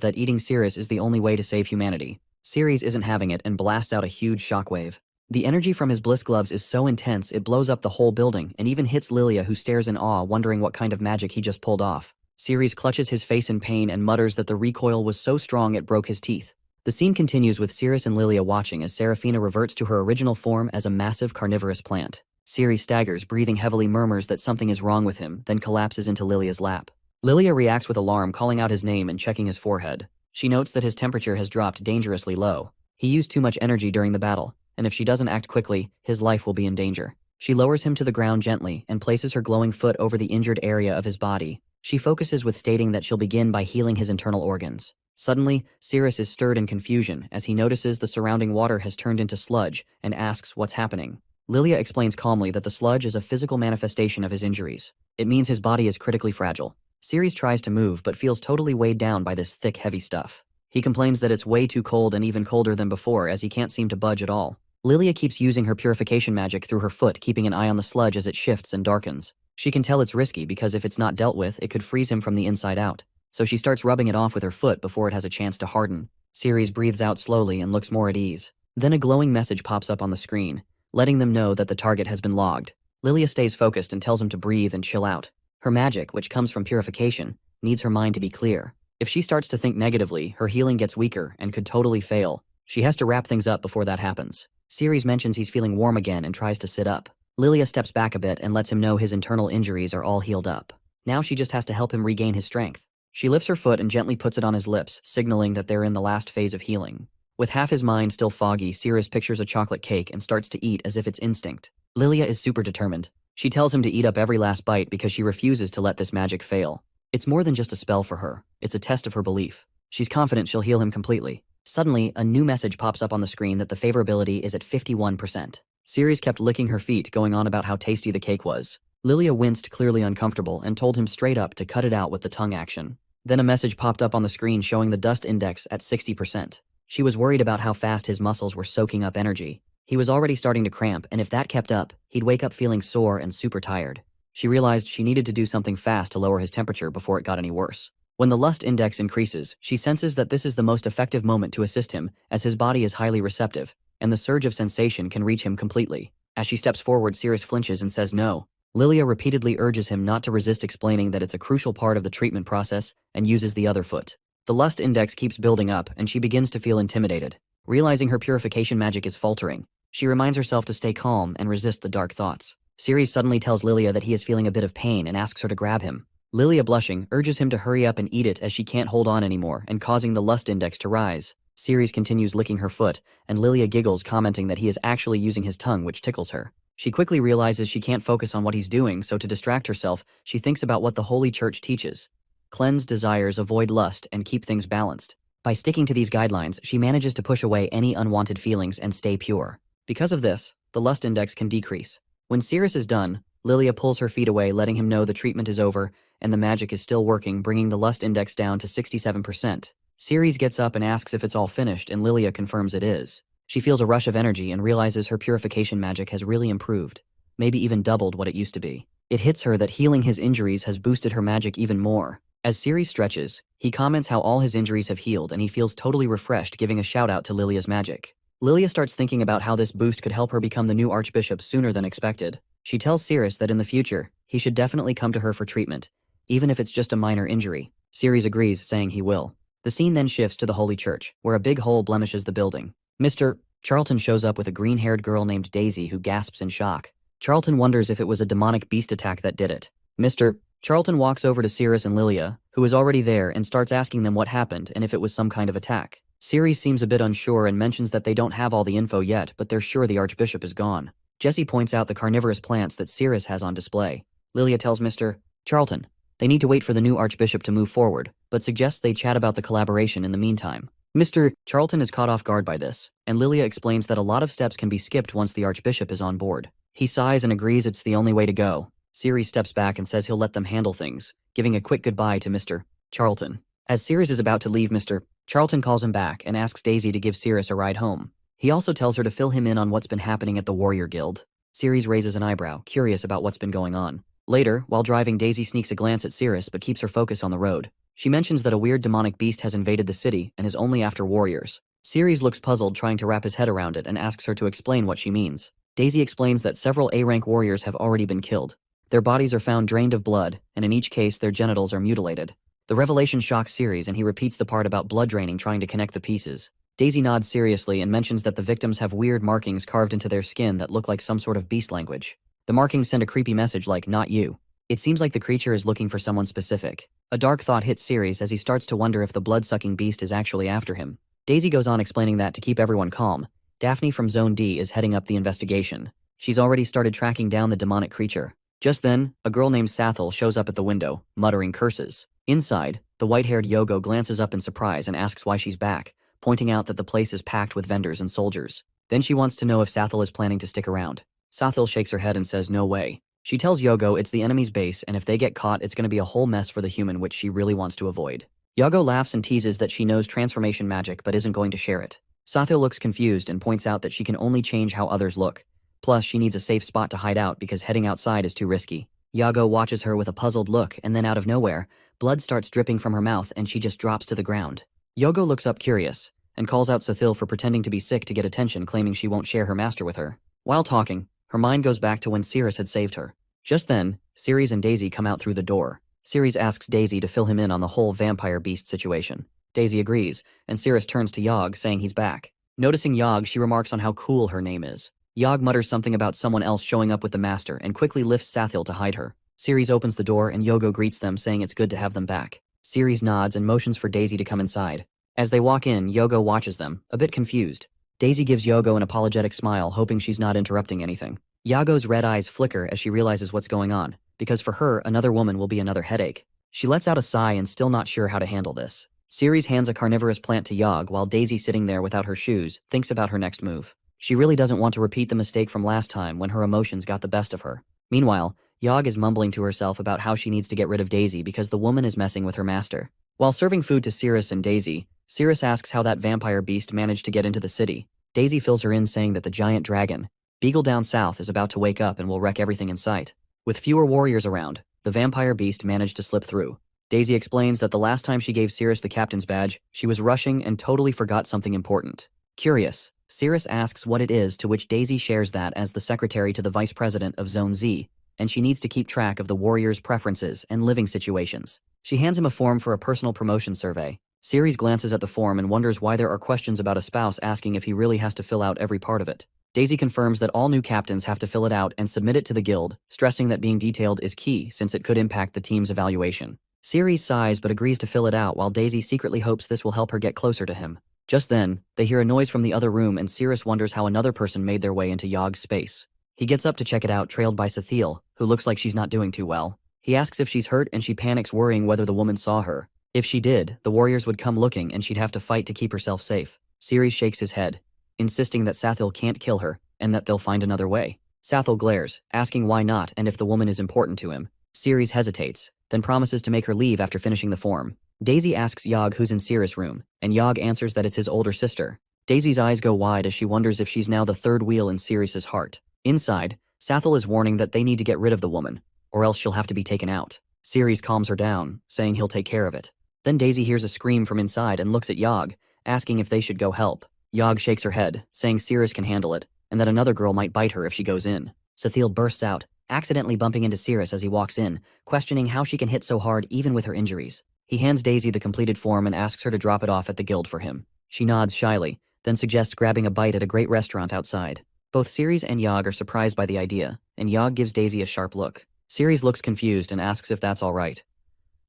that eating Ceres is the only way to save humanity. Ceres isn't having it and blasts out a huge shockwave. The energy from his bliss gloves is so intense it blows up the whole building and even hits Lilia, who stares in awe, wondering what kind of magic he just pulled off. Ceres clutches his face in pain and mutters that the recoil was so strong it broke his teeth. The scene continues with Ceres and Lilia watching as Serafina reverts to her original form as a massive carnivorous plant. Ceres staggers, breathing heavily, murmurs that something is wrong with him, then collapses into Lilia's lap. Lilia reacts with alarm, calling out his name and checking his forehead. She notes that his temperature has dropped dangerously low. He used too much energy during the battle, and if she doesn't act quickly, his life will be in danger. She lowers him to the ground gently and places her glowing foot over the injured area of his body. She focuses with stating that she'll begin by healing his internal organs. Suddenly, Ceres is stirred in confusion as he notices the surrounding water has turned into sludge and asks what's happening. Lilia explains calmly that the sludge is a physical manifestation of his injuries. It means his body is critically fragile. Ceres tries to move but feels totally weighed down by this thick, heavy stuff. He complains that it's way too cold and even colder than before as he can't seem to budge at all. Lilia keeps using her purification magic through her foot, keeping an eye on the sludge as it shifts and darkens. She can tell it's risky because if it's not dealt with, it could freeze him from the inside out. So she starts rubbing it off with her foot before it has a chance to harden. Ceres breathes out slowly and looks more at ease. Then a glowing message pops up on the screen, letting them know that the target has been logged. Lilia stays focused and tells him to breathe and chill out. Her magic, which comes from purification, needs her mind to be clear. If she starts to think negatively, her healing gets weaker and could totally fail. She has to wrap things up before that happens. Ceres mentions he's feeling warm again and tries to sit up. Lilia steps back a bit and lets him know his internal injuries are all healed up. Now she just has to help him regain his strength. She lifts her foot and gently puts it on his lips, signaling that they're in the last phase of healing. With half his mind still foggy, Ceres pictures a chocolate cake and starts to eat as if it's instinct. Lilia is super determined. She tells him to eat up every last bite because she refuses to let this magic fail. It's more than just a spell for her. It's a test of her belief. She's confident she'll heal him completely. Suddenly, a new message pops up on the screen that the favorability is at 51%. Ceres kept licking her feet, going on about how tasty the cake was. Lilia winced, clearly uncomfortable, and told him straight up to cut it out with the tongue action. Then a message popped up on the screen showing the dust index at 60%. She was worried about how fast his muscles were soaking up energy. He was already starting to cramp, and if that kept up, he'd wake up feeling sore and super tired. She realized she needed to do something fast to lower his temperature before it got any worse. When the lust index increases, she senses that this is the most effective moment to assist him, as his body is highly receptive, and the surge of sensation can reach him completely. As she steps forward, Ceres flinches and says no. Lilia repeatedly urges him not to resist, explaining that it's a crucial part of the treatment process, and uses the other foot. The lust index keeps building up, and she begins to feel intimidated. Realizing her purification magic is faltering, she reminds herself to stay calm and resist the dark thoughts. Ceres suddenly tells Lilia that he is feeling a bit of pain and asks her to grab him. Lilia, blushing, urges him to hurry up and eat it as she can't hold on anymore and causing the lust index to rise. Ceres continues licking her foot, and Lilia giggles, commenting that he is actually using his tongue, which tickles her. She quickly realizes she can't focus on what he's doing, so to distract herself, she thinks about what the Holy Church teaches. Cleanse desires, avoid lust, and keep things balanced. By sticking to these guidelines, she manages to push away any unwanted feelings and stay pure. Because of this, the lust index can decrease. When Ceres is done, Lilia pulls her feet away, letting him know the treatment is over, and the magic is still working, bringing the lust index down to 67%. Ceres gets up and asks if it's all finished, and Lilia confirms it is. She feels a rush of energy and realizes her purification magic has really improved, maybe even doubled what it used to be. It hits her that healing his injuries has boosted her magic even more. As Ceres stretches, he comments how all his injuries have healed and he feels totally refreshed, giving a shout out to Lilia's magic. Lilia starts thinking about how this boost could help her become the new archbishop sooner than expected. She tells Ceres that in the future, he should definitely come to her for treatment, even if it's just a minor injury. Ceres agrees, saying he will. The scene then shifts to the Holy Church, where a big hole blemishes the building. Mr. Charlton shows up with a green-haired girl named Daisy who gasps in shock. Charlton wonders if it was a demonic beast attack that did it. Mr. Charlton walks over to Ceres and Lilia, who is already there, and starts asking them what happened and if it was some kind of attack. Ceres seems a bit unsure and mentions that they don't have all the info yet, but they're sure the Archbishop is gone. Jessie points out the carnivorous plants that Ceres has on display. Lilia tells Mr. Charlton they need to wait for the new Archbishop to move forward, but suggests they chat about the collaboration in the meantime. Mr. Charlton is caught off guard by this, and Lilia explains that a lot of steps can be skipped once the Archbishop is on board. He sighs and agrees it's the only way to go. Ceres steps back and says he'll let them handle things, giving a quick goodbye to Mr. Charlton. As Ceres is about to leave, Mr. Charlton calls him back and asks Daisy to give Ceres a ride home. He also tells her to fill him in on what's been happening at the Warrior Guild. Ceres raises an eyebrow, curious about what's been going on. Later, while driving, Daisy sneaks a glance at Ceres but keeps her focus on the road. She mentions that a weird demonic beast has invaded the city and is only after warriors. Ceres looks puzzled, trying to wrap his head around it, and asks her to explain what she means. Daisy explains that several A-rank warriors have already been killed. Their bodies are found drained of blood, and in each case their genitals are mutilated. The revelation shocks Ceres, and he repeats the part about blood draining, trying to connect the pieces. Daisy nods seriously and mentions that the victims have weird markings carved into their skin that look like some sort of beast language. The markings send a creepy message like, "Not you." It seems like the creature is looking for someone specific. A dark thought hits Ceres as he starts to wonder if the blood-sucking beast is actually after him. Daisy goes on explaining that to keep everyone calm, Daphne from Zone D is heading up the investigation. She's already started tracking down the demonic creature. Just then, a girl named Sathil shows up at the window, muttering curses. Inside, the white-haired Yogo glances up in surprise and asks why she's back, pointing out that the place is packed with vendors and soldiers. Then she wants to know if Sathil is planning to stick around. Sathil shakes her head and says no way. She tells Yogo it's the enemy's base, and if they get caught, it's going to be a whole mess for the human, which she really wants to avoid. Yogo laughs and teases that she knows transformation magic but isn't going to share it. Sathil looks confused and points out that she can only change how others look. Plus, she needs a safe spot to hide out because heading outside is too risky. Yago watches her with a puzzled look, and then out of nowhere, blood starts dripping from her mouth and she just drops to the ground. Yogo looks up curious, and calls out Sathil for pretending to be sick to get attention, claiming she won't share her master with her. While talking, her mind goes back to when Ceres had saved her. Just then, Ceres and Daisy come out through the door. Ceres asks Daisy to fill him in on the whole vampire beast situation. Daisy agrees, and Ceres turns to Yog, saying he's back. Noticing Yog, she remarks on how cool her name is. Yog mutters something about someone else showing up with the master and quickly lifts Sathil to hide her. Ceres opens the door and Yogo greets them, saying it's good to have them back. Ceres nods and motions for Daisy to come inside. As they walk in, Yogo watches them, a bit confused. Daisy gives Yogo an apologetic smile, hoping she's not interrupting anything. Yago's red eyes flicker as she realizes what's going on, because for her, another woman will be another headache. She lets out a sigh and still not sure how to handle this. Ceres hands a carnivorous plant to Yog while Daisy, sitting there without her shoes, thinks about her next move. She really doesn't want to repeat the mistake from last time when her emotions got the best of her. Meanwhile, Yog is mumbling to herself about how she needs to get rid of Daisy because the woman is messing with her master. While serving food to Ceres and Daisy, Ceres asks how that vampire beast managed to get into the city. Daisy fills her in, saying that the giant dragon, Beagle down south, is about to wake up and will wreck everything in sight. With fewer warriors around, the vampire beast managed to slip through. Daisy explains that the last time she gave Ceres the captain's badge, she was rushing and totally forgot something important. Curious, Ceres asks what it is, to which Daisy shares that as the secretary to the vice president of Zone Z, and she needs to keep track of the warriors' preferences and living situations. She hands him a form for a personal promotion survey. Ceres glances at the form and wonders why there are questions about a spouse, asking if he really has to fill out every part of it. Daisy confirms that all new captains have to fill it out and submit it to the guild, stressing that being detailed is key since it could impact the team's evaluation. Ceres sighs but agrees to fill it out, while Daisy secretly hopes this will help her get closer to him. Just then, they hear a noise from the other room and Ceres wonders how another person made their way into Yog's space. He gets up to check it out, trailed by Sathil, who looks like she's not doing too well. He asks if she's hurt and she panics, worrying whether the woman saw her. If she did, the warriors would come looking and she'd have to fight to keep herself safe. Ceres shakes his head, insisting that Sathil can't kill her and that they'll find another way. Sathil glares, asking why not and if the woman is important to him. Ceres hesitates, then promises to make her leave after finishing the form. Daisy asks Yog who's in Ceres' room, and Yog answers that it's his older sister. Daisy's eyes go wide as she wonders if she's now the third wheel in Ceres' heart. Inside, Sathil is warning that they need to get rid of the woman, or else she'll have to be taken out. Ceres calms her down, saying he'll take care of it. Then Daisy hears a scream from inside and looks at Yog, asking if they should go help. Yog shakes her head, saying Ceres can handle it, and that another girl might bite her if she goes in. Sathil bursts out, accidentally bumping into Cirrus as he walks in, questioning how she can hit so hard even with her injuries. He hands Daisy the completed form and asks her to drop it off at the guild for him. She nods shyly, then suggests grabbing a bite at a great restaurant outside. Both Ceres and Yog are surprised by the idea, and Yog gives Daisy a sharp look. Ceres looks confused and asks if that's all right.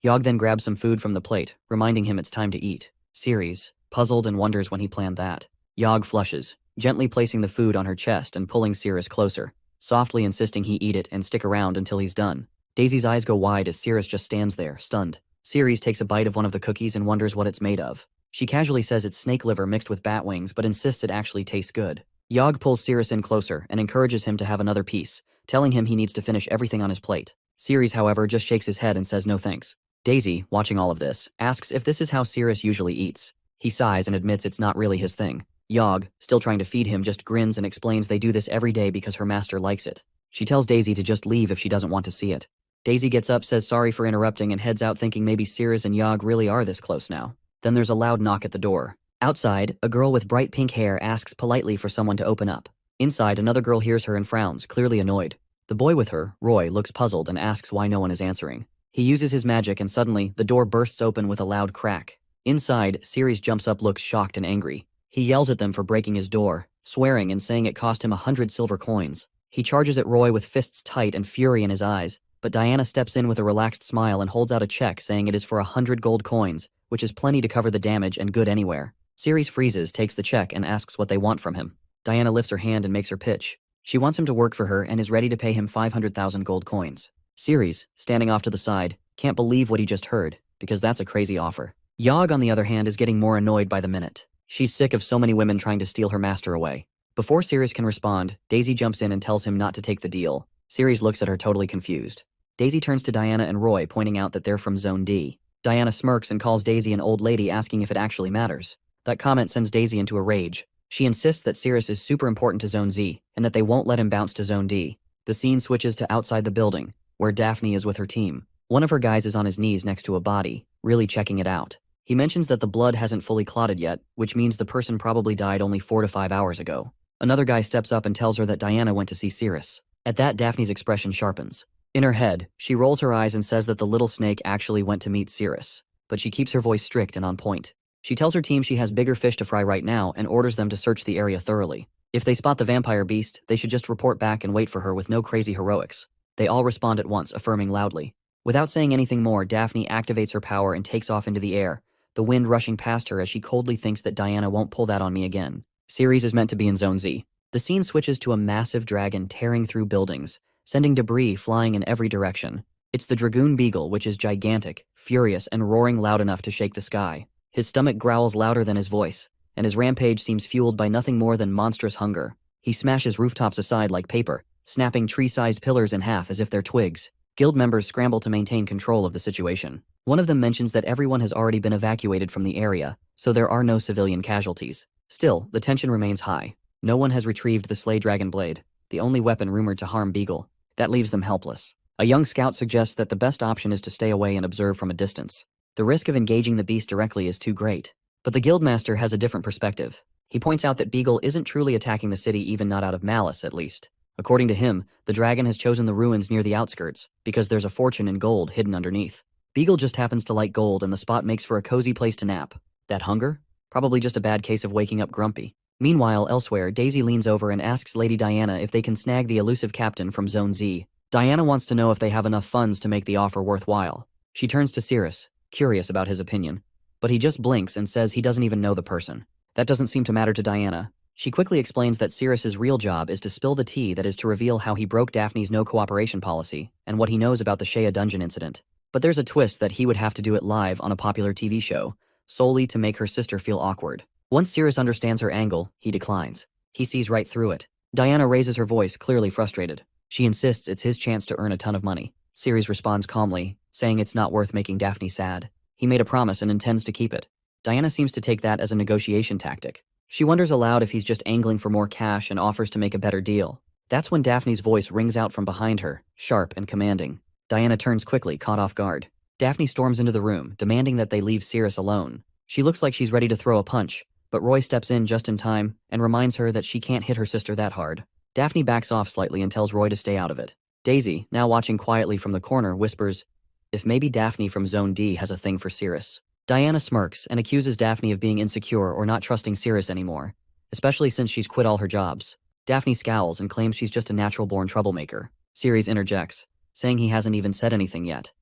Yog then grabs some food from the plate, reminding him it's time to eat. Ceres, puzzled and wonders when he planned that. Yog flushes, gently placing the food on her chest and pulling Ceres closer, softly insisting he eat it and stick around until he's done. Daisy's eyes go wide as Ceres just stands there, stunned. Ceres takes a bite of one of the cookies and wonders what it's made of. She casually says it's snake liver mixed with bat wings but insists it actually tastes good. Yog pulls Ceres in closer and encourages him to have another piece, telling him he needs to finish everything on his plate. Ceres, however, just shakes his head and says no thanks. Daisy, watching all of this, asks if this is how Ceres usually eats. He sighs and admits it's not really his thing. Yog, still trying to feed him, just grins and explains they do this every day because her master likes it. She tells Daisy to just leave if she doesn't want to see it. Daisy gets up, says sorry for interrupting, and heads out thinking maybe Ceres and Yog really are this close now. Then there's a loud knock at the door. Outside, a girl with bright pink hair asks politely for someone to open up. Inside, another girl hears her and frowns, clearly annoyed. The boy with her, Roy, looks puzzled and asks why no one is answering. He uses his magic and suddenly, the door bursts open with a loud crack. Inside, Ceres jumps up, looks shocked and angry. He yells at them for breaking his door, swearing and saying it cost him 100 silver coins. He charges at Roy with fists tight and fury in his eyes, but Diana steps in with a relaxed smile and holds out a check saying it is for 100 gold coins, which is plenty to cover the damage and good anywhere. Ceres freezes, takes the check, and asks what they want from him. Diana lifts her hand and makes her pitch. She wants him to work for her and is ready to pay him 500,000 gold coins. Ceres, standing off to the side, can't believe what he just heard, because that's a crazy offer. Yog, on the other hand, is getting more annoyed by the minute. She's sick of so many women trying to steal her master away. Before Ceres can respond, Daisy jumps in and tells him not to take the deal. Ceres looks at her totally confused. Daisy turns to Diana and Roy, pointing out that they're from Zone D. Diana smirks and calls Daisy an old lady, asking if it actually matters. That comment sends Daisy into a rage. She insists that Ceres is super important to Zone Z, and that they won't let him bounce to Zone D. The scene switches to outside the building, where Daphne is with her team. One of her guys is on his knees next to a body, really checking it out. He mentions that the blood hasn't fully clotted yet, which means the person probably died only 4 to 5 hours ago. Another guy steps up and tells her that Diana went to see Ceres. At that, Daphne's expression sharpens. In her head, she rolls her eyes and says that the little snake actually went to meet Ceres, but she keeps her voice strict and on point. She tells her team she has bigger fish to fry right now and orders them to search the area thoroughly. If they spot the vampire beast, they should just report back and wait for her with no crazy heroics. They all respond at once, affirming loudly. Without saying anything more, Daphne activates her power and takes off into the air, the wind rushing past her as she coldly thinks that Diana won't pull that on me again. Ceres is meant to be in Zone Z. The scene switches to a massive dragon tearing through buildings, sending debris flying in every direction. It's the Dragoon Beagle, which is gigantic, furious, and roaring loud enough to shake the sky. His stomach growls louder than his voice, and his rampage seems fueled by nothing more than monstrous hunger. He smashes rooftops aside like paper, snapping tree-sized pillars in half as if they're twigs. Guild members scramble to maintain control of the situation. One of them mentions that everyone has already been evacuated from the area, so there are no civilian casualties. Still, the tension remains high. No one has retrieved the Slay Dragon Blade, the only weapon rumored to harm Beagle. That leaves them helpless. A young scout suggests that the best option is to stay away and observe from a distance. The risk of engaging the beast directly is too great. But the guildmaster has a different perspective. He points out that Beagle isn't truly attacking the city, even not out of malice, at least. According to him, the dragon has chosen the ruins near the outskirts, because there's a fortune in gold hidden underneath. Beagle just happens to like gold and the spot makes for a cozy place to nap. That hunger? Probably just a bad case of waking up grumpy. Meanwhile, elsewhere, Daisy leans over and asks Lady Diana if they can snag the elusive captain from Zone Z. Diana wants to know if they have enough funds to make the offer worthwhile. She turns to Ceres, curious about his opinion. But he just blinks and says he doesn't even know the person. That doesn't seem to matter to Diana. She quickly explains that Ceres' real job is to spill the tea that is to reveal how he broke Daphne's no-cooperation policy and what he knows about the Shea dungeon incident. But there's a twist that he would have to do it live on a popular TV show, solely to make her sister feel awkward. Once Ceres understands her angle, he declines. He sees right through it. Diana raises her voice, clearly frustrated. She insists it's his chance to earn a ton of money. Ceres responds calmly, saying it's not worth making Daphne sad. He made a promise and intends to keep it. Diana seems to take that as a negotiation tactic. She wonders aloud if he's just angling for more cash and offers to make a better deal. That's when Daphne's voice rings out from behind her, sharp and commanding. Diana turns quickly, caught off guard. Daphne storms into the room, demanding that they leave Ceres alone. She looks like she's ready to throw a punch, but Roy steps in just in time and reminds her that she can't hit her sister that hard. Daphne backs off slightly and tells Roy to stay out of it. Daisy, now watching quietly from the corner, whispers, if maybe Daphne from Zone D has a thing for Cirrus. Diana smirks and accuses Daphne of being insecure or not trusting Cirrus anymore, especially since she's quit all her jobs. Daphne scowls and claims she's just a natural-born troublemaker. Ceres interjects, saying he hasn't even said anything yet.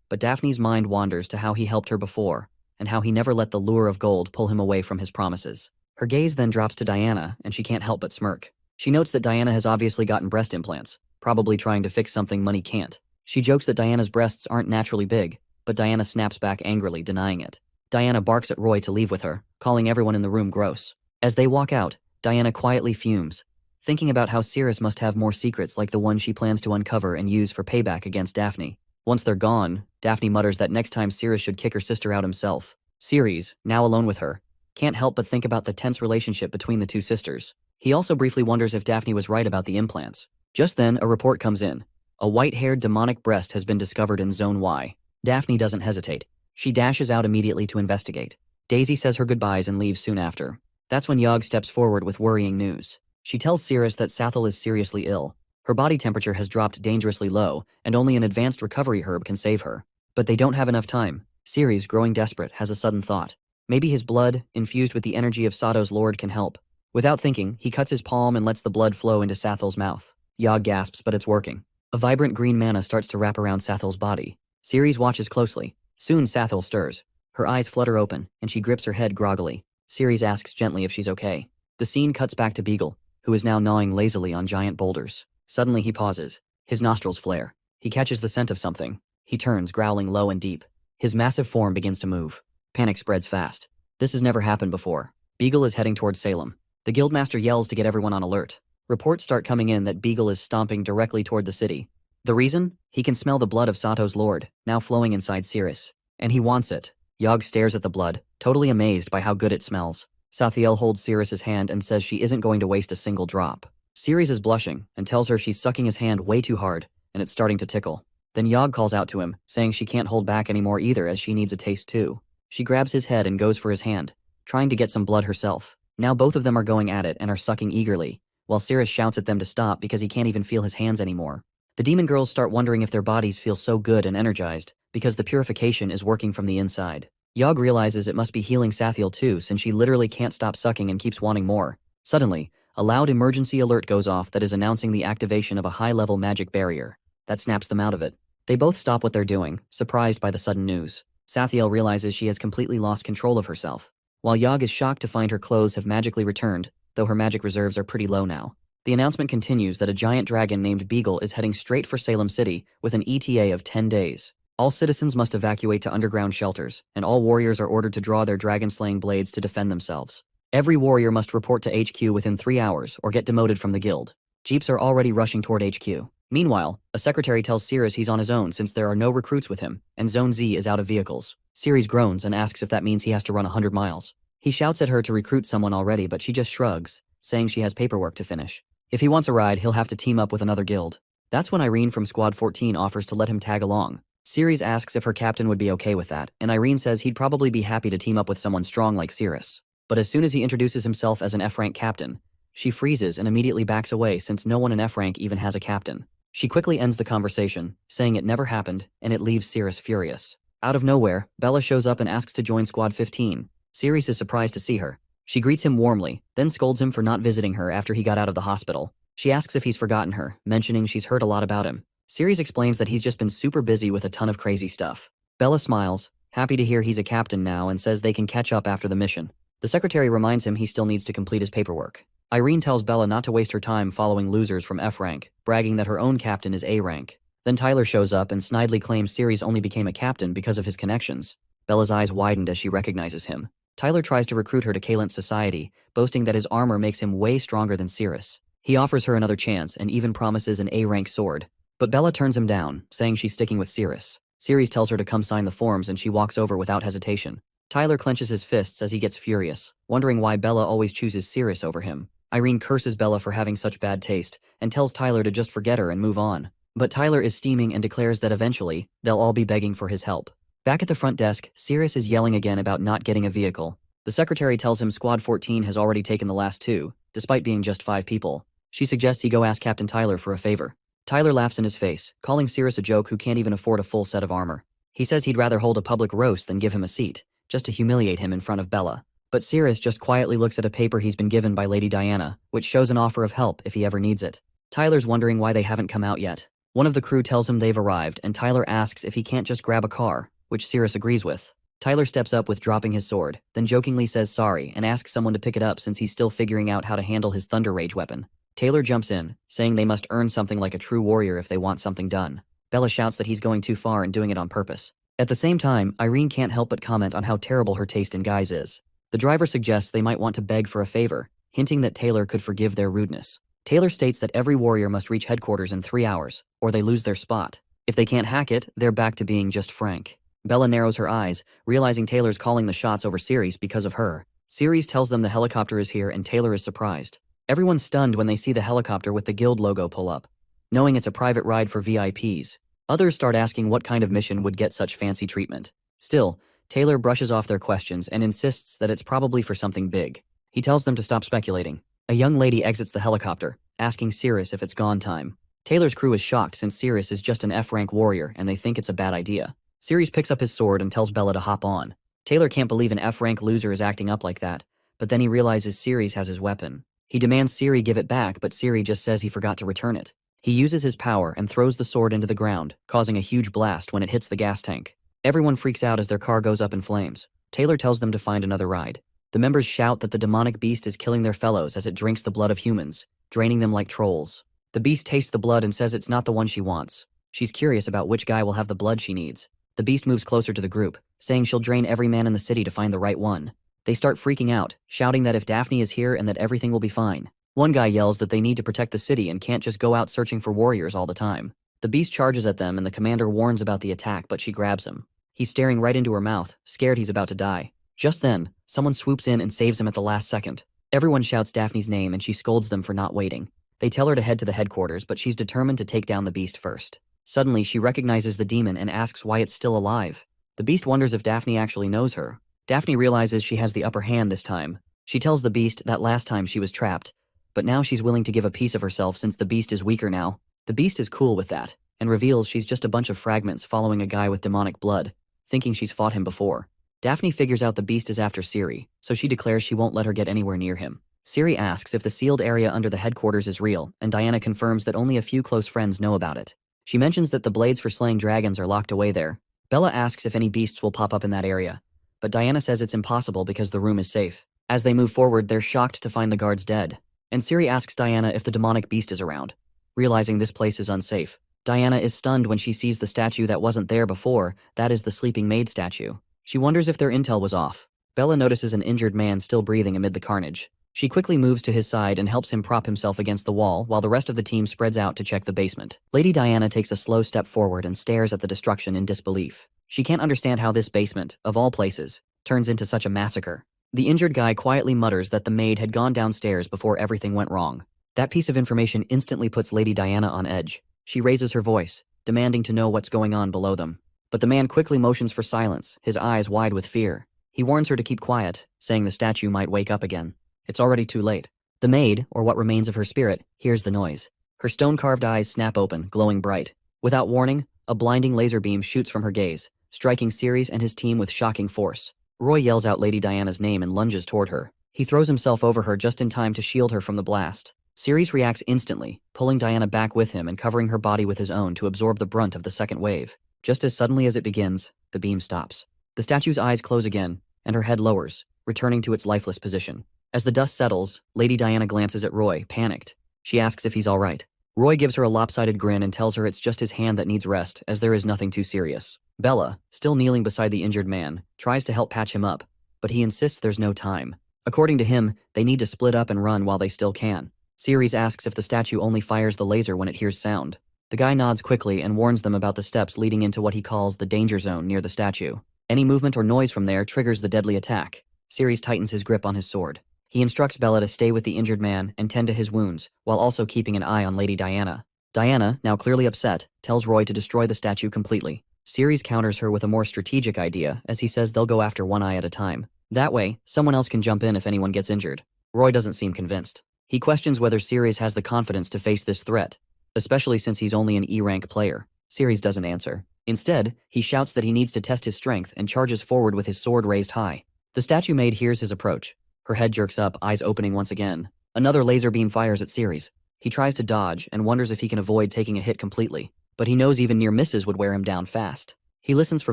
But Daphne's mind wanders to how he helped her before, and how he never let the lure of gold pull him away from his promises. Her gaze then drops to Diana, and she can't help but smirk. She notes that Diana has obviously gotten breast implants, probably trying to fix something money can't. She jokes that Diana's breasts aren't naturally big, but Diana snaps back angrily, denying it. Diana barks at Roy to leave with her, calling everyone in the room gross. As they walk out, Diana quietly fumes, thinking about how Cirrus must have more secrets like the one she plans to uncover and use for payback against Daphne. Once they're gone, Daphne mutters that next time Cirrus should kick her sister out himself. Ceres, now alone with her, can't help but think about the tense relationship between the two sisters. He also briefly wonders if Daphne was right about the implants. Just then, a report comes in. A white-haired demonic breast has been discovered in Zone Y. Daphne doesn't hesitate. She dashes out immediately to investigate. Daisy says her goodbyes and leaves soon after. That's when Yog steps forward with worrying news. She tells Cirrus that Sathel is seriously ill. Her body temperature has dropped dangerously low, and only an advanced recovery herb can save her. But they don't have enough time. Ceres, growing desperate, has a sudden thought. Maybe his blood, infused with the energy of Sato's lord, can help. Without thinking, he cuts his palm and lets the blood flow into Sathel's mouth. Yog gasps, but it's working. A vibrant green mana starts to wrap around Sathel's body. Ceres watches closely. Soon Sathel stirs. Her eyes flutter open, and she grips her head groggily. Ceres asks gently if she's okay. The scene cuts back to Beagle, who is now gnawing lazily on giant boulders. Suddenly he pauses. His nostrils flare. He catches the scent of something. He turns, growling low and deep. His massive form begins to move. Panic spreads fast. This has never happened before. Beagle is heading toward Salem. The guildmaster yells to get everyone on alert. Reports start coming in that Beagle is stomping directly toward the city. The reason? He can smell the blood of Sato's lord, now flowing inside Cirrus. And he wants it. Yog stares at the blood, totally amazed by how good it smells. Sathiel holds Cirrus's hand and says she isn't going to waste a single drop. Ceres is blushing and tells her she's sucking his hand way too hard, and it's starting to tickle. Then Yog calls out to him, saying she can't hold back anymore either as she needs a taste too. She grabs his head and goes for his hand, trying to get some blood herself. Now both of them are going at it and are sucking eagerly, while Cirrus shouts at them to stop because he can't even feel his hands anymore. The demon girls start wondering if their bodies feel so good and energized, because the purification is working from the inside. Yog realizes it must be healing Sathiel too, since she literally can't stop sucking and keeps wanting more. Suddenly, a loud emergency alert goes off that is announcing the activation of a high-level magic barrier. That snaps them out of it. They both stop what they're doing, surprised by the sudden news. Sathiel realizes she has completely lost control of herself, while Yog is shocked to find her clothes have magically returned, though her magic reserves are pretty low now. The announcement continues that a giant dragon named Beagle is heading straight for Salem City with an ETA of 10 days. All citizens must evacuate to underground shelters, and all warriors are ordered to draw their dragon-slaying blades to defend themselves. Every warrior must report to HQ within 3 hours or get demoted from the guild. Jeeps are already rushing toward HQ. Meanwhile, a secretary tells Cirrus he's on his own since there are no recruits with him, and Zone Z is out of vehicles. Ceres groans and asks if that means he has to run 100 miles. He shouts at her to recruit someone already, but she just shrugs, saying she has paperwork to finish. If he wants a ride, he'll have to team up with another guild. That's when Irene from Squad 14 offers to let him tag along. Ceres asks if her captain would be okay with that, and Irene says he'd probably be happy to team up with someone strong like Cirrus. But as soon as he introduces himself as an F-rank captain, she freezes and immediately backs away since no one in F-rank even has a captain. She quickly ends the conversation, saying it never happened, and it leaves Cirrus furious. Out of nowhere, Bella shows up and asks to join Squad 15. Ceres is surprised to see her. She greets him warmly, then scolds him for not visiting her after he got out of the hospital. She asks if he's forgotten her, mentioning she's heard a lot about him. Ceres explains that he's just been super busy with a ton of crazy stuff. Bella smiles, happy to hear he's a captain now, and says they can catch up after the mission. The secretary reminds him he still needs to complete his paperwork. Irene tells Bella not to waste her time following losers from F rank, bragging that her own captain is A rank. Then Tyler shows up and snidely claims Ceres only became a captain because of his connections. Bella's eyes widened as she recognizes him. Tyler tries to recruit her to Kalent's society, boasting that his armor makes him way stronger than Cirrus. He offers her another chance and even promises an A-rank sword. But Bella turns him down, saying she's sticking with Cirrus. Ceres tells her to come sign the forms and she walks over without hesitation. Tyler clenches his fists as he gets furious, wondering why Bella always chooses Cirrus over him. Irene curses Bella for having such bad taste and tells Tyler to just forget her and move on. But Tyler is steaming and declares that eventually, they'll all be begging for his help. Back at the front desk, Cirrus is yelling again about not getting a vehicle. The secretary tells him Squad 14 has already taken the last 2, despite being just 5 people. She suggests he go ask Captain Tyler for a favor. Tyler laughs in his face, calling Cirrus a joke who can't even afford a full set of armor. He says he'd rather hold a public roast than give him a seat, just to humiliate him in front of Bella. But Cirrus just quietly looks at a paper he's been given by Lady Diana, which shows an offer of help if he ever needs it. Tyler's wondering why they haven't come out yet. One of the crew tells him they've arrived, and Tyler asks if he can't just grab a car, which Cirrus agrees with. Tyler steps up with dropping his sword, then jokingly says sorry and asks someone to pick it up since he's still figuring out how to handle his Thunder Rage weapon. Taylor jumps in, saying they must earn something like a true warrior if they want something done. Bella shouts that he's going too far and doing it on purpose. At the same time, Irene can't help but comment on how terrible her taste in guys is. The driver suggests they might want to beg for a favor, hinting that Taylor could forgive their rudeness. Taylor states that every warrior must reach headquarters in 3 hours, or they lose their spot. If they can't hack it, they're back to being just Frank. Bella narrows her eyes, realizing Taylor's calling the shots over Ceres because of her. Ceres tells them the helicopter is here and Taylor is surprised. Everyone's stunned when they see the helicopter with the guild logo pull up, knowing it's a private ride for VIPs. Others start asking what kind of mission would get such fancy treatment. Still, Taylor brushes off their questions and insists that it's probably for something big. He tells them to stop speculating. A young lady exits the helicopter, asking Cirrus if it's gone time. Taylor's crew is shocked since Cirrus is just an F-rank warrior and they think it's a bad idea. Cirrus picks up his sword and tells Bella to hop on. Taylor can't believe an F-rank loser is acting up like that, but then he realizes Cirrus has his weapon. He demands Cirrus give it back, but Cirrus just says he forgot to return it. He uses his power and throws the sword into the ground, causing a huge blast when it hits the gas tank. Everyone freaks out as their car goes up in flames. Taylor tells them to find another ride. The members shout that the demonic beast is killing their fellows as it drinks the blood of humans, draining them like trolls. The beast tastes the blood and says it's not the one she wants. She's curious about which guy will have the blood she needs. The beast moves closer to the group, saying she'll drain every man in the city to find the right one. They start freaking out, shouting that if Daphne is here and that everything will be fine. One guy yells that they need to protect the city and can't just go out searching for warriors all the time. The beast charges at them and the commander warns about the attack, but she grabs him. He's staring right into her mouth, scared he's about to die. Just then, someone swoops in and saves him at the last second. Everyone shouts Daphne's name and she scolds them for not waiting. They tell her to head to the headquarters, but she's determined to take down the beast first. Suddenly, she recognizes the demon and asks why it's still alive. The beast wonders if Daphne actually knows her. Daphne realizes she has the upper hand this time. She tells the beast that last time she was trapped, but now she's willing to give a piece of herself since the beast is weaker now. The beast is cool with that, and reveals she's just a bunch of fragments following a guy with demonic blood, thinking she's fought him before. Daphne figures out the beast is after Ciri, so she declares she won't let her get anywhere near him. Ciri asks if the sealed area under the headquarters is real, and Diana confirms that only a few close friends know about it. She mentions that the blades for slaying dragons are locked away there. Bella asks if any beasts will pop up in that area, but Diana says it's impossible because the room is safe. As they move forward, they're shocked to find the guards dead, and Ciri asks Diana if the demonic beast is around. Realizing this place is unsafe, Diana is stunned when she sees the statue that wasn't there before. That is the sleeping maid statue. She wonders if their intel was off. Bella notices an injured man still breathing amid the carnage. She quickly moves to his side and helps him prop himself against the wall while the rest of the team spreads out to check the basement. Lady Diana takes a slow step forward and stares at the destruction in disbelief. She can't understand how this basement, of all places, turns into such a massacre. The injured guy quietly mutters that the maid had gone downstairs before everything went wrong. That piece of information instantly puts Lady Diana on edge. She raises her voice, demanding to know what's going on below them. But the man quickly motions for silence, his eyes wide with fear. He warns her to keep quiet, saying the statue might wake up again. It's already too late. The maid, or what remains of her spirit, hears the noise. Her stone-carved eyes snap open, glowing bright. Without warning, a blinding laser beam shoots from her gaze, striking Ceres and his team with shocking force. Roy yells out Lady Diana's name and lunges toward her. He throws himself over her just in time to shield her from the blast. Ceres reacts instantly, pulling Diana back with him and covering her body with his own to absorb the brunt of the second wave. Just as suddenly as it begins, the beam stops. The statue's eyes close again, and her head lowers, returning to its lifeless position. As the dust settles, Lady Diana glances at Roy, panicked. She asks if he's all right. Roy gives her a lopsided grin and tells her it's just his hand that needs rest, as there is nothing too serious. Bella, still kneeling beside the injured man, tries to help patch him up, but he insists there's no time. According to him, they need to split up and run while they still can. Ceres asks if the statue only fires the laser when it hears sound. The guy nods quickly and warns them about the steps leading into what he calls the danger zone near the statue. Any movement or noise from there triggers the deadly attack. Ceres tightens his grip on his sword. He instructs Bella to stay with the injured man and tend to his wounds, while also keeping an eye on Lady Diana. Diana, now clearly upset, tells Roy to destroy the statue completely. Ceres counters her with a more strategic idea, as he says they'll go after one eye at a time. That way, someone else can jump in if anyone gets injured. Roy doesn't seem convinced. He questions whether Ceres has the confidence to face this threat, especially since he's only an E-rank player. Ceres doesn't answer. Instead, he shouts that he needs to test his strength and charges forward with his sword raised high. The statue maid hears his approach. Her head jerks up, eyes opening once again. Another laser beam fires at Ceres. He tries to dodge and wonders if he can avoid taking a hit completely, but he knows even near misses would wear him down fast. He listens for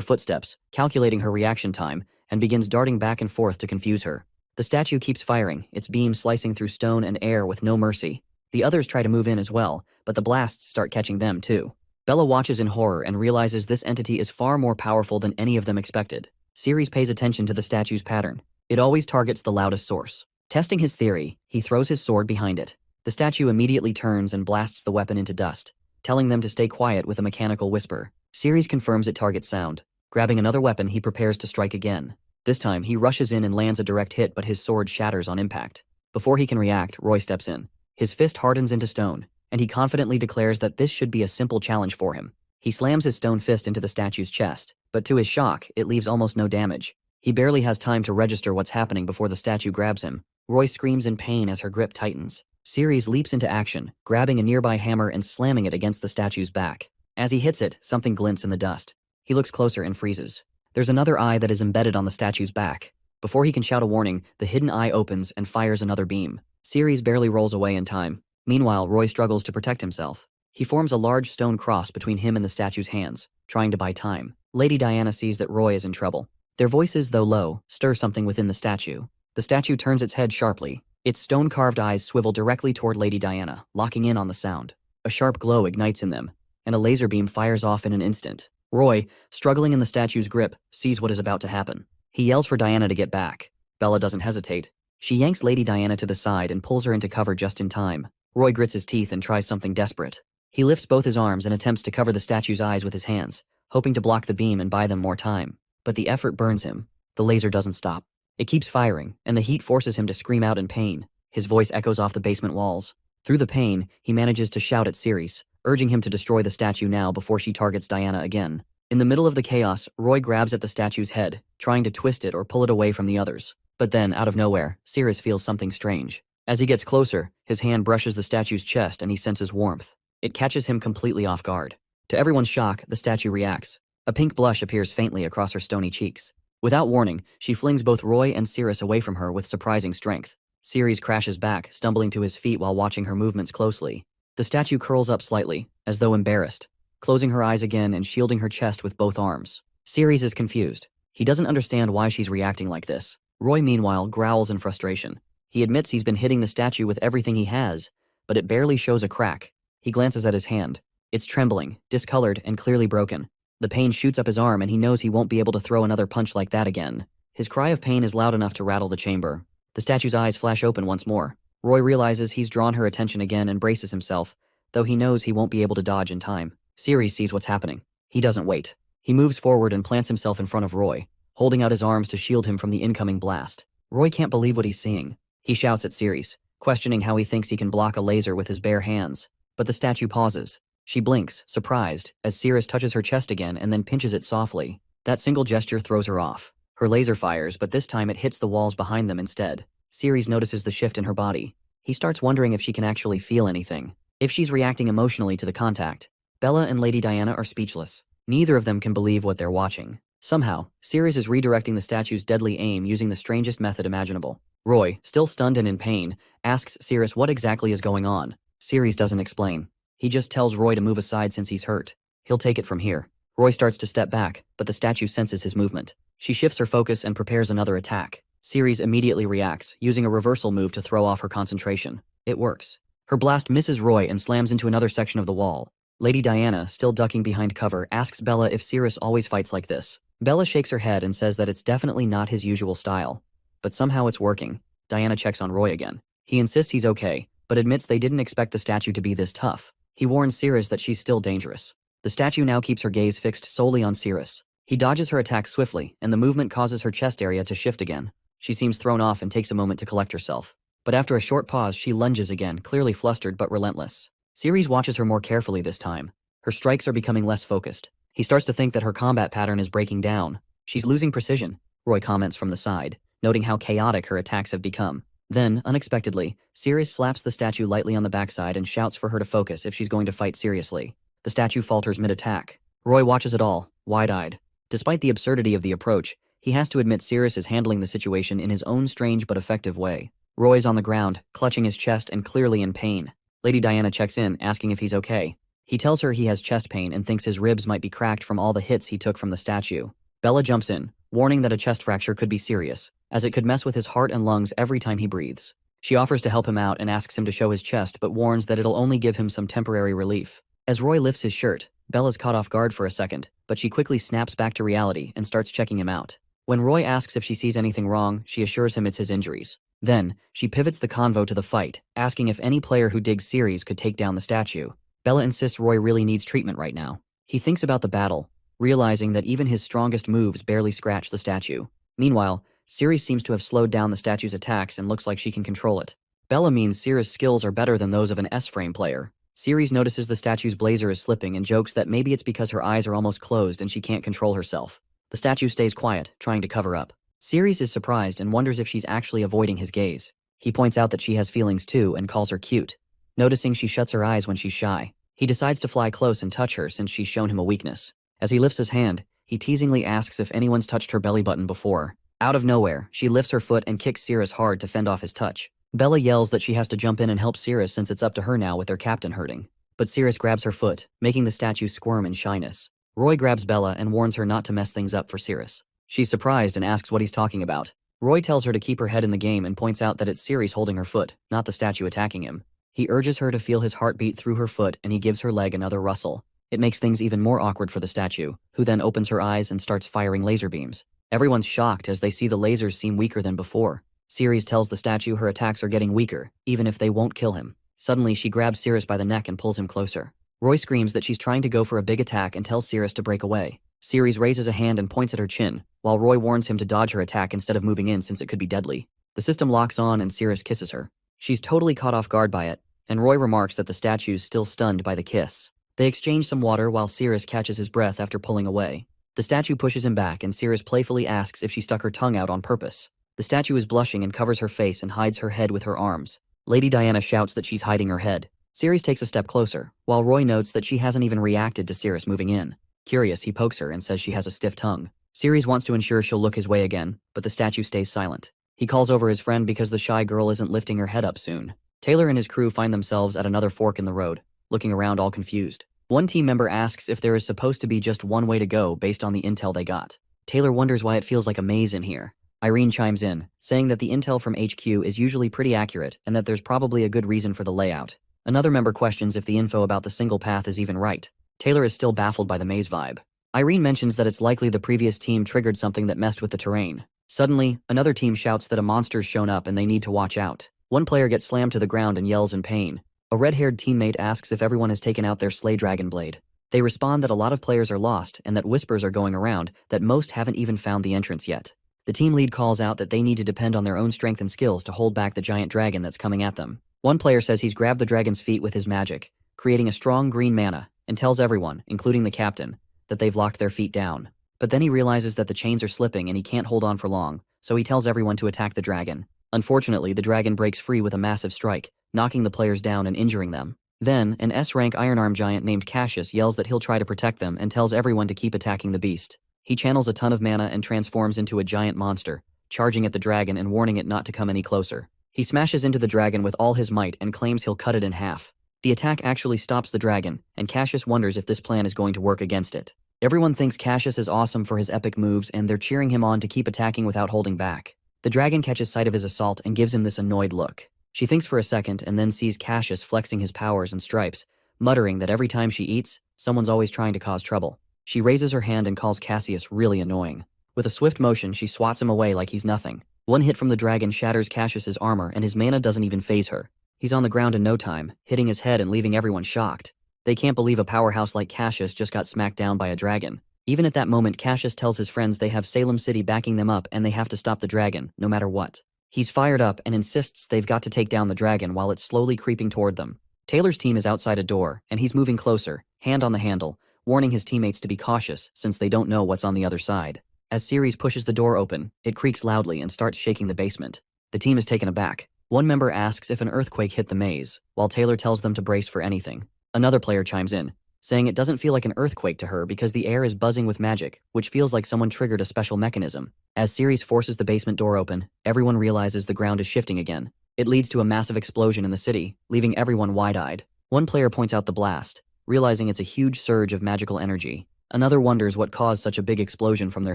footsteps, calculating her reaction time, and begins darting back and forth to confuse her. The statue keeps firing, its beam slicing through stone and air with no mercy. The others try to move in as well, but the blasts start catching them too. Bella watches in horror and realizes this entity is far more powerful than any of them expected. Ceres pays attention to the statue's pattern. It always targets the loudest source. Testing his theory, he throws his sword behind it. The statue immediately turns and blasts the weapon into dust, telling them to stay quiet with a mechanical whisper. Ceres confirms it targets sound. Grabbing another weapon, he prepares to strike again. This time, he rushes in and lands a direct hit, but his sword shatters on impact. Before he can react, Roy steps in. His fist hardens into stone, and he confidently declares that this should be a simple challenge for him. He slams his stone fist into the statue's chest, but to his shock, it leaves almost no damage. He barely has time to register what's happening before the statue grabs him. Roy screams in pain as her grip tightens. Ceres leaps into action, grabbing a nearby hammer and slamming it against the statue's back. As he hits it, something glints in the dust. He looks closer and freezes. There's another eye that is embedded on the statue's back. Before he can shout a warning, the hidden eye opens and fires another beam. Ceres barely rolls away in time. Meanwhile, Roy struggles to protect himself. He forms a large stone cross between him and the statue's hands, trying to buy time. Lady Diana sees that Roy is in trouble. Their voices, though low, stir something within the statue. The statue turns its head sharply. Its stone-carved eyes swivel directly toward Lady Diana, locking in on the sound. A sharp glow ignites in them, and a laser beam fires off in an instant. Roy, struggling in the statue's grip, sees what is about to happen. He yells for Diana to get back. Bella doesn't hesitate. She yanks Lady Diana to the side and pulls her into cover just in time. Roy grits his teeth and tries something desperate. He lifts both his arms and attempts to cover the statue's eyes with his hands, hoping to block the beam and buy them more time. But the effort burns him. The laser doesn't stop. It keeps firing, and the heat forces him to scream out in pain. His voice echoes off the basement walls. Through the pain, he manages to shout at Ceres, urging him to destroy the statue now before she targets Diana again. In the middle of the chaos, Roy grabs at the statue's head, trying to twist it or pull it away from the others. But then, out of nowhere, Ceres feels something strange. As he gets closer, his hand brushes the statue's chest and he senses warmth. It catches him completely off guard. To everyone's shock, the statue reacts. A pink blush appears faintly across her stony cheeks. Without warning, she flings both Roy and Ceres away from her with surprising strength. Ceres crashes back, stumbling to his feet while watching her movements closely. The statue curls up slightly, as though embarrassed, closing her eyes again and shielding her chest with both arms. Ceres is confused. He doesn't understand why she's reacting like this. Roy, meanwhile, growls in frustration. He admits he's been hitting the statue with everything he has, but it barely shows a crack. He glances at his hand. It's trembling, discolored, and clearly broken. The pain shoots up his arm and he knows he won't be able to throw another punch like that again. His cry of pain is loud enough to rattle the chamber. The statue's eyes flash open once more. Roy realizes he's drawn her attention again and braces himself, though he knows he won't be able to dodge in time. Ceres sees what's happening. He doesn't wait. He moves forward and plants himself in front of Roy, holding out his arms to shield him from the incoming blast. Roy can't believe what he's seeing. He shouts at Ceres, questioning how he thinks he can block a laser with his bare hands. But the statue pauses. She blinks, surprised, as Ceres touches her chest again and then pinches it softly. That single gesture throws her off. Her laser fires, but this time it hits the walls behind them instead. Ceres notices the shift in her body. He starts wondering if she can actually feel anything, if she's reacting emotionally to the contact. Bella and Lady Diana are speechless. Neither of them can believe what they're watching. Somehow, Ceres is redirecting the statue's deadly aim using the strangest method imaginable. Roy, still stunned and in pain, asks Ceres what exactly is going on. Ceres doesn't explain. He just tells Roy to move aside since he's hurt. He'll take it from here. Roy starts to step back, but the statue senses his movement. She shifts her focus and prepares another attack. Ceres immediately reacts, using a reversal move to throw off her concentration. It works. Her blast misses Roy and slams into another section of the wall. Lady Diana, still ducking behind cover, asks Bella if Ceres always fights like this. Bella shakes her head and says that it's definitely not his usual style. But somehow it's working. Diana checks on Roy again. He insists he's okay, but admits they didn't expect the statue to be this tough. He warns Ceres that she's still dangerous. The statue now keeps her gaze fixed solely on Ceres. He dodges her attack swiftly, and the movement causes her chest area to shift again. She seems thrown off and takes a moment to collect herself. But after a short pause, she lunges again, clearly flustered but relentless. Ceres watches her more carefully this time. Her strikes are becoming less focused. He starts to think that her combat pattern is breaking down. She's losing precision, Roy comments from the side, noting how chaotic her attacks have become. Then, unexpectedly, Sirius slaps the statue lightly on the backside and shouts for her to focus if she's going to fight seriously. The statue falters mid-attack. Roy watches it all, wide-eyed. Despite the absurdity of the approach, he has to admit Sirius is handling the situation in his own strange but effective way. Roy's on the ground, clutching his chest and clearly in pain. Lady Diana checks in, asking if he's okay. He tells her he has chest pain and thinks his ribs might be cracked from all the hits he took from the statue. Bella jumps in, warning that a chest fracture could be serious, as it could mess with his heart and lungs every time he breathes. She offers to help him out and asks him to show his chest but warns that it'll only give him some temporary relief. As Roy lifts his shirt, Bella's caught off guard for a second, but she quickly snaps back to reality and starts checking him out. When Roy asks if she sees anything wrong, she assures him it's his injuries. Then, she pivots the convo to the fight, asking if any player who digs Ceres could take down the statue. Bella insists Roy really needs treatment right now. He thinks about the battle, realizing that even his strongest moves barely scratch the statue. Meanwhile, Ceres seems to have slowed down the statue's attacks and looks like she can control it. Bella means Ceres' skills are better than those of an S-frame player. Ceres notices the statue's blazer is slipping and jokes that maybe it's because her eyes are almost closed and she can't control herself. The statue stays quiet, trying to cover up. Ceres is surprised and wonders if she's actually avoiding his gaze. He points out that she has feelings too and calls her cute. Noticing she shuts her eyes when she's shy, he decides to fly close and touch her since she's shown him a weakness. As he lifts his hand, he teasingly asks if anyone's touched her belly button before. Out of nowhere, she lifts her foot and kicks Ceres hard to fend off his touch. Bella yells that she has to jump in and help Ceres since it's up to her now with their captain hurting. But Ceres grabs her foot, making the statue squirm in shyness. Roy grabs Bella and warns her not to mess things up for Ceres. She's surprised and asks what he's talking about. Roy tells her to keep her head in the game and points out that it's Ceres holding her foot, not the statue attacking him. He urges her to feel his heartbeat through her foot and he gives her leg another rustle. It makes things even more awkward for the statue, who then opens her eyes and starts firing laser beams. Everyone's shocked as they see the lasers seem weaker than before. Ceres tells the statue her attacks are getting weaker, even if they won't kill him. Suddenly, she grabs Ceres by the neck and pulls him closer. Roy screams that she's trying to go for a big attack and tells Ceres to break away. Ceres raises a hand and points at her chin, while Roy warns him to dodge her attack instead of moving in since it could be deadly. The system locks on and Ceres kisses her. She's totally caught off guard by it, and Roy remarks that the statue's still stunned by the kiss. They exchange some water while Ceres catches his breath after pulling away. The statue pushes him back and Ceres playfully asks if she stuck her tongue out on purpose. The statue is blushing and covers her face and hides her head with her arms. Lady Diana shouts that she's hiding her head. Ceres takes a step closer, while Roy notes that she hasn't even reacted to Ceres moving in. Curious, he pokes her and says she has a stiff tongue. Ceres wants to ensure she'll look his way again, but the statue stays silent. He calls over his friend because the shy girl isn't lifting her head up soon. Taylor and his crew find themselves at another fork in the road, looking around all confused. One team member asks if there is supposed to be just one way to go based on the intel they got. Taylor wonders why it feels like a maze in here. Irene chimes in, saying that the intel from HQ is usually pretty accurate and that there's probably a good reason for the layout. Another member questions if the info about the single path is even right. Taylor is still baffled by the maze vibe. Irene mentions that it's likely the previous team triggered something that messed with the terrain. Suddenly, another team shouts that a monster's shown up and they need to watch out. One player gets slammed to the ground and yells in pain. A red-haired teammate asks if everyone has taken out their Slay Dragon Blade. They respond that a lot of players are lost and that whispers are going around that most haven't even found the entrance yet. The team lead calls out that they need to depend on their own strength and skills to hold back the giant dragon that's coming at them. One player says he's grabbed the dragon's feet with his magic, creating a strong green mana, and tells everyone, including the captain, that they've locked their feet down. But then he realizes that the chains are slipping and he can't hold on for long, so he tells everyone to attack the dragon. Unfortunately, the dragon breaks free with a massive strike, knocking the players down and injuring them. Then, an S-rank Ironarm giant named Cassius yells that he'll try to protect them and tells everyone to keep attacking the beast. He channels a ton of mana and transforms into a giant monster, charging at the dragon and warning it not to come any closer. He smashes into the dragon with all his might and claims he'll cut it in half. The attack actually stops the dragon, and Cassius wonders if this plan is going to work against it. Everyone thinks Cassius is awesome for his epic moves and they're cheering him on to keep attacking without holding back. The dragon catches sight of his assault and gives him this annoyed look. She thinks for a second and then sees Cassius flexing his powers and stripes, muttering that every time she eats, someone's always trying to cause trouble. She raises her hand and calls Cassius really annoying. With a swift motion, she swats him away like he's nothing. One hit from the dragon shatters Cassius's armor and his mana doesn't even faze her. He's on the ground in no time, hitting his head and leaving everyone shocked. They can't believe a powerhouse like Cassius just got smacked down by a dragon. Even at that moment, Cassius tells his friends they have Salem City backing them up and they have to stop the dragon, no matter what. He's fired up and insists they've got to take down the dragon while it's slowly creeping toward them. Taylor's team is outside a door, and he's moving closer, hand on the handle, warning his teammates to be cautious since they don't know what's on the other side. As Ceres pushes the door open, it creaks loudly and starts shaking the basement. The team is taken aback. One member asks if an earthquake hit the maze, while Taylor tells them to brace for anything. Another player chimes in, saying it doesn't feel like an earthquake to her because the air is buzzing with magic, which feels like someone triggered a special mechanism. As Ceres forces the basement door open, everyone realizes the ground is shifting again. It leads to a massive explosion in the city, leaving everyone wide-eyed. One player points out the blast, realizing it's a huge surge of magical energy. Another wonders what caused such a big explosion from their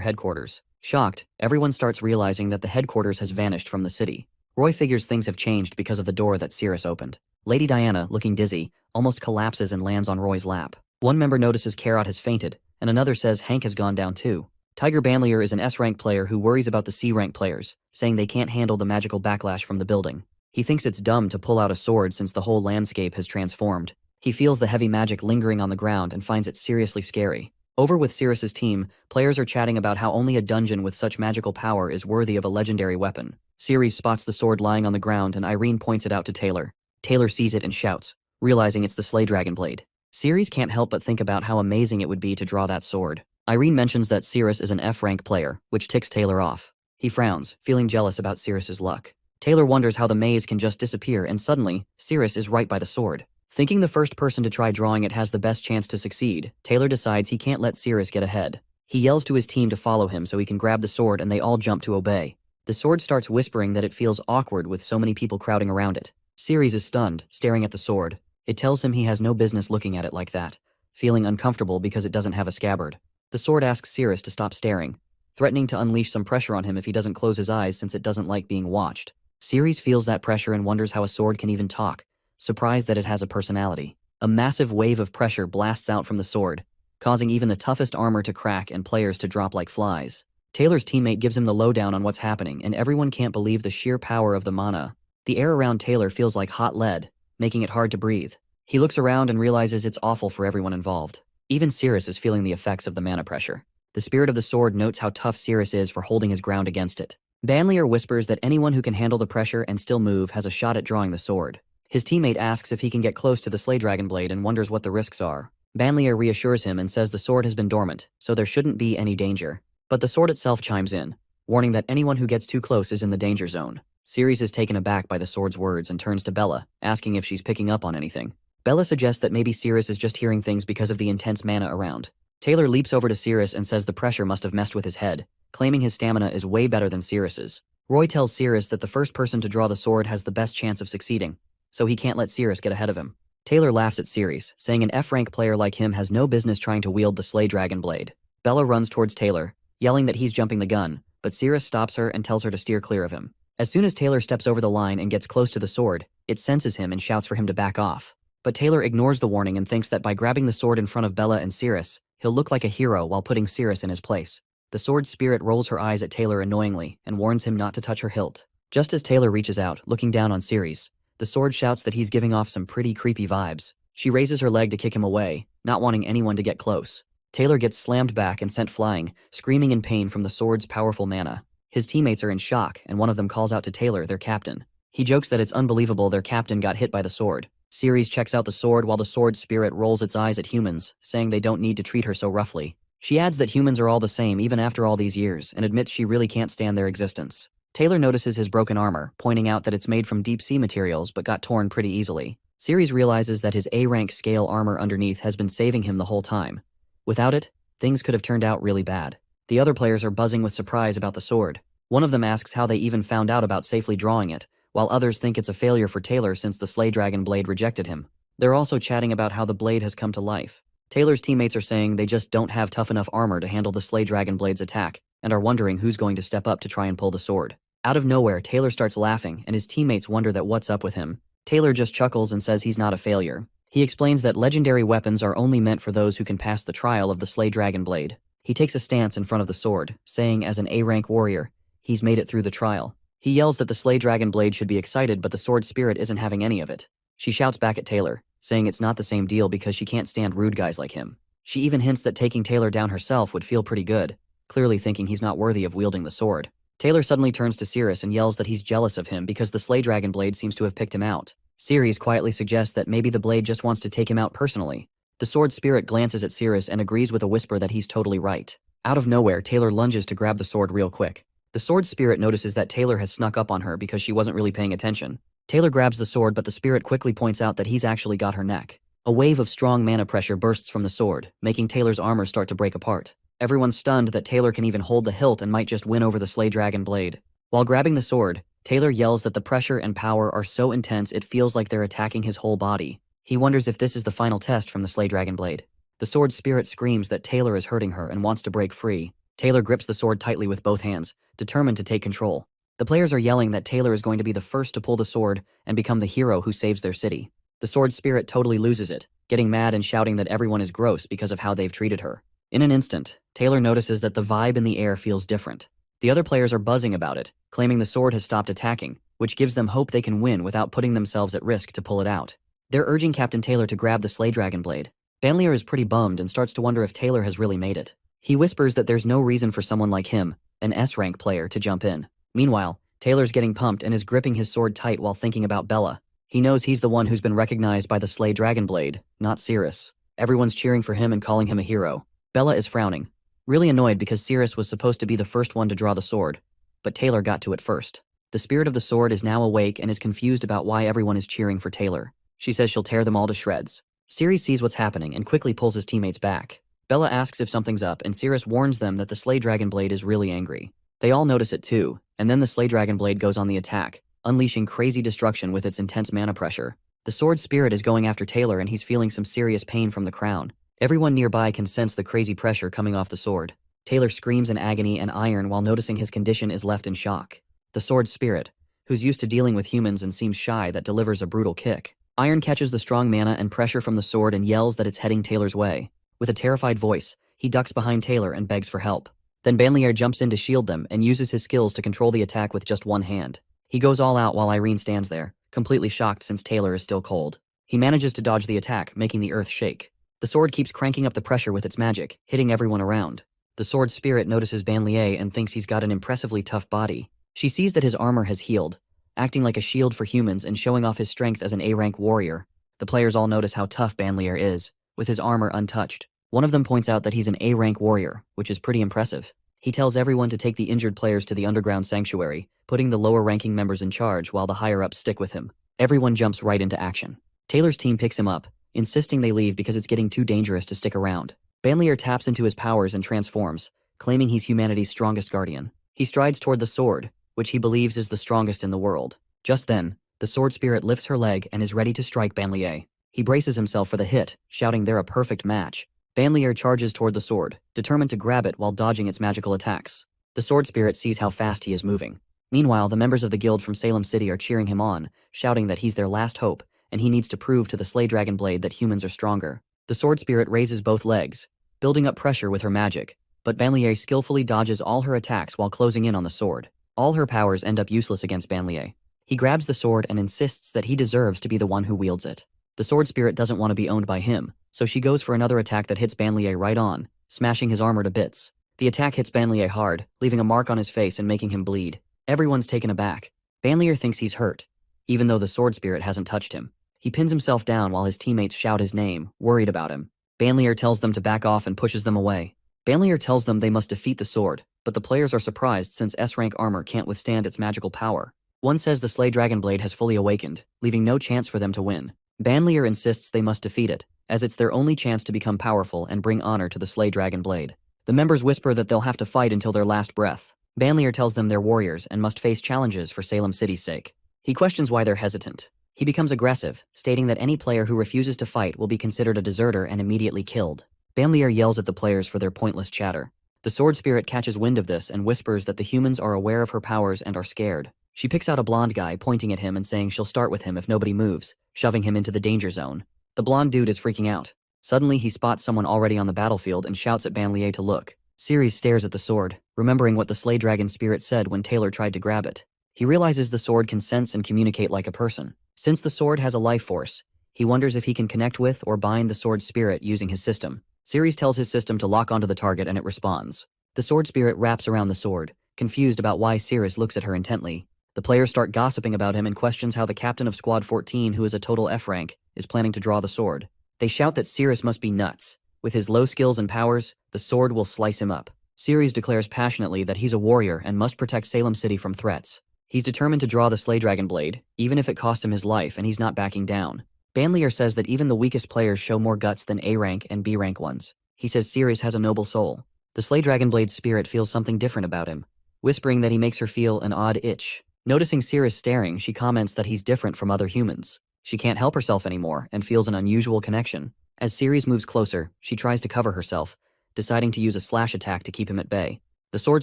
headquarters. Shocked, everyone starts realizing that the headquarters has vanished from the city. Roy figures things have changed because of the door that Ceres opened. Lady Diana, looking dizzy, almost collapses and lands on Roy's lap. One member notices Carrot has fainted, and another says Hank has gone down too. Tiger Banlier is an S-rank player who worries about the C-rank players, saying they can't handle the magical backlash from the building. He thinks it's dumb to pull out a sword since the whole landscape has transformed. He feels the heavy magic lingering on the ground and finds it seriously scary. Over with Ceres's team, players are chatting about how only a dungeon with such magical power is worthy of a legendary weapon. Ceres spots the sword lying on the ground and Irene points it out to Taylor. Taylor sees it and shouts, realizing it's the Slay Dragon blade. Ceres can't help but think about how amazing it would be to draw that sword. Irene mentions that Ceres is an F-rank player, which ticks Taylor off. He frowns, feeling jealous about Ceres's luck. Taylor wonders how the maze can just disappear and suddenly, Ceres is right by the sword. Thinking the first person to try drawing it has the best chance to succeed, Taylor decides he can't let Ceres get ahead. He yells to his team to follow him so he can grab the sword and they all jump to obey. The sword starts whispering that it feels awkward with so many people crowding around it. Ceres is stunned, staring at the sword. It tells him he has no business looking at it like that, feeling uncomfortable because it doesn't have a scabbard. The sword asks Ceres to stop staring, threatening to unleash some pressure on him if he doesn't close his eyes since it doesn't like being watched. Ceres feels that pressure and wonders how a sword can even talk, surprised that it has a personality. A massive wave of pressure blasts out from the sword, causing even the toughest armor to crack and players to drop like flies. Taylor's teammate gives him the lowdown on what's happening, and everyone can't believe the sheer power of the mana. The air around Taylor feels like hot lead, making it hard to breathe. He looks around and realizes it's awful for everyone involved. Even Ceres is feeling the effects of the mana pressure. The spirit of the sword notes how tough Ceres is for holding his ground against it. Banlier whispers that anyone who can handle the pressure and still move has a shot at drawing the sword. His teammate asks if he can get close to the Slay Dragon blade and wonders what the risks are. Banlier reassures him and says the sword has been dormant, so there shouldn't be any danger. But the sword itself chimes in, warning that anyone who gets too close is in the danger zone. Ceres is taken aback by the sword's words and turns to Bella, asking if she's picking up on anything. Bella suggests that maybe Ceres is just hearing things because of the intense mana around. Taylor leaps over to Ceres and says the pressure must have messed with his head, claiming his stamina is way better than Ceres's. Roy tells Ceres that the first person to draw the sword has the best chance of succeeding, so he can't let Ceres get ahead of him. Taylor laughs at Ceres, saying an F-rank player like him has no business trying to wield the Slay Dragon blade. Bella runs towards Taylor, yelling that he's jumping the gun, but Ceres stops her and tells her to steer clear of him. As soon as Taylor steps over the line and gets close to the sword, it senses him and shouts for him to back off. But Taylor ignores the warning and thinks that by grabbing the sword in front of Bella and Ceres, he'll look like a hero while putting Ceres in his place. The sword's spirit rolls her eyes at Taylor annoyingly and warns him not to touch her hilt. Just as Taylor reaches out, looking down on Ceres, the sword shouts that he's giving off some pretty creepy vibes. She raises her leg to kick him away, not wanting anyone to get close. Taylor gets slammed back and sent flying, screaming in pain from the sword's powerful mana. His teammates are in shock, and one of them calls out to Taylor, their captain. He jokes that it's unbelievable their captain got hit by the sword. Ceres checks out the sword while the sword's spirit rolls its eyes at humans, saying they don't need to treat her so roughly. She adds that humans are all the same even after all these years, and admits she really can't stand their existence. Taylor notices his broken armor, pointing out that it's made from deep-sea materials but got torn pretty easily. Ceres realizes that his A-rank scale armor underneath has been saving him the whole time. Without it, things could have turned out really bad. The other players are buzzing with surprise about the sword. One of them asks how they even found out about safely drawing it, while others think it's a failure for Taylor since the Slay Dragon blade rejected him. They're also chatting about how the blade has come to life. Taylor's teammates are saying they just don't have tough enough armor to handle the Slay Dragon blade's attack, and are wondering who's going to step up to try and pull the sword. Out of nowhere, Taylor starts laughing, and his teammates wonder that what's up with him. Taylor just chuckles and says he's not a failure. He explains that legendary weapons are only meant for those who can pass the trial of the Slay Dragon blade. He takes a stance in front of the sword, saying as an A-rank warrior, he's made it through the trial. He yells that the Slay Dragon blade should be excited, but the sword spirit isn't having any of it. She shouts back at Taylor, saying it's not the same deal because she can't stand rude guys like him. She even hints that taking Taylor down herself would feel pretty good, clearly thinking he's not worthy of wielding the sword. Taylor suddenly turns to Ceres and yells that he's jealous of him because the Slay Dragon blade seems to have picked him out. Ceres quietly suggests that maybe the blade just wants to take him out personally. The sword spirit glances at Ceres and agrees with a whisper that he's totally right. Out of nowhere, Taylor lunges to grab the sword real quick. The The sword spirit notices that Taylor has snuck up on her because she wasn't really paying attention. Taylor grabs the sword, but the spirit quickly points out that he's actually got her neck. A wave of strong mana pressure bursts from the sword, making Taylor's armor start to break apart. Everyone's stunned that Taylor can even hold the hilt and might just win over the Slay Dragon blade. While grabbing the sword, Taylor yells that the pressure and power are so intense it feels like they're attacking his whole body. He wonders if this is the final test from the Slay Dragon blade. The sword spirit screams that Taylor is hurting her and wants to break free. Taylor grips the sword tightly with both hands, determined to take control. The players are yelling that Taylor is going to be the first to pull the sword and become the hero who saves their city. The sword spirit totally loses it, getting mad and shouting that everyone is gross because of how they've treated her. In an instant, Taylor notices that the vibe in the air feels different. The other players are buzzing about it, claiming the sword has stopped attacking, which gives them hope they can win without putting themselves at risk to pull it out. They're urging Captain Taylor to grab the Slay Dragon blade. Banlier is pretty bummed and starts to wonder if Taylor has really made it. He whispers that there's no reason for someone like him, an S-rank player, to jump in. Meanwhile, Taylor's getting pumped and is gripping his sword tight while thinking about Bella. He knows he's the one who's been recognized by the Slay Dragon blade, not Cirrus. Everyone's cheering for him and calling him a hero. Bella is frowning, really annoyed because Cirrus was supposed to be the first one to draw the sword, but Taylor got to it first. The spirit of the sword is now awake and is confused about why everyone is cheering for Taylor. She says she'll tear them all to shreds. Cirrus sees what's happening and quickly pulls his teammates back. Bella asks if something's up and Cirrus warns them that the Slay Dragon blade is really angry. They all notice it too, and then the Slay Dragon blade goes on the attack, unleashing crazy destruction with its intense mana pressure. The sword spirit is going after Taylor and he's feeling some serious pain from the crown. Everyone nearby can sense the crazy pressure coming off the sword. Taylor screams in agony and Iron while noticing his condition is left in shock. The sword spirit, who's used to dealing with humans and seems shy, that delivers a brutal kick. Iron catches the strong mana and pressure from the sword and yells that it's heading Taylor's way. With a terrified voice, he ducks behind Taylor and begs for help. Then Banlier jumps in to shield them and uses his skills to control the attack with just one hand. He goes all out while Irene stands there, completely shocked since Taylor is still cold. He manages to dodge the attack, making the earth shake. The sword keeps cranking up the pressure with its magic, hitting everyone around. The sword spirit notices Banlier and thinks he's got an impressively tough body. She sees that his armor has healed, acting like a shield for humans and showing off his strength as an A-rank warrior. The players all notice how tough Banlier is, with his armor untouched. One of them points out that he's an A-rank warrior, which is pretty impressive. He tells everyone to take the injured players to the underground sanctuary, putting the lower-ranking members in charge while the higher-ups stick with him. Everyone jumps right into action. Taylor's team picks him up, insisting they leave because it's getting too dangerous to stick around. Banlier taps into his powers and transforms, claiming he's humanity's strongest guardian. He strides toward the sword, which he believes is the strongest in the world. Just then, the sword spirit lifts her leg and is ready to strike Banlier. He braces himself for the hit, shouting they're a perfect match. Banlier charges toward the sword, determined to grab it while dodging its magical attacks. The sword spirit sees how fast he is moving. Meanwhile, the members of the guild from Salem City are cheering him on, shouting that he's their last hope, and he needs to prove to the Slay Dragon blade that humans are stronger. The sword spirit raises both legs, building up pressure with her magic, but Banlier skillfully dodges all her attacks while closing in on the sword. All her powers end up useless against Banlier. He grabs the sword and insists that he deserves to be the one who wields it. The sword spirit doesn't want to be owned by him, so she goes for another attack that hits Banlier right on, smashing his armor to bits. The attack hits Banlier hard, leaving a mark on his face and making him bleed. Everyone's taken aback. Banlier thinks he's hurt, even though the sword spirit hasn't touched him. He pins himself down while his teammates shout his name, worried about him. Banlier tells them to back off and pushes them away. Banlier tells them they must defeat the sword, but the players are surprised since S-rank armor can't withstand its magical power. One says the Slay Dragon blade has fully awakened, leaving no chance for them to win. Banlier insists they must defeat it, as it's their only chance to become powerful and bring honor to the Slay Dragon blade. The members whisper that they'll have to fight until their last breath. Banlier tells them they're warriors and must face challenges for Salem City's sake. He questions why they're hesitant. He becomes aggressive, stating that any player who refuses to fight will be considered a deserter and immediately killed. Banlier yells at the players for their pointless chatter. The sword spirit catches wind of this and whispers that the humans are aware of her powers and are scared. She picks out a blonde guy, pointing at him and saying she'll start with him if nobody moves, shoving him into the danger zone. The blonde dude is freaking out. Suddenly, he spots someone already on the battlefield and shouts at Banlier to look. Ceres stares at the sword, remembering what the Slay Dragon spirit said when Taylor tried to grab it. He realizes the sword can sense and communicate like a person. Since the sword has a life force, he wonders if he can connect with or bind the sword spirit using his system. Ceres tells his system to lock onto the target and it responds. The sword spirit wraps around the sword, confused about why Ceres looks at her intently. The players start gossiping about him and questions how the captain of Squad 14, who is a total F rank, is planning to draw the sword. They shout that Ceres must be nuts. With his low skills and powers, the sword will slice him up. Ceres declares passionately that he's a warrior and must protect Salem City from threats. He's determined to draw the Slay Dragon Blade, even if it costs him his life, and he's not backing down. Banlier says that even the weakest players show more guts than A rank and B rank ones. He says Ceres has a noble soul. The Slay Dragon Blade's spirit feels something different about him, whispering that he makes her feel an odd itch. Noticing Ceres staring, she comments that he's different from other humans. She can't help herself anymore and feels an unusual connection. As Ceres moves closer, she tries to cover herself, deciding to use a slash attack to keep him at bay. The sword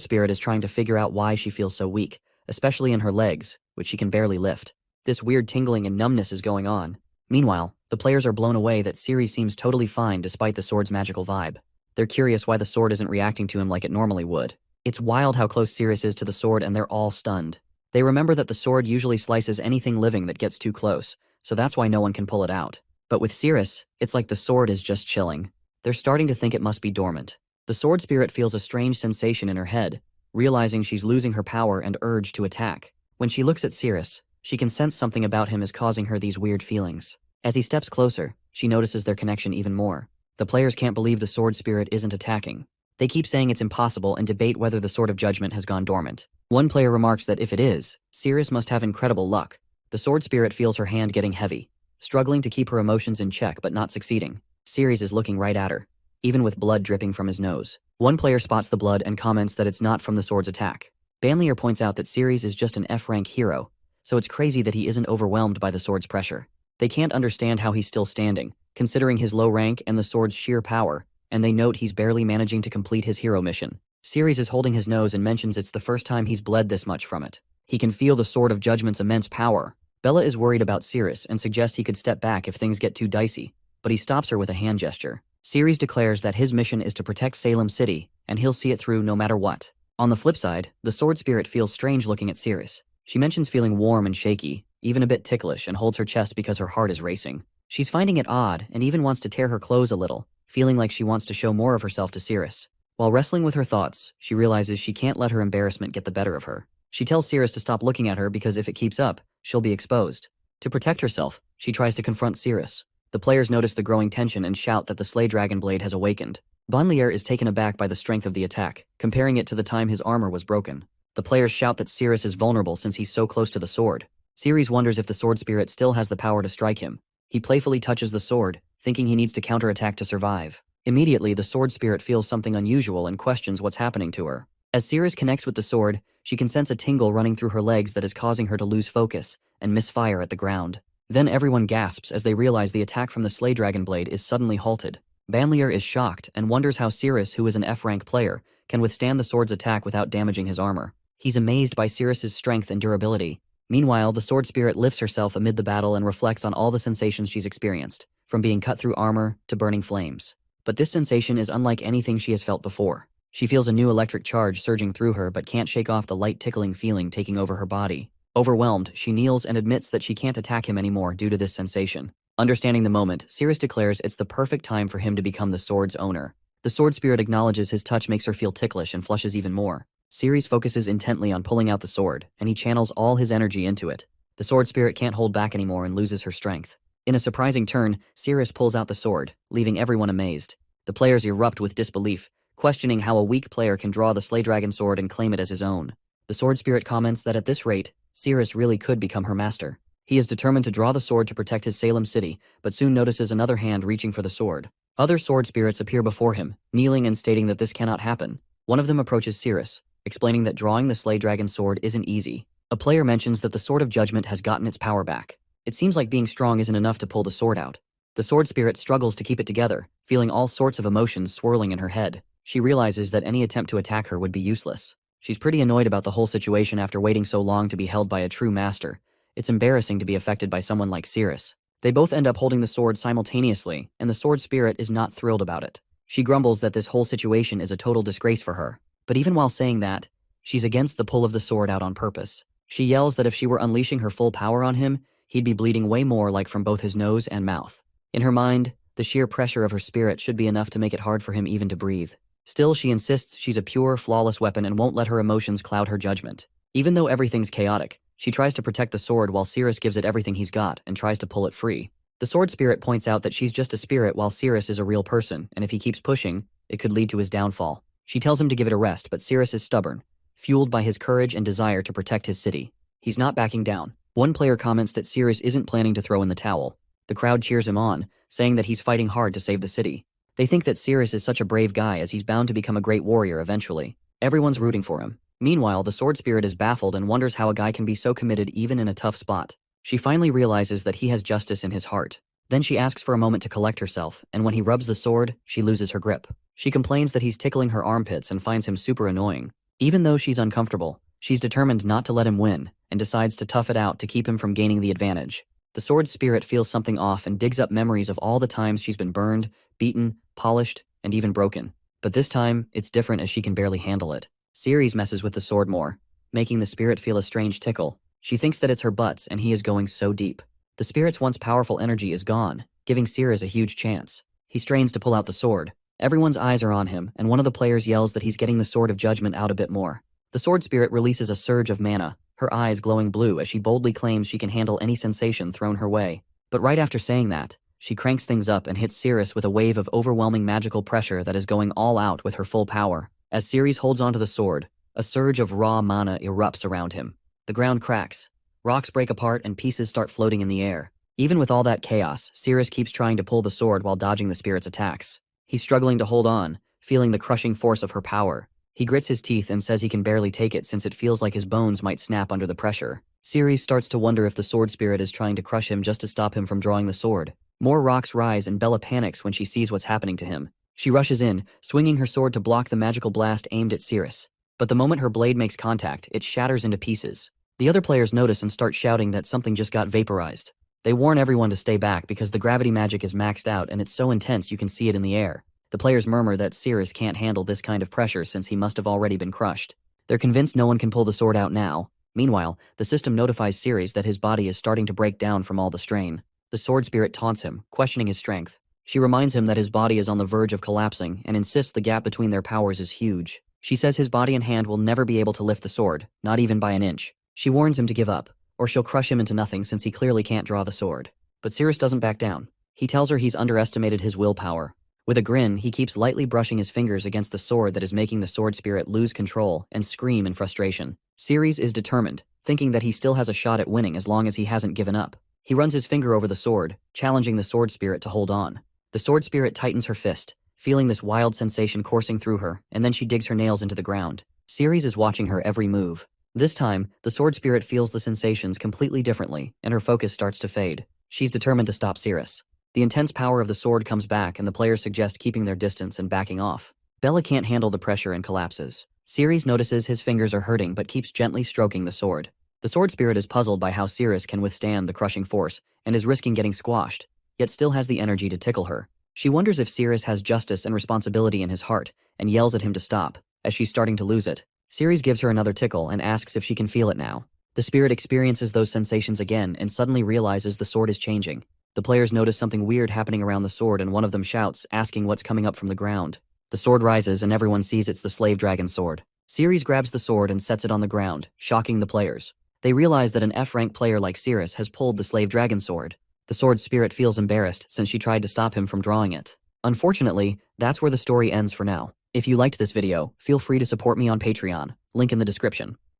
spirit is trying to figure out why she feels so weak, especially in her legs, which she can barely lift. This weird tingling and numbness is going on. Meanwhile, the players are blown away that Ceres seems totally fine despite the sword's magical vibe. They're curious why the sword isn't reacting to him like it normally would. It's wild how close Ceres is to the sword, and they're all stunned. They remember that the sword usually slices anything living that gets too close, so that's why no one can pull it out. But with Ceres, it's like the sword is just chilling. They're starting to think it must be dormant. The sword spirit feels a strange sensation in her head, realizing she's losing her power and urge to attack. When she looks at Ceres, she can sense something about him is causing her these weird feelings. As he steps closer, she notices their connection even more. The players can't believe the sword spirit isn't attacking. They keep saying it's impossible and debate whether the Sword of Judgment has gone dormant. One player remarks that if it is, Ceres must have incredible luck. The sword spirit feels her hand getting heavy, struggling to keep her emotions in check but not succeeding. Ceres is looking right at her, even with blood dripping from his nose. One player spots the blood and comments that it's not from the sword's attack. Banlier points out that Ceres is just an F-rank hero, so it's crazy that he isn't overwhelmed by the sword's pressure. They can't understand how he's still standing, considering his low rank and the sword's sheer power, and they note he's barely managing to complete his hero mission. Ceres is holding his nose and mentions it's the first time he's bled this much from it. He can feel the Sword of Judgment's immense power. Bella is worried about Ceres and suggests he could step back if things get too dicey, but he stops her with a hand gesture. Ceres declares that his mission is to protect Salem City, and he'll see it through no matter what. On the flip side, the sword spirit feels strange looking at Ceres. She mentions feeling warm and shaky, even a bit ticklish, and holds her chest because her heart is racing. She's finding it odd and even wants to tear her clothes a little, feeling like she wants to show more of herself to Ceres. While wrestling with her thoughts, she realizes she can't let her embarrassment get the better of her. She tells Ceres to stop looking at her because if it keeps up, she'll be exposed. To protect herself, she tries to confront Ceres. The players notice the growing tension and shout that the Slay Dragon Blade has awakened. Banlier is taken aback by the strength of the attack, comparing it to the time his armor was broken. The players shout that Ceres is vulnerable since he's so close to the sword. Ceres wonders if the sword spirit still has the power to strike him. He playfully touches the sword, thinking he needs to counterattack to survive. Immediately, the sword spirit feels something unusual and questions what's happening to her. As Ceres connects with the sword, she can sense a tingle running through her legs that is causing her to lose focus and misfire at the ground. Then everyone gasps as they realize the attack from the Slay Dragon Blade is suddenly halted. Banlier is shocked and wonders how Ceres, who is an F-rank player, can withstand the sword's attack without damaging his armor. He's amazed by Ceres' strength and durability. Meanwhile, the sword spirit lifts herself amid the battle and reflects on all the sensations she's experienced, from being cut through armor to burning flames. But this sensation is unlike anything she has felt before. She feels a new electric charge surging through her but can't shake off the light tickling feeling taking over her body. Overwhelmed, she kneels and admits that she can't attack him anymore due to this sensation. Understanding the moment, Ceres declares it's the perfect time for him to become the sword's owner. The sword spirit acknowledges his touch makes her feel ticklish and flushes even more. Ceres focuses intently on pulling out the sword, and he channels all his energy into it. The sword spirit can't hold back anymore and loses her strength. In a surprising turn, Ceres pulls out the sword, leaving everyone amazed. The players erupt with disbelief, questioning how a weak player can draw the Slay Dragon sword and claim it as his own. The sword spirit comments that at this rate, Ceres really could become her master. He is determined to draw the sword to protect his Salem City, but soon notices another hand reaching for the sword. Other sword spirits appear before him, kneeling and stating that this cannot happen. One of them approaches Ceres, explaining that drawing the Slay Dragon sword isn't easy. A player mentions that the Sword of Judgment has gotten its power back. It seems like being strong isn't enough to pull the sword out. The sword spirit struggles to keep it together, feeling all sorts of emotions swirling in her head. She realizes that any attempt to attack her would be useless. She's pretty annoyed about the whole situation after waiting so long to be held by a true master. It's embarrassing to be affected by someone like Ceres. They both end up holding the sword simultaneously, and the sword spirit is not thrilled about it. She grumbles that this whole situation is a total disgrace for her. But even while saying that, she's against the pull of the sword out on purpose. She yells that if she were unleashing her full power on him, he'd be bleeding way more like from both his nose and mouth. In her mind, the sheer pressure of her spirit should be enough to make it hard for him even to breathe. Still, she insists she's a pure, flawless weapon and won't let her emotions cloud her judgment. Even though everything's chaotic, she tries to protect the sword while Ceres gives it everything he's got and tries to pull it free. The sword spirit points out that she's just a spirit while Ceres is a real person, and if he keeps pushing, it could lead to his downfall. She tells him to give it a rest, but Sirius is stubborn, fueled by his courage and desire to protect his city. He's not backing down. One player comments that Sirius isn't planning to throw in the towel. The crowd cheers him on, saying that he's fighting hard to save the city. They think that Sirius is such a brave guy as he's bound to become a great warrior eventually. Everyone's rooting for him. Meanwhile, the sword spirit is baffled and wonders how a guy can be so committed even in a tough spot. She finally realizes that he has justice in his heart. Then she asks for a moment to collect herself, and when he rubs the sword, she loses her grip. She complains that he's tickling her armpits and finds him super annoying. Even though she's uncomfortable, she's determined not to let him win, and decides to tough it out to keep him from gaining the advantage. The sword spirit feels something off and digs up memories of all the times she's been burned, beaten, polished, and even broken. But this time, it's different as she can barely handle it. Ceres messes with the sword more, making the spirit feel a strange tickle. She thinks that it's her butts and he is going so deep. The spirit's once powerful energy is gone, giving Ceres a huge chance. He strains to pull out the sword. Everyone's eyes are on him, and one of the players yells that he's getting the sword of judgment out a bit more. The sword spirit releases a surge of mana, her eyes glowing blue as she boldly claims she can handle any sensation thrown her way. But right after saying that, she cranks things up and hits Ceres with a wave of overwhelming magical pressure that is going all out with her full power. As Ceres holds onto the sword, a surge of raw mana erupts around him. The ground cracks. Rocks break apart and pieces start floating in the air. Even with all that chaos, Ceres keeps trying to pull the sword while dodging the spirit's attacks. He's struggling to hold on, feeling the crushing force of her power. He grits his teeth and says he can barely take it since it feels like his bones might snap under the pressure. Ceres starts to wonder if the sword spirit is trying to crush him just to stop him from drawing the sword. More rocks rise and Bella panics when she sees what's happening to him. She rushes in, swinging her sword to block the magical blast aimed at Ceres. But the moment her blade makes contact, it shatters into pieces. The other players notice and start shouting that something just got vaporized. They warn everyone to stay back because the gravity magic is maxed out and it's so intense you can see it in the air. The players murmur that Ceres can't handle this kind of pressure since he must have already been crushed. They're convinced no one can pull the sword out now. Meanwhile, the system notifies Ceres that his body is starting to break down from all the strain. The sword spirit taunts him, questioning his strength. She reminds him that his body is on the verge of collapsing and insists the gap between their powers is huge. She says his body and hand will never be able to lift the sword, not even by an inch. She warns him to give up, or she'll crush him into nothing since he clearly can't draw the sword. But Ceres doesn't back down. He tells her he's underestimated his willpower. With a grin, he keeps lightly brushing his fingers against the sword that is making the sword spirit lose control and scream in frustration. Ceres is determined, thinking that he still has a shot at winning as long as he hasn't given up. He runs his finger over the sword, challenging the sword spirit to hold on. The sword spirit tightens her fist, feeling this wild sensation coursing through her, and then she digs her nails into the ground. Ceres is watching her every move. This time, the sword spirit feels the sensations completely differently, and her focus starts to fade. She's determined to stop Ceres. The intense power of the sword comes back and the players suggest keeping their distance and backing off. Bella can't handle the pressure and collapses. Ceres notices his fingers are hurting but keeps gently stroking the sword. The sword spirit is puzzled by how Ceres can withstand the crushing force and is risking getting squashed, yet still has the energy to tickle her. She wonders if Ceres has justice and responsibility in his heart and yells at him to stop, as she's starting to lose it. Ceres gives her another tickle and asks if she can feel it now. The spirit experiences those sensations again and suddenly realizes the sword is changing. The players notice something weird happening around the sword and one of them shouts, asking what's coming up from the ground. The sword rises and everyone sees it's the slave dragon sword. Ceres grabs the sword and sets it on the ground, shocking the players. They realize that an F-rank player like Ceres has pulled the slave dragon sword. The sword's spirit feels embarrassed since she tried to stop him from drawing it. Unfortunately, that's where the story ends for now. If you liked this video, feel free to support me on Patreon, link in the description.